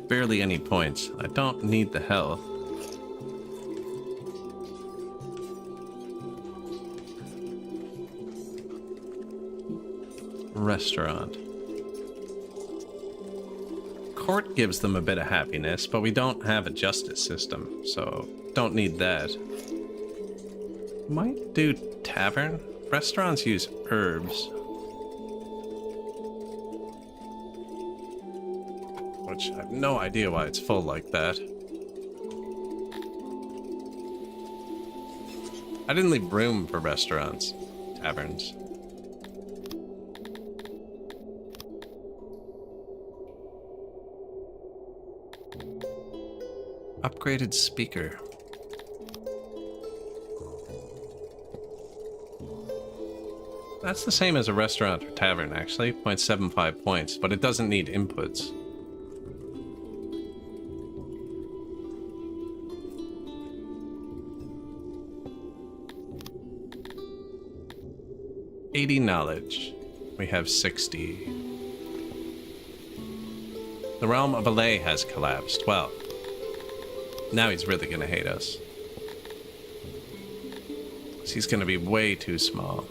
Barely any points. I don't need the health. Restaurant. Court gives them a bit of happiness, but we don't have a justice system, so don't need that. Might do tavern. Restaurants use herbs. Which I have no idea why it's full like that. I didn't leave room for restaurants, taverns. Upgraded speaker. That's the same as a restaurant or tavern, actually. 0.75 points, but it doesn't need inputs. Knowledge. We have 60. The realm of Alay has collapsed. Well, now he's really gonna hate us. He's gonna be way too small.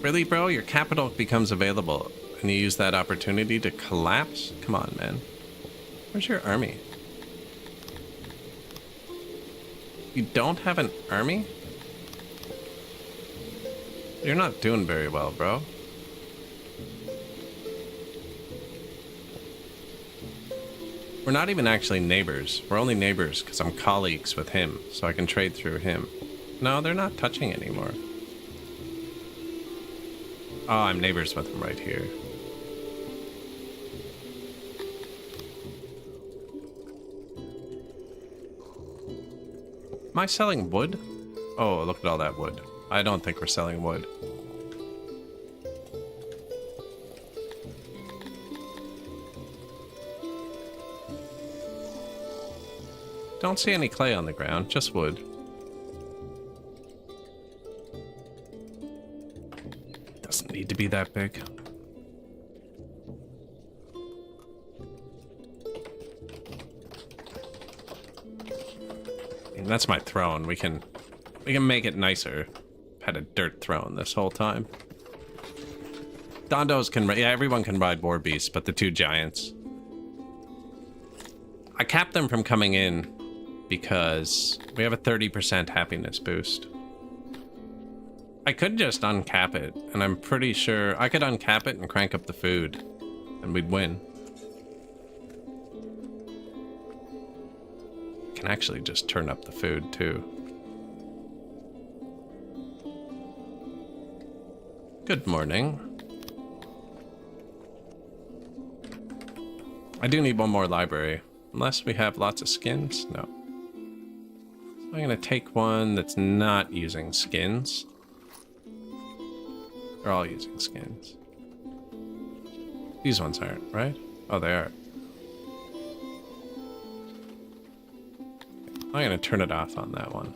Really, bro? Your capital becomes available and you use that opportunity to collapse? Come on, man. Where's your army? You don't have an army? You're not doing very well, bro. We're not even actually neighbors. We're only neighbors because I'm colleagues with him, so I can trade through him. No, they're not touching anymore. Oh, I'm neighbors with him right here. Am I selling wood? Oh, look at all that wood. I don't think we're selling wood. Don't see any clay on the ground, just wood. Doesn't need to be that big. And that's my throne. We can make it nicer. Had a dirt throne this whole time. Dondos can, yeah, everyone can ride war beasts, but the two giants. I capped them from coming in because we have a 30% happiness boost. I could just uncap it, and I'm pretty sure I could uncap it and crank up the food, and we'd win. Can actually just turn up the food too. Good morning. I do need one more library. Unless we have lots of skins? No. So I'm gonna take one that's not using skins. They're all using skins. These ones aren't, right? Oh, they are. I'm gonna turn it off on that one.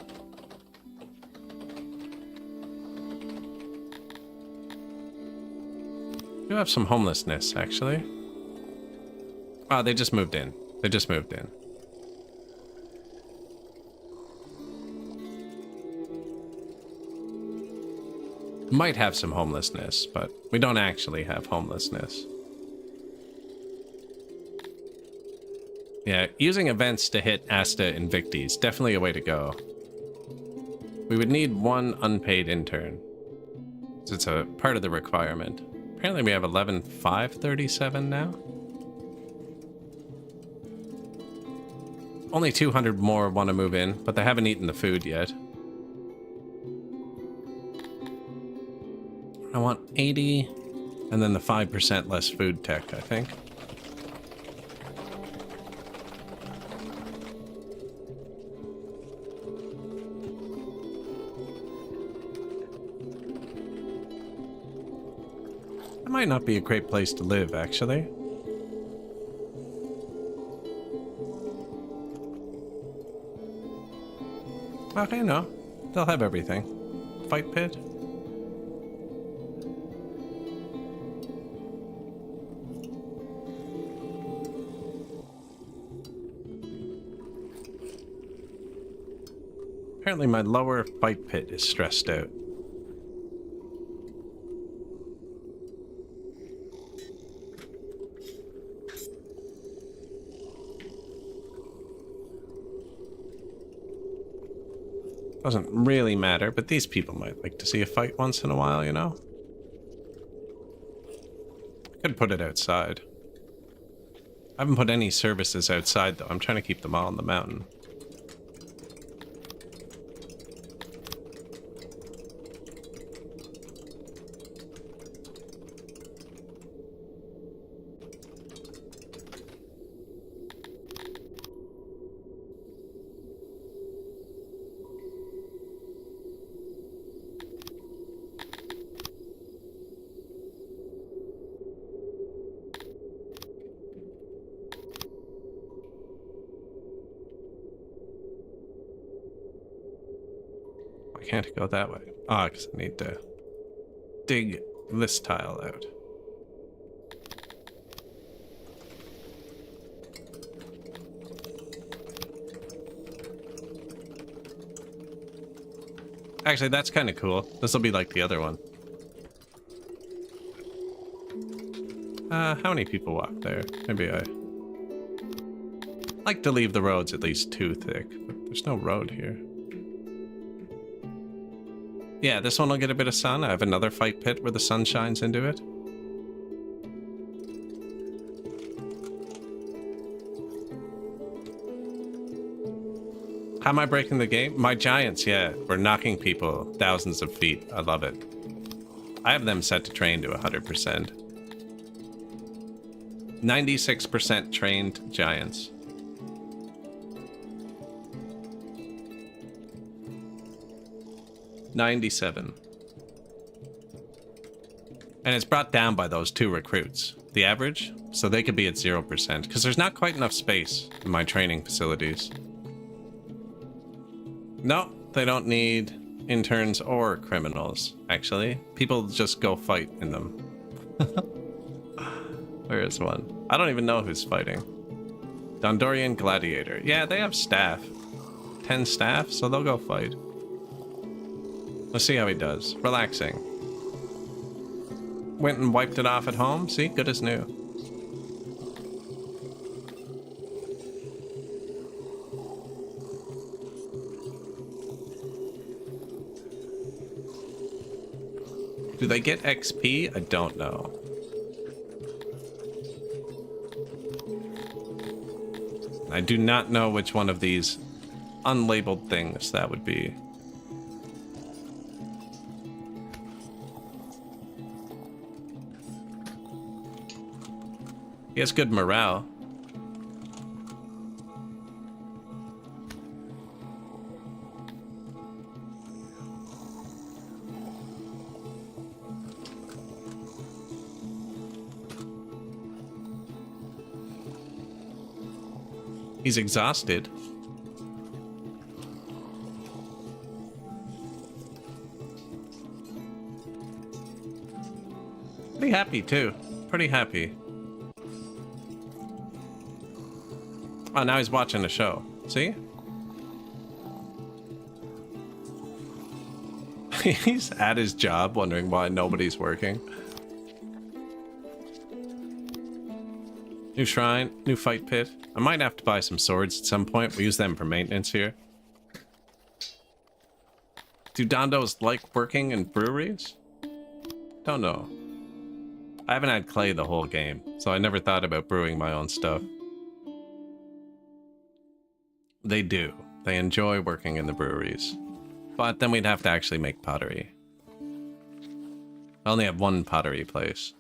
We do have some homelessness, actually. Oh, they just moved in. They just moved in. Might have some homelessness, but we don't actually have homelessness. Yeah, using events to hit Asta Invictis, definitely a way to go. We would need one unpaid intern. It's a part of the requirement. Apparently we have 11,537 now. Only 200 more want to move in, but they haven't eaten the food yet. I want 80, and then the 5% less food tech, I think. That might not be a great place to live, actually. Okay, no. They'll have everything. Fight pit. Apparently my lower fight pit is stressed out. Doesn't really matter, but these people might like to see a fight once in a while, you know? Could put it outside. I haven't put any services outside, though. I'm trying to keep them all on the mountain. I can't go that way. Ah, because I need to dig this tile out. Actually, that's kind of cool. This will be like the other one. How many people walk there? Maybe I like to leave the roads at least 2 thick, but there's no road here. Yeah, this one will get a bit of sun. I have another fight pit where the sun shines into it. How am I breaking the game? My giants, yeah. We're knocking people thousands of feet. I love it. I have them set to train to 100%. 96% trained giants. $97. And it's brought down by those 2 recruits. The average, so they could be at 0%, because there's not quite enough space in my training facilities. No, they don't need interns or criminals, actually. People just go fight in them. Where is one? I don't even know who's fighting. Dondorian gladiator. Yeah, they have staff. 10 staff, so they'll go fight. Let's see how he does. Relaxing. Went and wiped it off at home. See? Good as new. Do they get XP? I don't know. I do not know which one of these unlabeled things that would be. He has good morale. He's exhausted. Pretty happy too. Pretty happy. Oh, now he's watching a show. See? He's at his job wondering why nobody's working. New shrine, new fight pit. I might have to buy some swords at some point. We use them for maintenance here. Do Dondos like working in breweries? Don't know. I haven't had clay the whole game, so I never thought about brewing my own stuff. They do. They enjoy working in the breweries. But then we'd have to actually make pottery. I only have one pottery place.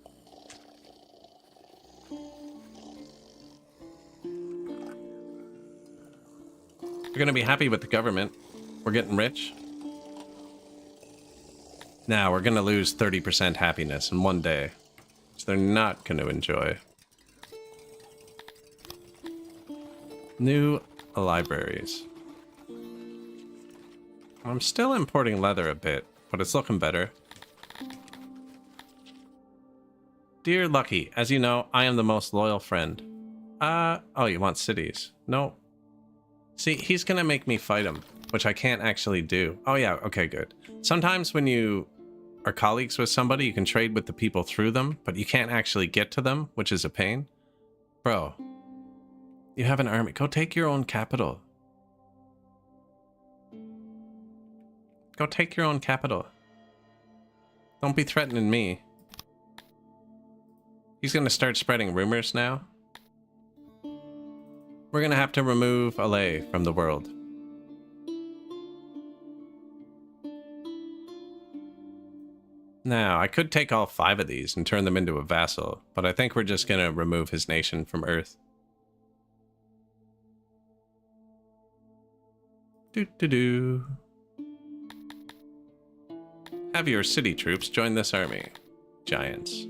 We're gonna be happy with the government. We're getting rich. Now we're gonna lose 30% happiness in one day. So they're not gonna enjoy. New libraries. I'm still importing leather a bit, but it's looking better. Dear Lucky, as you know, I am the most loyal friend. Oh, you want cities? No. See, he's gonna make me fight him, which I can't actually do. Oh yeah, okay, good. Sometimes when you are colleagues with somebody, you can trade with the people through them, but you can't actually get to them, which is a pain. Bro, you have an army. Go take your own capital. Go take your own capital. Don't be threatening me. He's gonna start spreading rumors now. We're gonna have to remove LA from the world. Now, I could take all 5 of these and turn them into a vassal, but I think we're just gonna remove his nation from Earth. Do-do-do. Have your city troops join this army. Giants.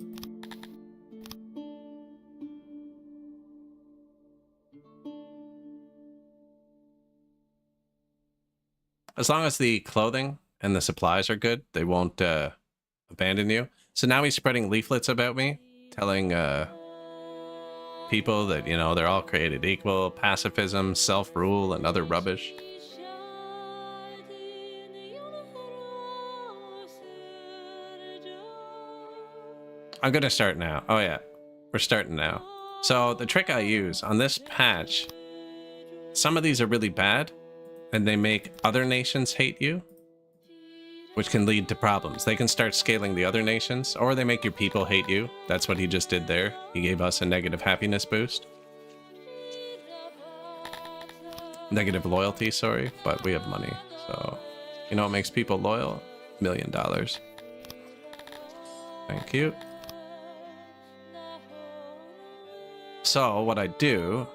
As long as the clothing and the supplies are good, they won't abandon you. So now he's spreading leaflets about me, telling people that, you know, they're all created equal, pacifism, self-rule, and other rubbish. I'm gonna start now. Oh yeah, we're starting now. So the trick I use on this patch, some of these are really bad, and they make other nations hate you, which can lead to problems. They can start scaling the other nations, or they make your people hate you. That's what he just did there. He gave us a negative happiness boost. Negative loyalty, sorry, but we have money. So, you know what makes people loyal? $1 million. Thank you. So what I do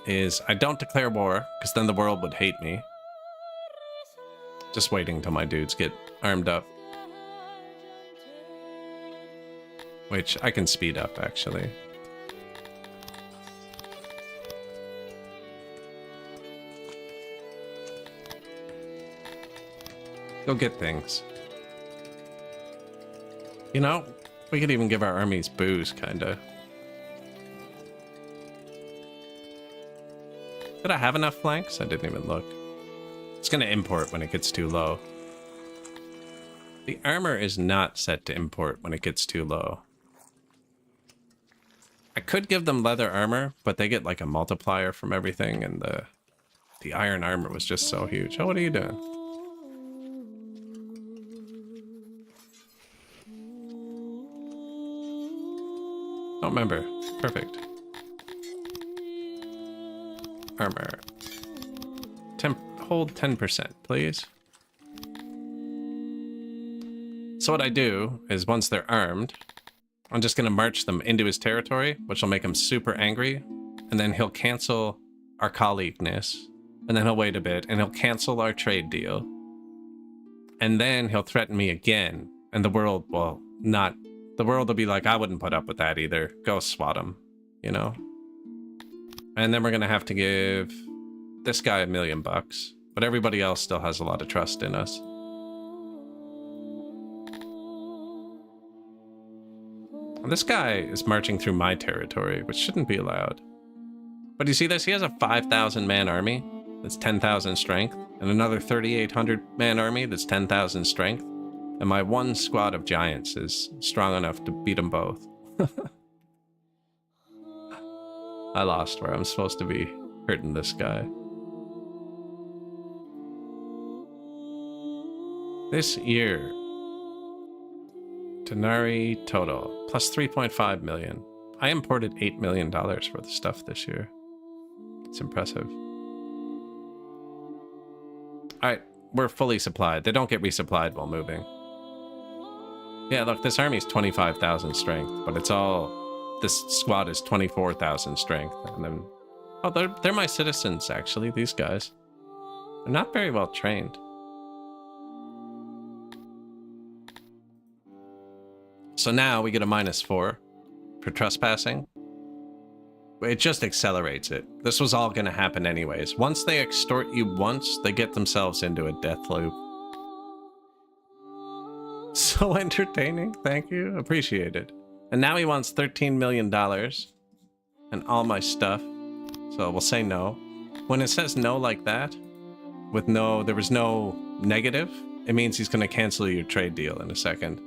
is I don't declare war, because then the world would hate me. Just waiting till my dudes get armed up. Which I can speed up, actually. Go get things. You know, we could even give our armies booze, kinda. Did I have enough flanks? I didn't even look. It's gonna import when it gets too low. The armor is not set to import when it gets too low. I could give them leather armor, but they get like a multiplier from everything, and the iron armor was just so huge. Oh, what are you doing? Oh, remember. Perfect. Armor. Hold 10%, please. So what I do is once they're armed, I'm just gonna march them into his territory, which will make him super angry, and then he'll cancel our colleagueness, and then he'll wait a bit, and he'll cancel our trade deal, and then he'll threaten me again, and the world will not. The world will be like, I wouldn't put up with that either. Go swat him, you know? And then we're gonna have to give this guy $1 million, but everybody else still has a lot of trust in us. And this guy is marching through my territory, which shouldn't be allowed. But you see this? He has a 5,000 man army that's 10,000 strength, and another 3,800 man army that's 10,000 strength. And my one squad of giants is strong enough to beat them both. I lost where I'm supposed to be hurting this guy. This year, Denari total, plus 3.5 million. I imported $8 million worth of stuff this year. It's impressive. Alright, we're fully supplied. They don't get resupplied while moving. Yeah, look, this army's 25,000 strength, but it's all... This squad is 24,000 strength, and then... Oh, they're my citizens, actually, these guys. They're not very well trained. So now we get a -4 for trespassing. It just accelerates it. This was all going to happen anyways. Once they extort you once, they get themselves into a death loop. So entertaining. Thank you. Appreciate it. And now he wants $13 million and all my stuff. So we'll say no. When it says no like that, with no, there was no negative, it means he's going to cancel your trade deal in a second.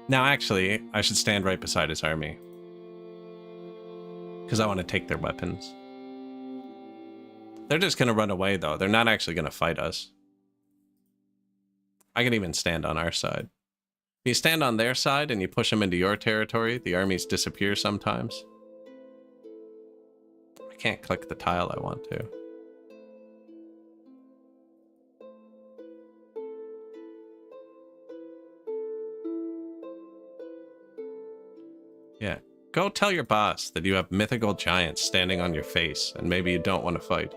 Now, actually, I should stand right beside his army. Because I want to take their weapons. They're just going to run away, though. They're not actually going to fight us. I can even stand on our side. If you stand on their side and you push them into your territory, the armies disappear sometimes. I can't click the tile I want to. Yeah. Go tell your boss that you have mythical giants standing on your face, and maybe you don't want to fight.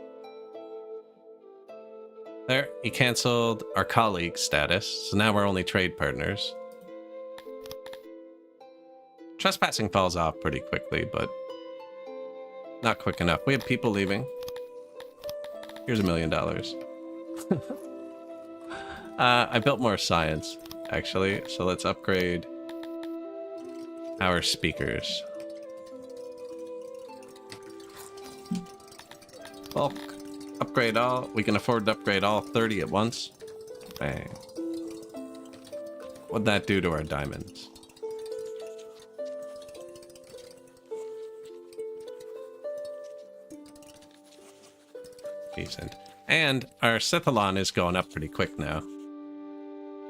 There, he canceled our colleague status, so now we're only trade partners. Trespassing falls off pretty quickly, but not quick enough. We have people leaving. Here's $1 million. I built more science, actually, so let's upgrade our speakers. Bulk. Upgrade all. We can afford to upgrade all 30 at once. Bang. What'd that do to our diamonds? Decent. And our Sithalon is going up pretty quick now.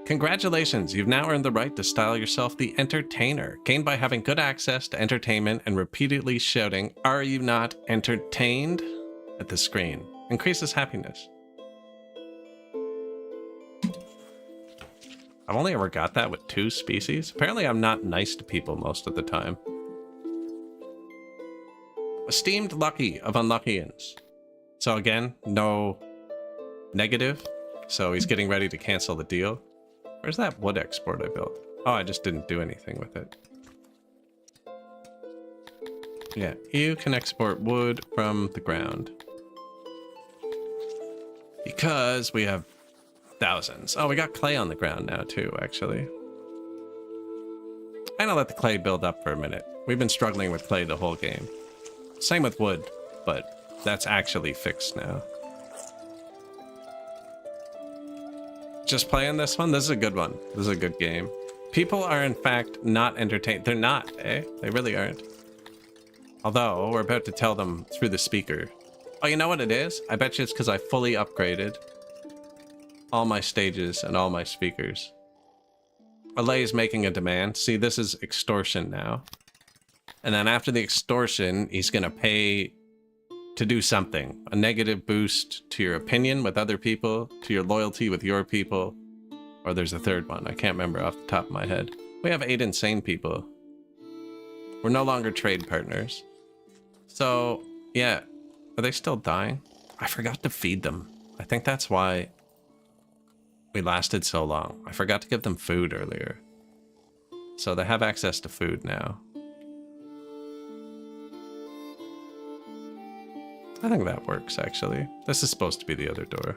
Congratulations, you've now earned the right to style yourself the Entertainer, gained by having good access to entertainment and repeatedly shouting, "Are you not entertained?" at the screen. Increases happiness. I've only ever got that with 2 species. Apparently I'm not nice to people most of the time. Esteemed Lucky of Unluckians. So again, no negative. So he's getting ready to cancel the deal. Where's that wood export I built? Oh, I just didn't do anything with it. Yeah, you can export wood from the ground. Because we have thousands. Oh, we got clay on the ground now too, actually. I'm gonna let the clay build up for a minute. We've been struggling with clay the whole game. Same with wood, but that's actually fixed now. Just playing this one? This is a good one. This is a good game. People are in fact not entertained. They're not, eh? They really aren't. Although, we're about to tell them through the speaker. Oh, you know what it is? I bet you it's because I fully upgraded all my stages and all my speakers. Allay is making a demand. See, this is extortion now. And then after the extortion, he's going to pay to do something. A negative boost to your opinion with other people, to your loyalty with your people. Or there's a third one. I can't remember off the top of my head. We have 8 insane people. We're no longer trade partners. So, yeah. Are they still dying? I forgot to feed them. I think that's why we lasted so long. I forgot to give them food earlier. So they have access to food now. I think that works, actually. This is supposed to be the other door.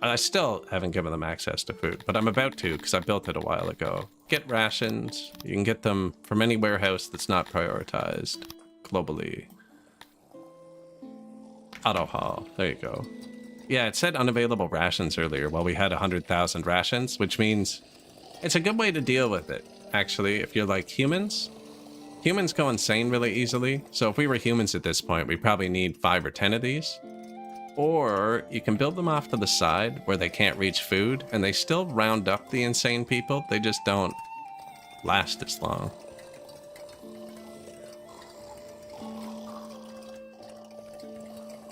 I still haven't given them access to food, but I'm about to because I built it a while ago. Get rations. You can get them from any warehouse that's not prioritized globally. Auto haul. There you go. Yeah, it said unavailable rations earlier while we had 100,000 rations, which means it's a good way to deal with it, actually, if you're like humans. Humans go insane really easily, so if we were humans at this point, we probably need 5 or 10 of these. Or you can build them off to the side where they can't reach food, and they still round up the insane people, they just don't last as long.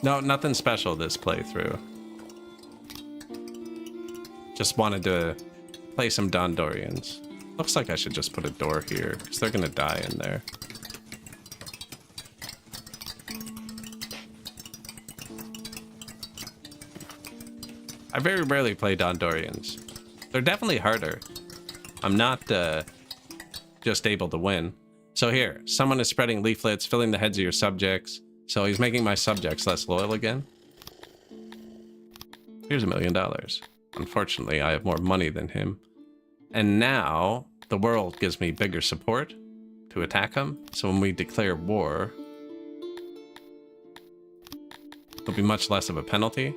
No, nothing special this playthrough. Just wanted to play some Dondorians. Looks like I should just put a door here, because they're gonna die in there. I very rarely play Dondorians. They're definitely harder. I'm not just able to win. So here, someone is spreading leaflets, filling the heads of your subjects. So he's making my subjects less loyal again. Here's $1 million. Unfortunately, I have more money than him. And now, the world gives me bigger support to attack him. So when we declare war, it'll be much less of a penalty.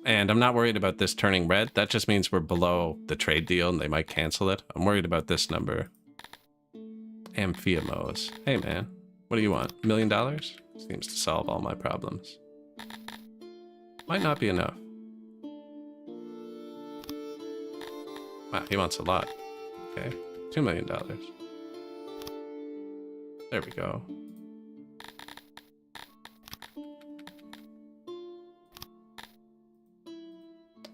And I'm not worried about this turning red. That just means we're below the trade deal and they might cancel it. I'm worried about this number. Amphiamos. Hey, man. What do you want? $1 million? Seems to solve all my problems. Might not be enough. Wow, he wants a lot. Okay. $2 million. There we go.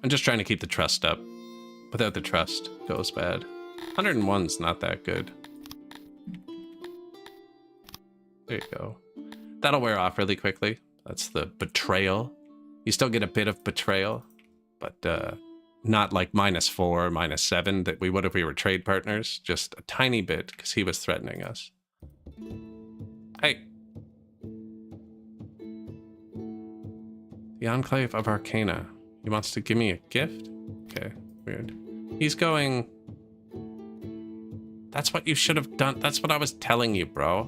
I'm just trying to keep the trust up. Without the trust, it goes bad. 101's not that good. There you go. That'll wear off really quickly. That's the betrayal. You still get a bit of betrayal, but not like -4, -7 that we would if we were trade partners. Just a tiny bit, because he was threatening us. Hey. The Enclave of Arcana. He wants to give me a gift? Okay, weird. He's going... That's what you should have done. That's what I was telling you, bro.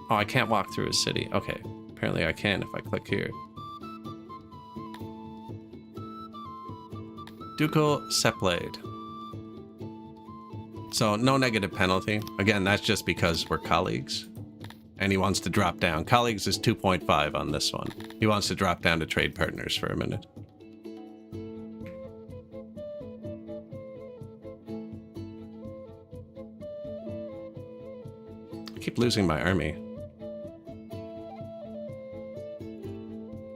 Oh, I can't walk through his city. Okay, apparently I can if I click here. Ducal Sepblade. So, no negative penalty. Again, that's just because we're colleagues. And he wants to drop down. Colleagues is 2.5 on this one. He wants to drop down to trade partners for a minute. I keep losing my army.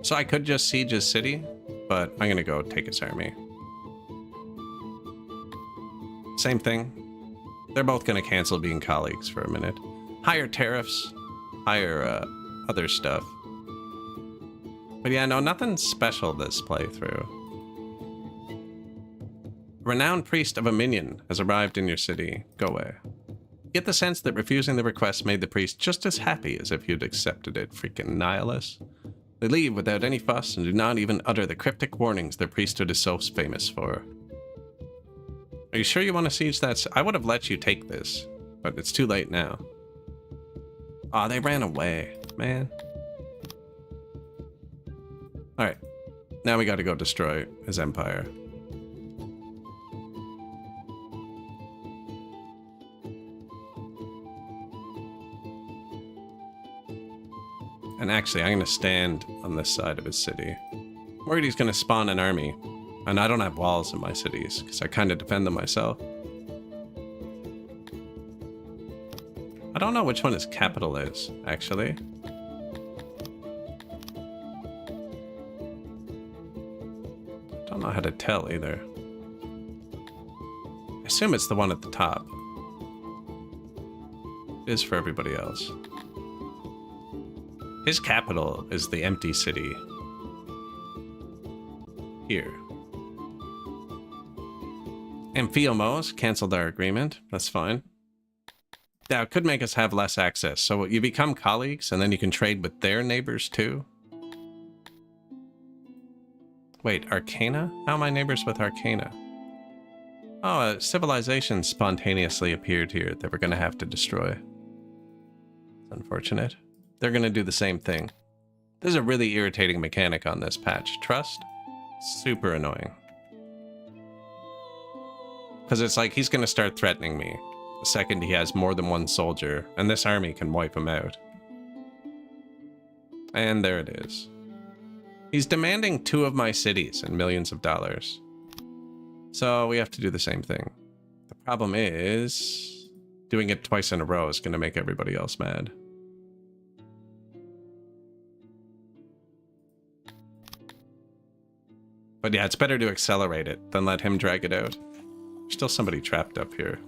So I could just siege his city, but I'm gonna go take his army. Same thing. They're both gonna cancel being colleagues for a minute. Higher tariffs. Higher other stuff. But yeah, no, nothing special this playthrough. Renowned priest of a minion has arrived in your city. Go away. Get the sense that refusing the request made the priest just as happy as if you'd accepted it, freaking nihilist. They leave without any fuss and do not even utter the cryptic warnings their priesthood is so famous for. Are you sure you want to siege that? I would have let you take this, but it's too late now. Aw, they ran away, man. Alright. Now we gotta go destroy his empire. And actually, I'm gonna stand on this side of his city. I'm worried he's gonna spawn an army. And I don't have walls in my cities, because I kind of defend them myself. I don't know which one his capital is, actually. Don't know how to tell either. I assume it's the one at the top. It is for everybody else. His capital is the empty city. Here. Amphiamos canceled our agreement. That's fine. Now, it could make us have less access. So you become colleagues, and then you can trade with their neighbors, too. Wait, Arcana? How am I neighbors with Arcana? Oh, a civilization spontaneously appeared here that we're going to have to destroy. It's unfortunate. They're going to do the same thing. There's a really irritating mechanic on this patch. Trust? Super annoying. Because it's like he's going to start threatening me the second he has more than one soldier, and this army can wipe him out. And there it is. He's demanding 2 of my cities and millions of dollars. So we have to do the same thing. The problem is, doing it twice in a row is going to make everybody else mad. But yeah, it's better to accelerate it than let him drag it out. There's still somebody trapped up here.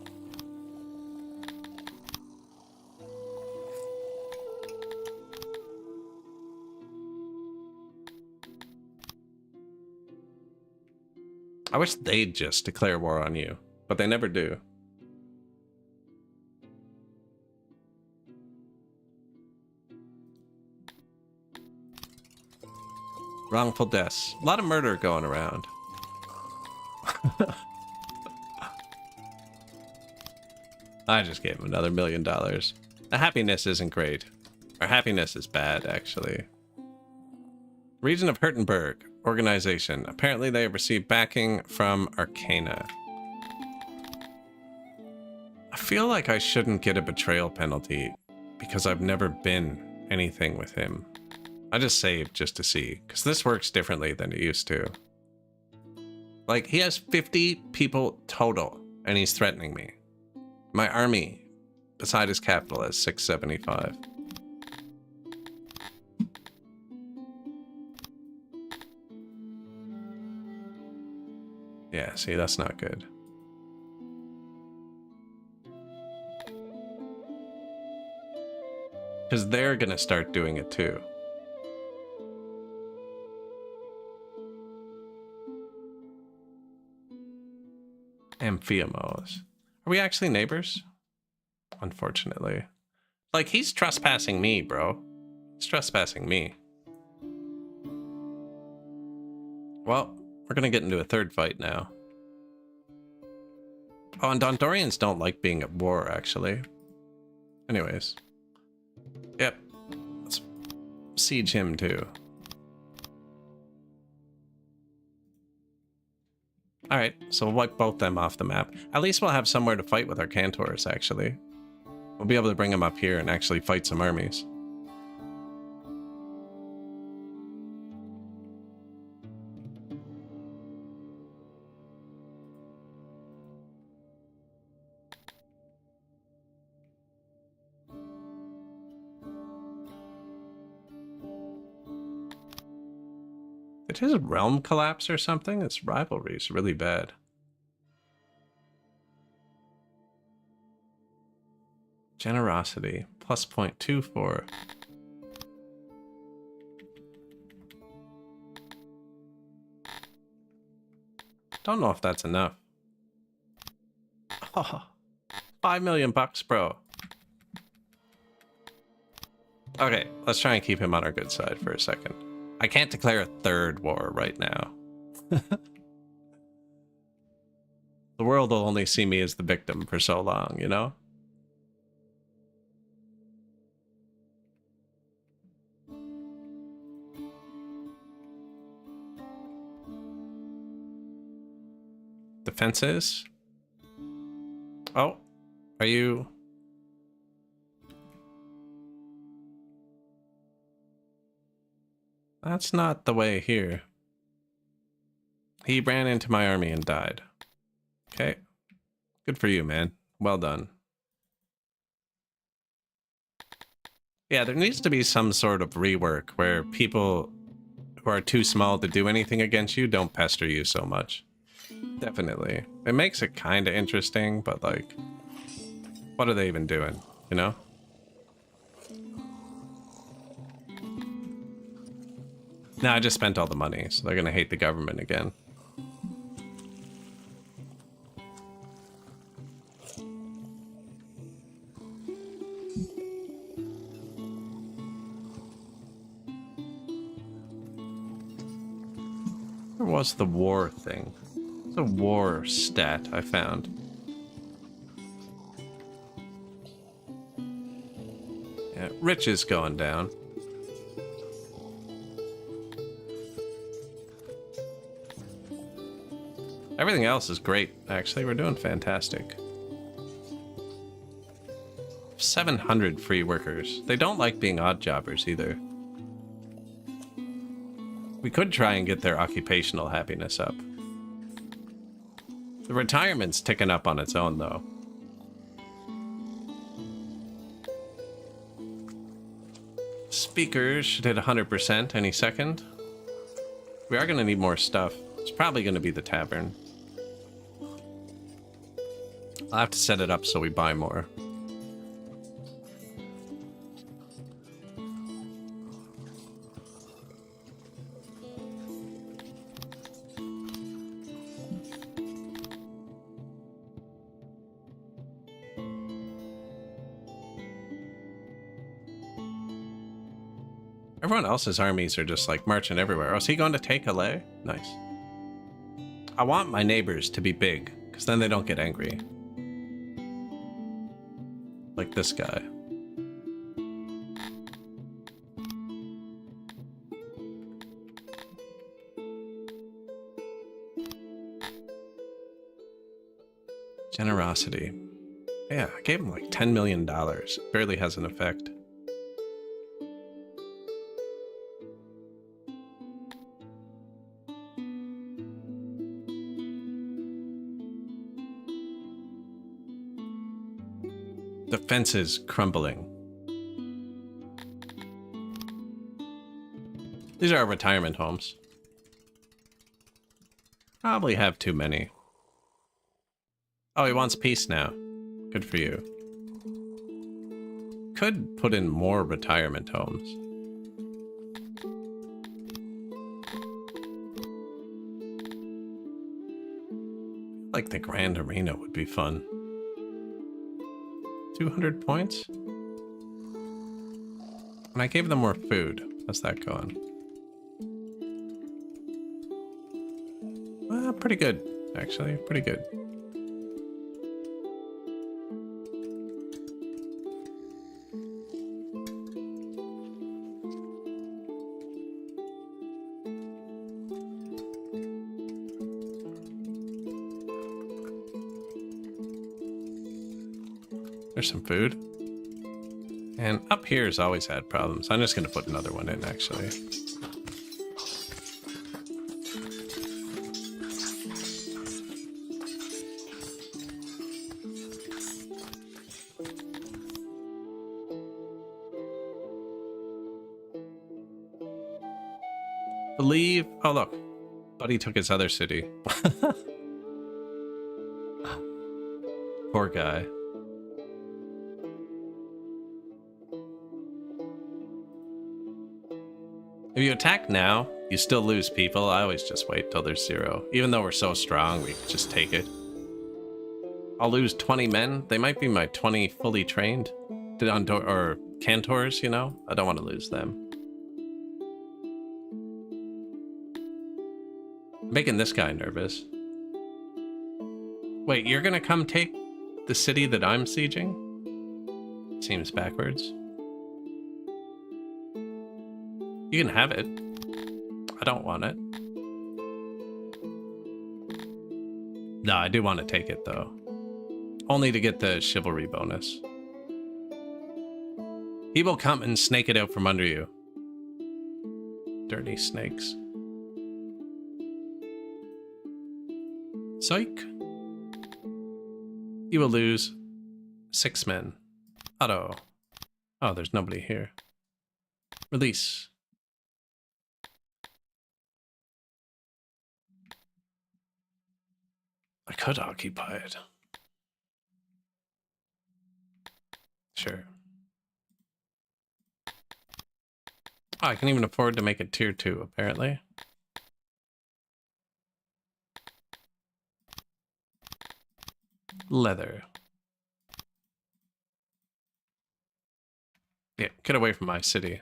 I wish they'd just declare war on you, but they never do. Wrongful deaths. A lot of murder going around. I just gave him another $1 million. The happiness isn't great. Our happiness is bad, actually. Region of Hurtenberg organization. Apparently they have received backing from Arcana. I feel like I shouldn't get a betrayal penalty because I've never been anything with him. I just saved just to see, because this works differently than it used to. Like, he has 50 people total, and he's threatening me. My army, beside his capital, is 675. Yeah, see, that's not good. Because they're gonna start doing it too. Amphiamos. Are we actually neighbors? Unfortunately. Like, he's trespassing me, bro. He's trespassing me. Well, we're gonna get into a third fight now. Oh, and Dondorians don't like being at war, actually. Anyways. Yep. Let's siege him, too. Alright, so we'll wipe both them off the map. At least we'll have somewhere to fight with our Cantors, actually. We'll be able to bring them up here and actually fight some armies. Did his realm collapse or something? Its rivalry is really bad. Generosity, plus 0.24. Don't know if that's enough. Oh, $5 million bucks, bro. Okay, let's try and keep him on our good side for a second. I can't declare a third war right now. The world will only see me as the victim for so long, you know? Defenses? Oh, are you... That's not the way here. He ran into my army and died. Okay. Good for you, man. Well done. Yeah, there needs to be some sort of rework where people who are too small to do anything against you don't pester you so much. Definitely. It makes it kind of interesting, but like, what are they even doing, you know? No, I just spent all the money, so they're gonna hate the government again. Where was the war thing? It's a war stat I found. Yeah, rich is going down. Everything else is great, actually. We're doing fantastic. 700 free workers. They don't like being odd jobbers either. We could try and get their occupational happiness up. The retirement's ticking up on its own, though. Speakers should hit 100% any second. We are going to need more stuff. It's probably going to be the tavern. I'll have to set it up so we buy more. Everyone else's armies are just like marching everywhere. Oh, is he going to take LA? Nice. I want my neighbors to be big, because then they don't get angry. Like this guy. Generosity. Yeah, I gave him like $10 million. Barely has an effect. The fence is crumbling. These are our retirement homes. Probably have too many. Oh, he wants peace now. Good for you. Could put in more retirement homes. Like the Grand Arena would be fun. 200 points? And I gave them more food. How's that going? Well, pretty good, actually. Pretty good. There's some food. And up here's always had problems. I'm just going to put another one in, actually. Believe... Oh, look. Buddy took his other city. Poor guy. If you attack now, you still lose people. I always just wait till there's 0. Even though we're so strong, we can just take it. I'll lose 20 men. They might be my 20 fully trained. Or Cantors, you know? I don't want to lose them. I'm making this guy nervous. Wait, you're gonna come take the city that I'm sieging? Seems backwards. You can have it. I don't want it. No, I do want to take it, though. Only to get the chivalry bonus. He will come and snake it out from under you. Dirty snakes. Psych. You will lose 6 men. Auto. Oh, there's nobody here. Release. I could occupy it. Sure. Oh, I can even afford to make it tier 2, apparently. Leather. Yeah, get away from my city.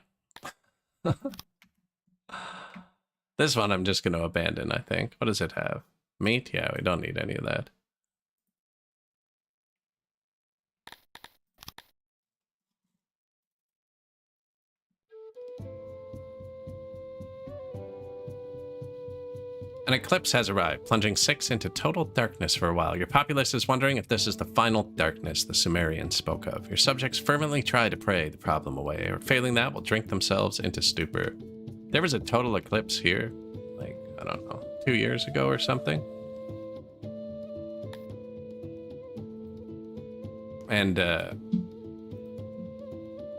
This one I'm just going to abandon, I think. What does it have? Meat? Yeah, we don't need any of that. An eclipse has arrived, plunging 6 into total darkness for a while. Your populace is wondering if this is the final darkness the Sumerians spoke of. Your subjects fervently try to pray the problem away, or failing that, will drink themselves into stupor. There was a total eclipse here, like, I don't know, 2 years ago or something. And,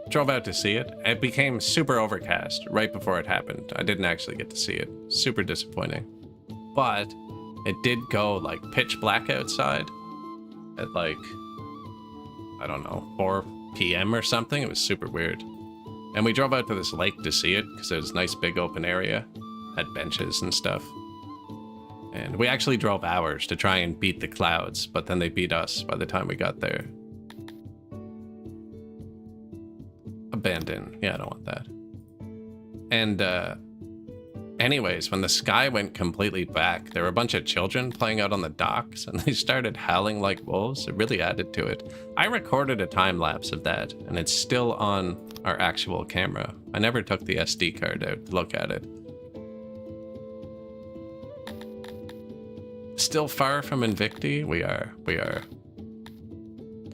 drove out to see it. It became super overcast right before it happened. I didn't actually get to see it. Super disappointing. but it did go like pitch black outside at like, I don't know, 4 p.m. or something. It was super weird. And we drove out to this lake to see it because it was a nice big open area, had benches and stuff. And we actually drove hours to try and beat the clouds, but then they beat us by the time we got there. Abandon. Yeah, I don't want that. And anyways, when the sky went completely black, there were a bunch of children playing out on the docks, and they started howling like wolves. It really added to it. I recorded a time lapse of that, and it's still on our actual camera. I never took the SD card out to look at it. Still far from Invicti? We are.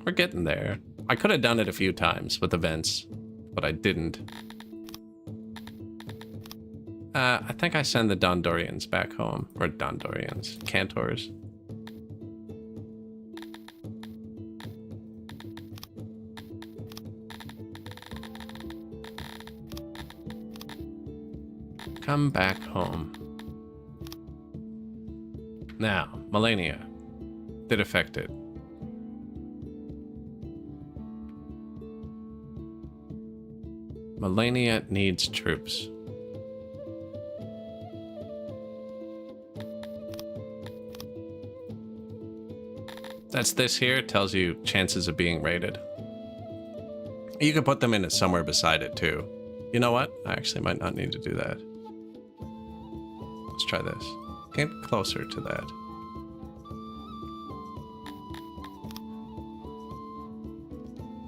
We're getting there. I could have done it a few times with events, but I didn't. I think I send the Dondorians back home. Or Dondorians. Cantors. Come back home. Now, Melania did affect it. Melania needs troops. That's this here. It tells you chances of being raided. You could put them in it somewhere beside it too. You know what? I actually might not need to do that. Let's try this. Get closer to that.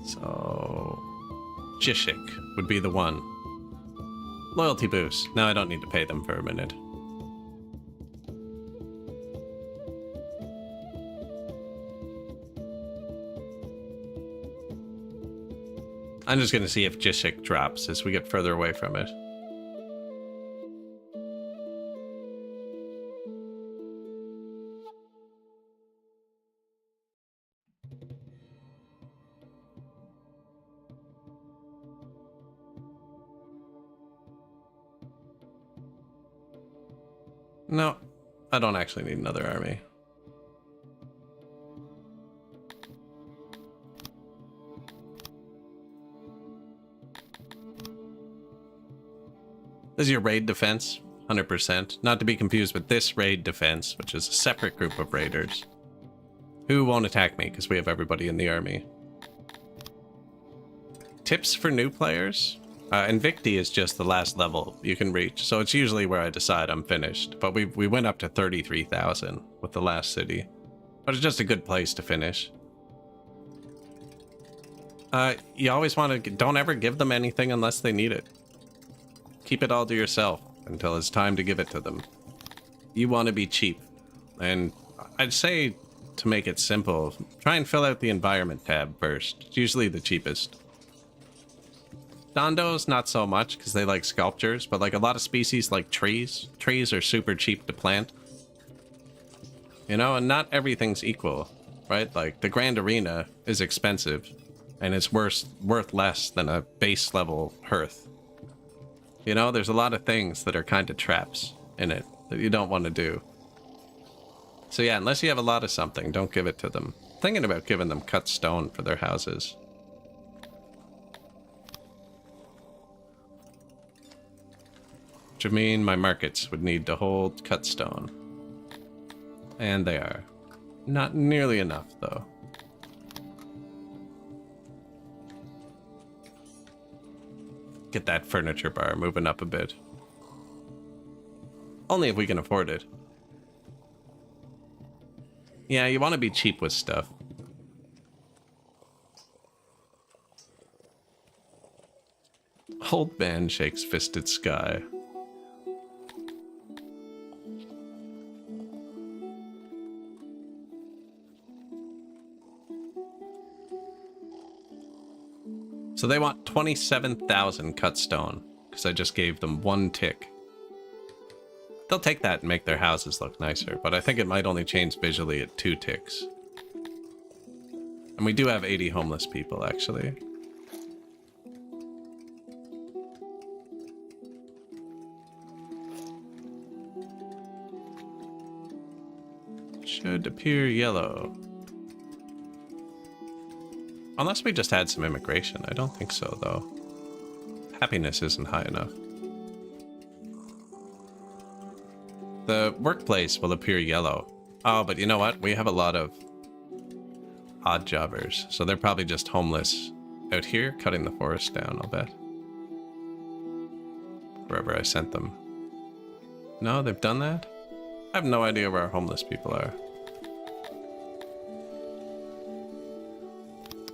So, Jishik would be the one. Loyalty boost. Now I don't need to pay them for a minute. I'm just going to see if Jishik drops as we get further away from it. No, I don't actually need another army. This is your raid defense, 100%. Not to be confused with this raid defense, which is a separate group of raiders who won't attack me because we have everybody in the army. Tips for new players? Invicti is just the last level you can reach, so it's usually where I decide I'm finished. But we went up to 33,000 with the last city. But it's just a good place to finish. You always want to... Don't ever give them anything unless they need it. Keep it all to yourself until it's time to give it to them. You want to be cheap. And I'd say, to make it simple, try and fill out the environment tab first. It's usually the cheapest. Dondos, not so much, because they like sculptures, but like a lot of species like trees. Trees are super cheap to plant. You know, and not everything's equal, right? Like, the Grand Arena is expensive, and it's worth less than a base level hearth. You know, there's a lot of things that are kind of traps in it that you don't want to do. So yeah, unless you have a lot of something, don't give it to them. I'm thinking about giving them cut stone for their houses. Which would mean my markets would need to hold cut stone. And they are. Not nearly enough, though. Get that furniture bar moving up a bit. Only if we can afford it. Yeah, you want to be cheap with stuff. Old man shakes fist at sky. So they want 27,000 cut stone, because I just gave them 1 tick. They'll take that and make their houses look nicer, but I think it might only change visually at 2 ticks. And we do have 80 homeless people, actually. should appear yellow. Unless we just had some immigration. I don't think so, though. Happiness isn't high enough. The workplace will appear yellow. Oh, but you know what? We have a lot of odd jobbers, so they're probably just homeless out here, cutting the forest down, I'll bet. Wherever I sent them. No, they've done that? I have no idea where our homeless people are.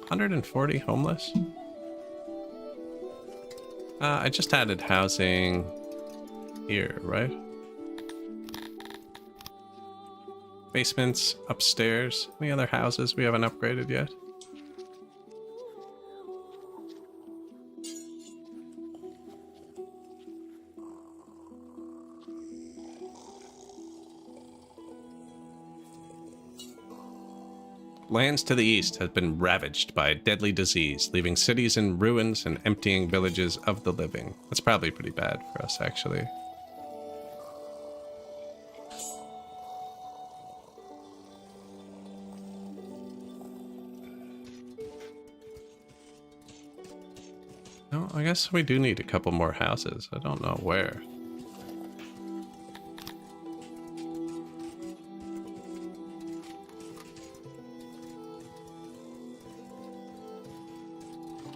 140 homeless? I just added housing here, right? Basements upstairs. Any other houses we haven't upgraded yet? Lands to the east have been ravaged by a deadly disease, leaving cities in ruins and emptying villages of the living. That's probably pretty bad for us, actually. No, I guess we do need a couple more houses. I don't know where.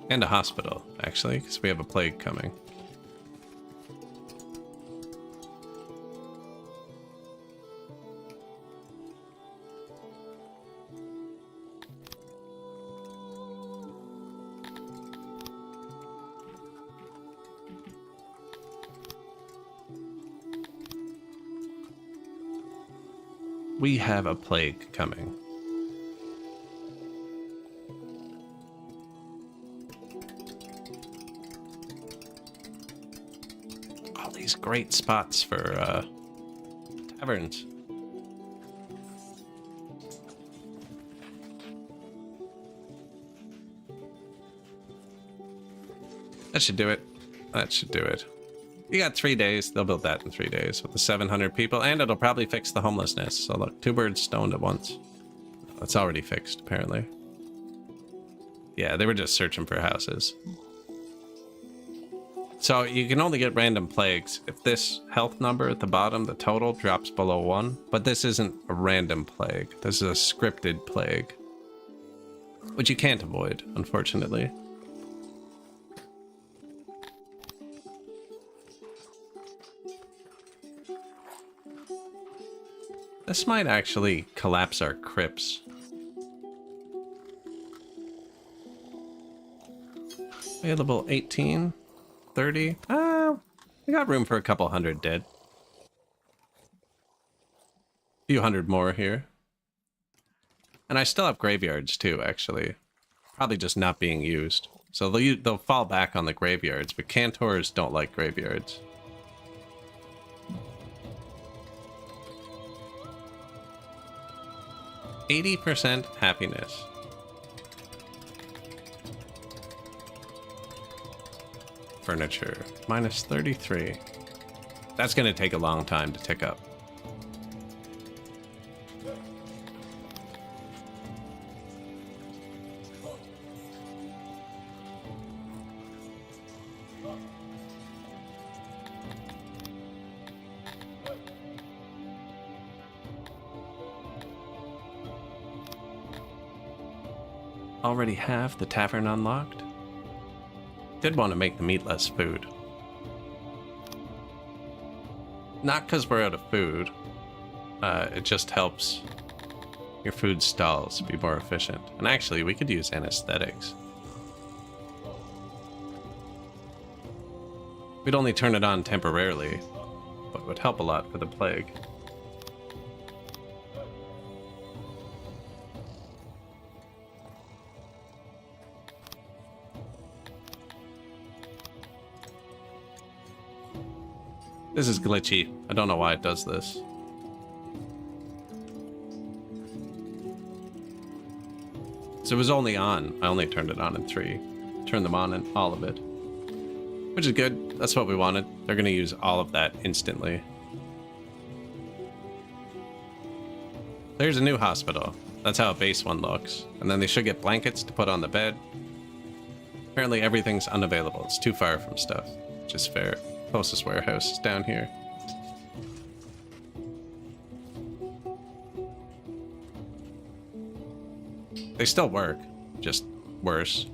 And a hospital, actually, because we have a plague coming. We have a plague coming. Great spots for taverns. That should do it. That should do it. You got 3 days. They'll build that in 3 days with the 700 people, and it'll probably fix the homelessness. So look, 2 birds stoned at once. It's already fixed, apparently. Yeah, they were just searching for houses. So you can only get random plagues if this health number at the bottom, the total, drops below 1. But this isn't a random plague. This is a scripted plague, which you can't avoid, unfortunately. This might actually collapse our crypts. Available 18. 30. We got room for a couple hundred dead. A few hundred more here. And I still have graveyards too, actually. Probably just not being used. So they'll fall back on the graveyards, but Cantors don't like graveyards. %, happiness. Furniture, minus 33. That's going to take a long time to tick up. Already have the tavern unlocked? Did want to make the meatless food. Not because we're out of food. It just helps your food stalls be more efficient. And actually, we could use anesthetics. We'd only turn it on temporarily, but it would help a lot for the plague. This is glitchy. I don't know why it does this. So it was only on. I only turned it on in 3. Turned them on in all of it. Which is good. That's what we wanted. They're going to use all of that instantly. There's a new hospital. That's how a base one looks. And then they should get blankets to put on the bed. Apparently everything's unavailable. It's too far from stuff, which is fair. Closest warehouse is down here. They still work, just worse.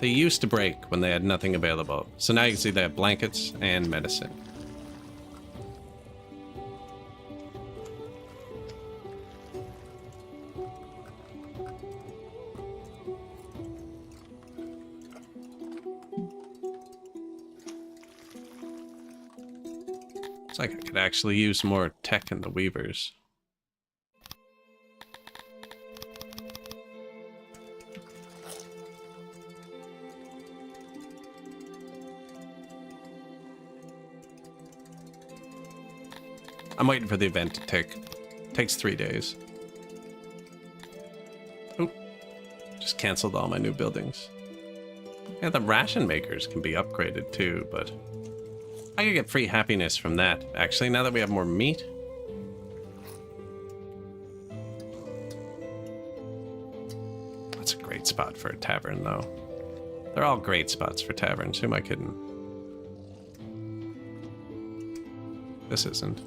They used to break when they had nothing available. So now you can see they have blankets and medicine. It's like I could actually use more tech in the weavers. I'm waiting for the event to tick. Takes 3 days. Oop. Just canceled all my new buildings. Yeah, the ration makers can be upgraded too, but I could get free happiness from that. Actually, now that we have more meat. That's a great spot for a tavern, though. They're all great spots for taverns. Who am I kidding? This isn't.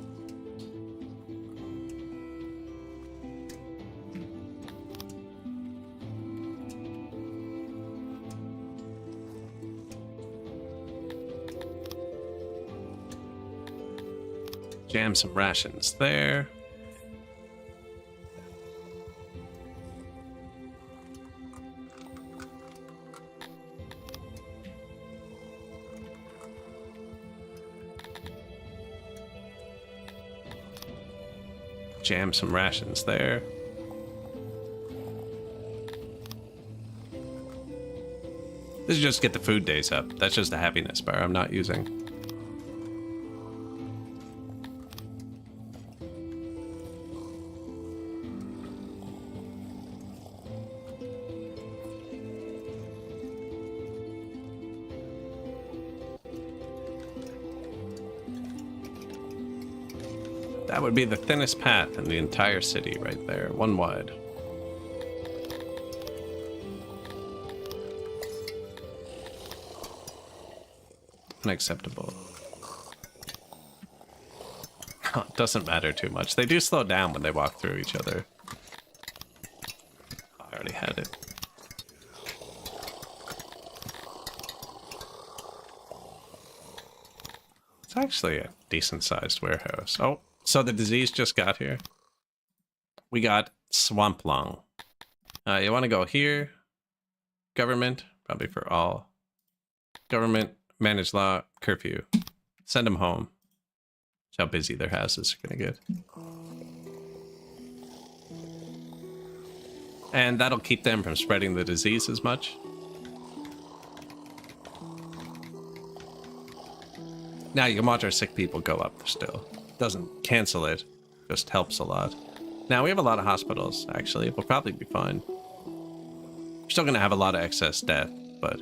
Jam some rations there. Jam some rations there. This is just to get the food days up. That's just a happiness bar I'm not using. That would be the thinnest path in the entire city right there, one wide. Unacceptable. It doesn't matter too much. They do slow down when they walk through each other. I already had it. It's actually a decent-sized warehouse. Oh. So the disease just got here. We got swamp lung. You want to go here. Government, probably for all. Government, manage law, curfew. Send them home. That's how busy their houses are going to get. And that'll keep them from spreading the disease as much. Now you can watch our sick people go up still. Doesn't cancel it, just helps a lot. Now we have a lot of hospitals, actually. We'll probably be fine. We're still gonna have a lot of excess death, but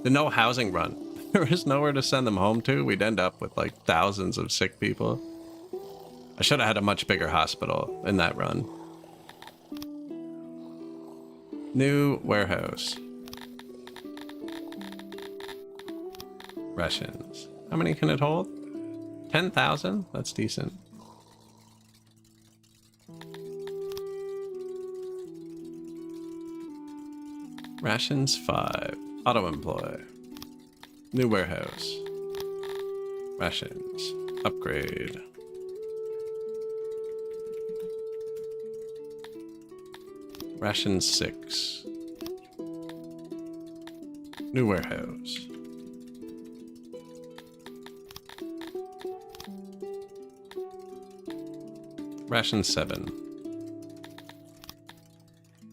the no housing run. There was nowhere to send them home to. We'd end up with like thousands of sick people. I should have had a much bigger hospital in that run. New warehouse. Rations. How many can it hold? 10,000? That's decent. Rations 5. Auto-employ. New warehouse. Rations. Upgrade. Rations 6. New warehouse. Ration 7.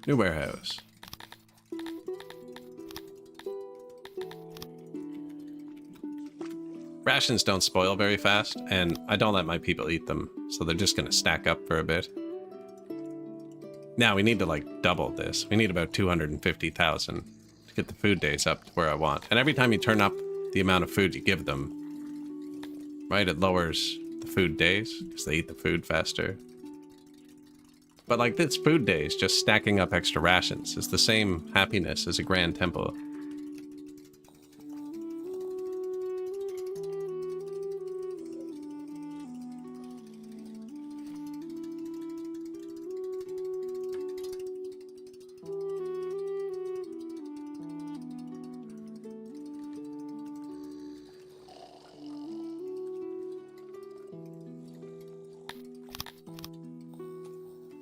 New warehouse. Rations don't spoil very fast, and I don't let my people eat them, so they're just gonna stack up for a bit. Now we need to like double this. We need about 250,000 to get the food days up to where I want. And every time you turn up the amount of food you give them. Right? It lowers the food days because they eat the food faster. But like this food days, just stacking up extra rations is the same happiness as a grand temple.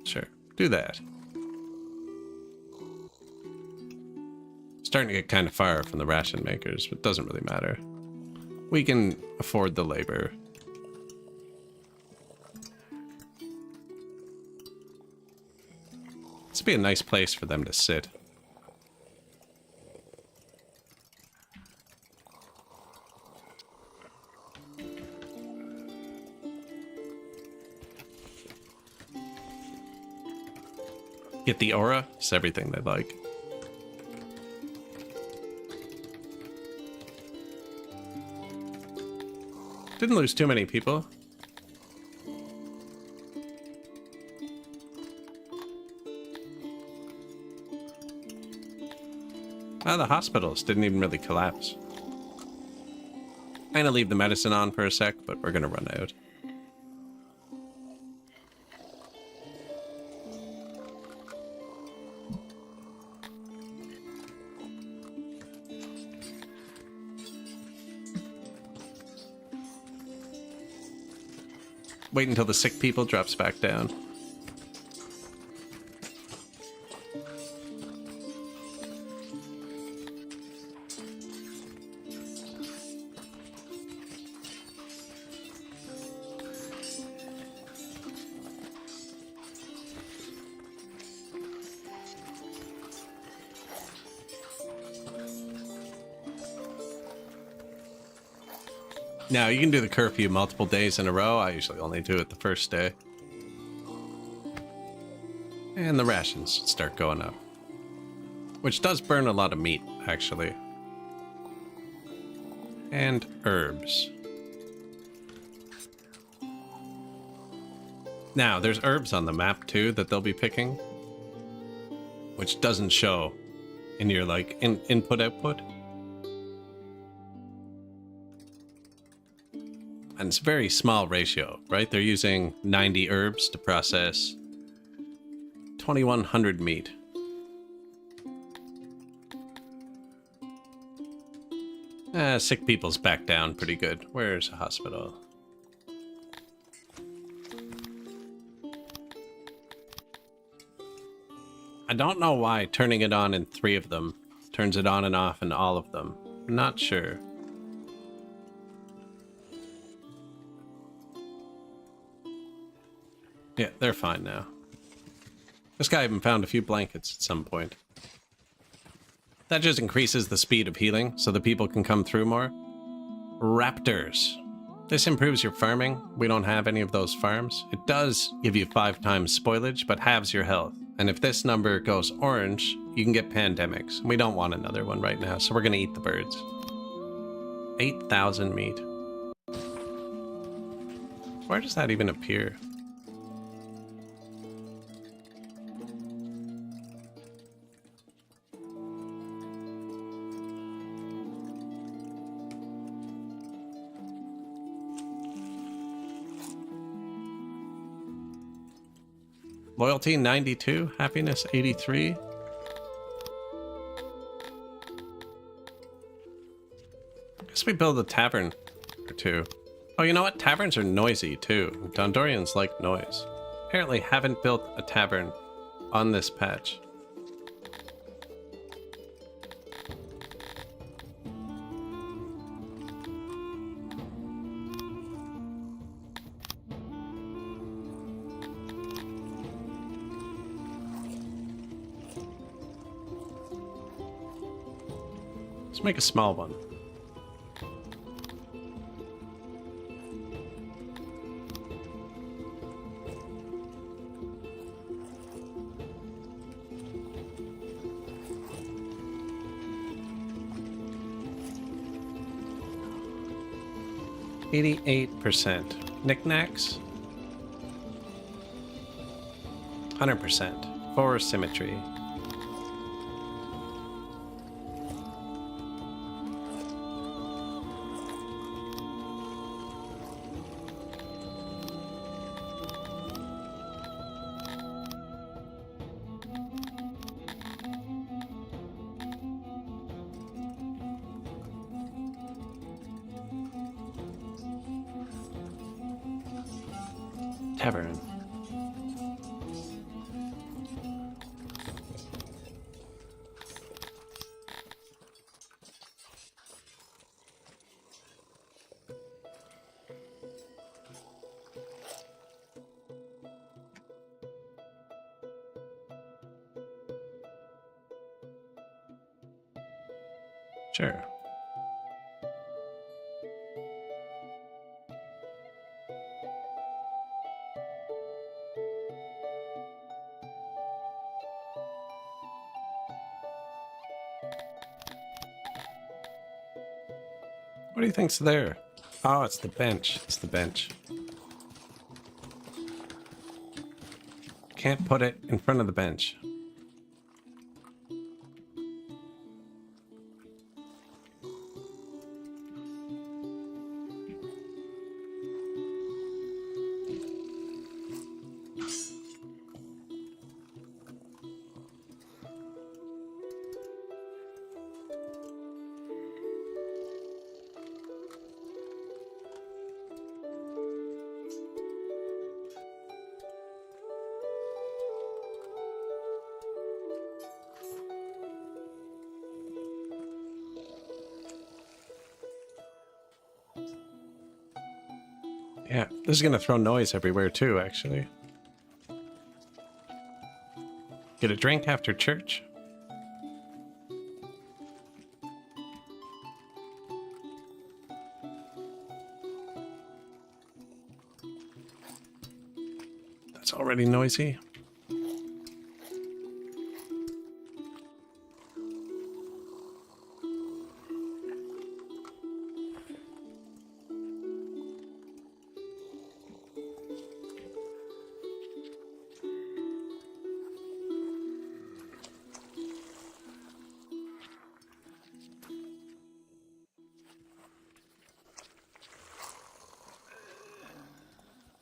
Sure, do that. Starting to get kind of far from the ration makers, but it doesn't really matter. We can afford the labor. This would be a nice place for them to sit. Get the aura, it's everything they like. Didn't lose too many people. Ah, the hospitals didn't even really collapse. I'm gonna leave the medicine on for a sec, but we're gonna run out. Wait until the sick people drops back down. Now, you can do the curfew multiple days in a row. I usually only do it the first day. And the rations start going up. Which does burn a lot of meat, actually. And herbs. Now, there's herbs on the map, too, that they'll be picking. Which doesn't show in your, like, input-output. And it's a very small ratio, right? They're using 90 herbs to process 2,100 meat. Sick people's back down pretty good. Where's a hospital? I don't know why turning it on in 3 of them turns it on and off in all of them. I'm not sure. Yeah, they're fine now. This guy even found a few blankets at some point. That just increases the speed of healing, so the people can come through more. Raptors. This improves your farming. We don't have any of those farms. It does give you 5 times spoilage, but halves your health. And if this number goes orange, you can get pandemics. We don't want another one right now, so we're going to eat the birds. 8,000 meat. Where does that even appear? Loyalty 92, happiness 83. Guess we build a tavern or 2. Oh, you know what? Taverns are noisy too. Dondorians like noise. Apparently haven't built a tavern on this patch. Let's make a small one. 88%. Knickknacks? 100%. For symmetry. Tavern. Sure. What do you think's there? Oh, it's the bench. It's the bench. Can't put it in front of the bench. Yeah, this is gonna throw noise everywhere too, actually. Get a drink after church? That's already noisy.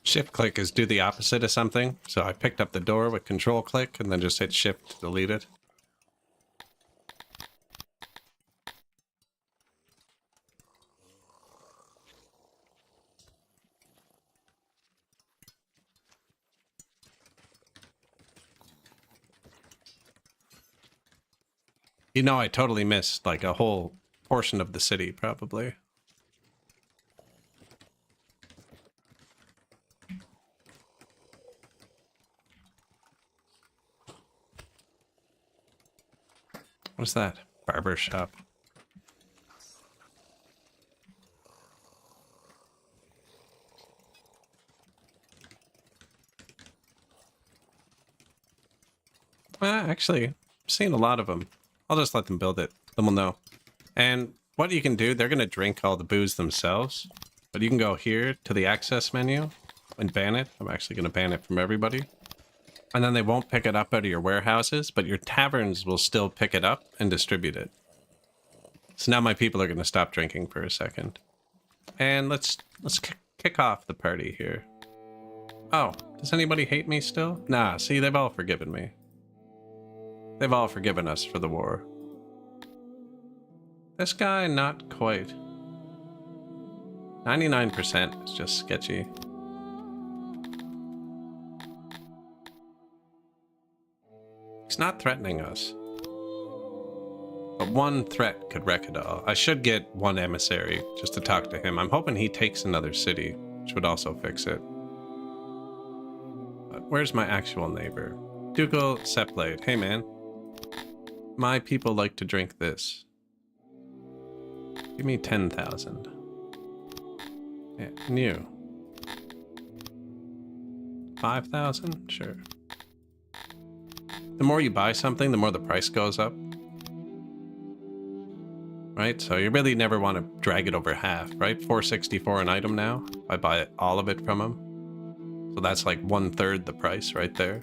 Shift click is do the opposite of something. So I picked up the door with control click and then just hit shift to delete it. You know, I totally missed like a whole portion of the city, probably. What's that? Barber shop. Actually, I'm seeing a lot of them. I'll just let them build it. Then we'll know. And what you can do, they're going to drink all the booze themselves. But you can go here to the access menu and ban it. I'm actually going to ban it from everybody. And then they won't pick it up out of your warehouses, but your taverns will still pick it up and distribute it. So now my people are going to stop drinking for a second. And let's kick off the party here. Oh, does anybody hate me still? Nah, see, they've all forgiven me. They've all forgiven us for the war. This guy, not quite. 99% is just sketchy. He's not threatening us. But one threat could wreck it all. I should get one emissary just to talk to him. I'm hoping he takes another city, which would also fix it. But where's my actual neighbor? Dougal Seplade. Hey, man. My people like to drink this. Give me 10,000. Yeah, and you? 5,000? Sure. The more you buy something, the more the price goes up. right? So you really never want to drag it over half, right? 464 an item now. I buy all of it from him. So that's like 1/3 the price right there.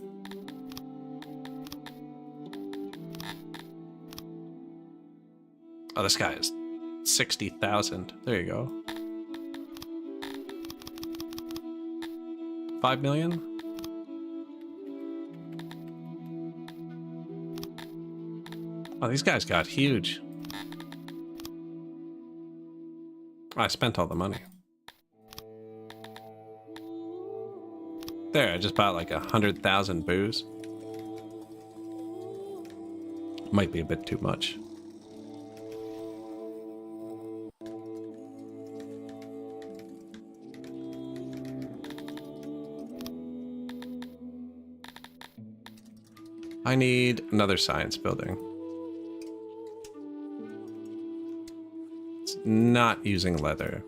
Oh, this guy is 60,000. There you go. 5 million? Oh, these guys got huge. Oh, I spent all the money. There, I just bought like 100,000 booze. Might be a bit too much. I need another science building. It's not using leather.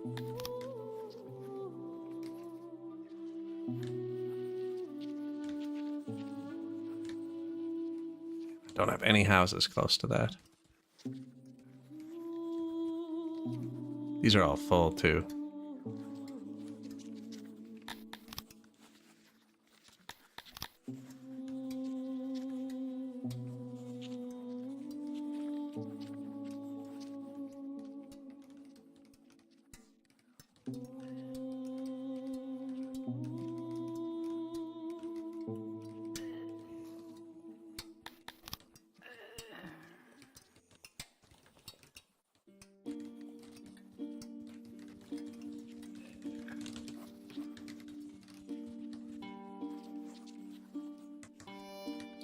I don't have any houses close to that. These are all full too.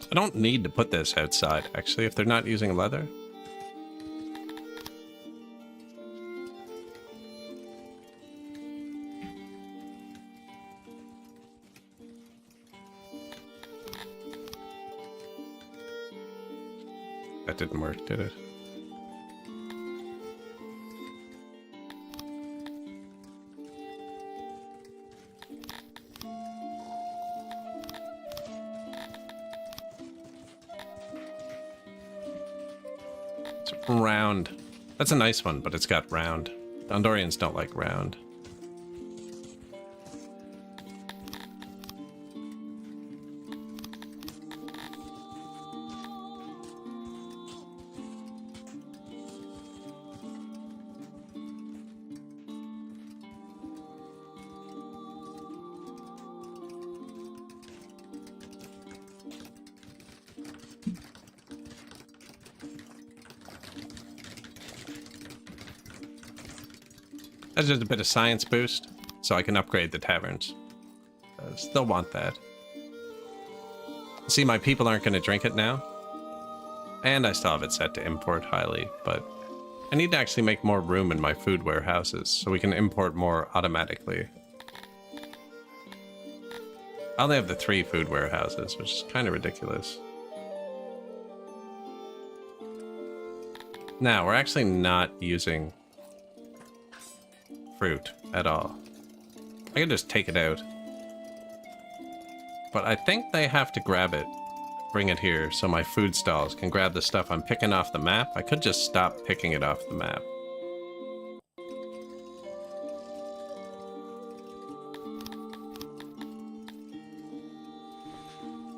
I don't need to put this outside, actually, if they're not using leather. That didn't work, did it? Round. That's a nice one, but it's got round. Dondorians don't like round. That's just a bit of science boost, so I can upgrade the taverns. Still want that. See, my people aren't going to drink it now. And I still have it set to import highly, but I need to actually make more room in my food warehouses so we can import more automatically. I only have the 3 food warehouses, which is kind of ridiculous. Now, we're actually not using fruit at all. I can just take it out. But I think they have to grab it, bring it here, so my food stalls can grab the stuff I'm picking off the map. I could just stop picking it off the map.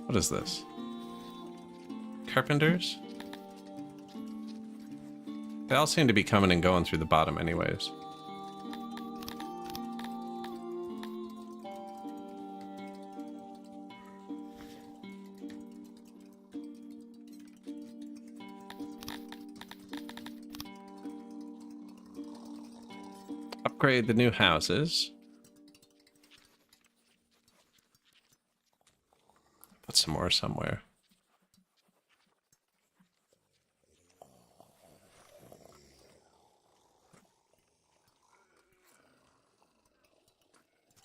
What is this? Carpenters? They all seem to be coming and going through the bottom anyways. Upgrade the new houses. Put some more somewhere.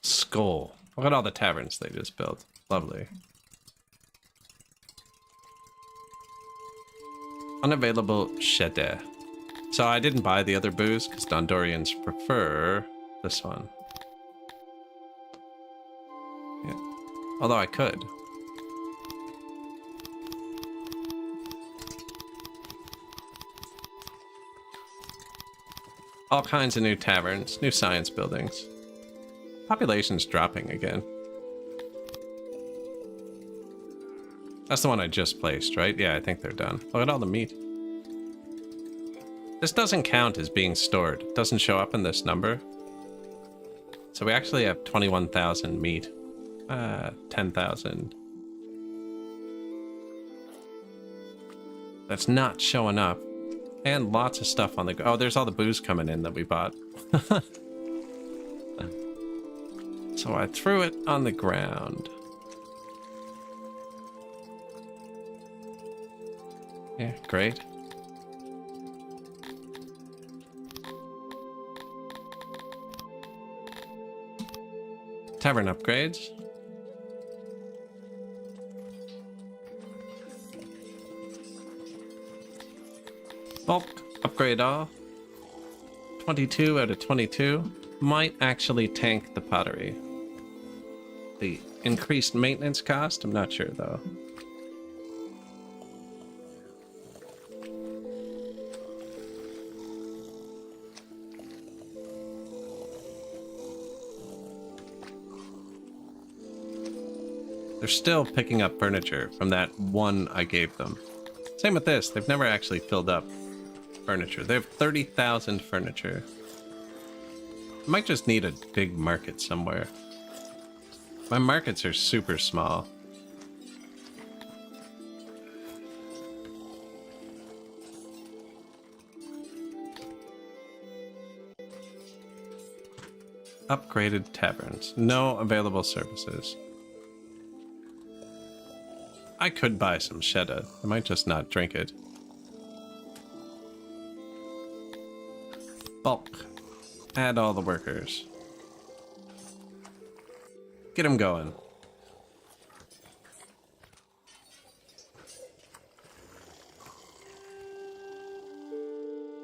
Skull. Look at all the taverns they just built. Lovely. Unavailable Shede. So I didn't buy the other booze because Dondorians prefer this one. Yeah. Although I could. All kinds of new taverns, new science buildings. Population's dropping again. That's the one I just placed, right? Yeah, I think they're done. Look at all the meat. This doesn't count as being stored. It doesn't show up in this number. So we actually have 21,000 meat. 10,000. That's not showing up. And lots of stuff on the... Oh, there's all the booze coming in that we bought. So I threw it on the ground. Yeah, great. Tavern upgrades. Bulk upgrade all. 22 out of 22. Might actually tank the pottery. The increased maintenance cost, I'm not sure though. They're still picking up furniture from that one I gave them. Same with this, they've never actually filled up furniture. They have 30,000 furniture. Might just need a big market somewhere. My markets are super small. Upgraded taverns. No available services. I could buy some Shedda. I might just not drink it. Bulk. Add all the workers. Get them going.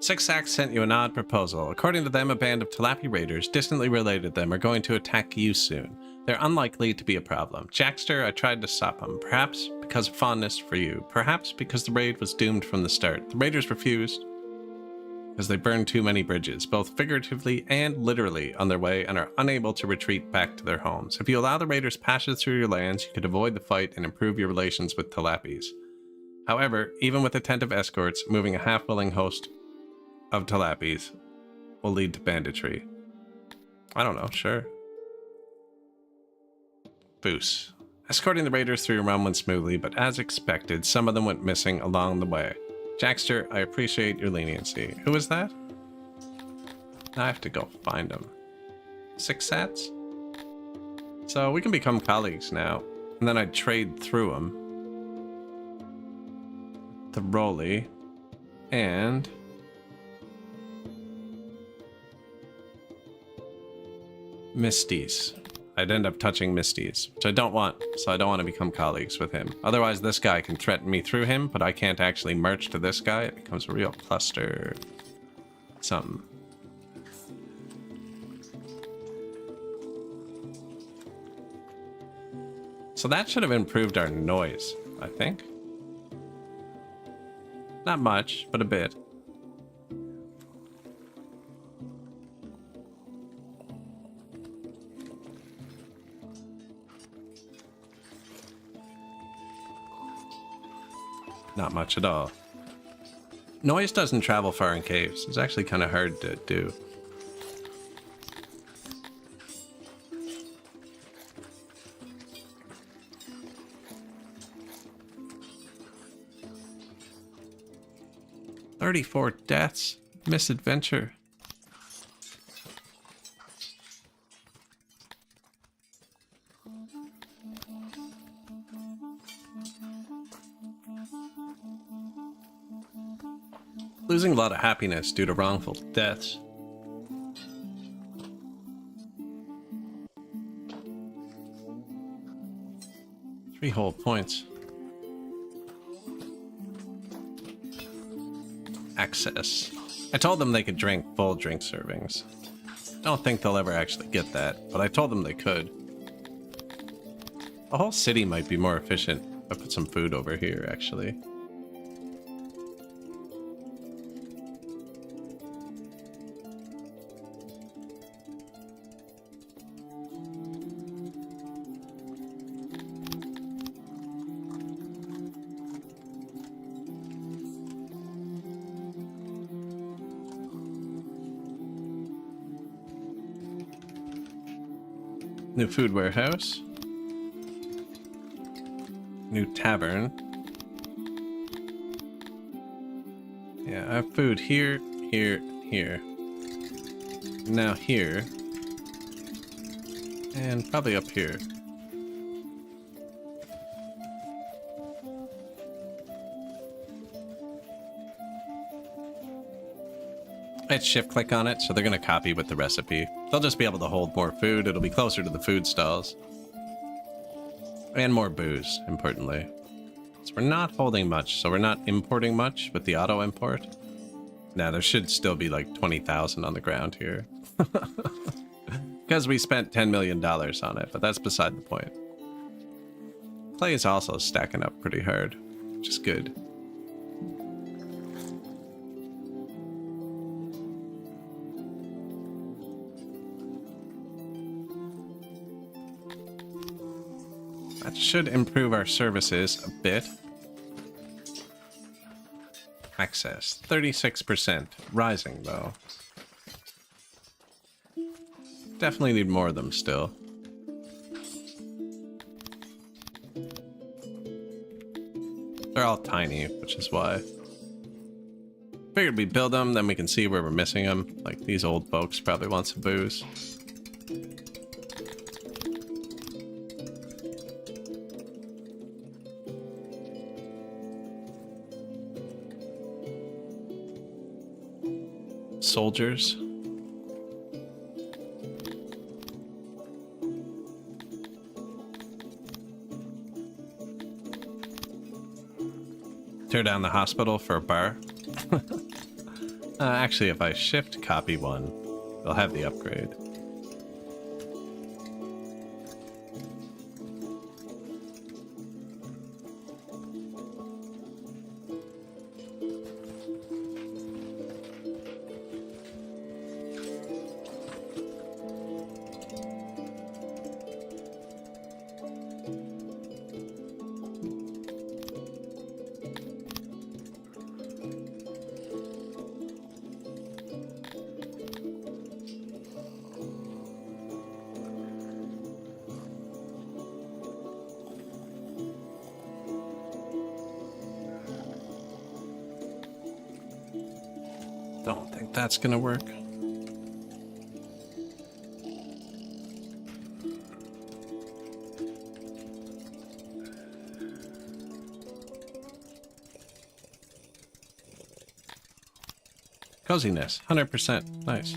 Six Axe sent you an odd proposal. According to them, a band of Talapi raiders, distantly related to them, are going to attack you soon. They're unlikely to be a problem. Jackster, I tried to stop them. Perhaps because of fondness for you. Perhaps because the raid was doomed from the start. The raiders refused because they burned too many bridges, both figuratively and literally, on their way, and are unable to retreat back to their homes. If you allow the raiders passage through your lands, you could avoid the fight and improve your relations with Talapis. However, even with attentive escorts, moving a half-willing host of Talapis will lead to banditry. I don't know, sure. Boos. Escorting the raiders through your realm went smoothly, but as expected, some of them went missing along the way. Jackster, I appreciate your leniency. Who is that? I have to go find him. 6 sats? So we can become colleagues now. And then I'd trade through him. To Rolly. And... Misty's. I'd end up touching Misty's, which I don't want, so I don't want to become colleagues with him. Otherwise, this guy can threaten me through him, but I can't actually merge to this guy. It becomes a real cluster. Something. So that should have improved our noise, I think. Not much, but a bit. Not much at all. Noise doesn't travel far in caves. It's actually kind of hard to do. "34 deaths. Misadventure." Losing a lot of happiness due to wrongful deaths. Three whole points. Access. I told them they could drink full drink servings. Don't think they'll ever actually get that, but I told them they could. The whole city might be more efficient if I put some food over here, actually. New food warehouse. New tavern. Yeah, I have food here, here, here. Now here. And probably up here. I hit shift click on it, so they're going to copy with the recipe. They'll just be able to hold more food. It'll be closer to the food stalls. And more booze, importantly. So we're not holding much, so we're not importing much with the auto import. Now there should still be like 20,000 on the ground here. Because we spent $10 million on it, but that's beside the point. Clay is also stacking up pretty hard, which is good. That should improve our services a bit. Access, 36%. Rising, though. Definitely need more of them still. They're all tiny, which is why. Figured we'd build them, then we can see where we're missing them. Like, these old folks probably want some booze. Soldiers. Tear down the hospital for a bar. Actually, if I shift copy one, they'll have the upgrade. Don't think that's gonna work. Coziness, 100%. Nice.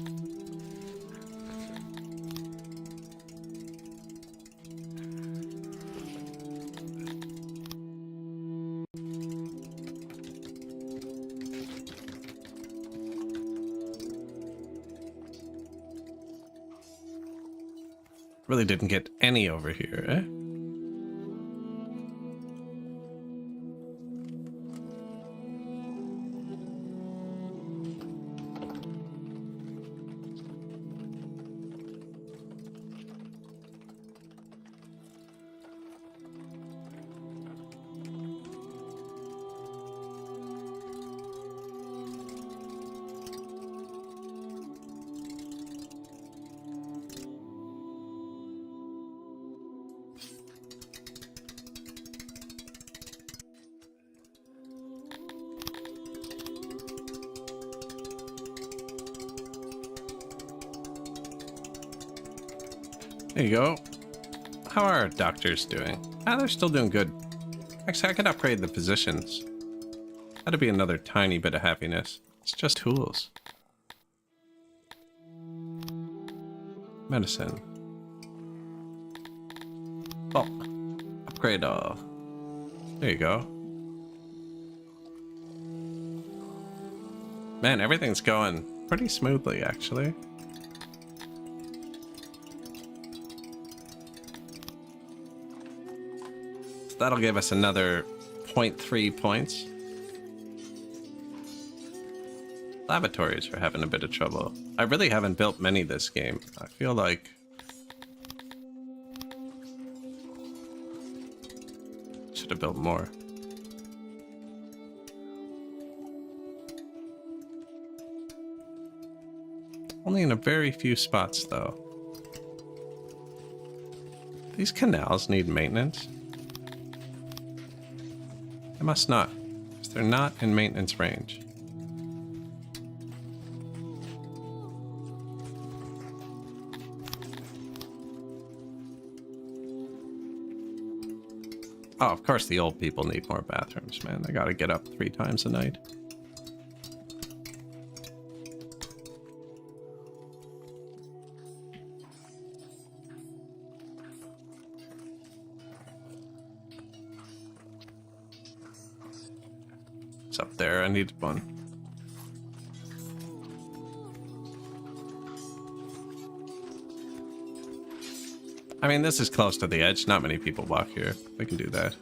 Really didn't get any over here, eh? There you go. How are our doctors doing? Ah, they're still doing good. Actually, I could upgrade the physicians. That'd be another tiny bit of happiness. It's just tools. Medicine. Oh, upgrade all. There you go. Man, everything's going pretty smoothly, actually. So that'll give us another 0.3 points. Laboratories are having a bit of trouble. I really haven't built many this game. I feel like should have built more. Only in a very few spots, though. These canals need maintenance. They must not, because they're not in maintenance range. Oh, of course the old people need more bathrooms, man. They gotta get up 3 times a night. It's up there. I need one. I mean, this is close to the edge. Not many people walk here. We can do that.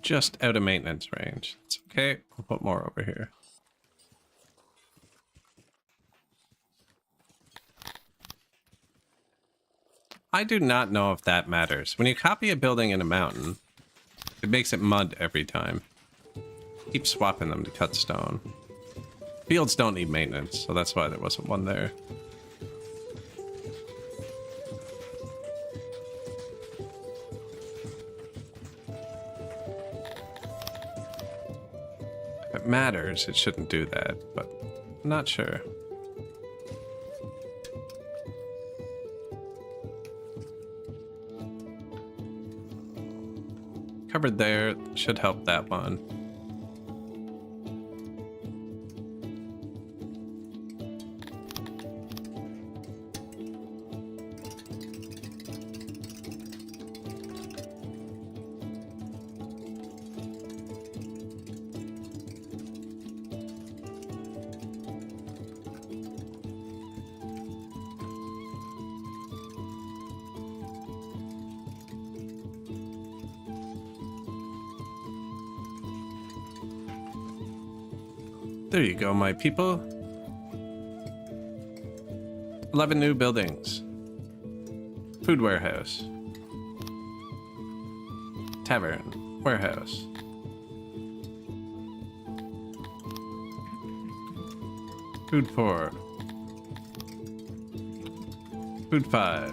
Just out of maintenance range. It's okay. We'll put more over here. I do not know if that matters. When you copy a building in a mountain, it makes it mud every time. Keep swapping them to cut stone. Fields don't need maintenance, so that's why there wasn't one there. If it matters, it shouldn't do that, but I'm not sure. Covered there should help that one. There you go, my people. 11 new buildings. Food warehouse. Tavern. Warehouse. Food 4. Food 5.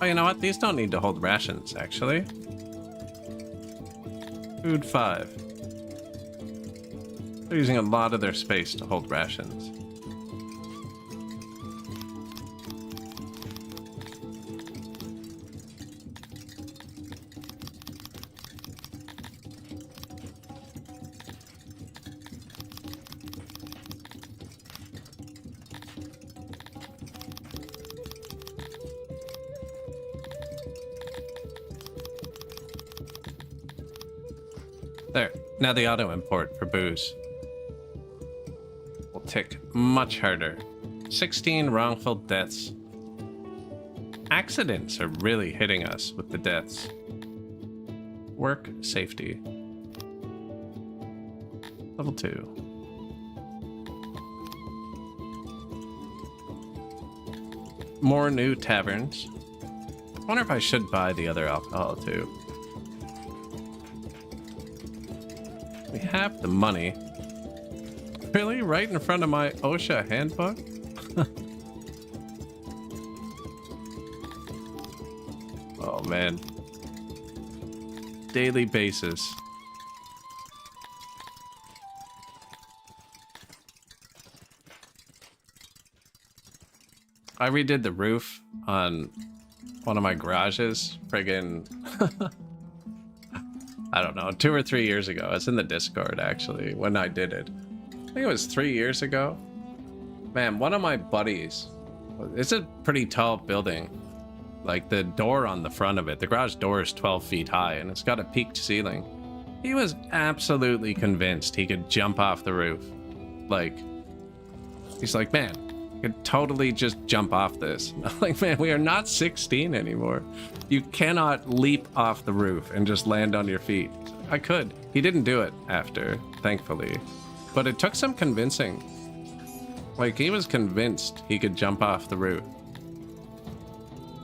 Oh, you know what? These don't need to hold rations, actually. Food 5. They're using a lot of their space to hold rations. There. Now the auto import for booze will tick much harder. 16 wrongful deaths. Accidents are really hitting us with the deaths. Work safety. Level 2. More new taverns. I wonder if I should buy the other alcohol too. We have the money. Really? Right in front of my OSHA handbook? Oh man. Daily basis. I redid the roof on one of my garages. Friggin' I don't know, 2 or 3 years ago. It's in the Discord, actually, when I did it. I think it was 3 years ago. Man, one of my buddies... It's a pretty tall building. Like, the door on the front of it, the garage door is 12 feet high, and it's got a peaked ceiling. He was absolutely convinced he could jump off the roof. Like, he's like, man, I could totally just jump off this. I'm like, man, we are not 16 anymore. You cannot leap off the roof and just land on your feet. I could. He didn't do it after, thankfully. But it took some convincing. Like, he was convinced he could jump off the roof.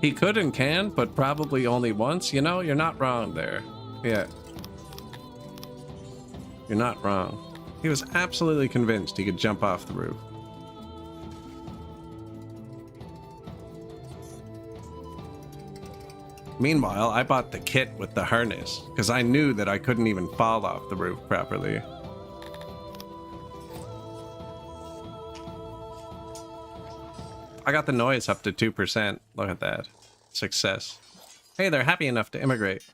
He could and can, but probably only once. You know, you're not wrong there. Yeah. You're not wrong. He was absolutely convinced he could jump off the roof. Meanwhile, I bought the kit with the harness, because I knew that I couldn't even fall off the roof properly. I got the noise up to 2%. Look at that. Success. Hey, they're happy enough to immigrate.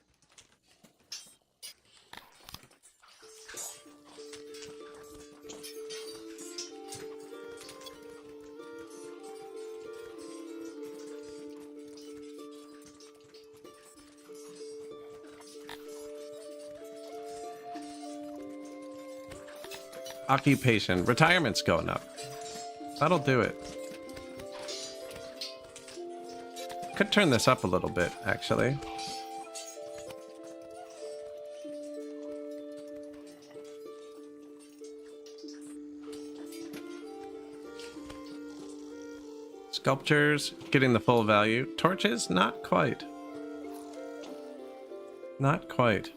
Occupation. Retirement's going up. That'll do it. Could turn this up a little bit, actually. Sculptures, getting the full value. Torches, not quite. Not quite.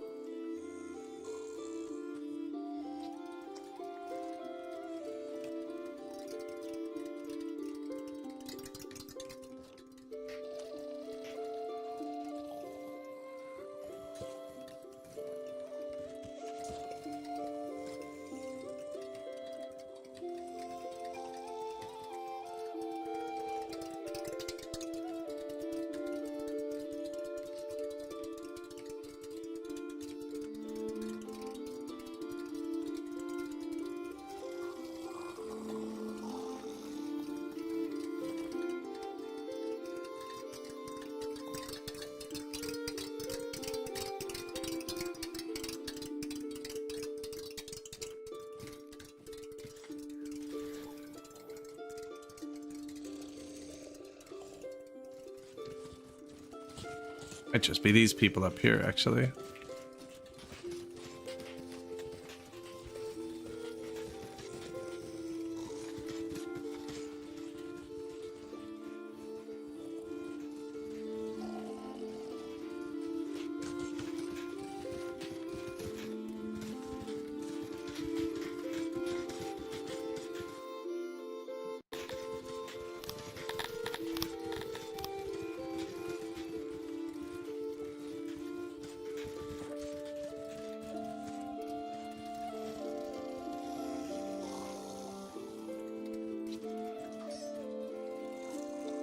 Might just be these people up here, actually.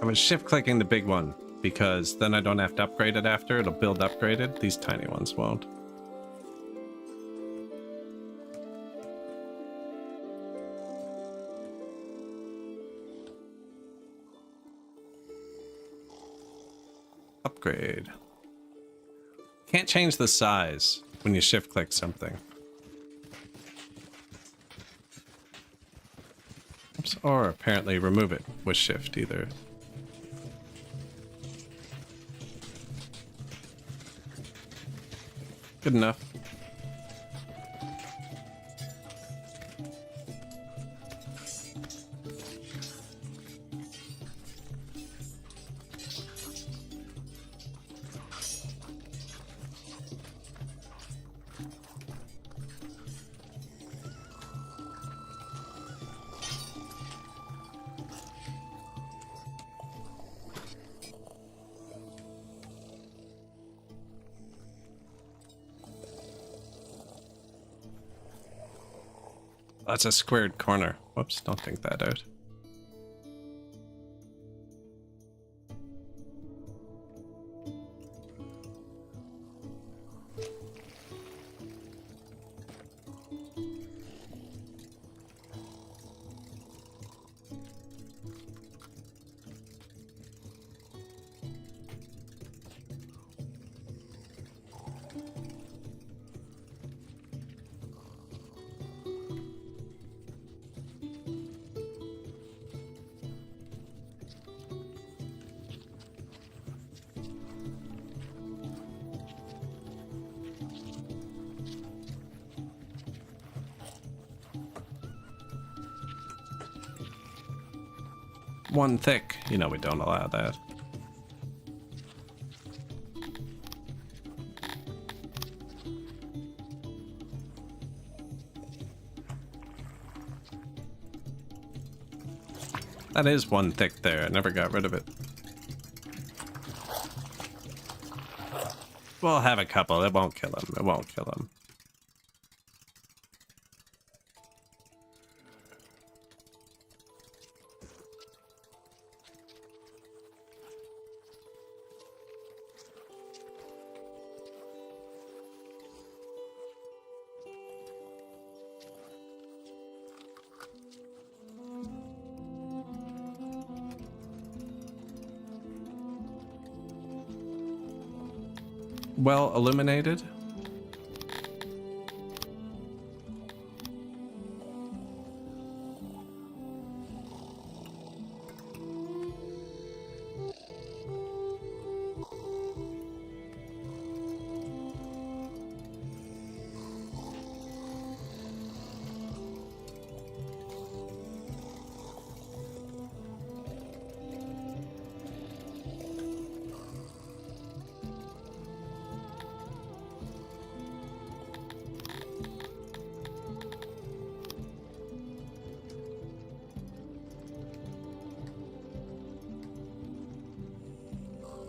I was shift clicking the big one because then I don't have to upgrade it after. It'll build upgraded. These tiny ones won't. Upgrade. Can't change the size when you shift click something. Oops, or apparently remove it with shift either. Good enough. That's a squared corner. Whoops, don't think that out. One thick. You know we don't allow that. That is one thick there. I never got rid of it. We'll have a couple. It won't kill him. It won't kill him. Well illuminated.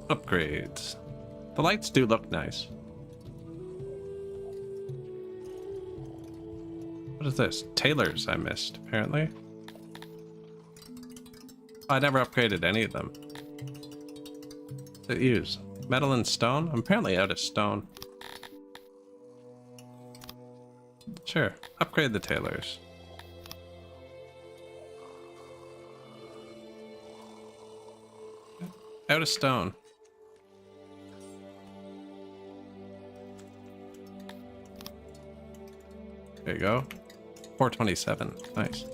Upgrades. The lights do look nice. What is this? Tailors I missed, apparently. Oh, I never upgraded any of them. What did it use? Metal and stone? I'm apparently out of stone. Sure, upgrade the tailors. Out of stone. There you go. 427. Nice.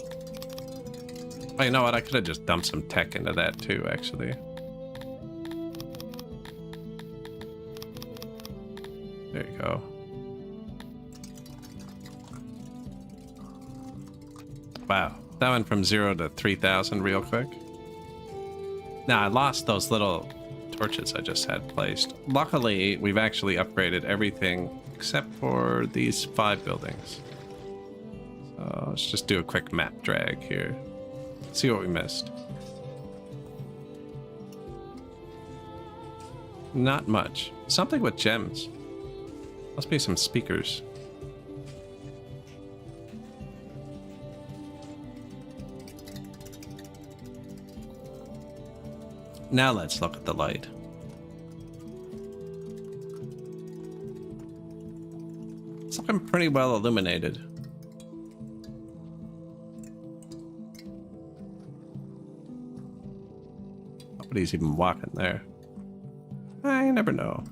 Oh, you know what? I could have just dumped some tech into that too, actually. There you go. Wow. That went from 0 to 3,000 real quick. Now, I lost those little torches I just had placed. Luckily, we've actually upgraded everything except for these 5 buildings. So let's just do a quick map drag here. See what we missed. Not much. Something with gems. Must be some speakers. Now let's look at the light. It's looking pretty well illuminated. Nobody's even walking there. I never know.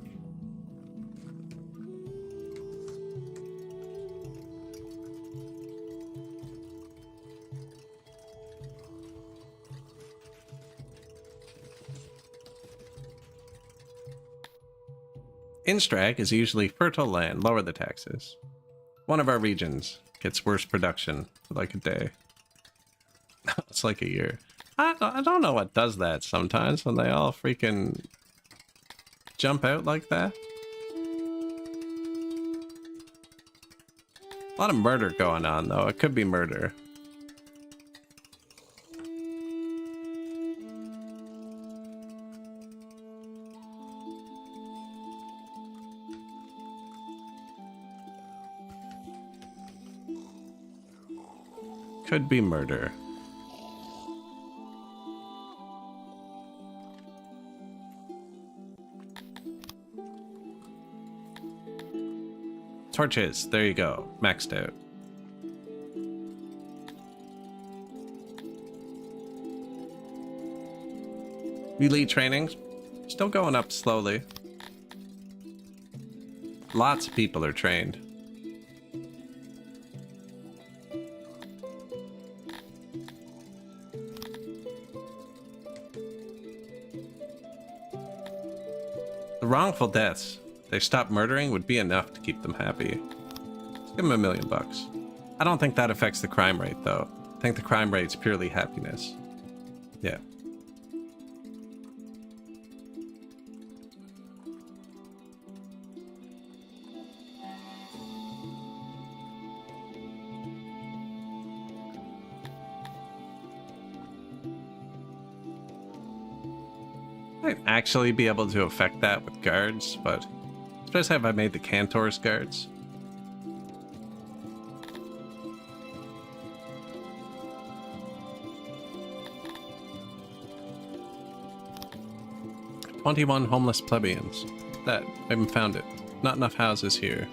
Instrag is usually fertile land. Lower the taxes. One of our regions gets worse production for like a day. It's like a year. I don't know what does that sometimes when they all freaking jump out like that. A lot of murder going on though. It could be murder. Could be murder. Torches, there you go. Maxed out. Elite trainings, still going up slowly. Lots of people are trained. The wrongful deaths they stop murdering would be enough to keep them happy. Let's give them $1 million. I don't think that affects the crime rate though. I think the crime rate's purely happiness. Yeah. Might actually be able to affect that with guards, but especially if I made the Cantors guards. "21 homeless plebeians." That, I haven't found it. Not enough houses here.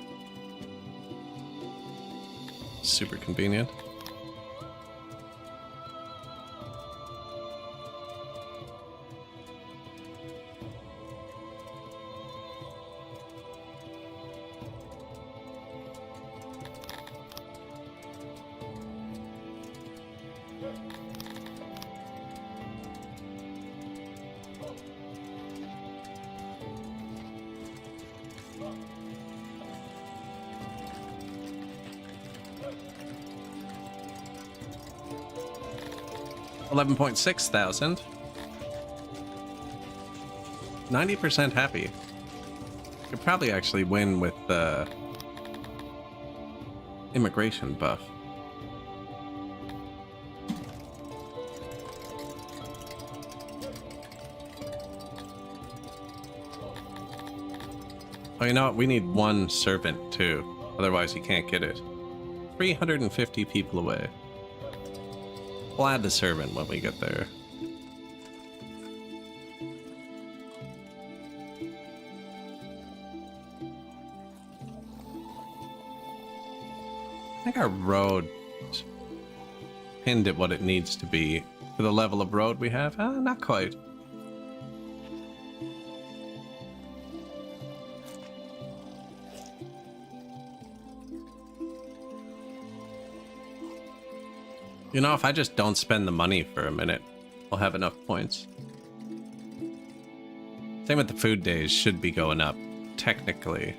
Super convenient. $11,600. 90% happy. Could probably actually win with the immigration buff. Oh, you know what? We need one servant too. Otherwise, you can't get it. 350 people away. We'll add the servant when we get there. I think our road pinned it what it needs to be for the level of road we have. Not quite. You know, if I just don't spend the money for a minute, we'll have enough points. Same with the food days, should be going up, technically.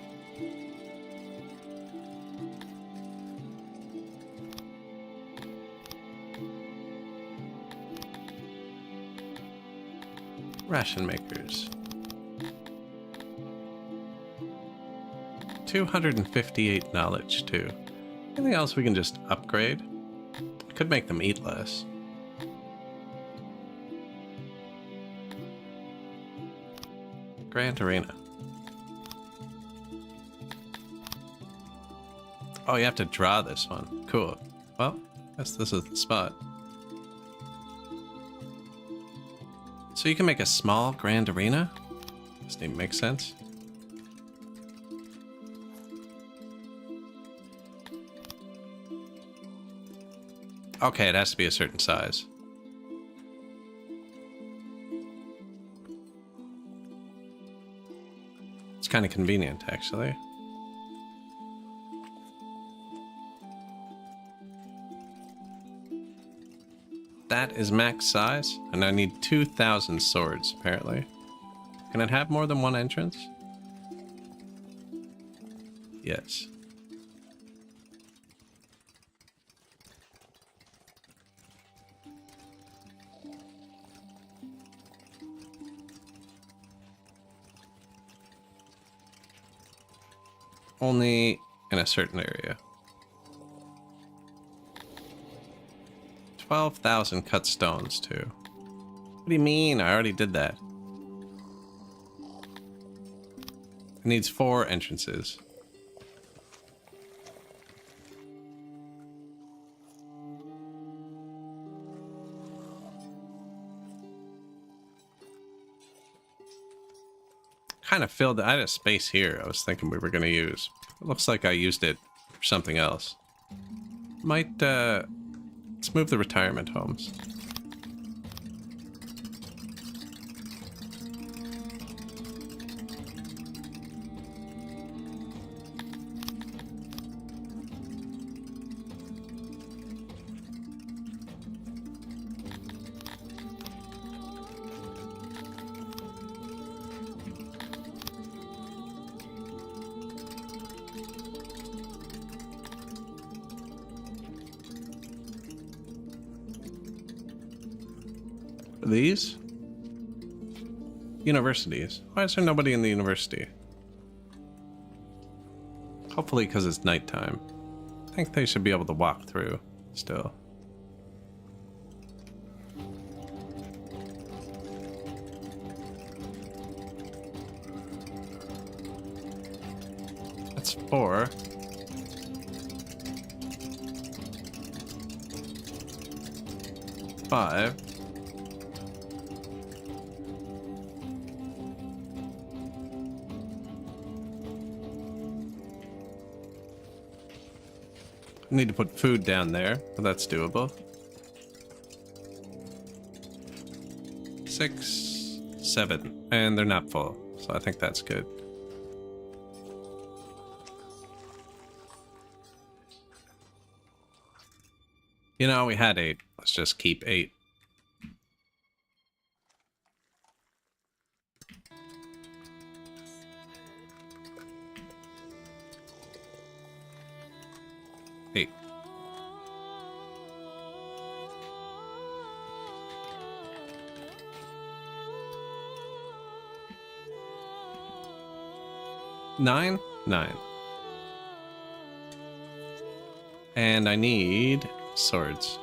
Ration makers. 258 knowledge, too. Anything else we can just upgrade? Could make them eat less. Grand Arena. Oh, you have to draw this one. Cool. Well, I guess this is the spot. So you can make a small Grand Arena? Doesn't even make sense. Okay, it has to be a certain size. It's kind of convenient, actually. That is max size, and I need 2,000 swords, apparently. Can it have more than one entrance? Yes. Only in a certain area. 12,000 cut stones, too. What do you mean? I already did that. It needs 4 entrances. Kind of filled it. I had a space here I was thinking we were going to use. It looks like I used it for something else. Might, let's move the retirement homes. These? Universities. Why is there nobody in the university? Hopefully because it's nighttime. I think they should be able to walk through still. 4. Five. Need to put food down there, but that's doable. 6, 7, and they're not full, so I think that's good. You know, we had 8. Let's just keep 8. Nine? 9. And I need swords.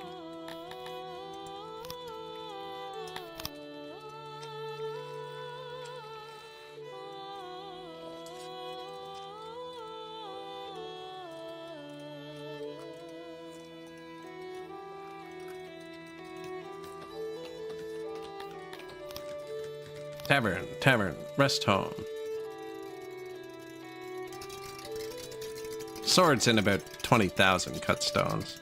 Tavern, rest home. Swords in about 20,000 cut stones.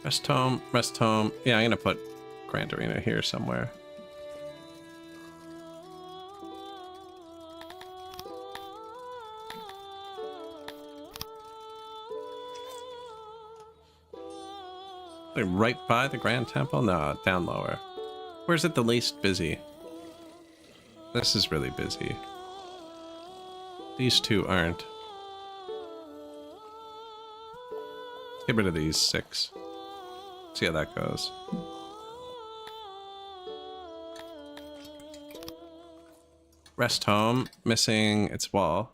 Rest home, rest home. Yeah, I'm gonna put Grand Arena here somewhere. Right by the Grand Temple? No, down lower. Where's it the least busy? This is really busy. These two aren't. Get rid of these 6. See how that goes. Rest home, missing its wall.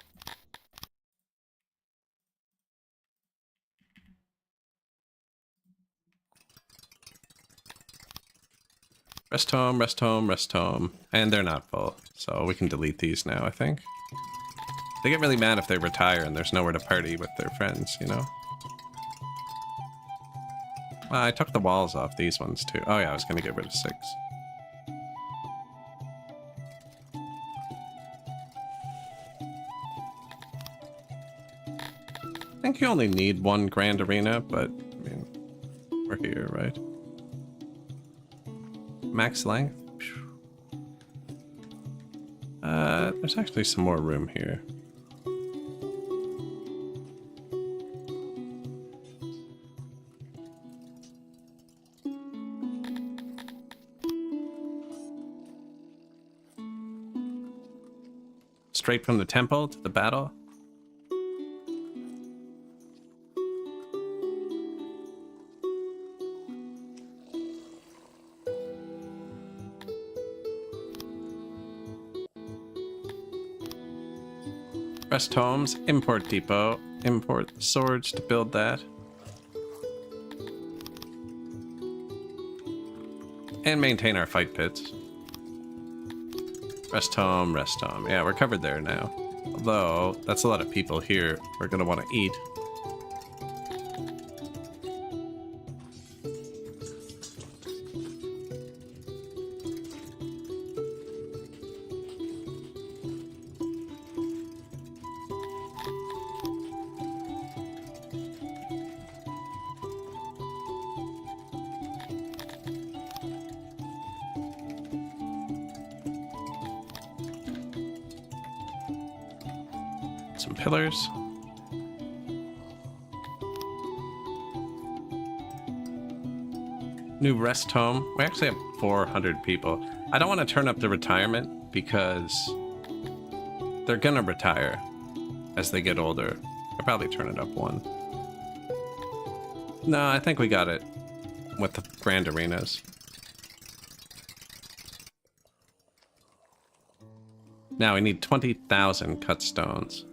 Rest home, rest home, rest home. And they're not full, so we can delete these now, I think. They get really mad if they retire and there's nowhere to party with their friends, you know? I took the walls off these ones too. Oh yeah, I was gonna get rid of 6. I think you only need 1 Grand Arena, but I mean, we're here, right? Max length? There's actually some more room here. Straight from the temple to the battle? Rest homes, import depot, import swords to build that. And maintain our fight pits. Rest home, rest home. Yeah, we're covered there now. Although, that's a lot of people here. We're gonna want to eat. Some pillars. New rest home. We actually have 400 people. I don't want to turn up the retirement because they're gonna retire as they get older. I'll probably turn it up 1. No, I think we got it with the Grand Arenas. Now we need 20,000 cut stones.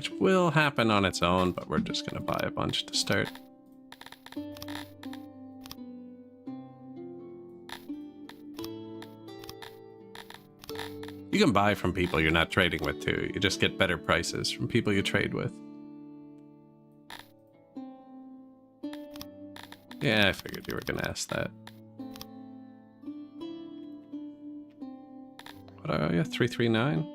which will happen on its own, but we're just going to buy a bunch to start. You can buy from people you're not trading with too. You just get better prices from people you trade with. Yeah, I figured you were going to ask that. What are you? 339?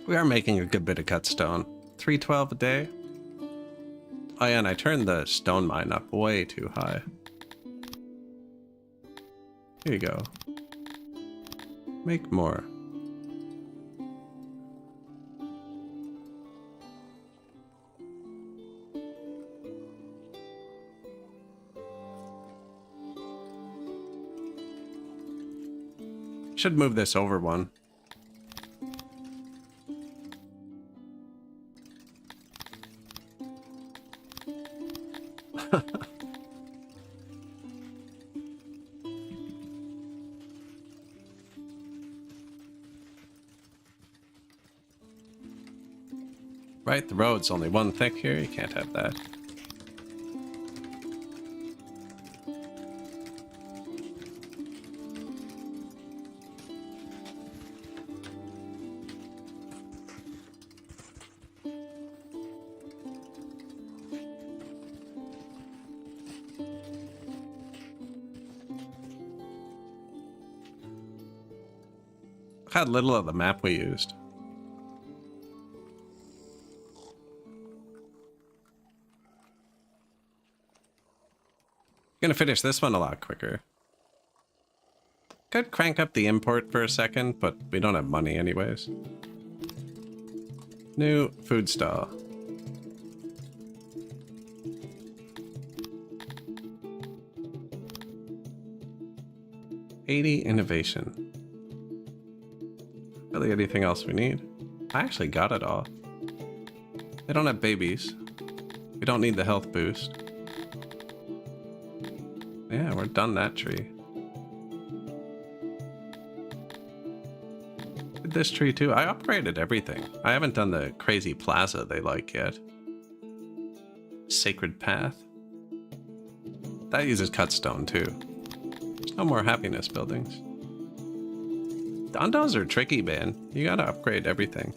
We are making a good bit of cut stone. 312 a day. Oh yeah, and I turned the stone mine up way too high. Here you go. Make more. Should move this over one. Right, the road's only one thick here. You can't have that. Look how little of the map we used. Gonna finish this one a lot quicker. Could crank up the import for a second, but we don't have money anyways. New food stall. $80 innovation. Really anything else we need? I actually got it all. They don't have babies. We don't need the health boost. Yeah, we're done that tree. Did this tree too. I upgraded everything. I haven't done the crazy plaza they like yet. Sacred path. That uses cut stone too. There's no more happiness buildings. Dondos are tricky, man. You gotta upgrade everything.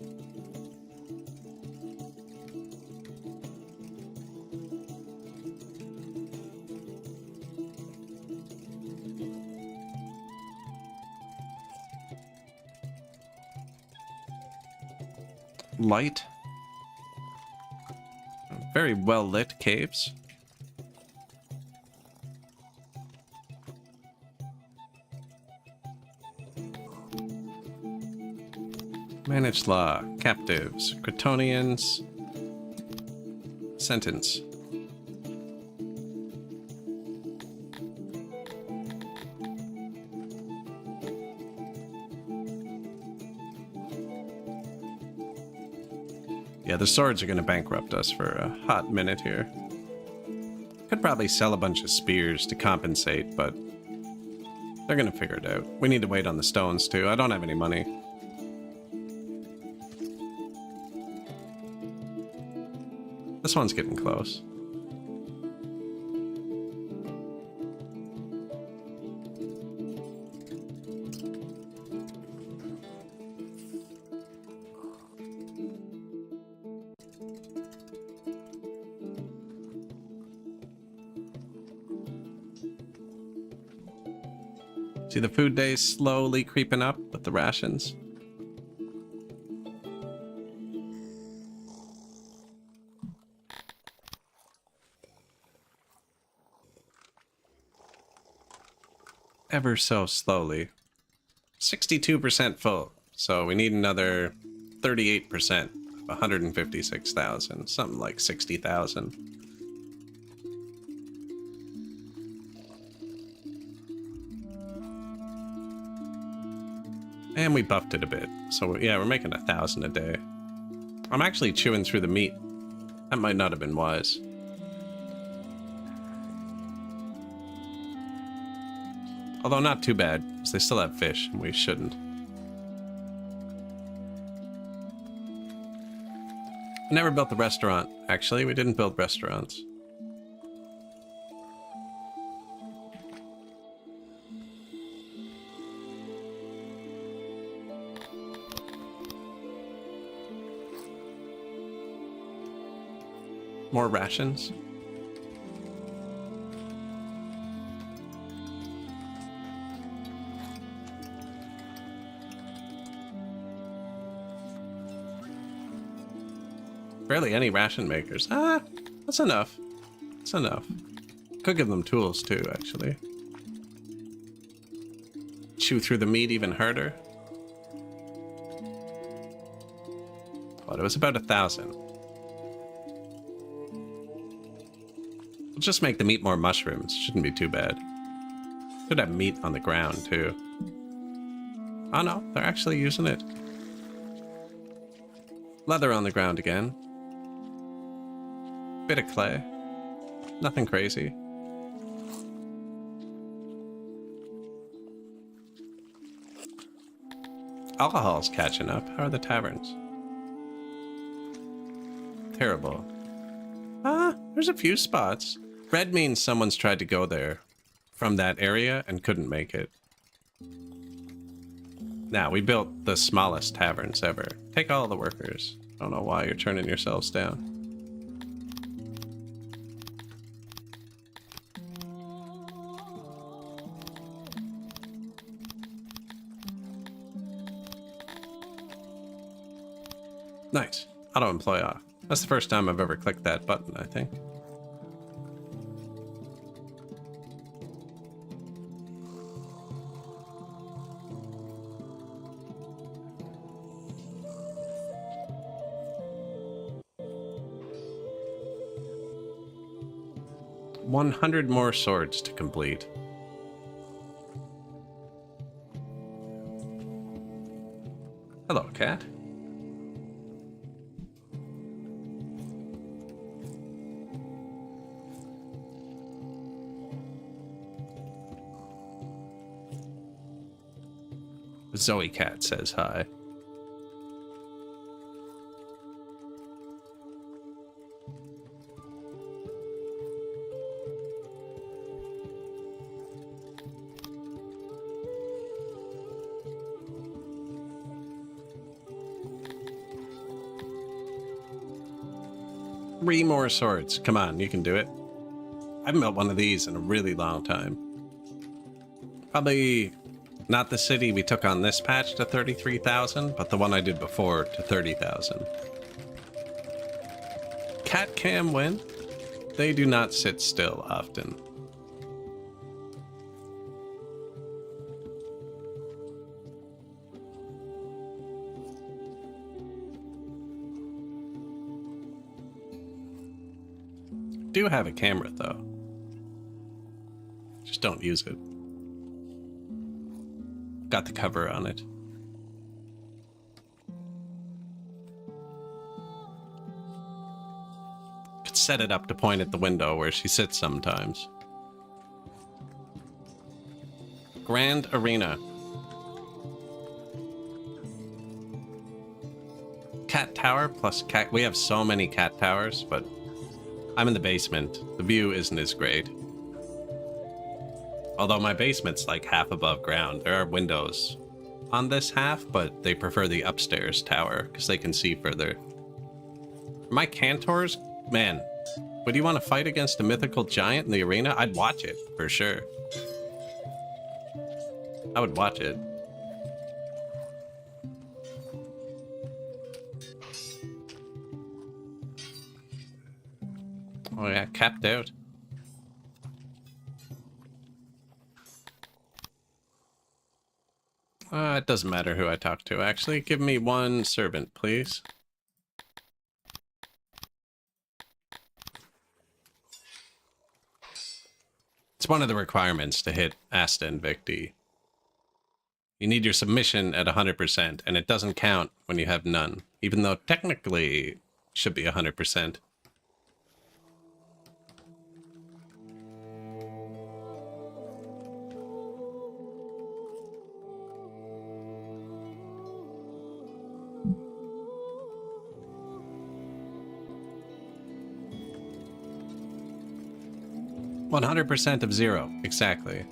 Light. Very well lit caves. Managed law. Captives. Cantors. Sentence. Yeah, the swords are going to bankrupt us for a hot minute here. Could probably sell a bunch of spears to compensate, but they're going to figure it out. We need to wait on the stones, too. I don't have any money. This one's getting close. See the food days slowly creeping up with the rations. Ever so slowly. 62% full. So we need another 38%. 156,000. Something like 60,000. And we buffed it a bit. So yeah, we're making 1,000 a day. I'm actually chewing through the meat. That might not have been wise. Although not too bad, because they still have fish, and we shouldn't. We never built the restaurant. Actually, we didn't build restaurants. More rations. Barely any ration makers. Ah, that's enough. That's enough. Could give them tools too, actually. Chew through the meat even harder. What, it was about 1,000. We'll just make them eat more mushrooms. Shouldn't be too bad. Should have meat on the ground too. Oh no, they're actually using it. Leather on the ground again. Bit of clay. Nothing crazy. Alcohol's catching up. How are the taverns? Terrible. Ah, there's a few spots. Red means someone's tried to go there from that area and couldn't make it. Now, we built the smallest taverns ever. Take all the workers. I don't know why you're turning yourselves down. Nice. Auto employ off. That's the first time I've ever clicked that button, I think. $100 more swords to complete. Hello, cat. Zoe Cat says hi. Three more swords. Come on, you can do it. I haven't built one of these in a really long time. Probably not the city we took on this patch to 33,000, but the one I did before to 30,000. Cat cam win. They do not sit still often. Do have a camera though. Just don't use it. Got the cover on it. Could set it up to point at the window where she sits sometimes. Grand Arena. Cat tower plus cat. We have so many cat towers, but I'm in the basement. The view isn't as great. Although my basement's like half above ground. There are windows on this half, but they prefer the upstairs tower because they can see further. My Cantors? Man, would you want to fight against a mythical giant in the arena? I'd watch it, for sure. I would watch it. Oh yeah, capped out. It doesn't matter who I talk to, actually. Give me one servant, please. It's one of the requirements to hit Asta Invicti. You need your submission at 100%, and it doesn't count when you have none, even though technically it should be 100%. 100% of 0, exactly.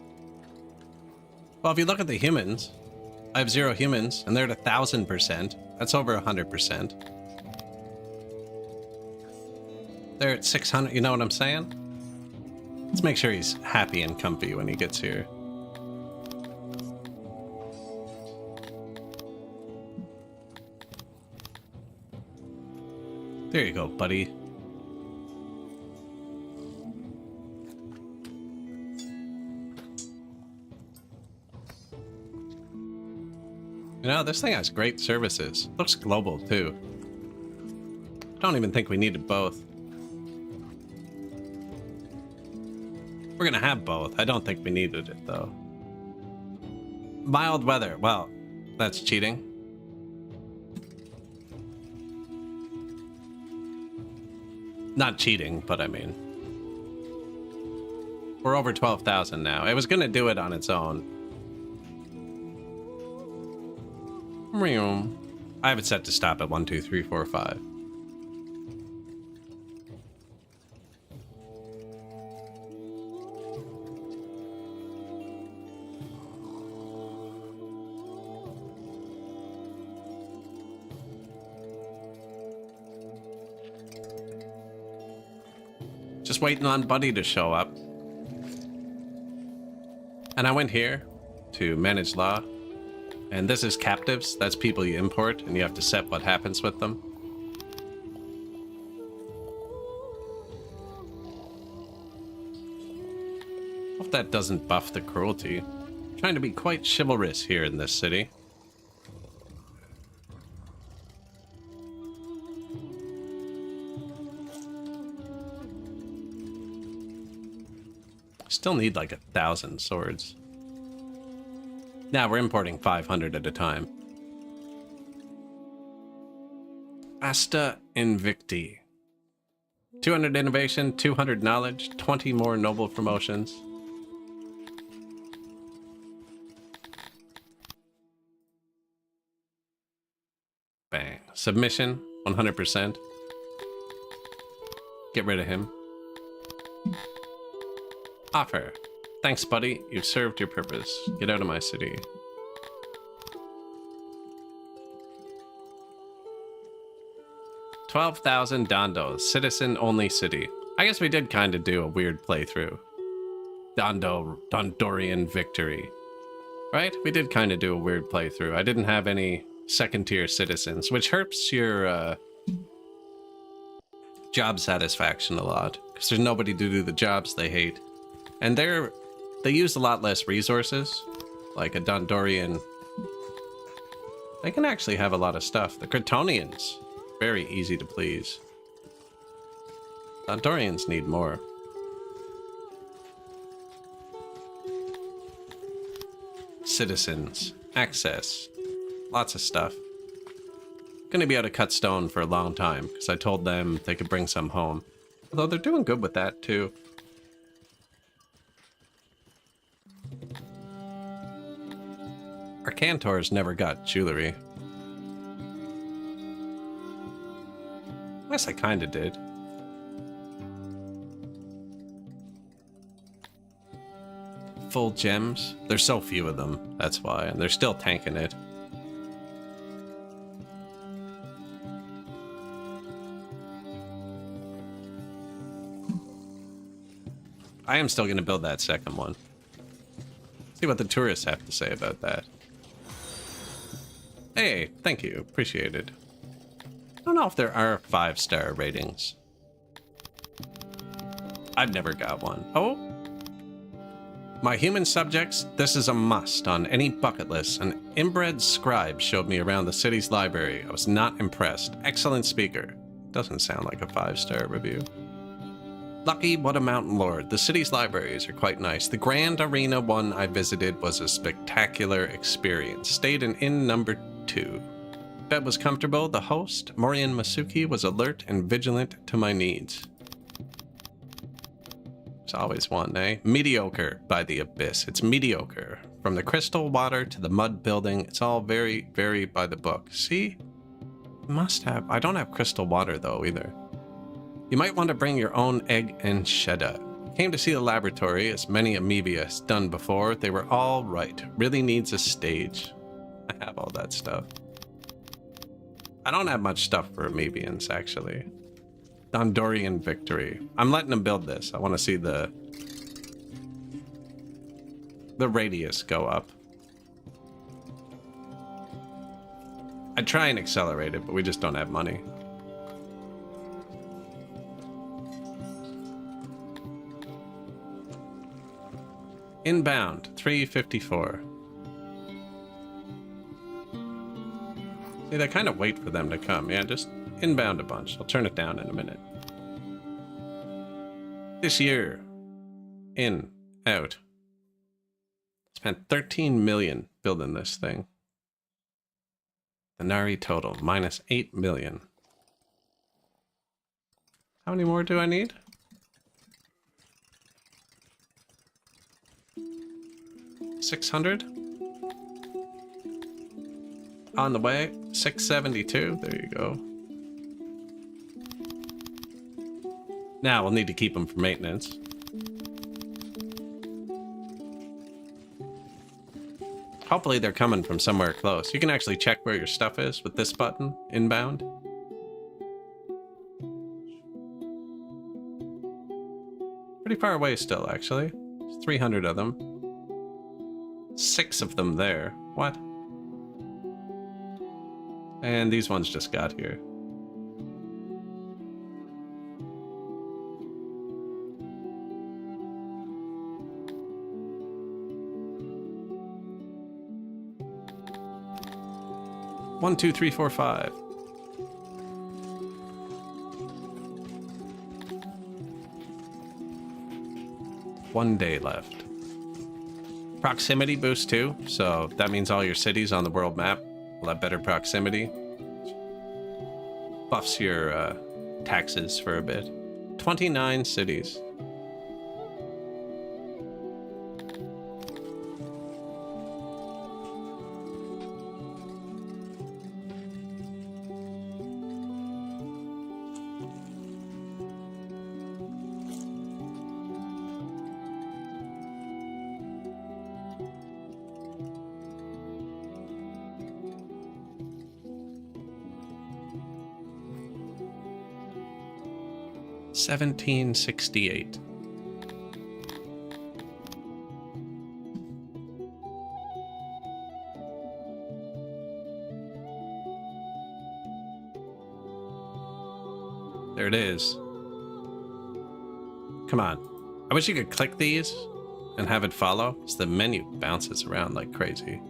Well, if you look at the humans, I have 0 humans, and they're at 1,000%. That's over 100%. They're at 600, you know what I'm saying? Let's make sure he's happy and comfy when he gets here. There you go, buddy. You know, this thing has great services. Looks global, too. Don't even think we needed both. We're gonna have both. I don't think we needed it, though. Mild weather. Well, that's cheating. Not cheating, but I mean. We're over 12,000 now. It was gonna do it on its own. I have it set to stop at 1, 2, 3, 4, 5. Just waiting on Buddy to show up. And I went here to manage law. And this is captives. That's people you import, and you have to set what happens with them. Hope that doesn't buff the cruelty. I'm trying to be quite chivalrous here in this city. Still need like 1,000 swords. Now we're importing 500 at a time. Asta Invicti. 200 innovation, 200 knowledge, 20 more noble promotions. Bang. Submission, 100%. Get rid of him. Offer. Thanks, buddy. You've served your purpose. Get out of my city. $12,000 Dondos. Citizen-only city. I guess we did kind of do a weird playthrough. Dondorian victory. Right? We did kind of do a weird playthrough. I didn't have any second-tier citizens, which hurts your job satisfaction a lot. Because there's nobody to do the jobs they hate. And they use a lot less resources, like a Dondorian. They can actually have a lot of stuff. The Cantors, very easy to please. Dondorians need more. Citizens, access, lots of stuff. Gonna be able to cut stone for a long time, because I told them they could bring some home. Although they're doing good with that, too. Our Cantors never got jewelry. I guess I kinda did. Full gems? There's so few of them, that's why, and they're still tanking it. I am still gonna build that second one. See what the tourists have to say about that. Hey, thank you. Appreciate it. I don't know if there are 5-star ratings. I've never got one. Oh? My human subjects, this is a must on any bucket list. An inbred scribe showed me around the city's library. I was not impressed. Excellent speaker. Doesn't sound like a 5-star review. Lucky, what a mountain lord. The city's libraries are quite nice. The grand arena one I visited was a spectacular experience. Stayed in inn number 2. Bed was comfortable. The host, Morian Masuki, was alert and vigilant to my needs. There's always one, eh? Mediocre by the abyss. It's mediocre. From the crystal water to the mud building, it's all very, very by the book. See? Must have. I don't have crystal water, though, either. You might want to bring your own egg and cheddar. Came to see the laboratory, as many amoeba has done before. They were all right. Really needs a stage. I have all that stuff. I don't have much stuff for amoebians, actually. Dondorian victory. I'm letting them build this. I want to see the radius go up. I'd try and accelerate it, but we just don't have money. Inbound, 354. See, they kind of wait for them to come. Yeah, just inbound a bunch. I'll turn it down in a minute. This year. In. Out. Spent 13 million building this thing. The Nari total, minus 8 million. How many more do I need? 600? On the way, 672, there you go. Now we'll need to keep them for maintenance. Hopefully they're coming from somewhere close. You can actually check where your stuff is with this button, inbound. Pretty far away still, actually. There's 300 of them. 6 of them there. What? And these ones just got here. One, two, three, four, five. One day left. Proximity boost too, so that means all your cities on the world map will have better proximity. Buffs your taxes for a bit. 29 cities. $1768. There it is. Come on. I wish you could click these and have it follow, because the menu bounces around like crazy.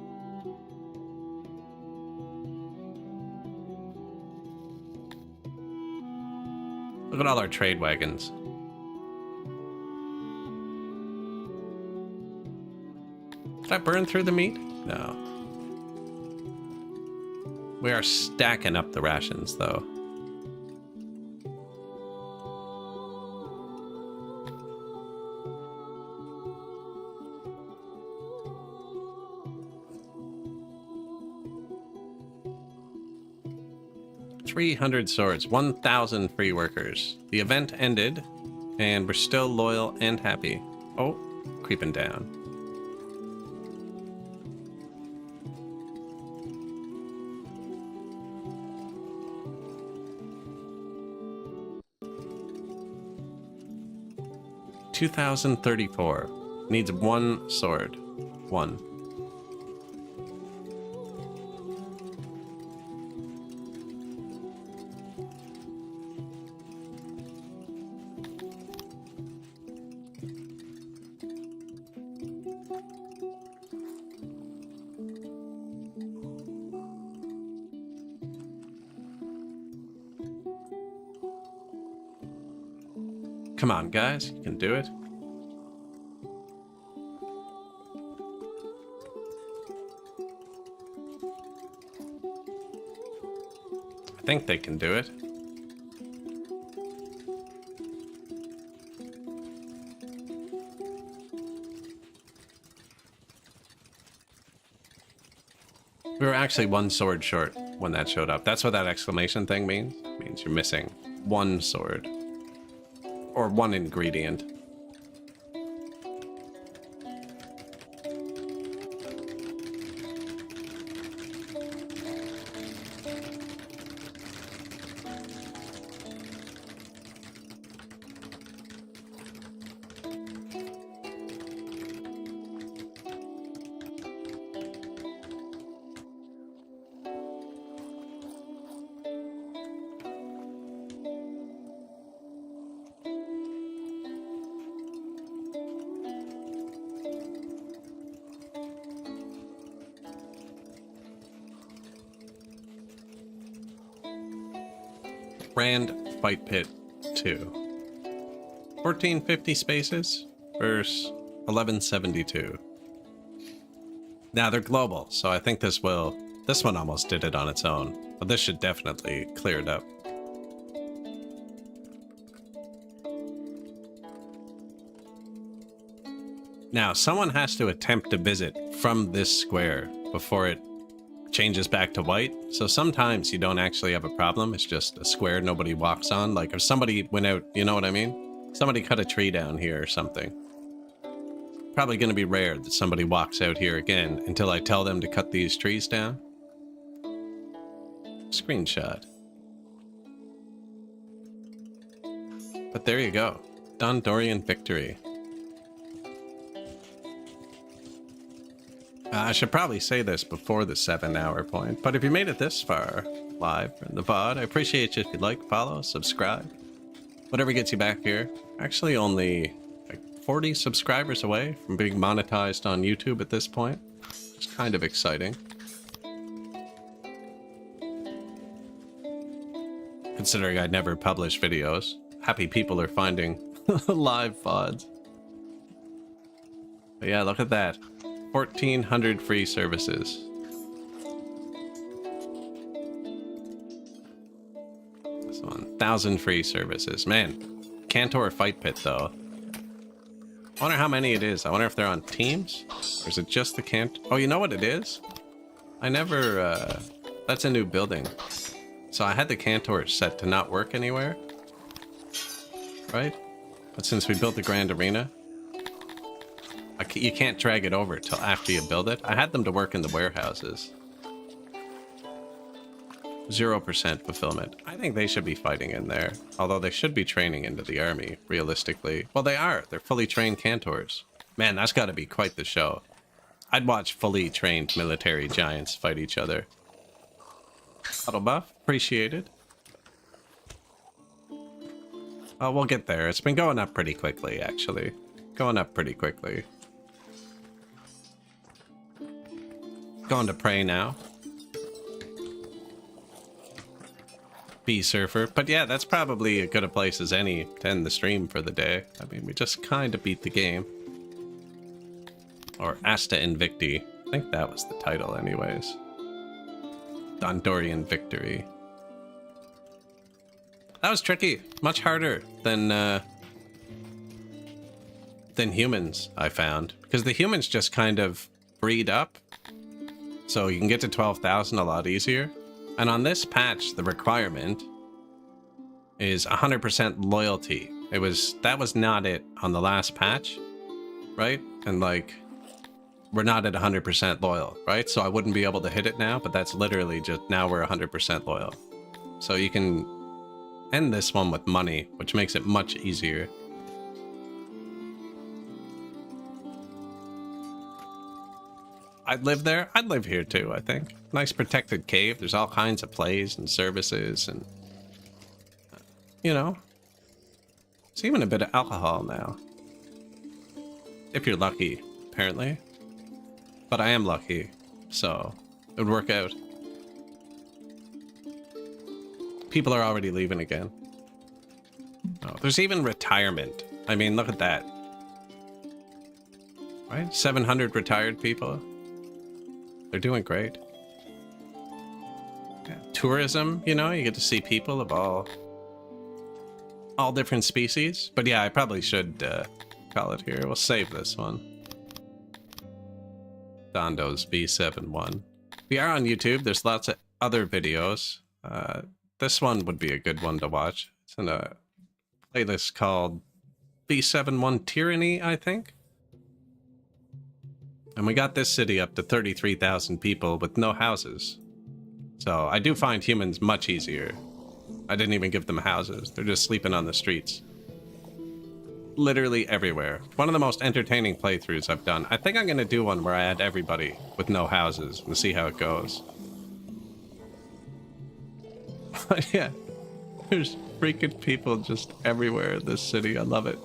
Look at all our trade wagons. Did I burn through the meat? No. We are stacking up the rations, though. $300 swords, 1,000 free workers. The event ended, and we're still loyal and happy. Oh, creeping down. $2,034. Needs 1 sword. 1. Come on, guys, you can do it. I think they can do it. We were actually 1 sword short when that showed up. That's what that exclamation thing means. It means you're missing 1 sword. Or 1 ingredient. Grand Fight Pit 2. 1450 spaces versus 1172. Now they're global, so I think this one almost did it on its own, but this should definitely clear it up. Now, someone has to attempt to visit from this square before it changes back to white. So sometimes you don't actually have a problem. It's just a square nobody walks on. Like if somebody went out, you know what I mean? Somebody cut a tree down here or something. Probably going to be rare that somebody walks out here again until I tell them to cut these trees down. Screenshot. But there you go. Dondorian victory. I should probably say this before the 7-hour point, but if you made it this far live in the VOD, I appreciate you if you like, follow, subscribe. Whatever gets you back here. Actually only like 40 subscribers away from being monetized on YouTube at this point. It's kind of exciting. Considering I never publish videos. Happy people are finding live VODs. But yeah, look at that. 1,400 free services. This one, 1,000 free services. Man, Cantor Fight Pit though. I wonder how many it is. I wonder if they're on teams? Or is it just the Cantor? Oh, you know what it is? I never, that's a new building. So I had the Cantors set to not work anywhere. Right? But since we built the Grand Arena, you can't drag it over till after you build it. I had them to work in the warehouses. 0% fulfillment. I think they should be fighting in there. Although they should be training into the army, realistically. Well, they are. They're fully trained Cantors. Man, that's got to be quite the show. I'd watch fully trained military giants fight each other. Auto buff. Appreciated. Oh, we'll get there. It's been going up pretty quickly, actually. Going up pretty quickly. Going to pray now. Be surfer. But yeah, that's probably as good a place as any to end the stream for the day. I mean, we just kind of beat the game. Or Asta Invicti. I think that was the title anyways. Dondorian victory. That was tricky. Much harder than humans, I found. Because the humans just kind of breed up. So you can get to 12,000 a lot easier. And on this patch, the requirement is 100% loyalty. That was not it on the last patch, right? And like, we're not at 100% loyal, right? So I wouldn't be able to hit it now, but that's literally just, now we're 100% loyal. So you can end this one with money, which makes it much easier. I'd live there. I'd live here too, I think. Nice protected cave. There's all kinds of plays and services and, you know, it's even a bit of alcohol now. If you're lucky, apparently. But I am lucky, so it would work out. People are already leaving again. Oh, there's even retirement. I mean, look at that. Right? 700 retired people. They're doing great. Yeah. Tourism, you know, you get to see people of all different species. But yeah, I probably should call it here. We'll save this one. Dondo's B71. We are on YouTube. There's lots of other videos. This one would be a good one to watch. It's in a playlist called B71 Tyranny, I think. And we got this city up to 33,000 people with no houses. So I do find humans much easier. I didn't even give them houses. They're just sleeping on the streets. Literally everywhere. One of the most entertaining playthroughs I've done. I think I'm going to do one where I add everybody with no houses and see how it goes. Yeah. There's freaking people just everywhere in this city. I love it.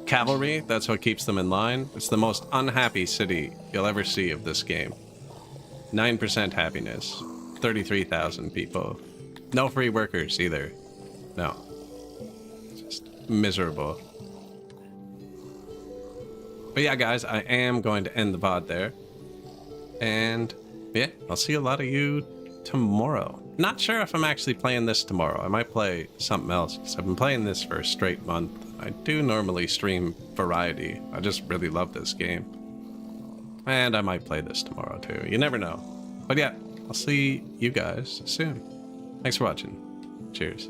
Cavalry, that's what keeps them in line. It's the most unhappy city you'll ever see of this game. 9% happiness. 33,000 people. No free workers either. No. Just miserable. But yeah, guys, I am going to end the VOD there. And yeah, I'll see a lot of you tomorrow. Not sure if I'm actually playing this tomorrow. I might play something else because I've been playing this for a straight month. I do normally stream variety. I just really love this game. And I might play this tomorrow too. You never know. But yeah, I'll see you guys soon. Thanks for watching. Cheers.